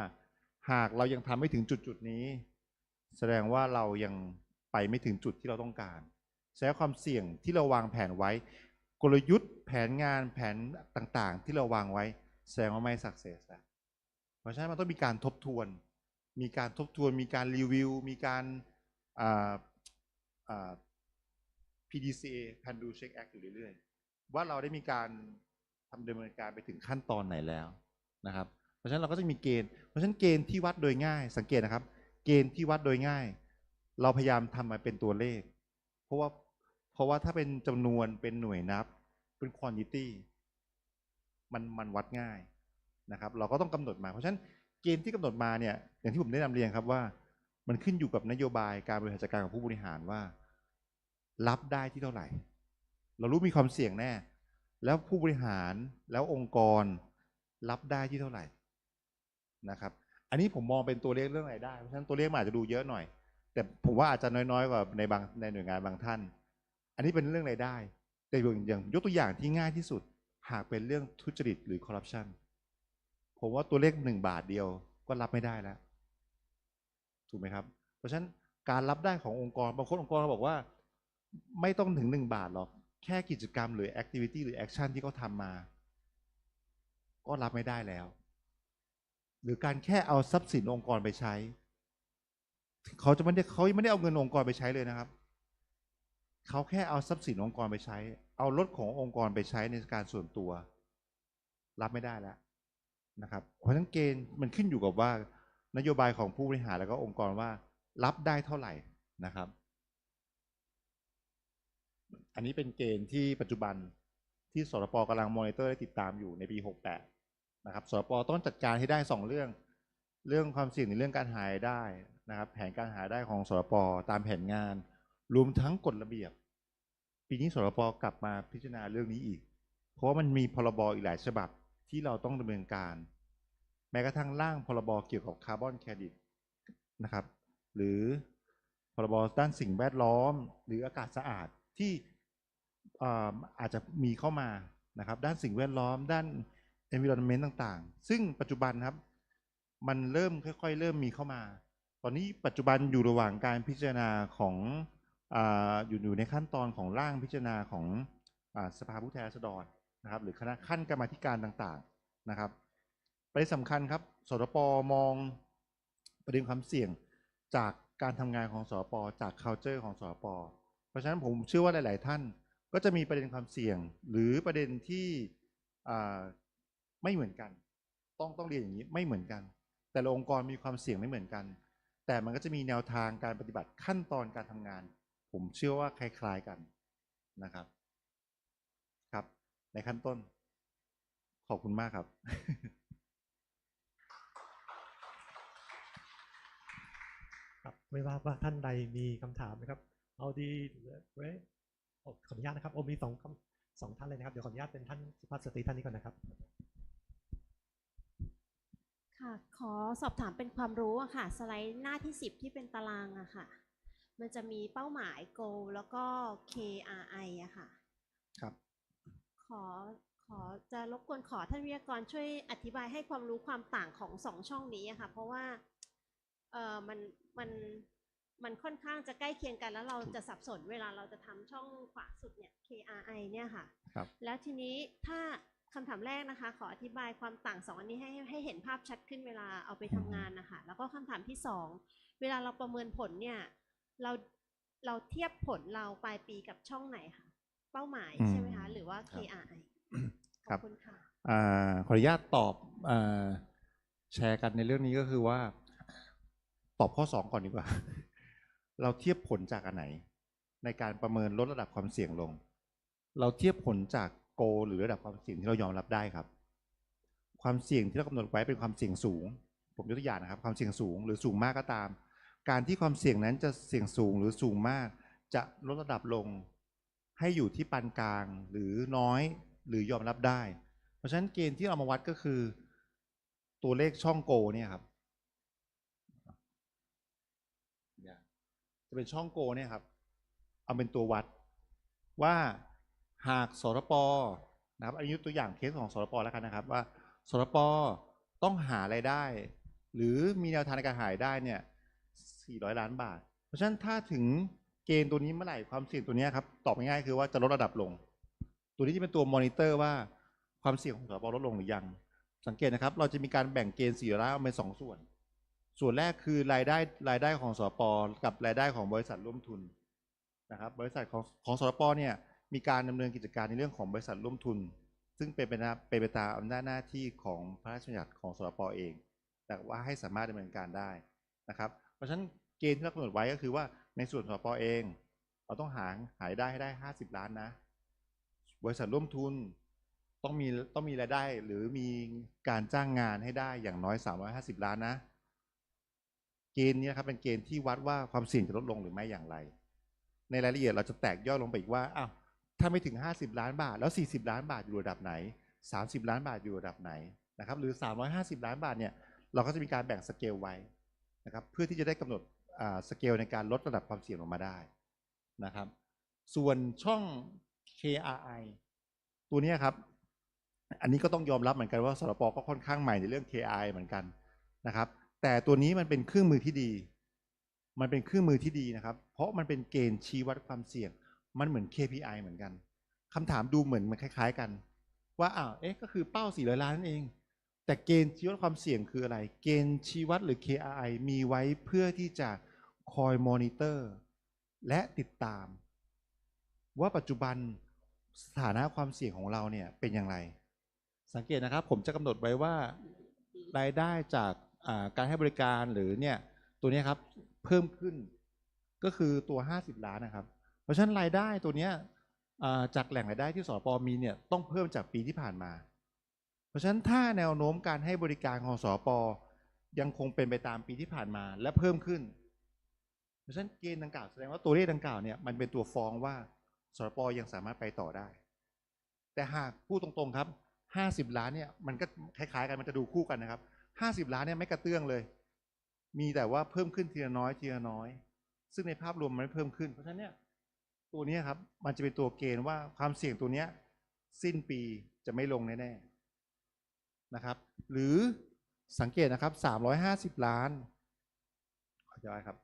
Speaker 12: หากเรายังทำไม่ถึงจุดนี้แสดงว่าเรายังไปไม่ถึงจุดที่เราต้องการแสดงความเสี่ยงที่เราวางแผนไว้กลยุทธ์แผนงานแผนต่างๆที่เราวางไว้แสดงว่าไม่ success แล้วเพราะฉะนั้นมันต้องมีการทบทวนมีการรีวิวมีการPDCA Plan Do Check Act อยู่เรื่อยๆว่าเราได้มีการดำเนินการไปถึงขั้นตอนไหนแล้วนะครับเพราะฉะนั้นเราก็จะมีเกณฑ์เพราะฉะนั้นเกณฑ์ที่วัดโดยง่ายสังเกตนะครับเกณฑ์ที่วัดโดยง่ายเราพยายามทำมาเป็นตัวเลขเพราะว่าถ้าเป็นจำนวนเป็นหน่วยนับเป็น quantity มันวัดง่ายนะครับเราก็ต้องกำหนดมาเพราะฉะนั้นเกณฑ์ที่กำหนดมาเนี่ยอย่างที่ผมได้นำเรียนครับว่ามันขึ้นอยู่กับนโยบายการบริหารจัดการของผู้บริหารว่ารับได้ที่เท่าไหร่เรารู้มีความเสี่ยงแน่แล้วผู้บริหารแล้วองค์กรรับได้ที่เท่าไหร่นะครับอันนี้ผมมองเป็นตัวเลขเรื่องรายได้เพราะฉะนั้นตัวเลขอาจจะดูเยอะหน่อยแต่ผมว่าอาจจะน้อยๆกว่าในหน่วยงานบางท่านอันนี้เป็นเรื่องรายได้แต่อย่างยกตัวอย่างที่ง่ายที่สุดหากเป็นเรื่องทุจริตหรือคอร์รัปชันผมว่าตัวเลข1 บาทเดียวก็รับไม่ได้แล้วถูกไหมครับเพราะฉะนั้นการรับได้ขององค์กรบางคนองค์กรบอกว่าไม่ต้องถึง1 บาทหรอกแค่กิจกรรมหรือ activity หรือ action ที่เขาทำมาก็รับไม่ได้แล้วหรือการแค่เอาทรัพย์สินองค์กรไปใช้เขาไม่ได้เอาเงินองค์กรไปใช้เลยนะครับเขาแค่เอาทรัพย์สินองค์กรไปใช้เอารถขององค์กรไปใช้ในการส่วนตัวรับไม่ได้แล้วนะครับเพราะฉะนั้นเกณฑ์มันขึ้นอยู่กับว่านโยบายของผู้บริหารแล้วก็องค์กรว่ารับได้เท่าไหร่นะครับอันนี้เป็นเกณฑ์ที่ปัจจุบันที่สรป.กำลังมอนิเตอร์และติดตามอยู่ในปี68นะครับสรป.ต้องจัดการให้ได้2 เรื่องความเสี่ยงในเรื่องการหายได้นะครับแผนการหาได้ของสรป.ตามแผนงานรวมทั้งกฎระเบียบปีนี้สรป.กลับมาพิจารณาเรื่องนี้อีกเพราะว่ามันมีพรบ.อีกหลายฉบับที่เราต้องดำเนินการแม้กระทั่งร่างพรบ.เกี่ยวกับคาร์บอนเครดิตนะครับหรือพรบ.ด้านสิ่งแวดล้อมหรืออากาศสะอาดที่อาจจะมีเข้ามานะครับด้านสิ่งแวดล้อมด้าน environment ต่างๆซึ่งปัจจุบันครับมันเริ่มค่อยๆเริ่มมีเข้ามาตอนนี้ปัจจุบันอยู่ระหว่างการพิจารณาของอยู่ในขั้นตอนของร่างพิจารณาของสภาผู้แทนราษฎรนะครับหรือคณะขั้นกรรมาธิการต่างๆนะครับประเด็นสำคัญครับสรป.มองประเด็นความเสี่ยงจากการทำงานของสรป.จาก culture ของสรป.เพราะฉะนั้นผมเชื่อว่าหลายๆท่านก็จะมีประเด็นความเสี่ยงหรือประเด็นที่ไม่เหมือนกันต้องเรียนอย่างนี้ไม่เหมือนกันแต่ละองค์กรมีความเสี่ยงไม่เหมือนกันแต่มันก็จะมีแนวทางการปฏิบัติขั้นตอนการทำงานผมเชื่อว่าคล้ายๆกันนะครับครับในขั้นต้นขอบคุณมากครับ
Speaker 1: ครับไม่ว่าท่านใดมีคำถามนะครับเอาดีเว้ยขออนุญาตนะครับมีสองท่านเลยนะครับเดี๋ยวขออนุญาตเป็นท่านสุภาพสตรีท่านนี้ก่อนนะครับ
Speaker 13: ค่ะขอสอบถามเป็นความรู้อะค่ะสไลด์หน้าที่10ที่เป็นตารางอะค่ะมันจะมีเป้าหมาย goal แล้วก็ KRI อะค่ะ
Speaker 12: ครับ
Speaker 13: ขอจะรบกวนขอท่านวิทยากรช่วยอธิบายให้ความรู้ความต่างของ2 ช่องนี้อะค่ะเพราะว่า มันค่อนข้างจะใกล้เคียงกันแล้วเราจะสับสนเวลาเราจะทำช่องขวาสุดเนี่ย KRI เนี่ยค่ะ
Speaker 12: ครับ
Speaker 13: แล้วทีนี้ถ้าคำถามแรกนะคะขออธิบายความต่างสองอันนี้ให้เห็นภาพชัดขึ้นเวลาเอาไปทำงานนะคะแล้วก็คำถามที่สองเวลาเราประเมินผลเนี่ยเราเทียบผลเราปลายปีกับช่องไหนคะเป้าหมายใช่ไหมคะหรือว่า KRI ขอบคุณค่ะ
Speaker 12: ขออนุญาตตอบแชร์กันในเรื่องนี้ก็คือว่าตอบข้อ2ก่อนดีกว่า เราเทียบผลจากอันไหนในการประเมินลดระดับความเสี่ยงลงเราเทียบผลจากโกหรือระดับความเสี่ยงที่เรายอมรับได้ครับความเสี่ยงที่เรากำหนดไว้เป็นความเสี่ยงสูงผมยกตัวอย่างนะครับความเสี่ยงสูงหรือสูงมากก็ตามการที่ความเสี่ยงนั้นจะเสี่ยงสูงหรือสูงมากจะลดระดับลงให้อยู่ที่ปานกลางหรือน้อยหรือยอมรับได้เพราะฉะนั้นเกณฑ์ที่เรามาวัดก็คือตัวเลขช่องโกเนี่ยครับจะเป็นช่องโกเนี่ยครับเอาเป็นตัววัดว่าหากสรปนะครับอันนี้ยกตัวอย่างเคสของสรปแล้วกันนะครับว่าสรปต้องหารายได้หรือมีแนวทางในการหารายได้เนี่ย400 ล้านบาทเพราะฉะนั้นถ้าถึงเกณฑ์ตัวนี้เมื่อไหร่ความเสี่ยงตัวนี้ครับตอบง่ายๆคือว่าจะลดระดับลงตัวนี้จะเป็นตัวมอนิเตอร์ว่าความเสี่ยงของสรปลดลงหรือยังสังเกตนะครับเราจะมีการแบ่งเกณฑ์400 ล้านออกเป็น2 ส่วนแรกคือรายได้ของสปกับรายได้ของบริษัทร่วมทุนนะครับบริษัทของสปเนี่ยมีการดำเนินกิจการในเรื่องของบริษัทร่วมทุนซึ่งเป็นไปตามอำนาจหน้าที่ของพระราชบัญญัติของสปเองแต่ว่าให้สามารถดำเนินการได้นะครับเพราะฉะนั้นเกณฑ์ที่เรากำหนดไว้ก็คือว่าในส่วนสปเองเราต้องหารายได้ให้ได้50 ล้านนะบริษัทร่วมทุนต้องมีรายได้หรือมีการจ้างงานให้ได้อย่างน้อย350 ล้านนะเกณฑ์นี้ครับเป็นเกณฑ์ที่วัดว่าความเสี่ยงจะลดลงหรือไม่อย่างไรในรายละเอียดเราจะแตกย่อยลงไปอีกว่าอ้าวถ้าไม่ถึง50 ล้านบาทแล้ว40 ล้านบาทอยู่ระดับไหน30 ล้านบาทอยู่ระดับไหนนะครับหรือ350 ล้านบาทเนี่ยเราก็จะมีการแบ่งสเกลไว้นะครับเพื่อที่จะได้กำหนดสเกลในการลดระดับความเสี่ยงลงมาได้นะครับส่วนช่อง KRI ตัวนี้ครับอันนี้ก็ต้องยอมรับเหมือนกันว่าสรปก็ค่อนข้างใหม่ในเรื่อง KRI เหมือนกันนะครับแต่ตัวนี้มันเป็นเครื่องมือที่ดีนะครับเพราะมันเป็นเกณฑ์ชี้วัดความเสี่ยงมันเหมือน KPI เหมือนกันคำถามดูเหมือนมันคล้ายๆกันว่าก็คือเป้า400 ล้านนั่นเองแต่เกณฑ์ชี้วัดความเสี่ยงคืออะไรเกณฑ์ชี้วัดหรือ KRI มีไว้เพื่อที่จะคอยมอนิเตอร์และติดตามว่าปัจจุบันสถานะความเสี่ยงของเราเนี่ยเป็นอย่างไรสังเกตนะครับผมจะกำหนดไว้ว่ารายได้จากการให้บริการหรือเนี่ยตัวนี้ครับเพิ่มขึ้นก็คือตัว50 ล้านนะครับเพราะฉะนั้นรายได้ตัวนี้จากแหล่งรายได้ที่สปมีเนี่ยต้องเพิ่มจากปีที่ผ่านมาเพราะฉะนั้นถ้าแนวโน้มการให้บริการของสปยังคงเป็นไปตามปีที่ผ่านมาและเพิ่มขึ้นเพราะฉะนั้นเกณฑ์ดังกล่าวแสดงว่าตัวเลขดังกล่าวเนี่ยมันเป็นตัวฟ้องว่าสปยังสามารถไปต่อได้แต่หากพูดตรงๆครับ50 ล้านเนี่ยมันก็คล้ายๆกันมันจะดูคู่กันนะครับ50 ล้านเนี่ยไม่กระเตื้องเลยมีแต่ว่าเพิ่มขึ้นทีละน้อยซึ่งในภาพรวมมันไม่เพิ่มขึ้นเพราะฉะนั้นเนี่ยตัวนี้ครับมันจะเป็นตัวเกณฑ์ว่าความเสี่ยงตัวนี้สิ้นปีจะไม่ลงแน่ๆนะครับหรือสังเกตนะครับ350 ล้านขอย้อยครับ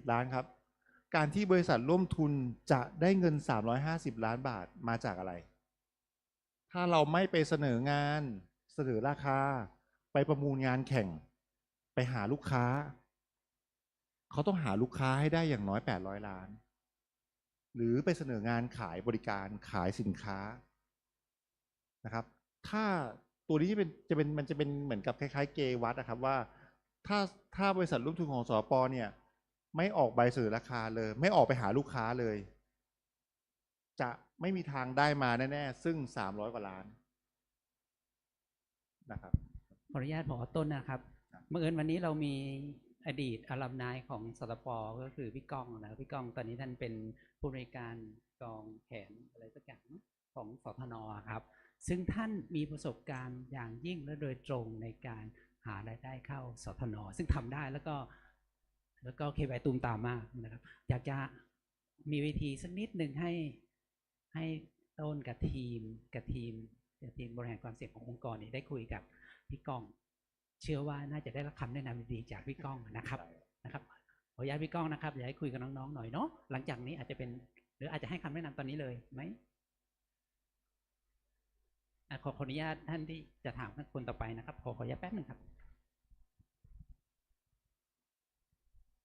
Speaker 12: 350 ล้านครับการที่บริษัทร่วมทุนจะได้เงิน350 ล้านบาทมาจากอะไรถ้าเราไม่ไปเสนองานเสนอราคาไปประมูลงานแข่งไปหาลูกค้าเขาต้องหาลูกค้าให้ได้อย่างน้อย800 ล้านหรือไปเสนองานขายบริการขายสินค้านะครับถ้าตัวนี้มันจะเป็นเหมือนกับคล้ายๆเกวัดนะครับว่าถ้าบริษัทร่วมทุนของสปเนี่ยไม่ออกใบเสนอราคาเลยไม่ออกไปหาลูกค้าเลยจะไม่มีทางได้มาแน่ๆซึ่ง300 กว่าล้านนะครับ
Speaker 4: ขออนุญาตผอ.ต้นนะครับเมื่อวันนี้เรามีอดีตอลัมไนของสตป.ก็คือพี่ก้องนะพี่ก้องตอนนี้ท่านเป็นผู้บริการกองแผนอะไรสักอย่างของสทน.ครับซึ่งท่านมีประสบการณ์อย่างยิ่งและโดยตรงในการหารายได้เข้าสทน.ซึ่งทำได้แล้วก็เคไปตูมตามมากนะครับอยากจะมีวิธีสักนิดหนึ่งให้ต้นกับทีมบริหารความเสี่ยงขององค์กรนี้ได้คุยกับพี่ก้อง เชื่อว่าน่าจะได้รับคำแนะนำดีๆจากพี่ก้องนะครับขออนุญาตพี่ก้องนะครับอยากให้คุยกับน้องๆหน่อยเนาะหลังจากนี้อาจจะเป็นหรืออาจจะให้คำแนะนำตอนนี้เลยไหมขออนุญาตท่านที่จะถามคนต่อไปนะครับขออนุญาตแป๊บหนึ่งครับ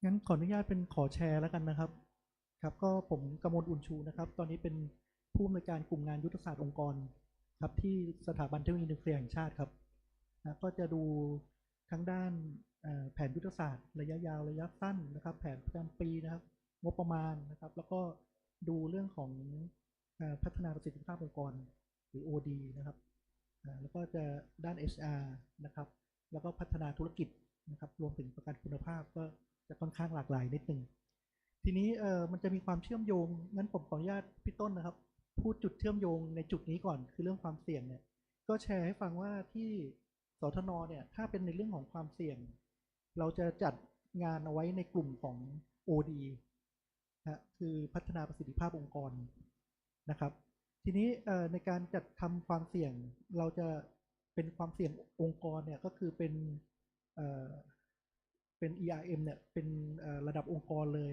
Speaker 14: งั้นขออนุญาตเป็นขอแชร์แล้วกันนะครับครับก็ผมกมลอุ่นชูนะครับตอนนี้เป็นผู้อำนวยการกลุ่มงานยุทธศาสตร์องค์กรครับที่สถาบันเทคโนโลยีนิวเคลียร์แห่งชาติครับก็จะดูทั้งด้านแผนยุทธศาสตร์ระยะยาวระยะสั้นนะครับแผนประจำปีนะครับงบประมาณนะครับแล้วก็ดูเรื่องของพัฒนาประสิทธิภาพองค์กรหรือ OD นะครับแล้วก็จะด้าน HR นะครับแล้วก็พัฒนาธุรกิจนะครับรวมถึงประกันคุณภาพก็จะค่อนข้างหลากหลายนิดนึงทีนี้มันจะมีความเชื่อมโยงงั้นผมขออนุญาตพี่ต้นนะครับพูดจุดเชื่อมโยงในจุดนี้ก่อนคือเรื่องความเสี่ยงเนี่ยก็แชร์ให้ฟังว่าที่สทนเนี่ยถ้าเป็นในเรื่องของความเสี่ยงเราจะจัดงานเอาไว้ในกลุ่มของ OD นะคือพัฒนาประสิทธิภาพองค์กรนะครับทีนี้ในการจัดทำความเสี่ยงเราจะเป็นความเสี่ยงองค์กรเนี่ยก็คือเป็นERM เนี่ยเป็นระดับองค์กรเลย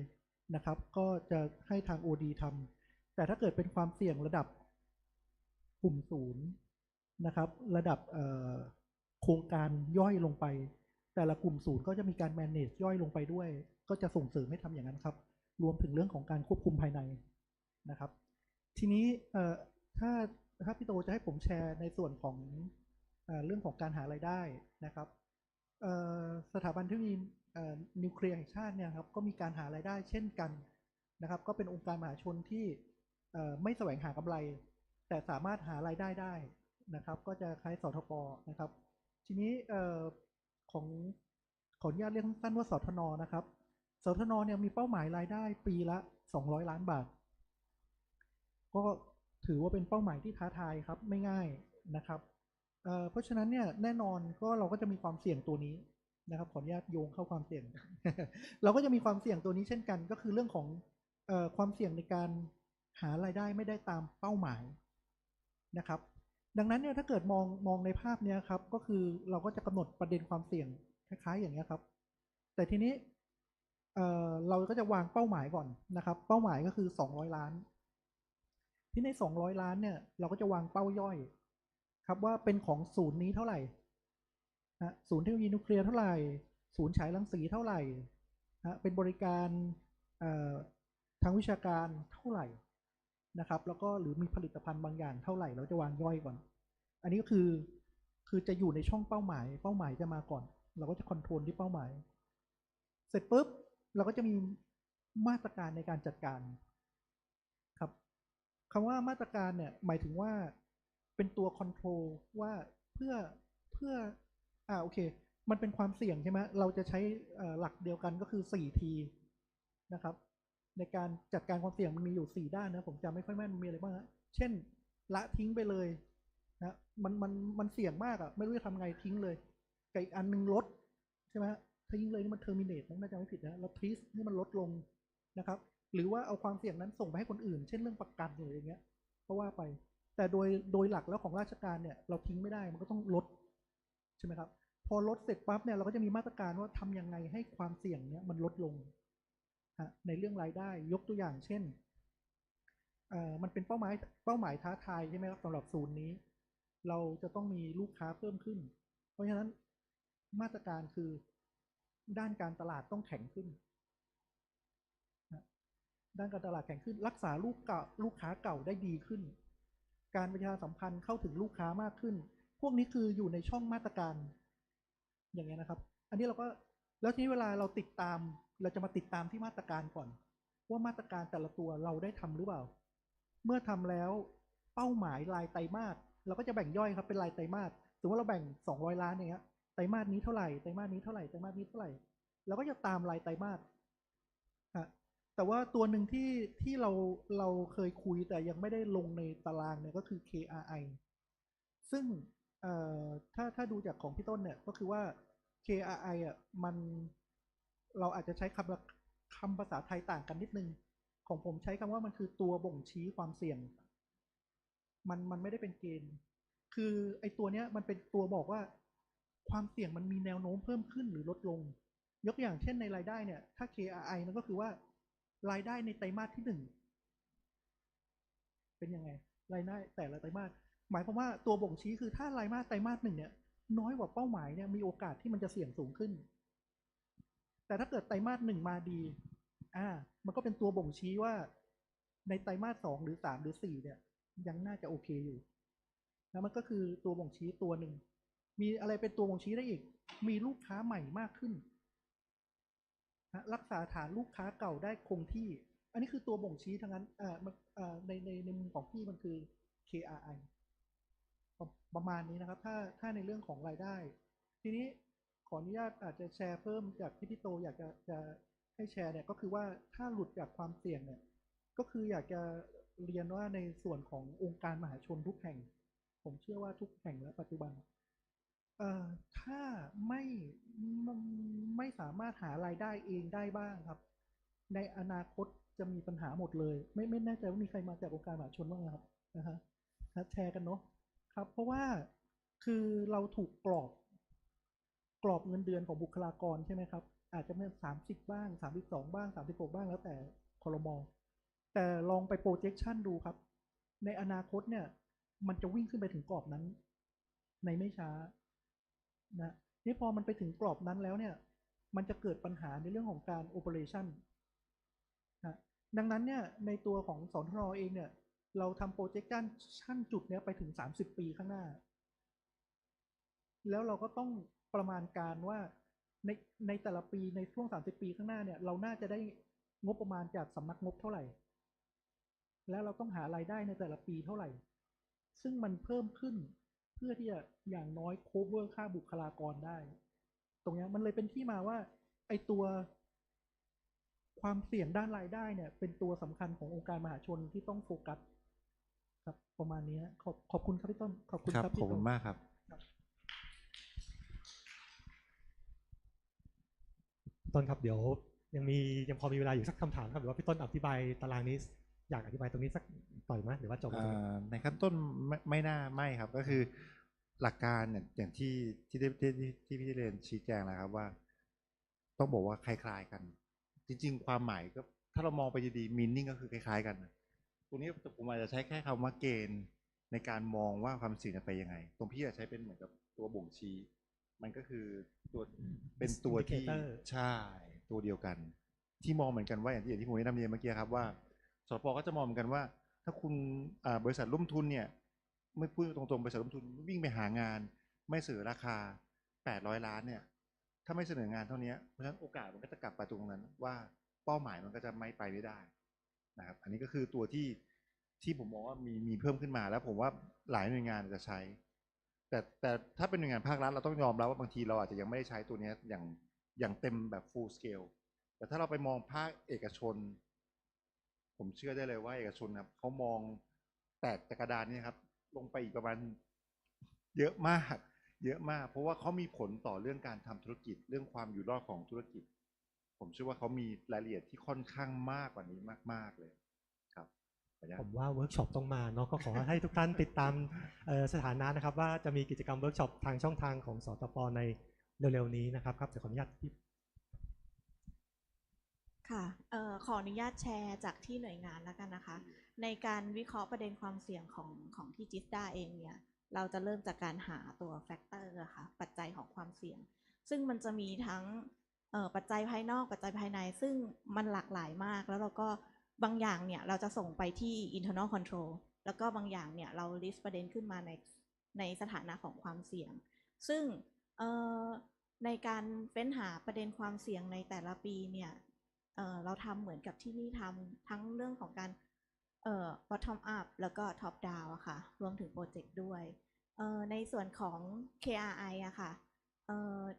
Speaker 14: นะครับก็จะให้ทาง OD ทำแต่ถ้าเกิดเป็นความเสี่ยงระดับกลุ่มศูนย์นะครับระดับโครงการย่อยลงไปแต่ละกลุ่มศูนย์ก็จะมีการ manage ย่อยลงไปด้วยก็จะส่งเสริมให้ทำอย่างนั้นครับรวมถึงเรื่องของการควบคุมภายในนะครับทีนี้ถ้าพี่โตจะให้ผมแชร์ในส่วนของเรื่องของการหารายได้นะครับสถาบันเทคโนโลยีนิวเคลียร์แห่งชาติเนี่ยครับก็มีการหารายได้เช่นกันนะครับก็เป็นองค์การมหาชนที่ไม่แสวงหากำไรแต่สามารถหารายได้ได้นะครับก็จะคล้ายสทป.นะครับทีนี้ขออนุญาตเรียกสั้นว่าสทน.นะครับสทน.เนี่ยมีเป้าหมายรายได้ปีละ200 ล้านบาทก็ถือว่าเป็นเป้าหมายที่ท้าทายครับไม่ง่ายนะครับเพราะฉะนั้นเนี่ยแน่นอนก็เราก็จะมีความเสี่ยงตัวนี้นะครับขออนุญาตโยงเข้าความเสี่ยง เราก็จะมีความเสี่ยงตัวนี้เช่นกันก็คือเรื่องของความเสี่ยงในการหารายได้ไม่ได้ตามเป้าหมายนะครับดังนั้นเนี่ยถ้าเกิดมองในภาพเนี้ยครับก็คือเราก็จะกำหนดประเด็นความเสี่ยงคล้ายๆอย่างเงี้ยครับแต่ทีนี้เราก็จะวางเป้าหมายก่อนนะครับเป้าหมายก็คือ200 ล้านที่ใน200 ล้านเนี่ยเราก็จะวางเป้าย่อยครับว่าเป็นของศูนย์นี้เท่าไหร่ศูนย์เทคโนโลยีนิวเคลียร์เท่าไหร่ศูนย์ฉายรังสีเท่าไหร่เป็นบริการทางวิชาการเท่าไหร่นะครับแล้วก็หรือมีผลิตภัณฑ์บางอย่างเท่าไหร่เราจะวางย่อยก่อนอันนี้ก็คือจะอยู่ในช่องเป้าหมายจะมาก่อนเราก็จะคอนโทรลที่เป้าหมายเสร็จปุ๊บเราก็จะมีมาตรการในการจัดการครับคำว่ามาตรการเนี่ยหมายถึงว่าเป็นตัวคอนโทรลว่าเพื่อโอเคมันเป็นความเสี่ยงใช่ไหมเราจะใช้หลักเดียวกันก็คือ 4T นะครับในการจัดการความเสี่ยงมันมีอยู่4ด้านนะผมจำไม่ค่อยแม่นมีอะไรบ้างฮะเช่นละทิ้งไปเลยนะมันเสี่ยงมากอ่ะไม่รู้จะทำไงทิ้งเลยกับอีกอันนึงลดใช่ไหมทิ้งเลยนี่มัน terminate น่าจะไม่ผิดนะแล้ว treat นี่มันลดลงนะครับหรือว่าเอาความเสี่ยงนั้นส่งไปให้คนอื่นเช่นเรื่องประกันหรืออย่างเงี้ยเพราะว่าไปแต่โดยหลักแล้วของราชการเนี่ยเราทิ้งไม่ได้มันก็ต้องลดใช่ไหมครับพอลดเสร็จปั๊บเนี่ยเราก็จะมีมาตรการว่าทำยังไงให้ความเสี่ยงเนี่ยมันลดลงในเรื่องรายได้ยกตัวอย่างเช่นมันเป็นเป้าหมายท้าทายใช่ไหมครับสำหรับศูนย์นี้เราจะต้องมีลูกค้าเพิ่มขึ้นเพราะฉะนั้นมาตรการคือด้านการตลาดต้องแข็งขึ้นด้านการตลาดแข็งขึ้นรักษาลูกค้าเก่าได้ดีขึ้นการประชาสัมพันธ์เข้าถึงลูกค้ามากขึ้นพวกนี้คืออยู่ในช่องมาตรการอย่างเงี้ยนะครับอันนี้เราก็แล้วทีนี้เวลาเราติดตามเราจะมาติดตามที่มาตรการก่อนว่ามาตรการแต่ละตัวเราได้ทำหรือเปล่าเมื่อทำแล้วเป้าหมายรายไตรมาสเราก็จะแบ่งย่อยครับเป็นรายไตรมาสสมมติว่าเราแบ่ง200 ล้านอย่างเงี้ยไตรมาสนี้เท่าไหร่ไตรมาสนี้เท่าไหร่ไตรมาสนี้เท่าไหร่เราก็จะตามรายไตรมาสแต่ว่าตัวหนึ่งที่เราเคยคุยแต่ยังไม่ได้ลงในตารางเนี่ยก็คือ KRI ซึ่งถ้าดูจากของพี่ต้นเนี่ยก็คือว่า KRI มันเราอาจจะใช้คำภาษาไทยต่างกันนิดนึงของผมใช้คำว่ามันคือตัวบ่งชี้ความเสี่ยงมันไม่ได้เป็นเกณฑ์คือไอ้ตัวเนี้ยมันเป็นตัวบอกว่า ความเสี่ยงมันมีแนวโน้มเพิ่มขึ้นหรือลดลงยกอย่างเช่นในรายได้เนี่ยถ้า KRI นั่นก็คือว่ารายได้ในไตรมาสที่1เป็นยังไงรายได้แต่ละไตรมาสหมายความว่าตัวบ่งชี้คือถ้ารายมาสไตรมาส1เนี่ยน้อยกว่าเป้าหมายเนี่ยมีโอกาสที่มันจะเสี่ยงสูงขึ้นแต่ถ้าเกิดไตรมาส1มาดีมันก็เป็นตัวบ่งชี้ว่าในไตรมาส2หรือ3หรือ4เนี่ยยังน่าจะโอเคอยู่แล้วมันก็คือตัวบ่งชี้ตัวหนึ่งมีอะไรเป็นตัวบ่งชี้ได้อีกมีลูกค้าใหม่มากขึ้นรักษาฐานลูกค้าเก่าได้คงที่อันนี้คือตัวบ่งชี้ทั้งนั้นในมุมของพี่มันคือ KRI ประมาณนี้นะครับถ้าในเรื่องของรายได้ทีนี้ขออนุญาตอาจจะแชร์เพิ่มจากที่พี่โตอยากจะให้แชร์เนี่ยก็คือว่าถ้าหลุดจากความเสี่ยงเนี่ยก็คืออยากจะเรียนว่าในส่วนขององค์การมหาชนทุกแห่งผมเชื่อว่าทุกแห่งและปัจจุบันถ้าไม่สามารถหารายได้เองได้บ้างครับในอนาคตจะมีปัญหาหมดเลยไม่แน่ใจว่ามีใครมาจากองค์การมหาชนบ้างไหมครับแชร์กันเนาะครับเพราะว่าคือเราถูกกรอบเงินเดือนของบุคลากรใช่ไหมครับอาจจะเป็น30บ้าง32บ้าง36บ้างแล้วแต่ครม.แต่ลองไป projection ดูครับในอนาคตเนี่ยมันจะวิ่งขึ้นไปถึงกรอบนั้นในไม่ช้านะนี่พอมันไปถึงกรอบนั้นแล้วเนี่ยมันจะเกิดปัญหาในเรื่องของการ operation นะดังนั้นเนี่ยในตัวของสทร.เองเนี่ยเราทำ projection จุดเนี้ยไปถึง30 ปีข้างหน้าแล้วเราก็ต้องประมาณการว่าในแต่ละปีในช่วง30 ปีข้างหน้าเนี่ยเราน่าจะได้งบประมาณจากสำนักงบเท่าไหร่แล้วเราต้องหารายได้ในแต่ละปีเท่าไหร่ซึ่งมันเพิ่มขึ้นเพื่อที่จะอย่างน้อย cover ค่าบุคลากรได้ตรงนี้มันเลยเป็นที่มาว่าไอตัวความเสี่ยงด้านรายได้เนี่ยเป็นตัวสำคัญขององค์การมหาชนที่ต้องโฟกัสครับประมาณนี้ขอบคุณครับพี่ต้นขอบคุณครับ
Speaker 12: ขอบคุณมากครับ
Speaker 1: ต้นครับเดี๋ยวยังพอมีเวลาอยู่สักคำถามครับหรือว่าพี่ต้นอธิบายตารางนี้อยากอธิบายตรงนี้สักต่อยไหมหรือว่าจบ
Speaker 12: ในขั้นต้นไม่ครับก็คือหลักการเนี่ยอย่างที่พี่เรนชี้แจงแล้วครับว่าต้องบอกว่าคล้ายๆกันจริงๆความหมายก็ถ้าเรามองไปดีๆ meaning ก็คือคล้ายๆกันตรงนี้ผมอาจจะใช้แค่คำว่าเกณฑ์ในการมองว่าความเสี่ยงจะไปยังไงตรงพี่อาจจะใช้เป็นเหมือนกับตัวบ่งชี้มันก็คือเป็นตัวที่ใช่ตัวเดียวกันที่มองเหมือนกันว่าอย่างที่ผมได้นำเรียนเมื่อกี้ครับว่าสป.ก็จะมองเหมือนกันว่าถ้าคุณบริษัทร่วมทุนเนี่ยไม่พูดตรงๆบริษัทร่วมทุนวิ่งไปหางานไม่เสนอราคา800 ล้านเนี่ยถ้าไม่เสนองานเท่านี้เพราะฉะนั้นโอกาสมันก็จะกลับไปตรงนั้นว่าเป้าหมายมันก็จะไม่ได้นะครับอันนี้ก็คือตัวที่ผมมองว่ามีเพิ่มขึ้นมาแล้วผมว่าหลายหน่วยงานจะใช้แต่ถ้าเป็นหน่วยงานภาครัฐเราต้องยอมรับว่าบางทีเราอาจจะยังไม่ได้ใช้ตัวนี้อย่างเต็มแบบ full scale แต่ถ้าเราไปมองภาคเอกชนผมเชื่อได้เลยว่าเอกชนครับเขามองแตกกระดานนี้ครับลงไปอีกประมาณเยอะมากเพราะว่าเขามีผลต่อเรื่องการทำธุรกิจเรื่องความอยู่รอดของธุรกิจผมเชื่อว่าเขามีรายละเอียดที่ค่อนข้างมากกว่านี้มากๆเลยครับ
Speaker 1: ผมว่าเวิร์กช็อปต้องมาเนาะก็ขอให้ทุกท่านติดตามสถานะนะครับว่าจะมีกิจกรรมเวิร์กช็อปทางช่องทางของสตป.ในเร็วๆนี้นะครับจะขออนุญาต
Speaker 2: ค่ะขออนุญาตแชร์จากที่หน่วยงานแล้วกันนะคะในการวิเคราะห์ประเด็นความเสี่ยงของที่จิสดาเองเนี่ยเราจะเริ่มจากการหาตัวแฟกเตอร์ค่ะปัจจัยของความเสี่ยงซึ่งมันจะมีทั้งปัจจัยภายนอกปัจจัยภายในซึ่งมันหลากหลายมากแล้วเราก็บางอย่างเนี่ยเราจะส่งไปที่ internal control แล้วก็บางอย่างเนี่ยเรา list ประเด็นขึ้นมาในสถานะของความเสี่ยงซึ่งในการเฟ้นหาประเด็นความเสี่ยงในแต่ละปีเนี่ยเราทำเหมือนกับที่นี่ทำทั้งเรื่องของการbottom up แล้วก็ top down อะค่ะรวมถึงโปรเจกต์ด้วยในส่วนของ KRI อะค่ะ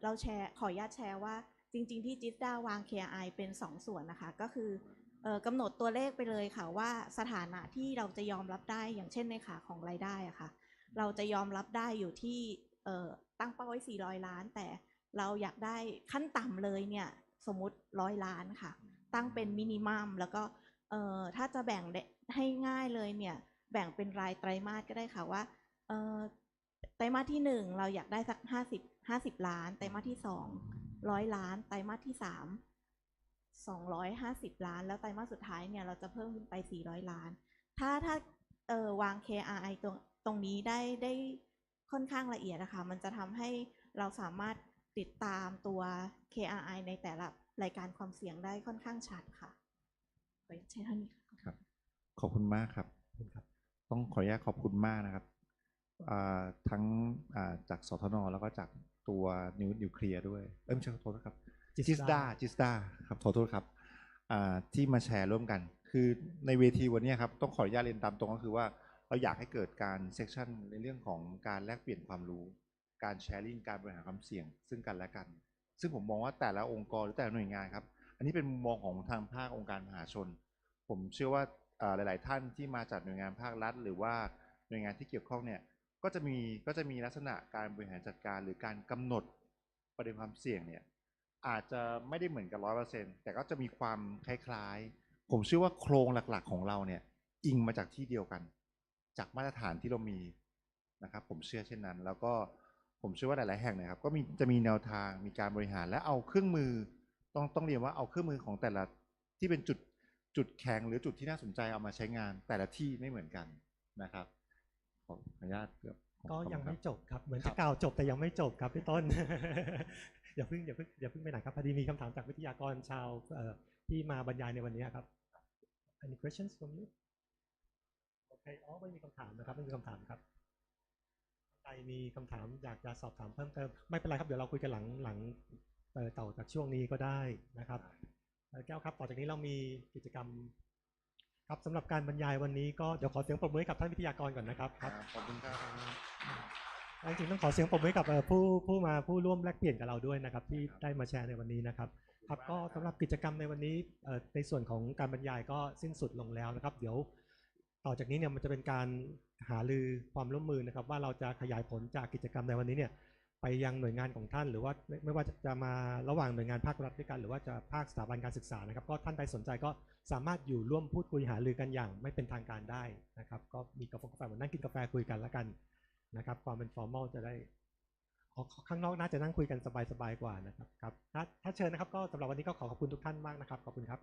Speaker 2: เราขออนุญาตแชร์ว่าจริงๆที่จิสดาวาง KRI เป็น2 ส่วนนะคะก็คือกำหนดตัวเลขไปเลยค่ะว่าสถานะที่เราจะยอมรับได้อย่างเช่นในขาของรายได้อะค่ะเราจะยอมรับได้อยู่ที่ตั้งเป้าไว้400 ล้านแต่เราอยากได้ขั้นต่ำเลยเนี่ยสมมุติ100 ล้านค่ะตั้งเป็นมินิมัมแล้วก็ถ้าจะแบ่งให้ง่ายเลยเนี่ยแบ่งเป็นรายไตรมาสก็ได้ค่ะว่าไตรมาสที่1เราอยากได้สัก
Speaker 15: 50 ล้านไตรมาสที่2 100 ล้านไตรมาสที่3 250 ล้านแล้วไตรมาสสุดท้ายเนี่ยเราจะเพิ่มขึ้นไป400 ล้านถ้าวาง KRI ตรงนี้ได้ค่อนข้างละเอียดนะคะมันจะทำให้เราสามารถติดตามตัว KRI ในแต่ละรายการความเสี่ยงได้ค่อนข้างชัดค่ะขอใช้เท่านี้ค่ะ
Speaker 12: ขอบคุณมากครับต้องขออนุญาตขอบคุณมากนะครับทั้งจากสทนแล้วก็จากตัวนิวเคลียร์ด้วยไม่ใช่ขอโทษครับจิสดาครับขอโทษครับที่มาแชร์ร่วมกันคือในเวทีวันนี้ครับต้องขออนุญาตเรียนตามตรงก็คือว่าเราอยากให้เกิดการเซสชันในเรื่องของการแลกเปลี่ยนความรู้การแชร์ลิงการบริหารความเสี่ยงซึ่งกันและกันซึ่งผมมองว่าแต่ละองค์กรหรือแต่ละหน่วยงานครับอันนี้เป็นมุมมองของทางภาคองค์การมหาชนผมเชื่อว่าหลายๆท่านที่มาจากหน่วยงานภาครัฐหรือว่าหน่วยงานที่เกี่ยวข้องเนี่ยก็จะมีลักษณะการบริหารจัดการหรือการกำหนดประเด็นความเสี่ยงเนี่ยอาจจะไม่ได้เหมือนกัน 100% แต่ก็จะมีความคล้ายๆผมเชื่อว่าโครงหลักๆของเราเนี่ยอิงมาจากที่เดียวกันจากมาตรฐานที่เรามีนะครับผมเชื่อเช่นนั้นแล้วก็ผมเชื่อว่าหลายๆแห่งนะครับก็จะมีแนวทางมีการบริหารและเอาเครื่องมือต้องเรียนว่าเอาเครื่องมือของแต่ละที่เป็นจุดแข็งหรือจุดที่น่าสนใจเอามาใช้งานแต่ละที่ไม่เหมือนกันนะครับขออนุญาต
Speaker 1: ก็ยังไม่จบครับเหมือนจะกล่าวจบแต่ยังไม่จบครับพี่ต้น อย่าเพิ่งไปไหนครับพอดีมีคำถามจากวิทยากรชาวที่มาบรรยายในวันนี้ครับ Any questions from you โอเคไม่มีคำถามนะครับไม่มีคำถามครับใครมีคำถามอยากจะสอบถามเพิ่มเติมไม่เป็นไรครับเดี๋ยวเราคุยกันหลังต่อจากช่วงนี้ก็ได้นะครับแก้วครับต่อจากนี้เรามีกิจกรรมครับสำหรับการบรรยายวันนี้ก็เดี๋ยวขอเสียงปรบมือให้กับท่านวิทยากรก่อนนะครับ
Speaker 12: ขอบคุณครับ
Speaker 1: จริงๆต้องขอเสียงปรบมือให้กับผู้ร่วมแลกเปลี่ยนกับเราด้วยนะครับที่ได้มาแชร์ในวันนี้นะครับครับก็สำหรับกิจกรรมในวันนี้ในส่วนของการบรรยายก็สิ้นสุดลงแล้วนะครับเดี๋ยวต่อจากนี้เนี่ยมันจะเป็นการหารือความร่วมมือนะครับว่าเราจะขยายผลจากกิจกรรมในวันนี้เนี่ยไปยังหน่วยงานของท่านหรือว่าไม่ว่าจะมาระหว่างหน่วยงานภาครัฐด้วยกันหรือว่าจะภาคสถาบันการศึกษานะครับก็ท่านใดสนใจก็สามารถอยู่ร่วมพูดคุยหารือกันอย่างไม่เป็นทางการได้นะครับก็มีกาแฟมานั่งกินกาแฟคุยกันแล้วกันนะครับความเป็น formal จะได้ข้างนอกน่าจะนั่งคุยกันสบายๆกว่านะครับครับถ้าเชิญนะครับก็สำหรับวันนี้ก็ขอบคุณทุกท่านมากนะครับขอบคุณครับ